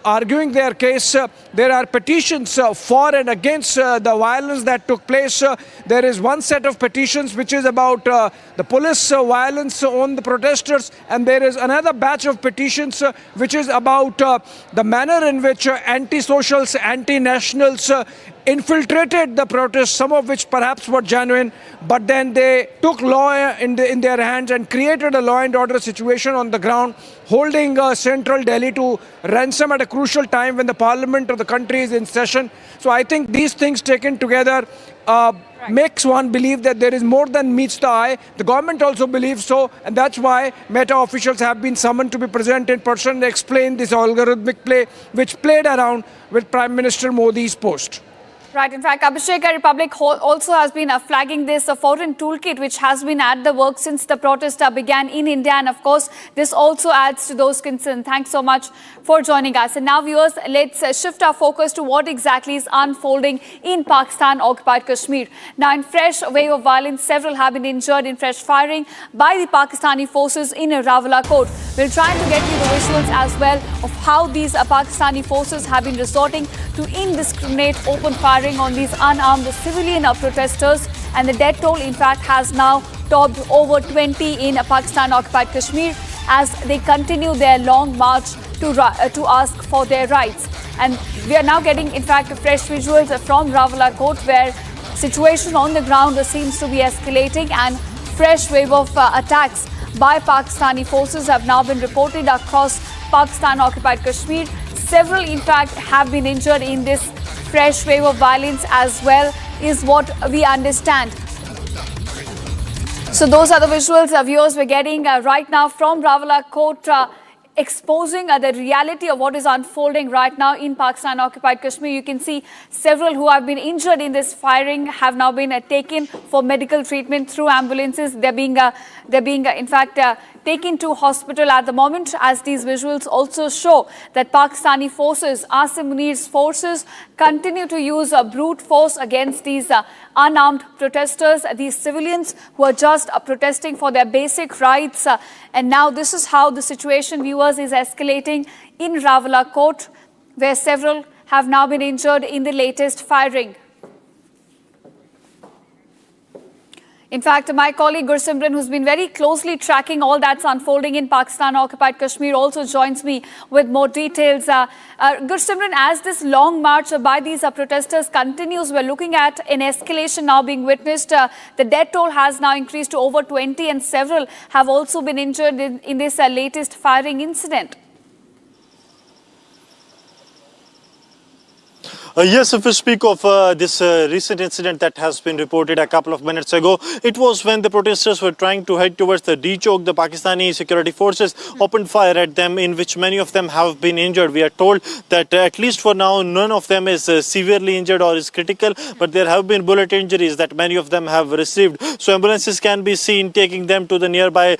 arguing their case. There are petitions for and against the violence that took place. There is one set of petitions which is about the police violence on the protesters, and there is another batch of petitions which is about the manner in which anti-socials, anti-nationals infiltrated the protests, some of which perhaps were genuine, but then they took law in their hands and created a law and order situation on the ground, holding central Delhi to ransom at a crucial time when the parliament of the country is in session. So I think these things taken together makes one believe that there is more than meets the eye. The government also believes so, and that's why Meta officials have been summoned to be present in person and explain this algorithmic play which played around with Prime Minister Modi's post. Right. In fact, Abhishek, Republic also has been flagging this foreign toolkit which has been at the work since the protest began in India. And of course, this also adds to those concerns. Thanks so much for joining us. And now, viewers, let's shift our focus to what exactly is unfolding in Pakistan-occupied Kashmir. Now, in fresh wave of violence, several have been injured in fresh firing by the Pakistani forces in Rawalakot. We'll try to get you the visuals as well of how these Pakistani forces have been resorting to indiscriminate open firing on these unarmed civilian protesters, and the death toll in fact has now topped over 20 in Pakistan-occupied Kashmir as they continue their long march to ask for their rights. And we are now getting in fact fresh visuals from Rawalakot, where situation on the ground seems to be escalating, and fresh wave of attacks by Pakistani forces have now been reported across Pakistan-occupied Kashmir. Several in fact have been injured in this fresh wave of violence as well, is what we understand. So those are the visuals viewers we're getting right now from Rawalakot, exposing the reality of what is unfolding right now in Pakistan-occupied Kashmir. You can see several who have been injured in this firing have now been taken for medical treatment through ambulances. They're being in fact taken to hospital at the moment, as these visuals also show that Pakistani forces, Asim Munir's forces, continue to use brute force against these unarmed protesters, these civilians who are just protesting for their basic rights. And now this is how the situation, viewers, is escalating in Rawalakot, where several have now been injured in the latest firing. In fact, my colleague Gursimran, who's been very closely tracking all that's unfolding in Pakistan-occupied Kashmir, also joins me with more details. Gursimran, as this long march by these protesters continues, we're looking at an escalation now being witnessed. The death toll has now increased to over 20, and several have also been injured in this latest firing incident. Yes, if we speak of this recent incident that has been reported a couple of minutes ago, it was when the protesters were trying to head towards the D-Chowk. The Pakistani security forces opened fire at them, in which many of them have been injured. We are told that at least for now, none of them is severely injured or is critical, but there have been bullet injuries that many of them have received. So ambulances can be seen taking them to the nearby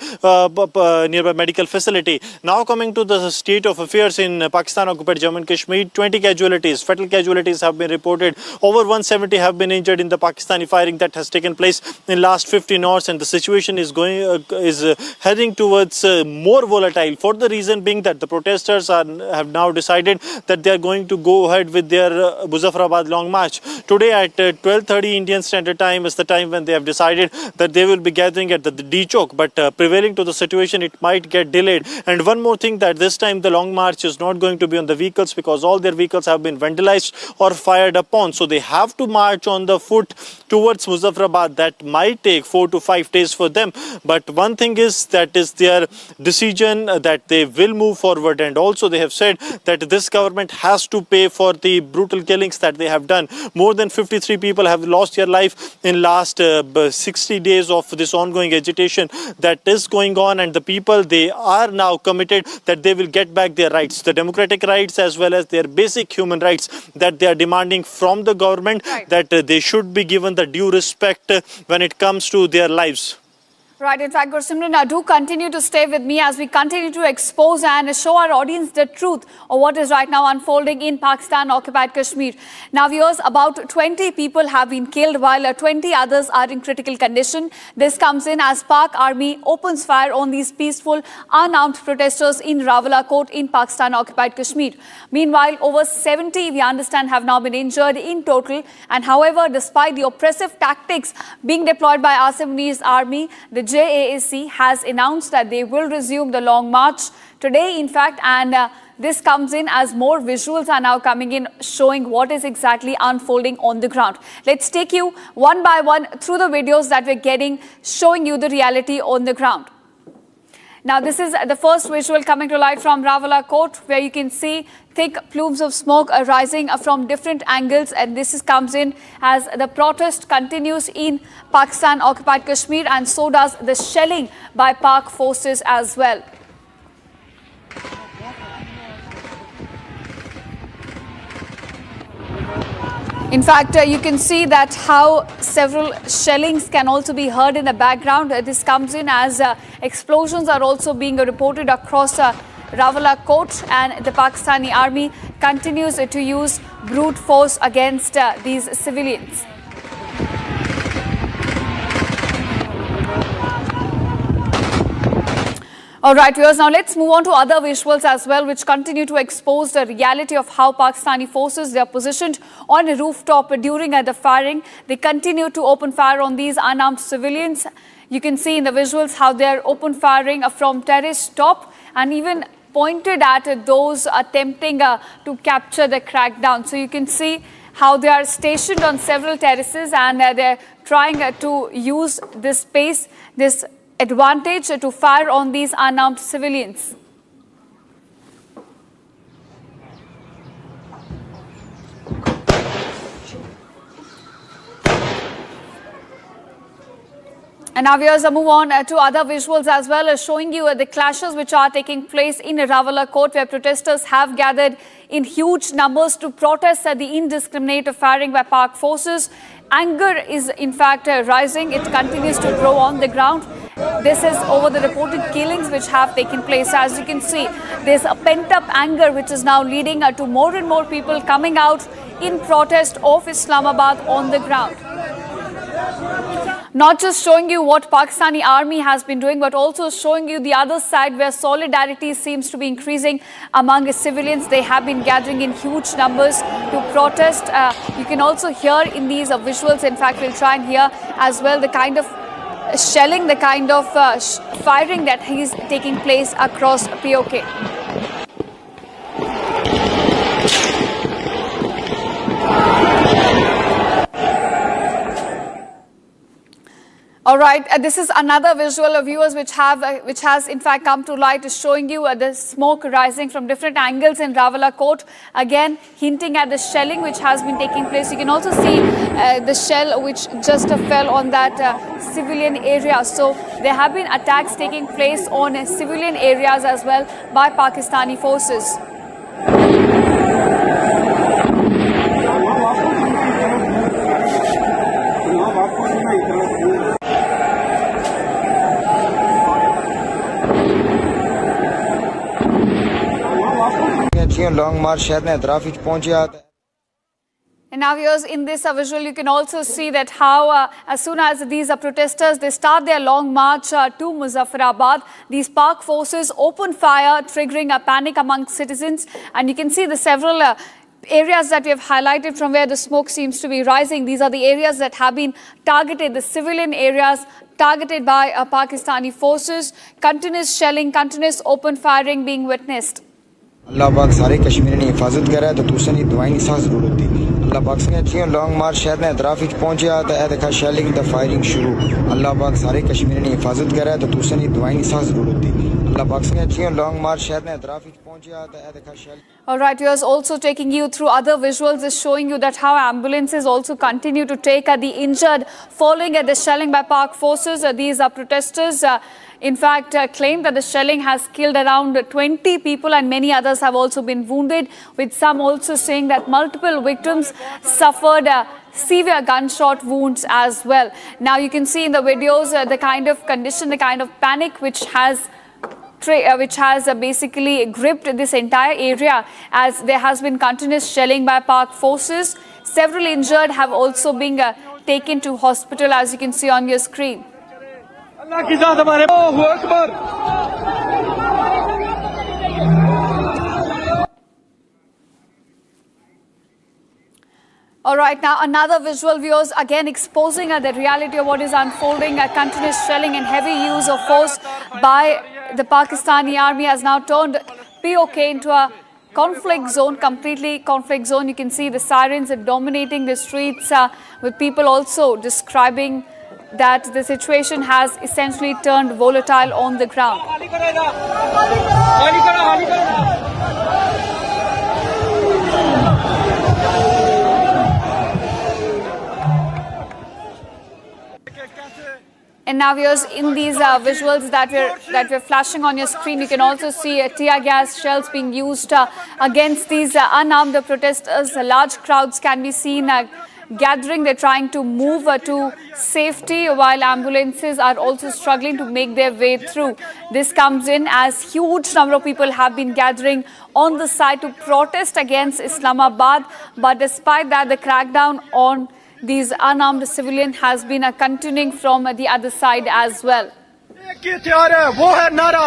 medical facility. Now coming to the state of affairs in Pakistan-occupied Jammu and Kashmir, 20 casualties, fatal casualties have been reported. Over 170 have been injured in the Pakistani firing that has taken place in last 15 hours, and the situation is heading towards more volatile, for the reason being that the protesters have now decided that they are going to go ahead with their Muzaffarabad long march. Today at 12:30 Indian Standard Time is the time when they have decided that they will be gathering at the D-Chowk, but prevailing to the situation, it might get delayed. And one more thing, that this time the long march is not going to be on the vehicles, because all their vehicles have been vandalized. or fired upon. So they have to march on the foot towards Muzaffarabad. That might take 4 to 5 days for them. But one thing is that is their decision that they will move forward. And also they have said that this government has to pay for the brutal killings that they have done. More than 53 people have lost their life in last 60 days of this ongoing agitation that is going on. And the people, they are now committed that they will get back their rights, the democratic rights as well as their basic human rights that they are demanding from the government, that they should be given the due respect when it comes to their lives. Right, in fact, Goswami, do continue to stay with me as we continue to expose and show our audience the truth of what is right now unfolding in Pakistan-occupied Kashmir. Now, viewers, about 20 people have been killed while 20 others are in critical condition. This comes in as Pak army opens fire on these peaceful, unarmed protesters in Rawalakot in Pakistan-occupied Kashmir. Meanwhile, over 70, we understand, have now been injured in total. And however, despite the oppressive tactics being deployed by Assamese army, the JAAC has announced that they will resume the long march today, in fact, and this comes in as more visuals are now coming in showing what is exactly unfolding on the ground. Let's take you one by one through the videos that we're getting, showing you the reality on the ground. Now, this is the first visual coming to light from Rawalakot, where you can see thick plumes of smoke rising from different angles, and this comes in as the protest continues in Pakistan-occupied Kashmir, and so does the shelling by Pak forces as well. In fact, you can see that how several shellings can also be heard in the background. This comes in as explosions are also being reported across Rawalakot, and the Pakistani army continues to use brute force against these civilians. All right, viewers, now let's move on to other visuals as well, which continue to expose the reality of how Pakistani forces, they are positioned on a rooftop during the firing. They continue to open fire on these unarmed civilians. You can see in the visuals how they are open firing from terrace top and even pointed at those attempting to capture the crackdown. So you can see how they are stationed on several terraces, and they're trying to use this space, this advantage to fire on these unarmed civilians. And now viewers, move on to other visuals as well, showing you the clashes which are taking place in Rawalakot, where protesters have gathered in huge numbers to protest the indiscriminate firing by Pak forces. Anger is in fact rising. It continues to grow on the ground. This is over the reported killings which have taken place. As you can see, there's a pent-up anger which is now leading to more and more people coming out in protest of Islamabad on the ground. Not just showing you what Pakistani army has been doing, but also showing you the other side where solidarity seems to be increasing among civilians. They have been gathering in huge numbers to protest. You can also hear in these visuals, in fact, we'll try and hear as well the kind of shelling, the kind of firing that is taking place across POK. All right, this is another visual of viewers which has in fact come to light, showing you the smoke rising from different angles in Rawalakot, again hinting at the shelling which has been taking place. You can also see the shell which just fell on that civilian area. So there have been attacks taking place on civilian areas as well by Pakistani forces. Long march And now viewers, in this visual you can also see that how as soon as these protesters, they start their long march to Muzaffarabad, these Pak forces open fire, triggering a panic among citizens. And you can see the several areas that we have highlighted from where the smoke seems to be rising. These are the areas that have been targeted, the civilian areas targeted by Pakistani forces. Continuous shelling, continuous open firing being witnessed. अल्लाह पाक सारे कश्मीर की हिफाजत कर रहा है तो तुझसे नहीं दुआई नहीं सांस जरूरत थी अल्लाह पाक ने अच्छी लॉन्ग मार्च शहर ने अतराफ पहुंचा तो यह देखा शैलिंग द फायरिंग शुरू अल्लाह पाक सारे कश्मीर ने हिफाजत करा है तो दूसरे की दवाई नहीं जरूरत होती अल्लाह पाक ने अच्छी लॉन्ग मार्च शहर ने अतराफ पहुंचा तो यह देखा शैलिंग. All right, we are also taking you through other visuals, is showing you that how ambulances also continue to take the injured following the shelling by Pak forces. These protesters, in fact, claim that the shelling has killed around 20 people and many others have also been wounded, with some also saying that multiple victims suffered severe gunshot wounds as well. Now you can see in the videos the kind of condition, the kind of panic which has basically gripped this entire area as there has been continuous shelling by Pak forces. Several injured have also been taken to hospital, as you can see on your screen. All right, now another visual, viewers, again exposing the reality of what is unfolding. A continuous shelling and heavy use of force by the Pakistani army has now turned POK into a conflict zone, completely conflict zone. You can see the sirens are dominating the streets, with people also describing that the situation has essentially turned volatile on the ground. And now, viewers, in these visuals that we're flashing on your screen, you can also see tear gas shells being used against these unarmed protesters. Large crowds can be seen gathering. They're trying to move to safety, while ambulances are also struggling to make their way through. This comes in as huge number of people have been gathering on the site to protest against Islamabad. But despite that, the crackdown on these unarmed civilians has been continuing from the other side as well. वो है नारा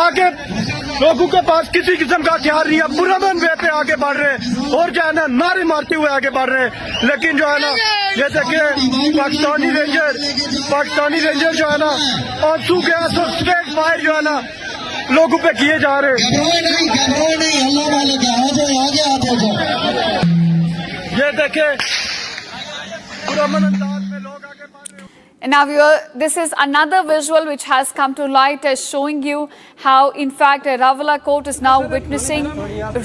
आगे लोगों के पास किसी किस्म का हथियार नहीं है, पुरअमन वे पे आगे बढ़ रहे हैं और जो है ना नारे मारते हुए आगे बढ़ रहे हैं. लेकिन जो है ना जैसे कि पाकिस्तानी रेंजर जो है ना आंसू गैस और स्ट्रेट फायर जो है ना लोगों पे किए जा रहे हैं. ये देखे And now, this is another visual which has come to light, showing you how, in fact, Rawalakot is now witnessing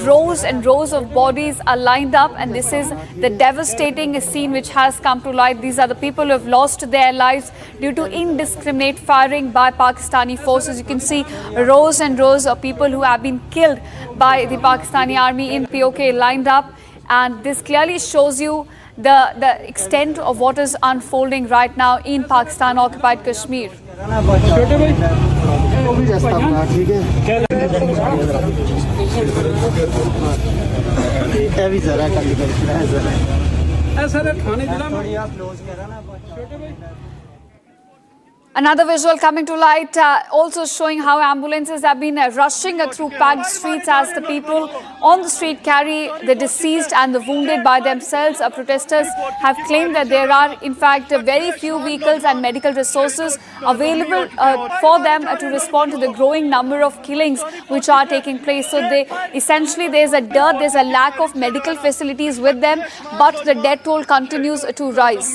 rows and rows of bodies are lined up, and this is the devastating scene which has come to light. These are the people who have lost their lives due to indiscriminate firing by Pakistani forces. You can see rows and rows of people who have been killed by the Pakistani army in POK lined up, and this clearly shows you the extent of what is unfolding right now in Pakistan occupied Kashmir. Another visual coming to light, also showing how ambulances have been rushing through packed streets as the people on the street carry the deceased and the wounded by themselves. Protesters have claimed that there are, in fact, very few vehicles and medical resources available for them to respond to the growing number of killings which are taking place. So there's a dearth, there's a lack of medical facilities with them, but the death toll continues to rise.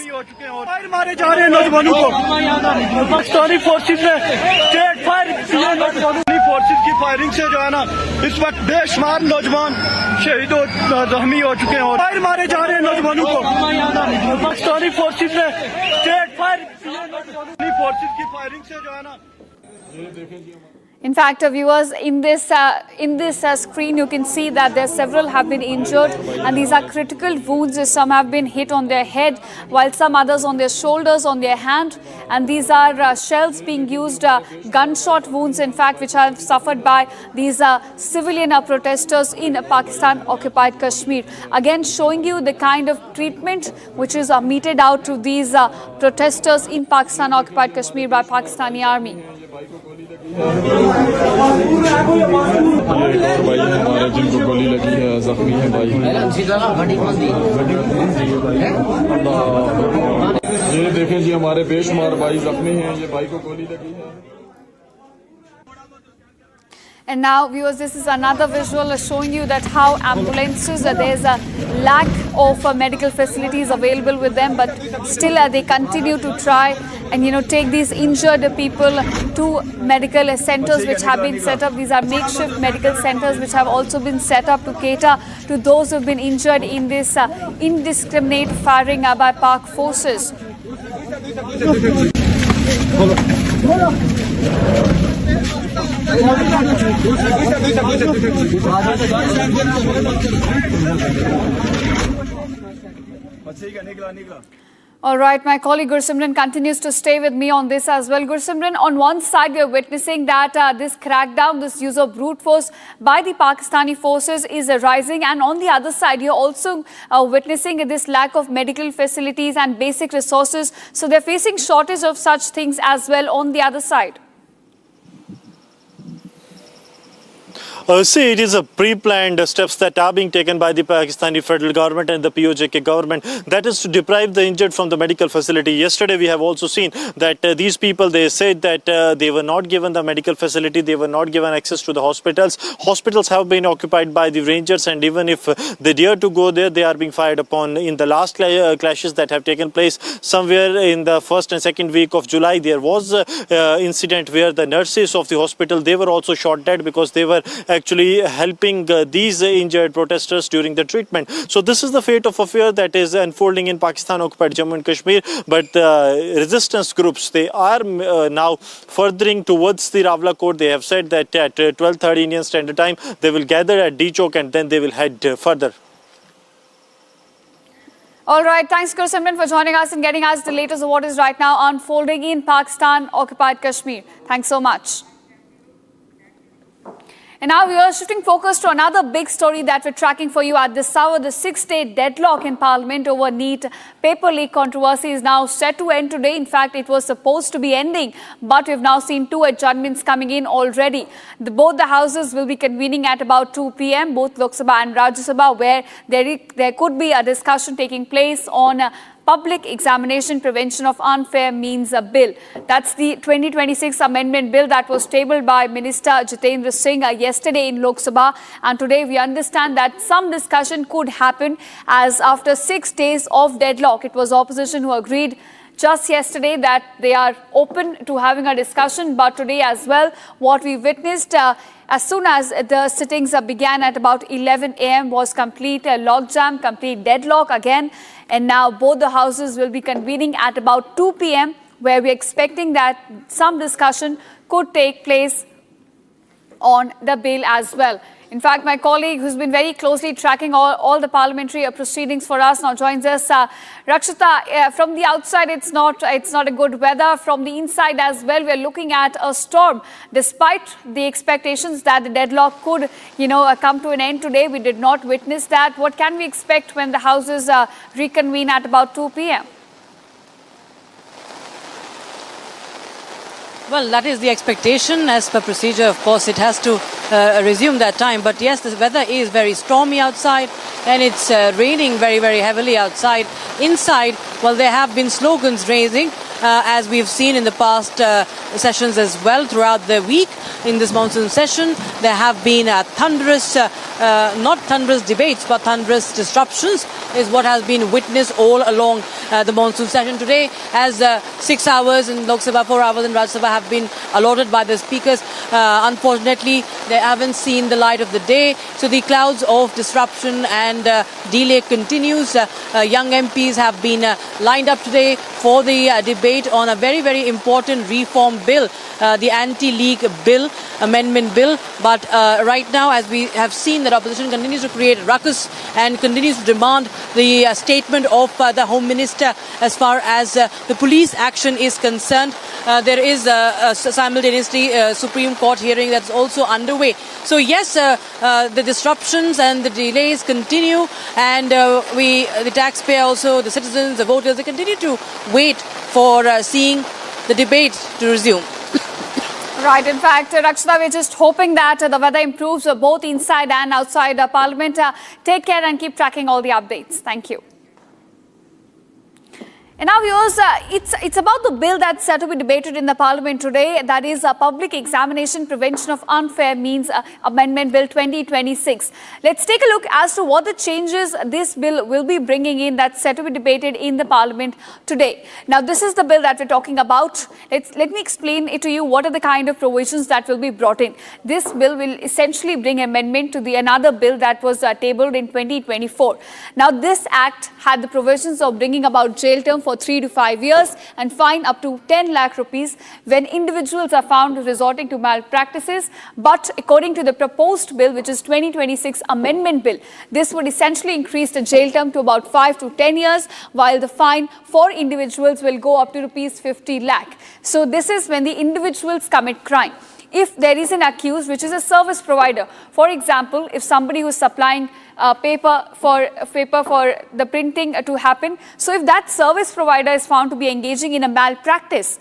Pakistani forces ने state forces की firing से जो है ना इस वक्त बेशुमार नौजवान शहीद और जख्मी हो चुके हैं और फायर मारे जा रहे हैं नौजवानों को. पाकिस्तानी फोर्सेस ने स्टेट फोर्सेस की फायरिंग से जो है ना. In fact, viewers, in this screen, you can see that there several have been injured, and these are critical wounds. Some have been hit on their head, while some others on their shoulders, on their hand, and these are shells being used, gunshot wounds, in fact, which are suffered by these civilian protesters in Pakistan-occupied Kashmir. Again, showing you the kind of treatment which is meted out to these protesters in Pakistan-occupied Kashmir by Pakistani army. हमारे जिनको गोली लगी है जख्मी है भाई. ये देखें जी हमारे बेशुमार भाई जख्मी हैं. ये भाई को गोली लगी है. And now, viewers, this is another visual showing you that how ambulances, there's a lack of medical facilities available with them, but still they continue to try and, take these injured people to medical centers which have been set up. These are makeshift medical centers which have also been set up to cater to those who have been injured in this indiscriminate firing by Pak forces. All right, my colleague Gursimran continues to stay with me on this as well. Gursimran, on one side, we are witnessing that this crackdown, this use of brute force by the Pakistani forces is rising. And on the other side, you're also witnessing this lack of medical facilities and basic resources. So they're facing shortage of such things as well on the other side. See, it is a pre-planned steps that are being taken by the Pakistani federal government and the POJK government. That is to deprive the injured from the medical facility. Yesterday, we have also seen that these people, they said that they were not given the medical facility. They were not given access to the hospitals. Hospitals have been occupied by the Rangers, and even if they dare to go there, they are being fired upon. In the last clashes that have taken place somewhere in the first and second week of July, there was an incident where the nurses of the hospital, they were also shot dead because they were actually helping these injured protesters during the treatment. So this is the fate of affair that is unfolding in Pakistan-occupied Jammu and Kashmir. But the resistance groups, they are now furthering towards the Rawalakot. They have said that at 12:30 Indian Standard Time, they will gather at D Chowk and then they will head further. All right, thanks Gursimran for joining us and getting us the latest of what is right now unfolding in Pakistan-occupied Kashmir. Thanks so much. And now we are shifting focus to another big story that we're tracking for you at this hour. The 6-day deadlock in Parliament over NEET paper leak controversy is now set to end today. In fact, it was supposed to be ending, but we've now seen 2 adjournments coming in already. Both the houses will be convening at about 2 p.m., both Lok Sabha and Rajya Sabha, where there could be a discussion taking place on Public Examination Prevention of Unfair Means a bill. That's the 2026 amendment bill that was tabled by Minister Jitendra Singh yesterday in Lok Sabha. And today we understand that some discussion could happen as after 6 days of deadlock. It was opposition who agreed just yesterday that they are open to having a discussion. But today as well, what we witnessed as soon as the sittings began at about 11 a.m. was complete logjam, complete deadlock again. And now both the houses will be convening at about 2 p.m. where we're expecting that some discussion could take place on the bill as well. In fact, my colleague who's been very closely tracking all the parliamentary proceedings for us now joins us. Rakshita, from the outside, it's not a good weather. From the inside as well, we're looking at a storm. Despite the expectations that the deadlock could, come to an end today, we did not witness that. What can we expect when the houses reconvene at about 2 p.m.? Well, that is the expectation. As per procedure, of course, it has to resume that time. But yes, the weather is very stormy outside and it's raining very, very heavily outside. Inside, well, there have been slogans raising, as we've seen in the past sessions as well throughout the week. In this monsoon session, there have been thunderous, not thunderous debates, but thunderous disruptions is what has been witnessed all along the monsoon session today, as 6 hours in Lok Sabha, 4 hours in Rajya Sabha have been allotted by the speakers. Unfortunately, they haven't seen the light of the day. So the clouds of disruption and delay continues. Young MPs have been lined up today for the debate on a very, very important reform bill, the anti-leak bill, amendment bill. But right now, as we have seen, that opposition continues to create ruckus and continues to demand the statement of the Home Minister as far as the police action is concerned. There is simultaneously Supreme Court hearing that's also underway. So yes, the disruptions and the delays continue, and the taxpayer also, the citizens, the voters, they continue to wait for seeing the debate to resume. Right. In fact, Rakshita, we're just hoping that the weather improves both inside and outside Parliament. Take care and keep tracking all the updates. Thank you. And now, viewers, it's about the bill that's set to be debated in the Parliament today. That is Public Examination Prevention of Unfair Means Amendment Bill 2026. Let's take a look as to what the changes this bill will be bringing in that's set to be debated in the Parliament today. Now, this is the bill that we're talking about. Let me explain it to you. What are the kind of provisions that will be brought in? This bill will essentially bring amendment to another bill that was tabled in 2024. Now, this act had the provisions of bringing about jail term for 3 to 5 years and fine up to 10 lakh rupees when individuals are found resorting to malpractices. But according to the proposed bill, which is 2026 Amendment Bill, this would essentially increase the jail term to about 5 to 10 years, while the fine for individuals will go up to rupees 50 lakh. So this is when the individuals commit crime. If there is an accused, which is a service provider, for example, if somebody who is supplying paper for the printing to happen, so if that service provider is found to be engaging in a malpractice,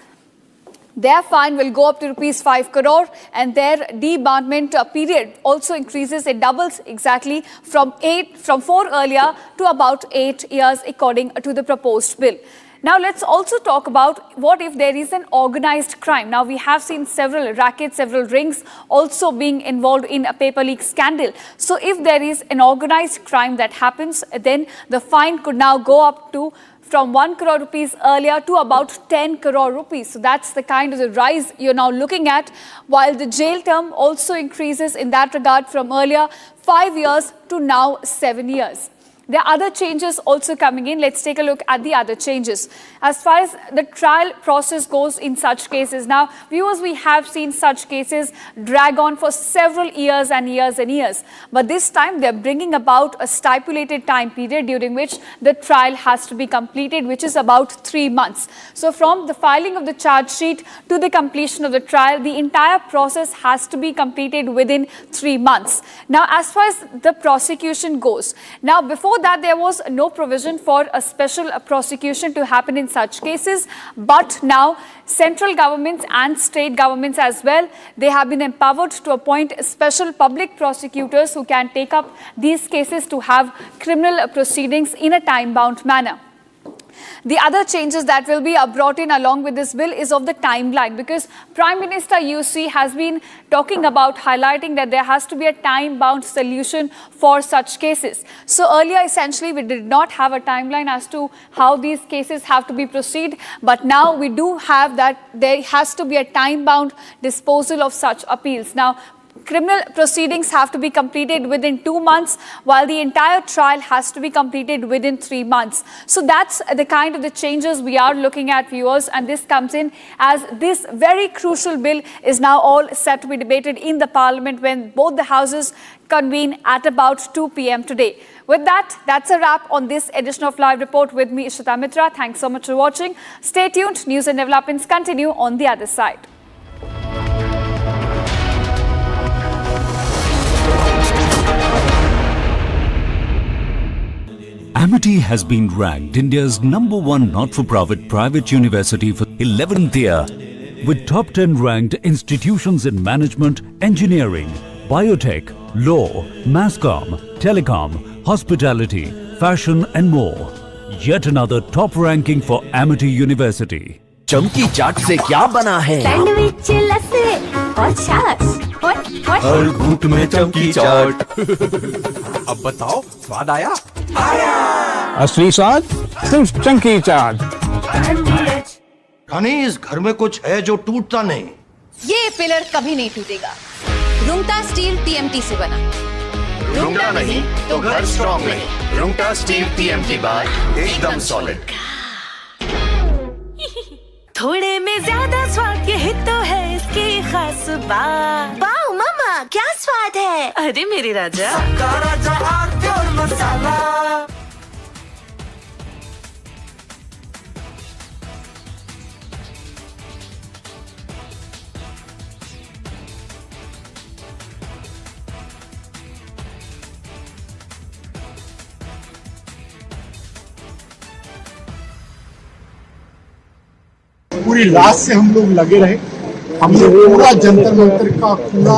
their fine will go up to rupees 5 crore and their debarment period also increases. It doubles exactly from 4 earlier to about 8 years according to the proposed bill. Now, let's also talk about what if there is an organized crime. Now, we have seen several rackets, several rings also being involved in a paper leak scandal. So, if there is an organized crime that happens, then the fine could now go up to from 1 crore rupees earlier to about 10 crore rupees. So, that's the kind of the rise you're now looking at, while the jail term also increases in that regard from earlier 5 years to now 7 years. There are other changes also coming in. Let's take a look at the other changes. As far as the trial process goes in such cases, now, viewers, we have seen such cases drag on for several years and years and years. But this time, they're bringing about a stipulated time period during which the trial has to be completed, which is about 3 months. So, from the filing of the charge sheet to the completion of the trial, the entire process has to be completed within 3 months. Now, as far as the prosecution goes, now, before that, there was no provision for a special prosecution to happen in such cases. But now, central governments and state governments as well, they have been empowered to appoint special public prosecutors who can take up these cases to have criminal proceedings in a time-bound manner. The other changes that will be brought in along with this bill is of the timeline, because Prime Minister UC has been talking about highlighting that there has to be a time-bound solution for such cases. So earlier, essentially, we did not have a timeline as to how these cases have to be proceed, but now we do have that there has to be a time-bound disposal of such appeals. Now, criminal proceedings have to be completed within 2 months, while the entire trial has to be completed within 3 months. So that's the kind of the changes we are looking at, viewers, and this comes in as this very crucial bill is now all set to be debated in the Parliament when both the houses convene at about 2 p.m. today. With that, that's a wrap on this edition of Live Report with me, Ishita Mitra. Thanks so much for watching. Stay tuned. News and developments continue on the other side. Amity has been ranked India's #1 not-for-profit private university for 11th year, with top 10 ranked institutions in management, engineering, biotech, law, masscom, telecom, hospitality, fashion and more. Yet another top ranking for Amity University. चमकी चाट से क्या बना है? Sandwich लस्सी और छाछ। हर घूंट में चमकी चाट। अब बताओ, स्वाद आया? असली स्वाद सिर्फ चंकी चाट। रानी, इस घर में कुछ है जो टूटता नहीं। ये पिलर कभी नहीं टूटेगा। रुंगटा स्टील TMT से बना। रुंगटा नहीं तो घर स्ट्रॉन्ग नहीं। रुंगटा स्टील TMT बार एकदम सॉलिड। थोड़े में ज्यादा स्वाद, यही तो है इसकी खास बात। वाओ मामा, क्या स्वाद है? अरे मेरे राजा, राजा और मसाला। पूरी रात से हम लोग लगे रहे। हमने पूरा जंतर मंतर का पूरा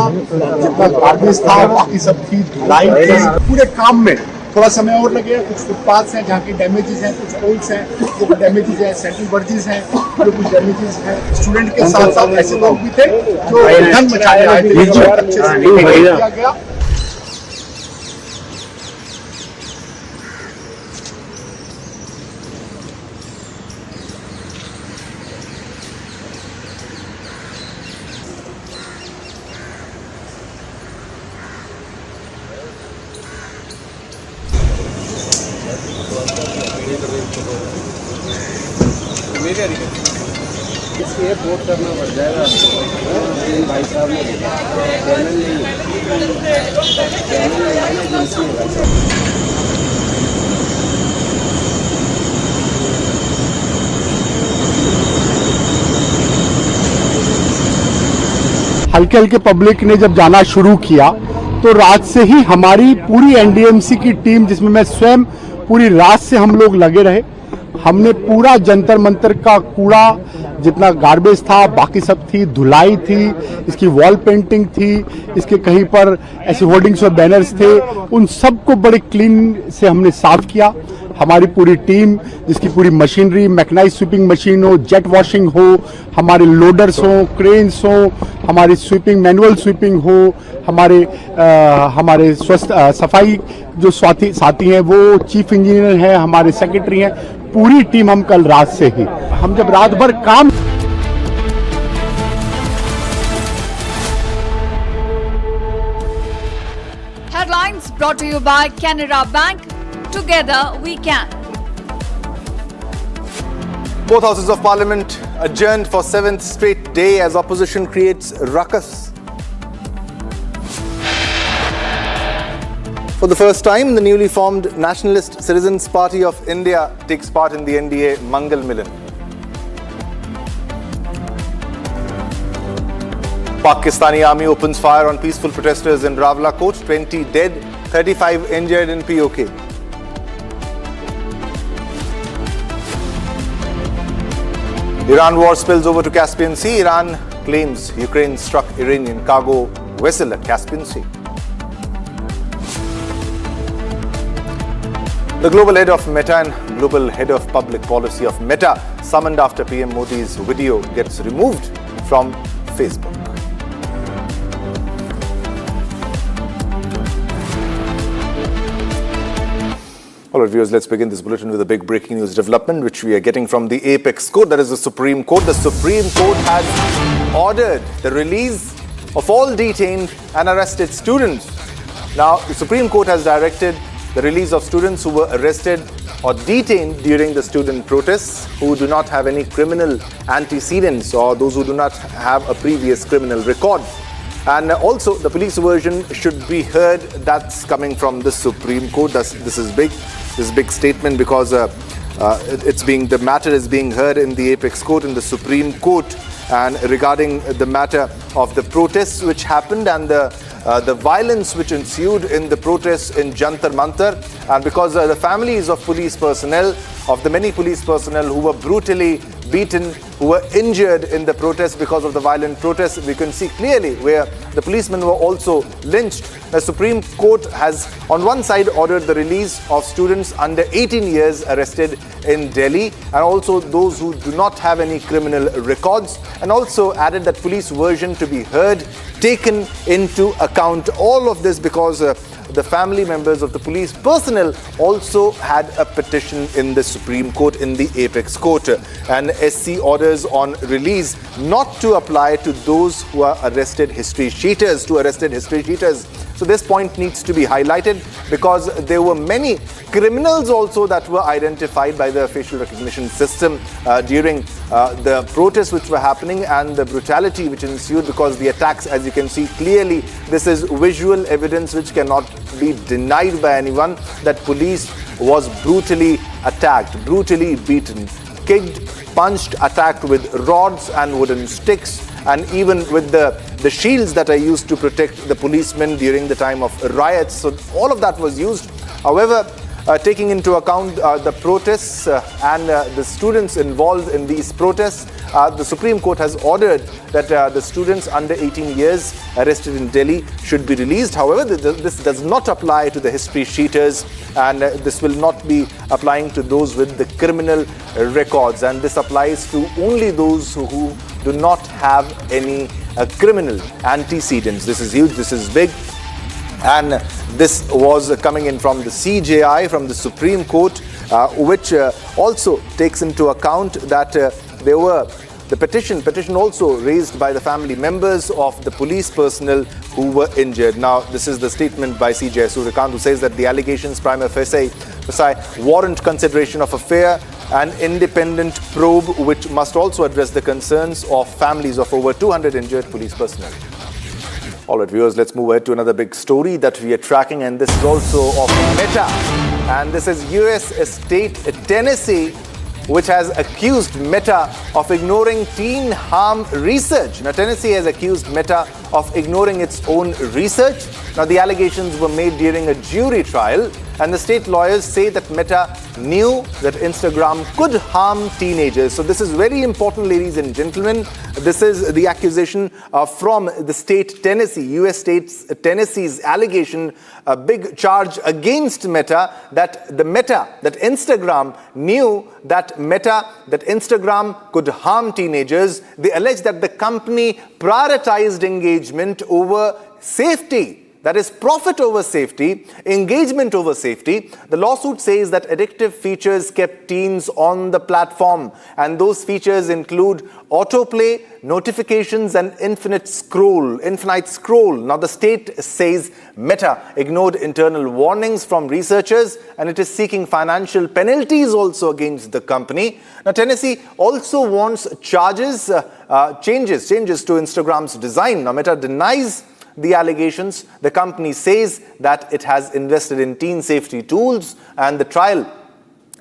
जितना गार्बेज था, बाकी सब चीज लाइन थी, पूरे काम में थोड़ा समय और लगेगा। कुछ फुटपाथ्स हैं जहाँ की डैमेजेस हैं, कुछ पोल्स हैं जो डैमेजेस हैं, सेंट्रल बर्जेस हैं जो कुछ डैमेजेस हैं। स्टूडेंट के साथ साथ ऐसे लोग भी थे जो धन मचाने आए थे, जो अच्छे से किया गया। इसलिए वोट करना पड़ जाएगा भाई साहब ने चैनल नहीं हल्के हल्के पब्लिक ने जब जाना शुरू किया तो रात से ही हमारी पूरी एनडीएमसी की टीम, जिसमें मैं स्वयं, पूरी रात से हम लोग लगे रहे। हमने पूरा जंतर मंतर का कूड़ा, जितना गार्बेज था, बाकी सब थी, धुलाई थी, इसकी वॉल पेंटिंग थी, इसके कहीं पर ऐसे होर्डिंग्स और बैनर्स थे, उन सबको बड़े क्लीन से हमने साफ किया। हमारी पूरी टीम, जिसकी पूरी मशीनरी, मैकेनाइज्ड स्वीपिंग मशीन हो, जेट वॉशिंग हो, हमारे लोडर्स हो, क्रेन्स हो, हमारी स्वीपिंग, मैनुअल स्वीपिंग हो, हमारे सफाई जो साथी हैं, वो चीफ इंजीनियर हैं, हमारे सेक्रेटरी हैं, पूरी टीम हम कल रात से ही, हम जब रात भर काम। Headlines brought to you by Canara Bank. Together we can. Both houses of parliament adjourned for 7th straight day as opposition creates ruckus. For the first time, the newly formed Nationalist Citizens Party of India takes part in the NDA Mangal Milan. Pakistani army opens fire on peaceful protesters in Rawalakot, 20 dead, 35 injured in POK. Iran war spills over to Caspian Sea. Iran claims Ukraine struck Iranian cargo vessel at Caspian Sea. The global head of Meta and global head of public policy of Meta, summoned after PM Modi's video, gets removed from Facebook. All right, viewers, let's begin this bulletin with a big breaking news development, which we are getting from the Apex Court, that is the Supreme Court. The Supreme Court has ordered the release of all detained and arrested students. Now, the Supreme Court has directed the release of students who were arrested or detained during the student protests, who do not have any criminal antecedents or those who do not have a previous criminal record. And also, the police version should be heard. That's coming from the Supreme Court. This is big. This big statement because the matter is being heard in the Apex Court, in the Supreme Court, and regarding the matter of the protests which happened and the violence which ensued in the protests in Jantar Mantar, and because the families of police personnel, of the many police personnel who were brutally beaten, who were injured in the protests because of the violent protests, we can see clearly where the policemen were also lynched. The Supreme Court has on one side ordered the release of students under 18 years arrested in Delhi, and also those who do not have any criminal records, and also added that police version to be heard, taken into account. All of this because the family members of the police personnel also had a petition in the Supreme Court, in the Apex Court, and SC orders on release not to apply to those who are arrested history cheaters, So this point needs to be highlighted because there were many criminals also that were identified by the facial recognition system during the protests which were happening and the brutality which ensued because the attacks, as you can see clearly, this is visual evidence which cannot be denied by anyone, that police was brutally attacked, brutally beaten, kicked, punched, attacked with rods and wooden sticks, and even with the shields that are used to protect the policemen during the time of riots. So all of that was used. However, taking into account the protests and the students involved in these protests, the Supreme Court has ordered that the students under 18 years arrested in Delhi should be released. However, this does not apply to the history sheeters, and this will not be applying to those with the criminal records, and this applies to only those who do not have any criminal antecedents. This is huge, this is big. And this was coming in from the CJI, from the Supreme Court, which also takes into account that there were the petition also raised by the family members of the police personnel who were injured. Now, this is the statement by CJI Suryakant, who says that the allegations prima facie warrant consideration of a fair and independent probe, which must also address the concerns of families of over 200 injured police personnel. All right, viewers, let's move ahead to another big story that we are tracking, and this is also of Meta. And this is US state Tennessee, which has accused Meta of ignoring teen harm research. Now, Tennessee has accused Meta of ignoring its own research. Now, the allegations were made during a jury trial, and the state lawyers say that Meta knew that Instagram could harm teenagers. So this is very important, ladies and gentlemen. This is the accusation from the state Tennessee, US state Tennessee's allegation, a big charge against Meta, that Instagram knew that Instagram could harm teenagers. They allege that the company prioritized engagement over safety. That is, profit over safety, engagement over safety. The lawsuit says that addictive features kept teens on the platform, and those features include autoplay, notifications, and infinite scroll. Now, the state says Meta ignored internal warnings from researchers, and it is seeking financial penalties also against the company. Now, Tennessee also wants changes to Instagram's design. Now, Meta denies the allegations. The company says that it has invested in teen safety tools, and the trial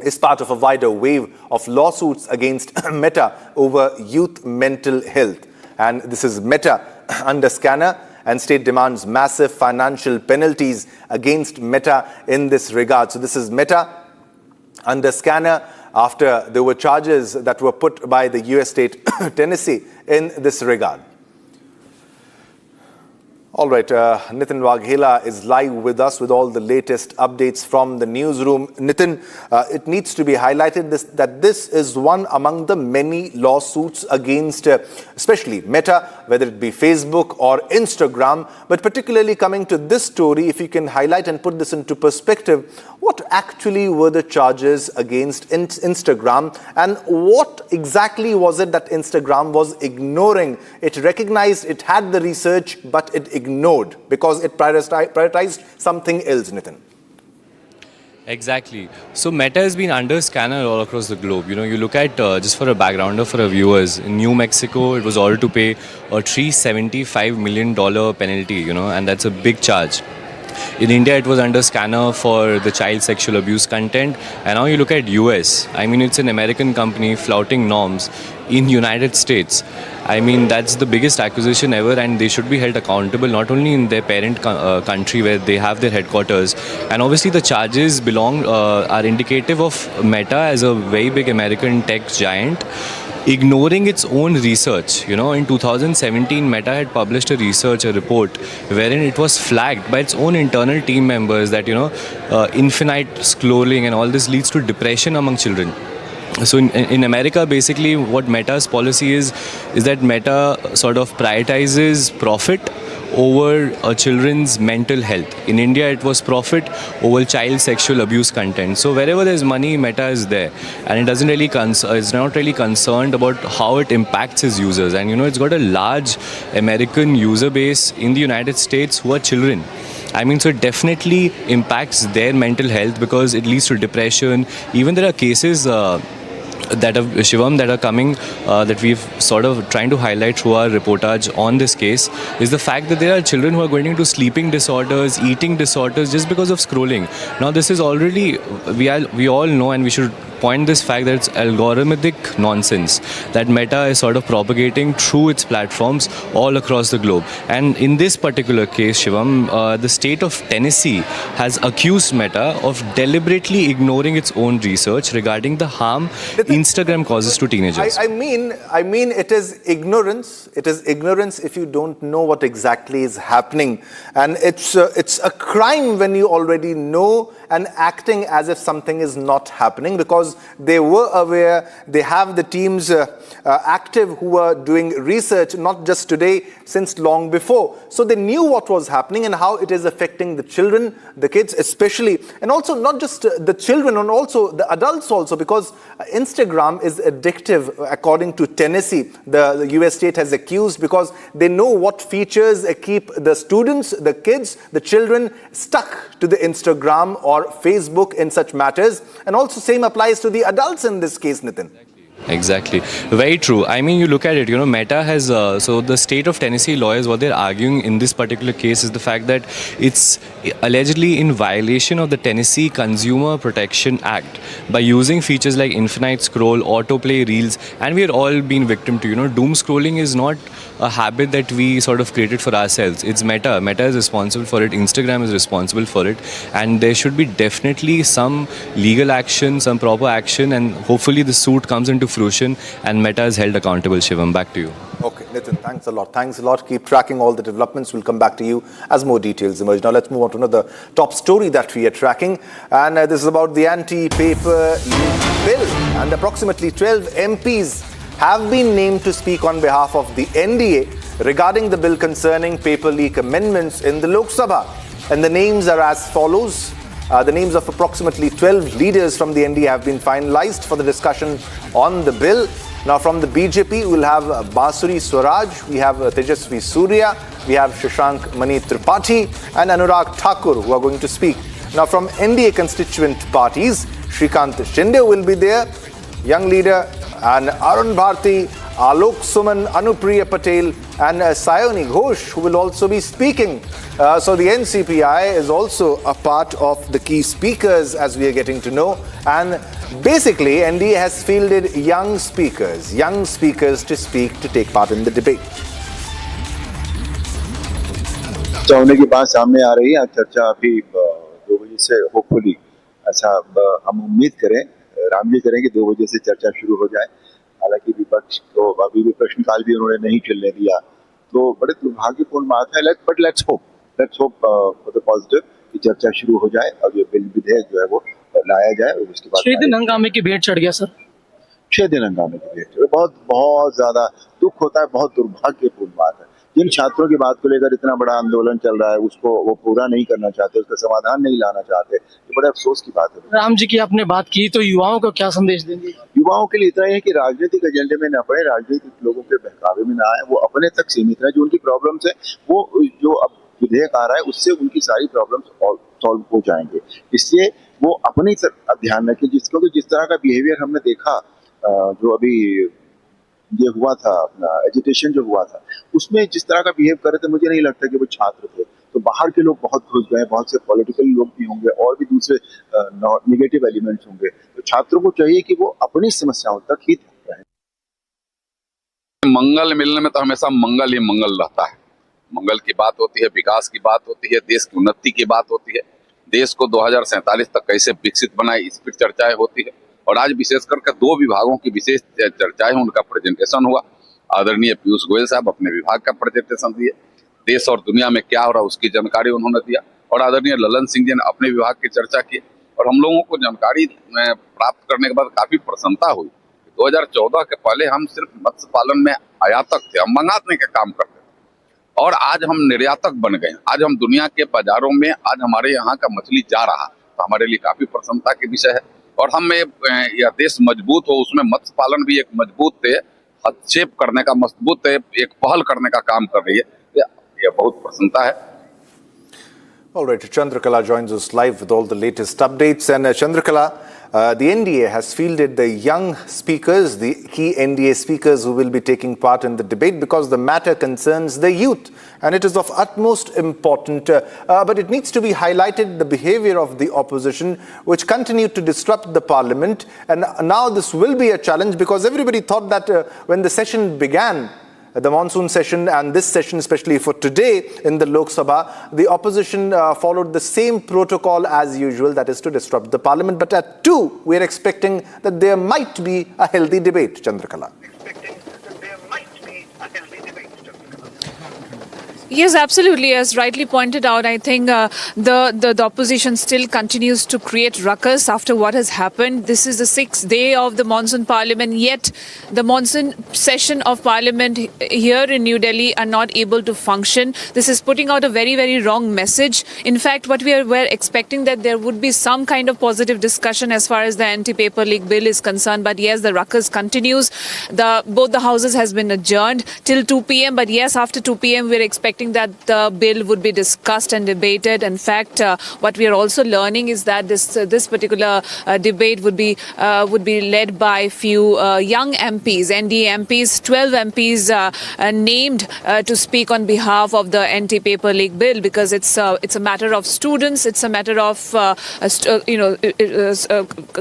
is part of a wider wave of lawsuits against Meta over youth mental health. And this is Meta under scanner, and state demands massive financial penalties against Meta in this regard. So this is Meta under scanner after there were charges that were put by the US state Tennessee in this regard. All right, Nitin Waghela is live with us with all the latest updates from the newsroom. Nitin, it needs to be highlighted that this is one among the many lawsuits against especially Meta, whether it be Facebook or Instagram. But particularly coming to this story, if you can highlight and put this into perspective, what actually were the charges against Instagram, and what exactly was it that Instagram was ignoring? It recognized it had the research, but it ignored because it prioritized something else, Nitin. Exactly. So Meta has been under scanner all across the globe. You know, you look at, just for a backgrounder for our viewers, in New Mexico, it was ordered to pay a $375 million penalty, and that's a big charge. In India, it was under scanner for the child sexual abuse content. And now you look at US. I mean, it's an American company flouting norms in United States. I mean, that's the biggest acquisition ever, and they should be held accountable not only in their parent country where they have their headquarters. And obviously the charges are indicative of Meta as a very big American tech giant ignoring its own research. In 2017, Meta had published a report wherein it was flagged by its own internal team members that, infinite scrolling and all this leads to depression among children. So in America, basically what Meta's policy is that Meta sort of prioritizes profit over children's mental health. In India, it was profit over child sexual abuse content. So wherever there's money, Meta is there, and it doesn't really is not really concerned about how it impacts its users. And it's got a large American user base in the United States who are children. I mean, so it definitely impacts their mental health because it leads to depression. Even there are cases that are coming that we've sort of trying to highlight through our reportage on this case is the fact that there are children who are going into sleeping disorders, eating disorders just because of scrolling. Now, this is already, we all know, and we should point this fact that it's algorithmic nonsense that Meta is sort of propagating through its platforms all across the globe. And in this particular case, Shivam, the state of Tennessee has accused Meta of deliberately ignoring its own research regarding the harm Instagram causes to teenagers. I mean, it is ignorance. It is ignorance if you don't know what exactly is happening, and it's a crime when you already know and acting as if something is not happening, because they were aware. They have the teams active who were doing research, not just today, since long before. So they knew what was happening and how it is affecting the children, the kids especially, and also not just the children, and also the adults also, because Instagram is addictive, according to Tennessee. The US state has accused, because they know what features keep the students, the kids, the children stuck to the Instagram or Facebook in such matters. And also same applies to the adults in this case, Nitin. Exactly. Very true. I mean, you look at it, Meta has, so the state of Tennessee lawyers, what they're arguing in this particular case is the fact that it's allegedly in violation of the Tennessee Consumer Protection Act by using features like infinite scroll, autoplay, reels, and we are all been victim to, doom scrolling is not a habit that we sort of created for ourselves. It's Meta. Meta is responsible for it. Instagram is responsible for it. And there should be definitely some legal action, some proper action, and hopefully the suit comes into fruition and Meta is held accountable. Shivam, back to you. Okay, Nitin, thanks a lot. Thanks a lot. Keep tracking all the developments. We'll come back to you as more details emerge. Now let's move on to another top story that we are tracking. And this is about the anti-paper leak bill. And approximately 12 MPs have been named to speak on behalf of the NDA regarding the bill concerning paper leak amendments in the Lok Sabha. And the names are as follows. The names of approximately 12 leaders from the NDA have been finalized for the discussion on the bill. Now from the BJP, we'll have Basuri Swaraj, we have Tejasvi Surya, we have Shashank Mani Tripathi and Anurag Thakur who are going to speak. Now from NDA constituent parties, Shrikant Shinde will be there, young leader, and Arun Bharti, Alok Suman, Anupriya Patel and Sayoni Ghosh, who will also be speaking. So the NCPI is also a part of the key speakers, as we are getting to know. And basically, NDA has fielded young speakers to speak, to take part in the debate. होने की बात सामने आ रही है. चर्चा अभी 2 बजे से होपफुली ऐसा हम उम्मीद करें, राम जी करें कि 2 बजे से चर्चा शुरू हो जाए. हालांकि विपक्ष को अभी भी प्रश्नकाल भी उन्होंने नहीं चलने दिया, तो बड़े दुर्भाग्यपूर्ण बात है. But let's hope for the positive कि चर्चा शुरू हो जाए और ये बिल विधेयक जो है वो लाया जाए. और उसके बाद 6 दिन हंगामे की भेंट चढ़ गया सर. 6 दिन हंगामे की भेंट चढ़, बहुत ज्यादा दुख होता है. बहुत दुर्भाग्यपूर्ण बात है. जिन छात्रों की बात को लेकर इतना बड़ा आंदोलन चल रहा है, उसको वो पूरा नहीं करना चाहते, उसका समाधान नहीं लाना चाहते, ये बड़े अफसोस की बात है. राम जी की आपने बात की, तो युवाओं को क्या संदेश देंगे? युवाओं के लिए इतना ही है कि राजनीतिक एजेंडे में न पड़े, राजनीतिक लोगों के बहकावे में न आए, वो अपने तक सीमित रहे. जो उनकी प्रॉब्लम्स है, वो जो अब विधेयक आ रहा है उससे उनकी सारी प्रॉब्लम्स सॉल्व हो जाएंगे. इसलिए वो अपनी ध्यान रखें. क्योंकि जिस तरह का बिहेवियर हमने देखा, जो अभी ये हुआ था, एजिटेशन जो हुआ था, उसमें जिस तरह का बिहेव कर रहे थे, मुझे नहीं लगता कि वो छात्र थे. तो बाहर के लोग बहुत घुस गए, बहुत से पॉलिटिकल लोग भी होंगे और भी दूसरे नेगेटिव एलिमेंट्स होंगे. तो छात्रों को चाहिए कि वो अपनी समस्याओं तक ही रहें. मंगल मिलने में तो हमेशा मंगल ही मंगल रहता है. मंगल की बात होती है, विकास की बात होती है, देश की उन्नति की बात होती है, देश को 2047 तक कैसे विकसित बनाए, इस पर चर्चाएं होती है. और आज विशेष करके 2 विभागों की विशेष चर्चाएं, उनका प्रेजेंटेशन हुआ. आदरणीय पीयूष गोयल साहब अपने विभाग का प्रेजेंटेशन दिए, देश और दुनिया में क्या हो रहा है उसकी जानकारी उन्होंने दिया. और आदरणीय ललन सिंह जी ने अपने विभाग की चर्चा की. और हम लोगों को जानकारी प्राप्त करने के बाद काफी प्रसन्नता हुई. 2014 के पहले हम सिर्फ मत्स्य पालन में आयातक थे, हम मंगाने का काम करते थे, और आज हम निर्यातक बन गए. आज हम दुनिया के बाजारों में आज हमारे यहाँ का मछली जा रहा, तो हमारे लिए काफी प्रसन्नता के विषय है. और हम यह देश मजबूत हो, उसमें मत्स्य पालन भी एक मजबूत हस्तक्षेप करने का, मजबूत एक पहल करने का काम कर रही है. यह बहुत प्रसन्नता है. All right, Chandrakala joins us live with all the latest updates. And Chandrakala, the NDA has fielded the young speakers, the key NDA speakers who will be taking part in the debate, because the matter concerns the youth and it is of utmost importance. But it needs to be highlighted the behavior of the opposition, which continued to disrupt the parliament. And now this will be a challenge, because everybody thought that when the session began, the monsoon session and this session, especially for today in the Lok Sabha, the opposition followed the same protocol as usual, that is to disrupt the parliament. But at 2, we are expecting that there might be a healthy debate, Chandrakala. Yes, absolutely. As rightly pointed out, I think the opposition still continues to create ruckus after what has happened. This is the 6th day of the monsoon parliament, yet the monsoon session of parliament here in New Delhi are not able to function. This is putting out a very, very wrong message. In fact, what we're expecting that there would be some kind of positive discussion as far as the anti-paper leak bill is concerned. But yes, the ruckus continues. Both the houses has been adjourned till 2 p.m. But yes, after 2 p.m. we're expecting that the bill would be discussed and debated. In fact, what we are also learning is that this particular debate would be led by few young MPs, NDA MPs, 12 MPs named to speak on behalf of the anti-paper leak bill, because it's a matter of students, it's a matter of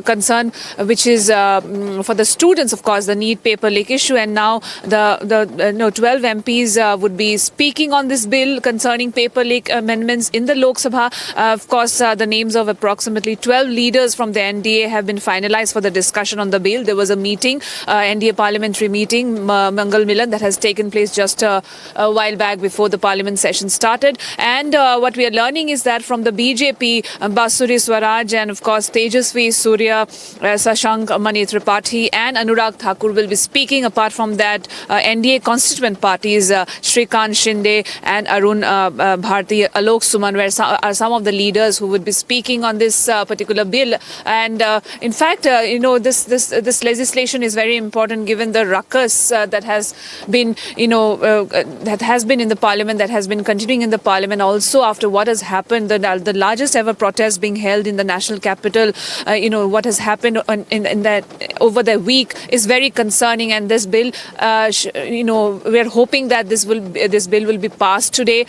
concern which is for the students, of course, the NEET paper leak issue. And now the 12 MPs would be speaking on this bill concerning paper leak amendments in the Lok Sabha. Of course, the names of approximately 12 leaders from the NDA have been finalized for the discussion on the bill. There was a meeting, NDA parliamentary meeting, Mangal Milan, that has taken place just a while back before the parliament session started. And what we are learning is that from the BJP, Basuri Swaraj and of course Tejasvi Surya, Sashank Mani Tripathi and Anurag Thakur will be speaking. Apart from that, NDA constituent parties, Shrikant Shinde and Arun Bharti, Alok Suman are some of the leaders who would be speaking on this particular bill. And in fact, this legislation is very important given the ruckus that has been, in the parliament, that has been continuing in the parliament also after what has happened, the largest ever protest being held in the national capital. What has happened in that over the week is very concerning. And this bill, we are hoping that this bill will be passed today.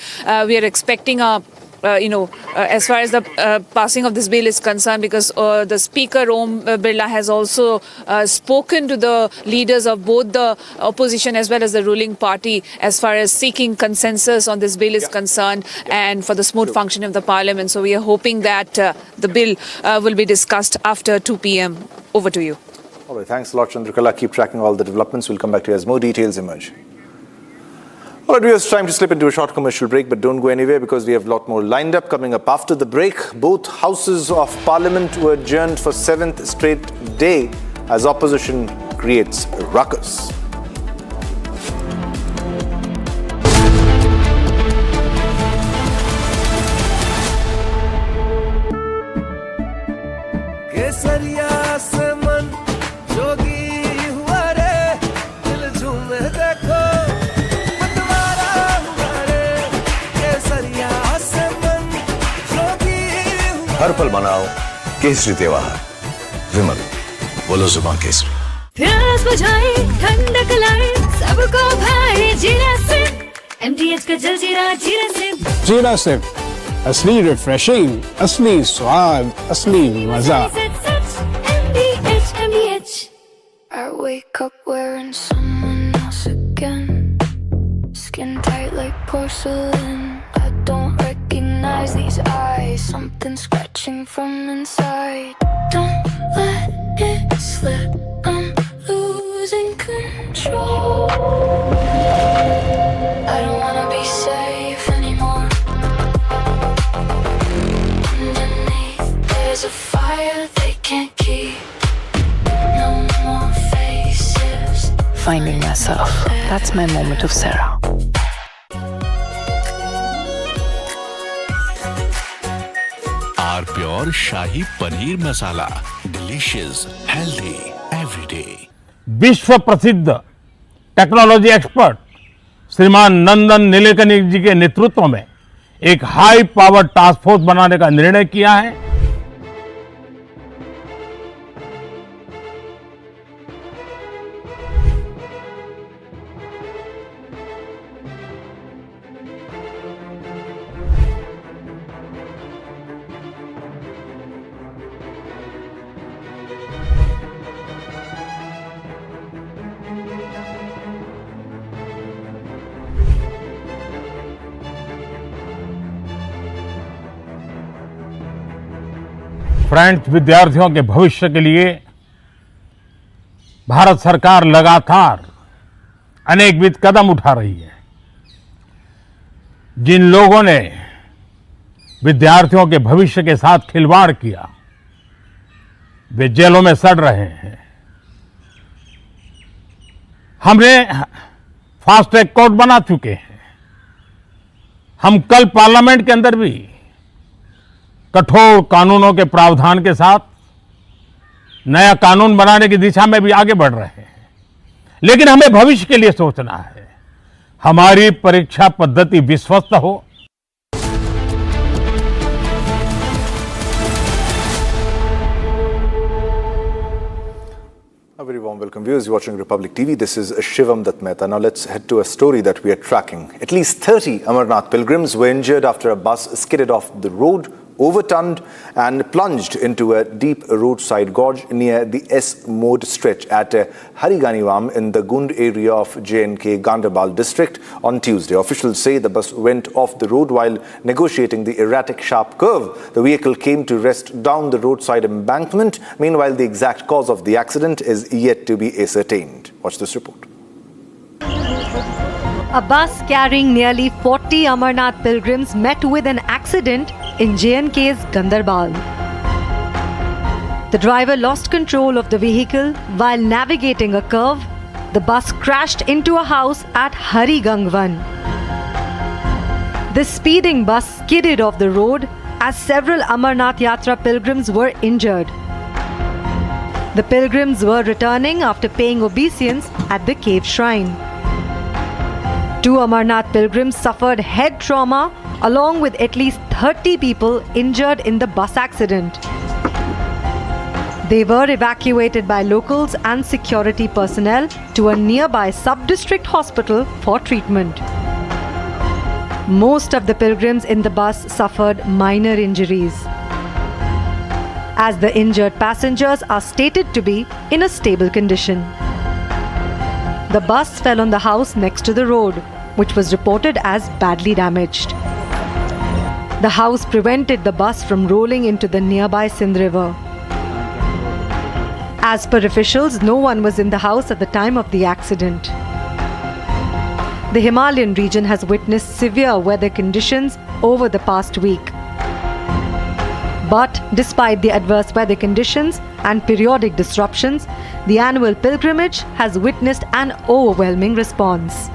We are expecting as far as the passing of this bill is concerned, because the Speaker Om Birla has also spoken to the leaders of both the opposition as well as the ruling party as far as seeking consensus on this bill is concerned and for the smooth functioning of the parliament. So we are hoping that the bill will be discussed after 2 p.m. Over to you. All right, thanks a lot, Chandrakala. Keep tracking all the developments. We'll come back to you as more details emerge. All right, it's time to slip into a short commercial break, but don't go anywhere because we have a lot more lined up coming up after the break. Both houses of parliament were adjourned for 7th straight day as opposition creates a ruckus. हर पल मनाओ केसरी त्योहार। विमल, बोलो जुबान केसरी। प्यास बुझाए, ठंडक लाए, सबको भाए जीरा से। MDH का जलजीरा जीरा से। जीरा से असली रिफ्रेशिंग, असली स्वाद, असली मजा। MDH. I wake up wearing someone else again. Skin tight like porcelain. I don't recognize these eyes. Something scratching from inside. Don't let it slip. I'm losing control. I don't wanna be safe anymore. Underneath there's a fire they can't keep. No more faces. Finding myself. That's my moment of Sarah. Our pure shahi paneer masala, delicious, healthy everyday. विश्व प्रसिद्ध technology expert श्रीमान नंदन नीलेकनी जी के नेतृत्व में एक high power task force बनाने का निर्णय किया है। फ्रेंड्स, विद्यार्थियों के भविष्य के लिए भारत सरकार लगातार अनेकविध कदम उठा रही है। जिन लोगों ने विद्यार्थियों के भविष्य के साथ खिलवाड़ किया वे जेलों में सड़ रहे हैं। हमने फास्ट ट्रैक कोर्ट बना चुके हैं। हम कल पार्लियामेंट के अंदर भी कठोर कानूनों के प्रावधान के साथ नया कानून बनाने की दिशा में भी आगे बढ़ रहे हैं। लेकिन हमें भविष्य के लिए सोचना है। हमारी परीक्षा पद्धति विश्वस्त हो। A very warm welcome, viewers. You're watching Republic TV. This is Shivam Dutt Mehta. Now let's head to a story that we are tracking. At least 30 Amarnath pilgrims were injured after a bus skidded off the road, overturned and plunged into a deep roadside gorge near the S-mode stretch at Hariganiwam in the Gund area of J&K Ganderbal district on Tuesday. Officials say the bus went off the road while negotiating the erratic sharp curve. The vehicle came to rest down the roadside embankment. Meanwhile, the exact cause of the accident is yet to be ascertained. Watch this report. A bus carrying nearly 40 Amarnath pilgrims met with an accident in J&K's Ganderbal. The driver lost control of the vehicle while navigating a curve. The bus crashed into a house at Harigangwan. The speeding bus skidded off the road as several Amarnath Yatra pilgrims were injured. The pilgrims were returning after paying obeisance at the cave shrine. 2 Amarnath pilgrims suffered head trauma along with at least 30 people injured in the bus accident. They were evacuated by locals and security personnel to a nearby sub-district hospital for treatment. Most of the pilgrims in the bus suffered minor injuries, as the injured passengers are stated to be in a stable condition. The bus fell on the house next to the road, which was reported as badly damaged. The house prevented the bus from rolling into the nearby Sindh River. As per officials, no one was in the house at the time of the accident. The Himalayan region has witnessed severe weather conditions over the past week. But despite the adverse weather conditions and periodic disruptions, the annual pilgrimage has witnessed an overwhelming response.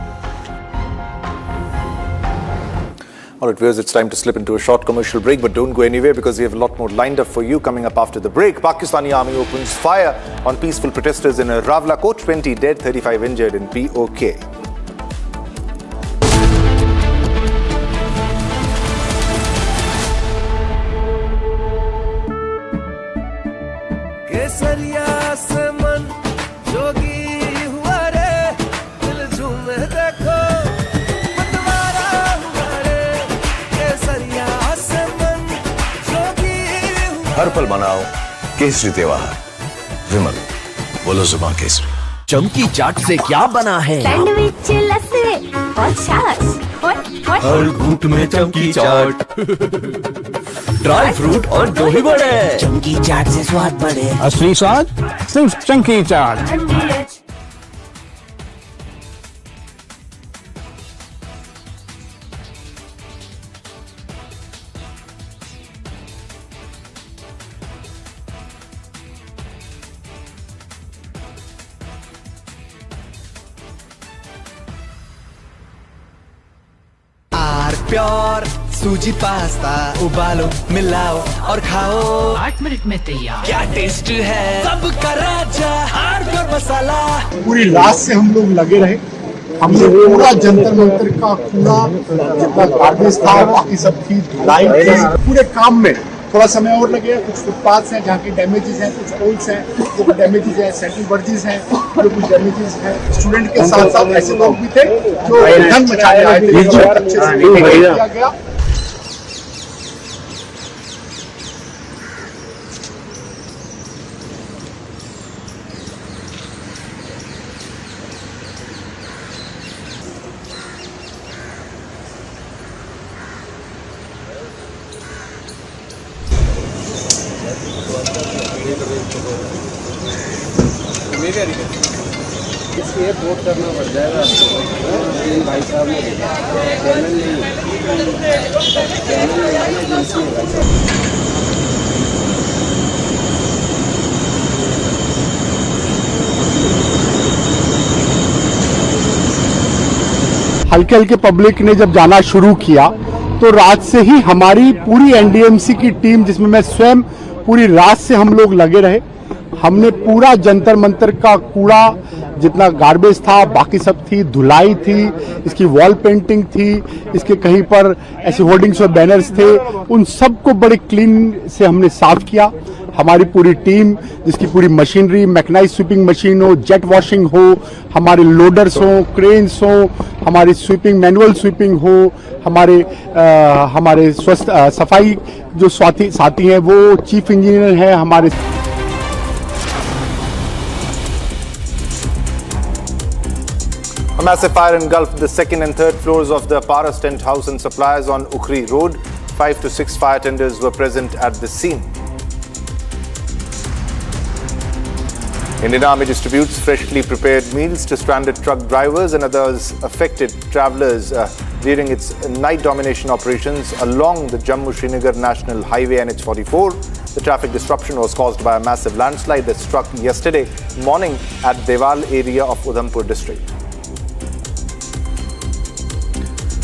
All right, viewers, it's time to slip into a short commercial break, but don't go anywhere because we have a lot more lined up for you coming up after the break. Pakistani army opens fire on peaceful protesters in Rawalakot, 20 dead, 35 injured in POK. हर पल मनाओ केसरी त्योहार। विमल, बोलो जुबान केसरी। चमकी चाट से क्या बना है? सैंडविच, लस्सी और छाछ। हर घूंट में चमकी चाट। ड्राई फ्रूट और दही बड़े। चमकी चाट से स्वाद बढ़े। असली स्वाद सिर्फ चमकी चाट। प्योर सूजी पास्ता उबालो, मिलाओ और खाओ। 8 मिनट में तैयार। क्या टेस्ट है सबका राजा हार्डकोर मसाला। पूरी रात से हम लोग लगे रहे। हमने पूरा जंतर मंतर का कूड़ा जितना गार्बेज था बाकी सब चीज लाइन थी। पूरे काम में थोड़ा समय और लगेगा। कुछ फुटपाथ हैं जहाँ की डैमेजेस हैं, कुछ पोल्स हैं जो डैमेजेस हैं, सेंट्रल बर्जेस हैं जो कुछ डैमेजेस हैं। स्टूडेंट के साथ साथ ऐसे लोग भी थे जो धन मचाने आए थे। अच्छे से किया गया। इसलिए वोट करना पड़ जाएगा आपको। इन भाई साहब ने चैनल नहीं है, एजेंसी है भाई साहब। हल्के हल्के पब्लिक ने जब जाना शुरू किया तो रात से ही हमारी पूरी एनडीएमसी की टीम, जिसमें मैं स्वयं, पूरी रात से हम लोग लगे रहे। हमने पूरा जंतर मंतर का कूड़ा, जितना गार्बेज था, बाकी सब थी, धुलाई थी, इसकी वॉल पेंटिंग थी, इसके कहीं पर ऐसे होर्डिंग्स और बैनर्स थे, उन सबको बड़े क्लीन से हमने साफ किया। हमारी पूरी टीम, जिसकी पूरी मशीनरी, मैकेनाइज्ड स्वीपिंग मशीन हो, जेट वॉशिंग हो, हमारे लोडर्स हो, क्रेन्स हो, हमारी स्वीपिंग, मैनुअल स्वीपिंग हो, हमारे सफाई जो साथी हैं, वो चीफ इंजीनियर हैं हमारे। A massive fire engulfed the second and third floors of the Paras Tent House and Suppliers on Ukhri Road. 5 to 6 fire tenders were present at the scene. Indian Army distributes freshly prepared meals to stranded truck drivers and others affected travellers during its night domination operations along the Jammu-Srinagar National Highway NH44. The traffic disruption was caused by a massive landslide that struck yesterday morning at Dewal area of Udhampur district.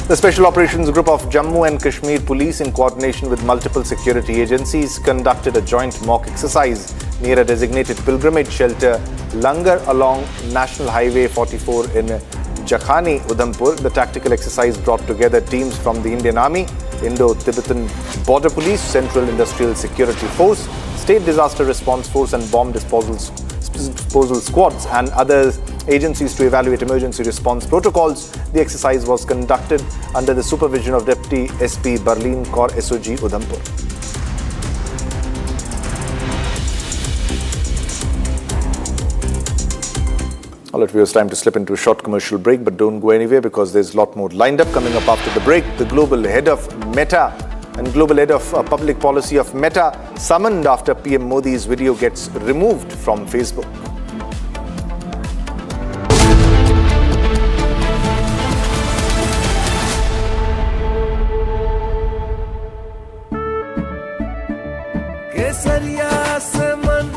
The Special Operations Group of Jammu and Kashmir Police, in coordination with multiple security agencies, conducted a joint mock exercise near a designated pilgrimage shelter, Langar, along National Highway 44 in Jakhani, Udhampur. The tactical exercise brought together teams from the Indian Army, Indo-Tibetan Border Police, Central Industrial Security Force, State Disaster Response Force and Bomb Disposal Squads and other agencies to evaluate emergency response protocols. The exercise was conducted under the supervision of Deputy SP Berlin Corps SOG Udhampur. All right, viewers, time to slip into a short commercial break, but don't go anywhere because there's a lot more lined up coming up after the break. The global head of Meta and global head of public policy of Meta summoned after PM Modi's video gets removed from Facebook. केसरिया से मन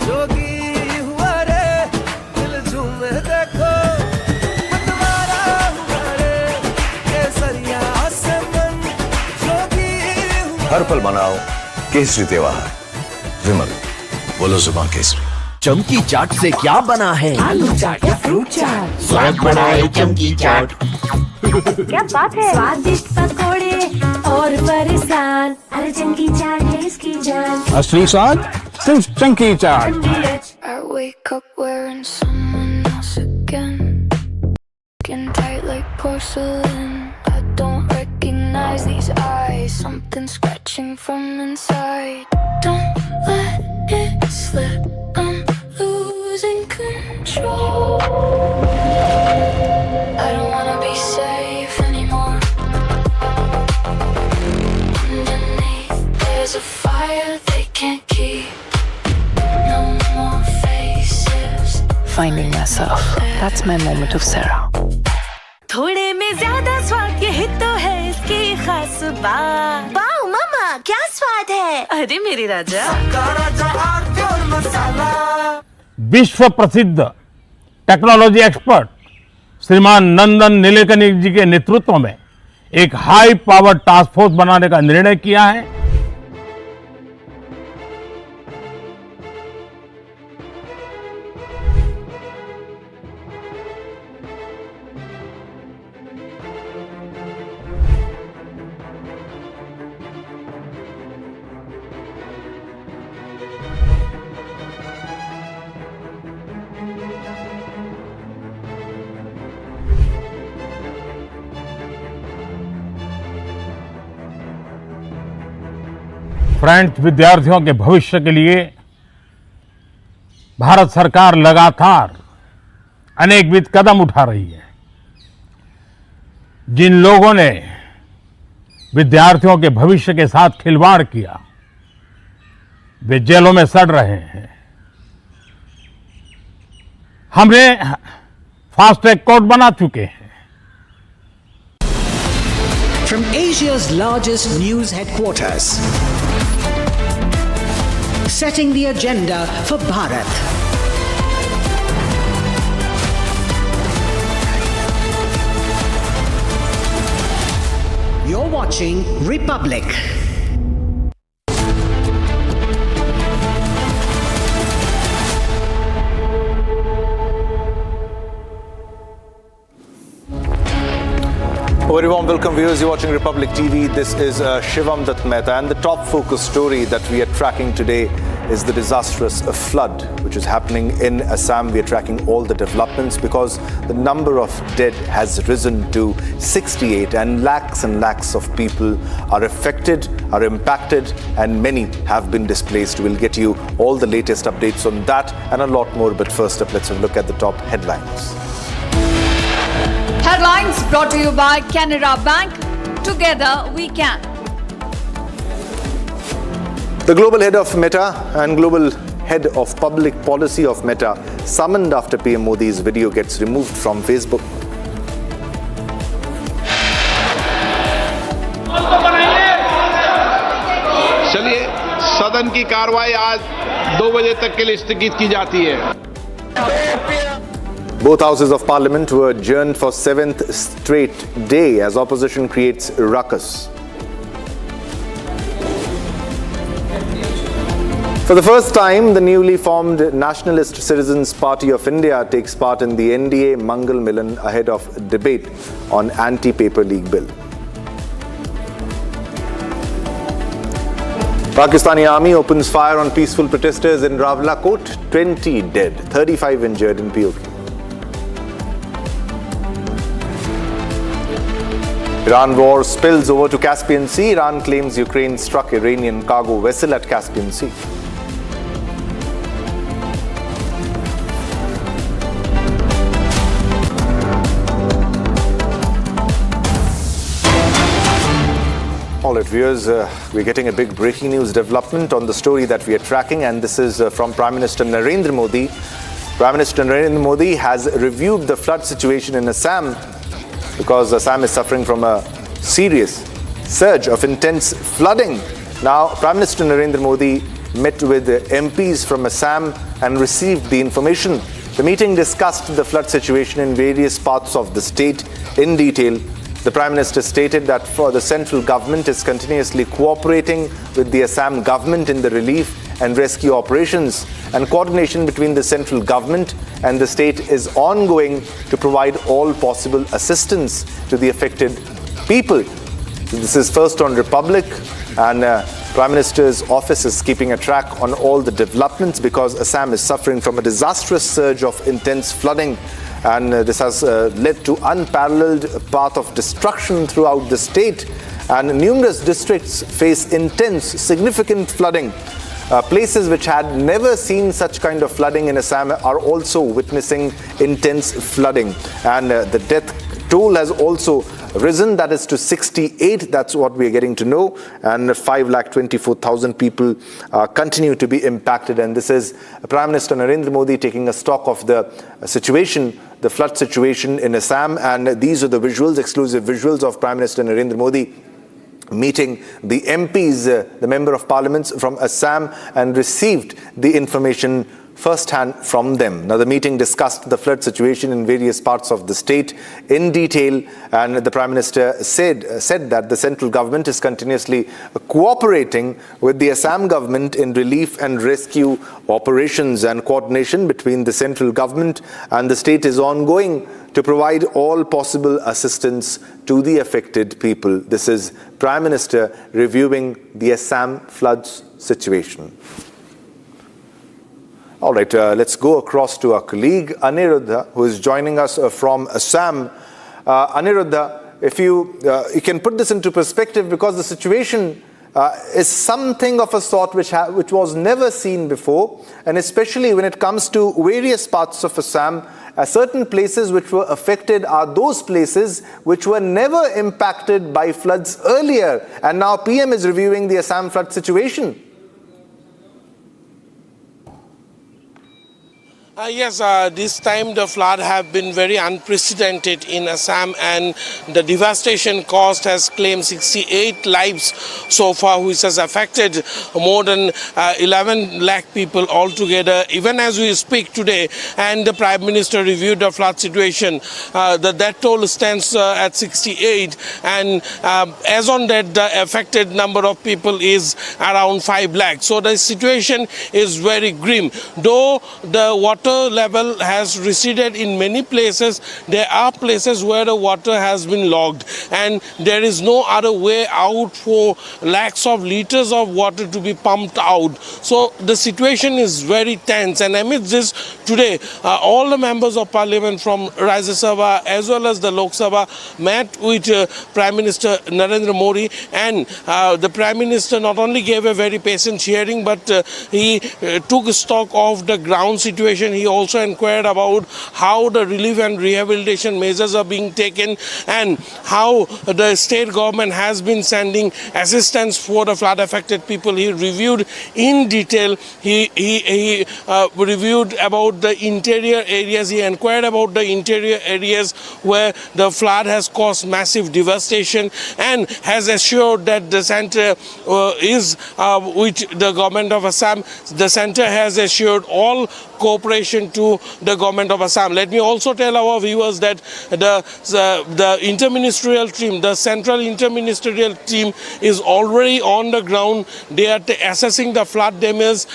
जोगी हुआ रे, दिल झूमे देखो मतवारा हुआ रे। केसरिया से मन जोगी हुआ। हर पल मनाओ केसरी त्योहार। विमल, बोलो जुबान केसरी। चमकी चाट से क्या बना है? आलू चाट या फ्रूट चाट, स्वाद बनाए चमकी चाट। क्या बात है? स्वादिष्ट पकोड़े और परेशान, अरे चमकी चाट है इसकी जान। असली स्वाद सिर्फ चमकी चाट। I wake up wearing someone else again, skin tight like porcelain. I don't recognize these eyes, something scratching from inside. Don't let it slip, I'm losing control. I don't wanna be safe anymore. Underneath there's a fire they can't keep. No more faces. Finding myself. That's my moment of Sarah. थोड़े में ज्यादा स्वाद, यही तो है इसकी खास बात। वाओ मामा, क्या स्वाद है? अरे मेरे राजा, मसाला। विश्व प्रसिद्ध टेक्नोलॉजी एक्सपर्ट श्रीमान नंदन नीलेकनी जी के नेतृत्व में एक हाई पावर टास्क फोर्स बनाने का निर्णय किया है। फ्रेंड्स, विद्यार्थियों के भविष्य के लिए भारत सरकार लगातार अनेकविध कदम उठा रही है। जिन लोगों ने विद्यार्थियों के भविष्य के साथ खिलवाड़ किया, वे जेलों में सड़ रहे हैं। हमने फास्ट ट्रैक कोर्ट बना चुके हैं। From Asia's largest news headquarters, setting the agenda for Bharat. You're watching Republic. A very warm welcome, viewers. You're watching Republic TV. This is Shivam Dutt Mehta, and the top focus story that we are tracking today is the disastrous flood which is happening in Assam. We are tracking all the developments because the number of dead has risen to 68, and lakhs of people are affected, are impacted, and many have been displaced. We'll get you all the latest updates on that and a lot more. But first up, let's have a look at the top headlines. Headlines brought to you by Canara Bank. Together we can. The global head of Meta and global head of public policy of Meta summoned after PM Modi's video gets removed from Facebook. चलिए, सदन की कार्रवाई आज 2 बजे तक के लिए स्थगित की जाती है। Both houses of parliament were adjourned for 7th straight day as opposition creates ruckus. For the first time, the newly formed Nationalist Citizens Party of India takes part in the NDA Mangal Milan ahead of debate on anti-paper league bill. Pakistani army opens fire on peaceful protesters in Rawalakot. 20 dead, 35 injured in POK. Iran war spills over to Caspian Sea. Iran claims Ukraine struck Iranian cargo vessel at Caspian Sea. All right, viewers, we're getting a big breaking news development on the story that we are tracking, and this is from Prime Minister Narendra Modi. Prime Minister Narendra Modi has reviewed the flood situation in Assam, because Assam is suffering from a serious surge of intense flooding. Now, Prime Minister Narendra Modi met with MPs from Assam and received the information. The meeting discussed the flood situation in various parts of the state in detail. The Prime Minister stated that the central government is continuously cooperating with the Assam government in the relief and rescue operations, and coordination between the central government and the state is ongoing to provide all possible assistance to the affected people. This is first on Republic, and Prime Minister's office is keeping a track on all the developments because Assam is suffering from a disastrous surge of intense flooding, and this has led to unparalleled path of destruction throughout the state, and numerous districts face intense, significant flooding. Places which had never seen such kind of flooding in Assam are also witnessing intense flooding, and the death toll has also risen, that is to 68. That's what we are getting to know, and 5,24,000 people continue to be impacted. And this is Prime Minister Narendra Modi taking a stock of the situation, the flood situation in Assam, and these are the visuals, exclusive visuals of Prime Minister Narendra Modi meeting the MPs, the Member of Parliaments from Assam, and received the information first-hand from them. Now, the meeting discussed the flood situation in various parts of the state in detail, and the Prime Minister said that the central government is continuously cooperating with the Assam government in relief and rescue operations, and coordination between the central government and the state is ongoing to provide all possible assistance to the affected people. This is Prime Minister reviewing the Assam floods situation. All right, let's go across to our colleague Aniruddha, who is joining us from Assam. Aniruddha, if you can put this into perspective, because the situation is something of a sort which was never seen before, and especially when it comes to various parts of Assam, certain places which were affected are those places which were never impacted by floods earlier, and now PM is reviewing the Assam flood situation. Yes, this time the flood have been very unprecedented in Assam, and the devastation caused has claimed 68 lives so far, which has affected more than 11 lakh people altogether. Even as we speak today, and the Prime Minister reviewed the flood situation, the death toll stands at 68, and as on that, the affected number of people is around 5 lakh. So the situation is very grim. Though the water level has receded in many places, there are places where the water has been logged, and there is no other way out for lakhs of liters of water to be pumped out. So the situation is very tense, and amidst this, today all the members of parliament from Rajya Sabha as well as the Lok Sabha met with Prime Minister Narendra Modi, and the Prime Minister not only gave a very patient hearing, but he took stock of the ground situation. He also inquired about how the relief and rehabilitation measures are being taken, and how the state government has been sending assistance for the flood affected people. He reviewed in detail. He reviewed about the interior areas. He inquired about the interior areas where the flood has caused massive devastation, and has assured that the centre is with the government of Assam. The centre has assured all cooperation to the government of Assam. Let me also tell our viewers that the interministerial team, the central interministerial team, is already on the ground. They are assessing the flood damage.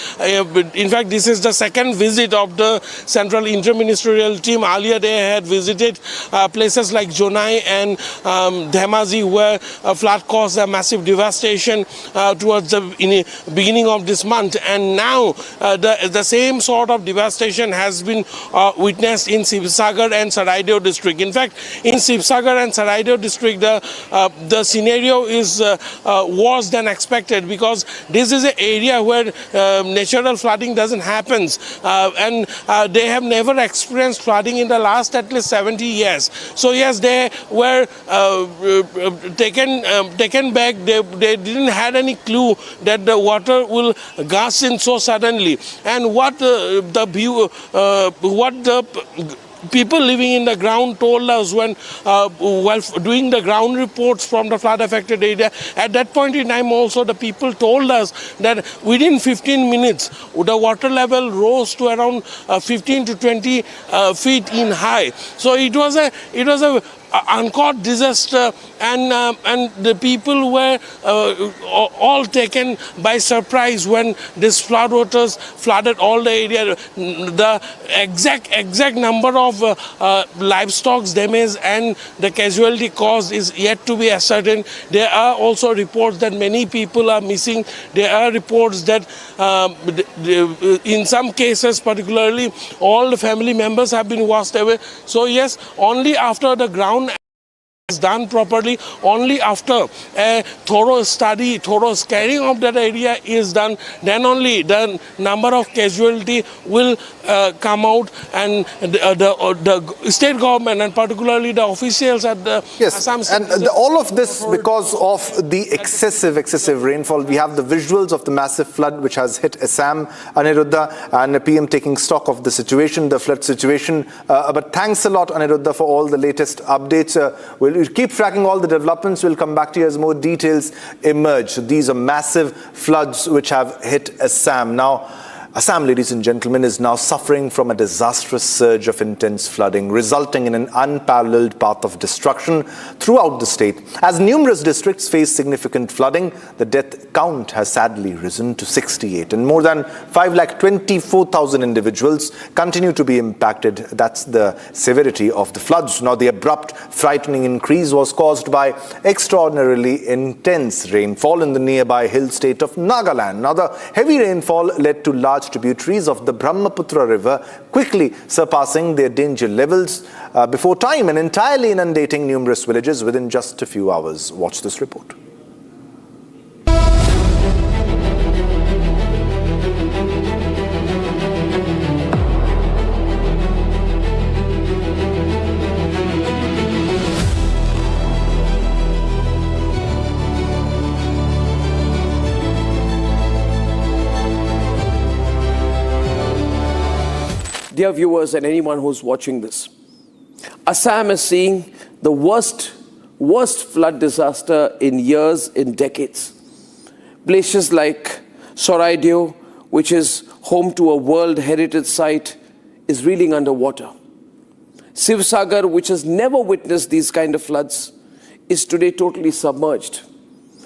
In fact, this is the second visit of the central interministerial team. Earlier they had visited places like Jonai and Dhemaji, where a flood caused a massive devastation towards the beginning of this month, and now the same sort of devastation has been witnessed in Sibsagar and Saraideo district. In fact, in Sibsagar and Saraideo district, the scenario is worse than expected, because this is an area where natural flooding doesn't happen, and they have never experienced flooding in the last at least 70 years. So yes, they were taken back. They didn't had any clue that the water will gush in so suddenly, and what the people living in the ground told us when while doing the ground reports from the flood affected area. At that point in time also, the people told us that within 15 minutes the water level rose to around 15 to 20 feet in high. So it was a uncaught disaster, and the people were all taken by surprise when this flood waters flooded all the area. The exact number of livestock damage and the casualty caused is yet to be ascertained. There are also reports that many people are missing. There are reports that in some cases, particularly, all the family members have been washed away. So yes, only after the ground is done properly, only after a thorough study, thorough scanning of that area is done, then only the number of casualty will come out, and the state government and particularly the officials at the Assam State. And all of this because of the excessive rainfall. We have the visuals of the massive flood which has hit Assam, Aniruddha, and the PM taking stock of the situation, the flood situation. But thanks a lot, Aniruddha, for all the latest updates. We'll keep tracking all the developments. We'll come back to you as more details emerge. So these are massive floods which have hit Assam. Now, Assam, ladies and gentlemen, is now suffering from a disastrous surge of intense flooding, resulting in an unparalleled path of destruction throughout the state. As numerous districts face significant flooding, the death count has sadly risen to 68, and more than 524,000 individuals continue to be impacted. That's the severity of the floods. Now, the abrupt, frightening increase was caused by extraordinarily intense rainfall in the nearby hill state of Nagaland. Now, the heavy rainfall led to large tributaries of the Brahmaputra river quickly surpassing their danger levels before time and entirely inundating numerous villages within just a few hours. Watch this report. dear viewers and anyone who's watching this, Assam is seeing the worst flood disaster in years, in decades. Places like Saraideo, which is home to a World Heritage Site, is reeling underwater. Sivsagar, which has never witnessed these kind of floods, is today totally submerged.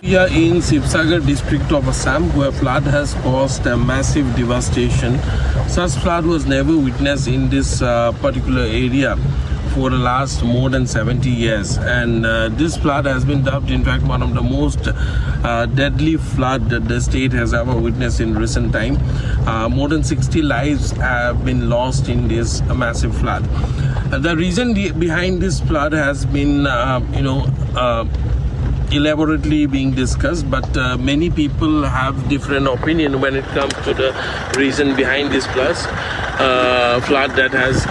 We are in Sivsagar district of Assam, where flood has caused a massive devastation. Such flood was never witnessed in this particular area for the last more than 70 years. And this flood has been dubbed, in fact, one of the most deadly flood that the state has ever witnessed in recent time. More than 60 lives have been lost in this massive flood. The reason behind this flood has been, elaborately being discussed, but many people have different opinion when it comes to the reason behind this flood that has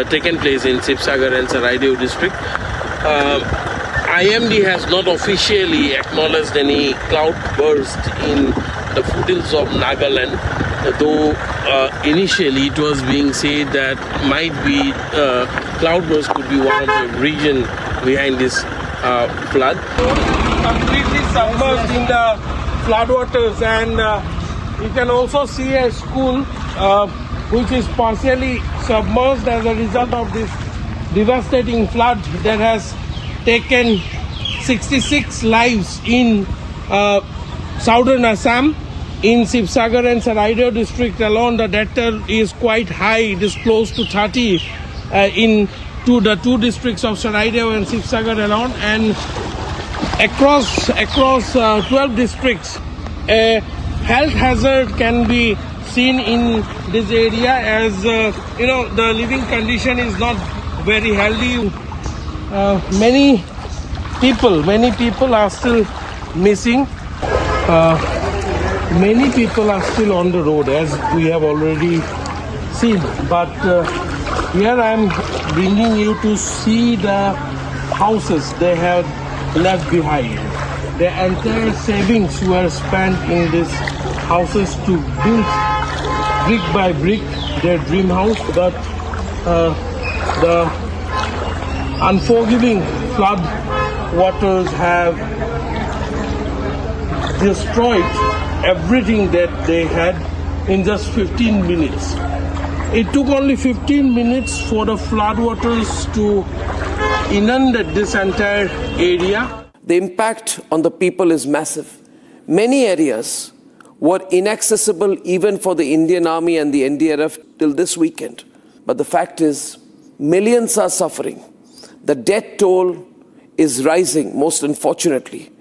taken place in Sivsagar and Saraideo district. IMD has not officially acknowledged any cloud burst in the foothills of Nagaland, though initially it was being said that might be cloudburst could be one of the reason behind this flood. Completely submerged in the floodwaters, and you can also see a school which is partially submerged as a result of this devastating flood that has taken 66 lives in southern Assam. In Sivsagar and Saraideo district alone, the death toll is quite high. It is close to 30 to the two districts of Saraideo and Sivsagar alone, and across 12 districts, a health hazard can be seen in this area, as the living condition is not very healthy. Many people are still missing. Many people are still on the road, as we have already seen, but here I am bringing you to see the houses they have left behind. Their entire savings were spent in these houses to build brick by brick their dream house, but the unforgiving flood waters have destroyed everything that they had in just 15 minutes. It took only 15 minutes for the floodwaters to inundate this entire area. The impact on the people is massive. Many areas were inaccessible even for the Indian Army and the NDRF till this weekend. But the fact is, millions are suffering. The death toll is rising, most unfortunately.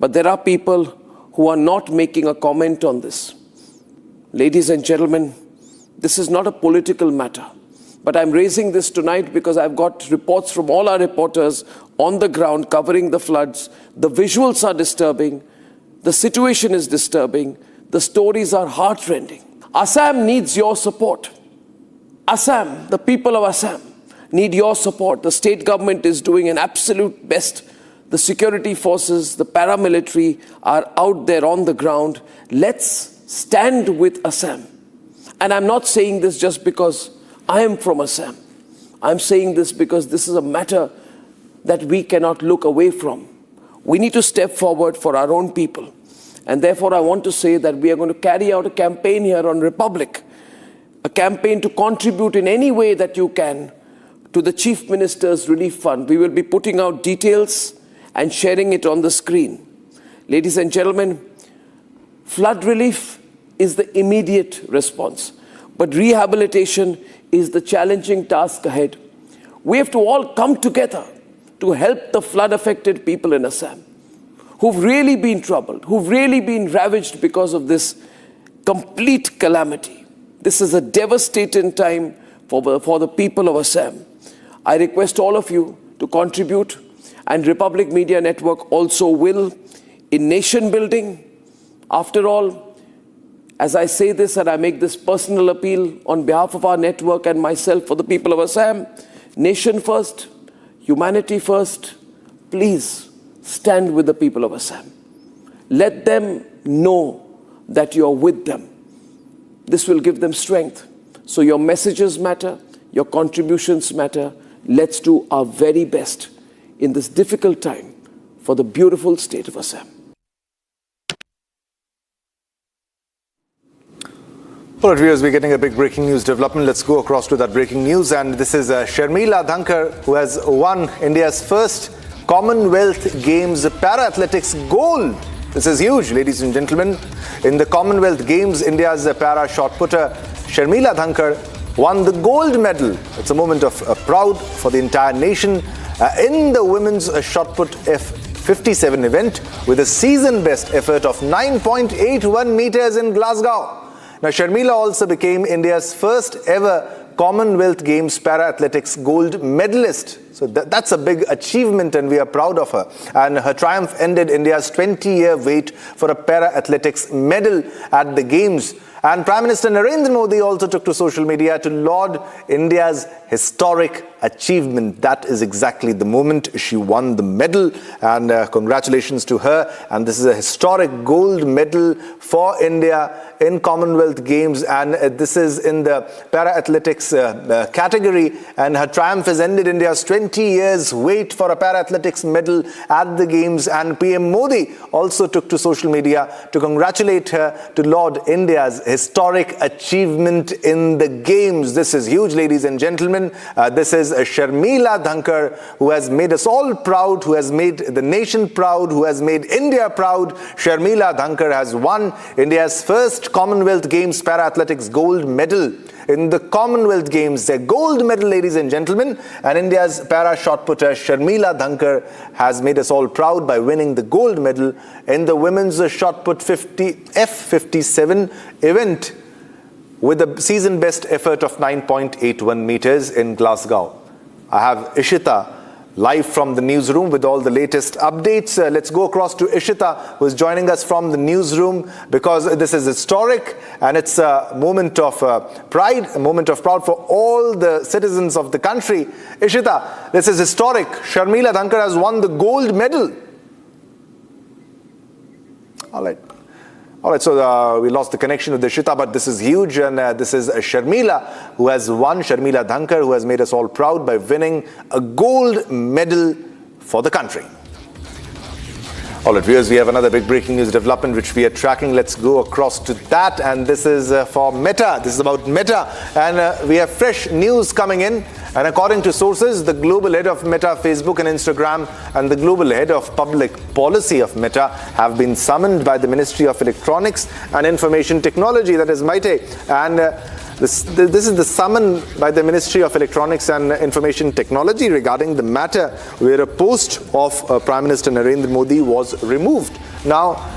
But there are people who are not making a comment on this. Ladies and gentlemen, this is not a political matter, but I'm raising this tonight because I've got reports from all our reporters on the ground covering the floods. The visuals are disturbing. The situation is disturbing. The stories are heartrending. Assam needs your support. Assam, the people of Assam, need your support. The state government is doing an absolute best. The security forces, the paramilitary are out there on the ground. Let's stand with Assam. And I'm not saying this just because I am from Assam. I'm saying this because this is a matter that we cannot look away from. We need to step forward for our own people. And therefore, I want to say that we are going to carry out a campaign here on Republic, a campaign to contribute in any way that you can to the Chief Minister's Relief Fund. We will be putting out details and sharing it on the screen. Ladies and gentlemen, flood relief is the immediate response, but rehabilitation is the challenging task ahead. We have to all come together to help the flood-affected people in Assam, who've really been troubled, who've really been ravaged because of this complete calamity. This is a devastating time for the people of Assam. I request all of you to contribute, and Republic Media Network also will, in nation building. After all, as I say this and I make this personal appeal on behalf of our network and myself for the people of Assam, nation first, humanity first, please stand with the people of Assam. Let them know that you are with them. This will give them strength. So your messages matter, your contributions matter. Let's do our very best in this difficult time for the beautiful state of Assam. All right, viewers, we're getting a big breaking news development. Let's go across to that breaking news. And this is Sharmila Dhankar, who has won India's first Commonwealth Games para-athletics gold. This is huge, ladies and gentlemen. In the Commonwealth Games, India's para shot putter Sharmila Dhankar won the gold medal. It's a moment of proud for the entire nation in the women's shot put F57 event with a season best effort of 9.81 meters in Glasgow. Now, Sharmila also became India's first ever Commonwealth Games para-athletics gold medalist. So that's a big achievement and we are proud of her. And her triumph ended India's 20-year wait for a para-athletics medal at the Games. And Prime Minister Narendra Modi also took to social media to laud India's historic achievement. That is exactly the moment she won the medal, and congratulations to her. And this is a historic gold medal for India in Commonwealth Games, and this is in the para-athletics category, and her triumph has ended India's 20 years wait for a para-athletics medal at the Games. And PM Modi also took to social media to congratulate her, to laud India's historic achievement in the Games. This is huge, ladies and gentlemen. This is Sharmila Dhankar, who has made us all proud, who has made the nation proud, who has made India proud. Sharmila Dhankar has won India's first Commonwealth Games para-athletics gold medal. In the Commonwealth Games, a gold medal, ladies and gentlemen, and India's para shot putter Sharmila Dhankar has made us all proud by winning the gold medal in the women's shot put F57 event with a season best effort of 9.81 meters in Glasgow. I have Ishita live from the newsroom with all the latest updates. Let's go across to Ishita, who is joining us from the newsroom, because this is historic and it's a moment of pride, a moment of pride for all the citizens of the country. Ishita, this is historic. Sharmila Dhankar has won the gold medal. All right, so we lost the connection with Ishita, but this is huge, and this is Sharmila who has won, Sharmila Dhankar, who has made us all proud by winning a gold medal for the country. All right, viewers, we have another big breaking news development which we are tracking. Let's go across to that, and this is for Meta. This is about Meta, and we have fresh news coming in. And according to sources, the global head of Meta, Facebook and Instagram, and the global head of public policy of Meta have been summoned by the Ministry of Electronics and Information Technology, that is MeitY. And this is the summon by the Ministry of Electronics and Information Technology regarding the matter where a post of Prime Minister Narendra Modi was removed. Now,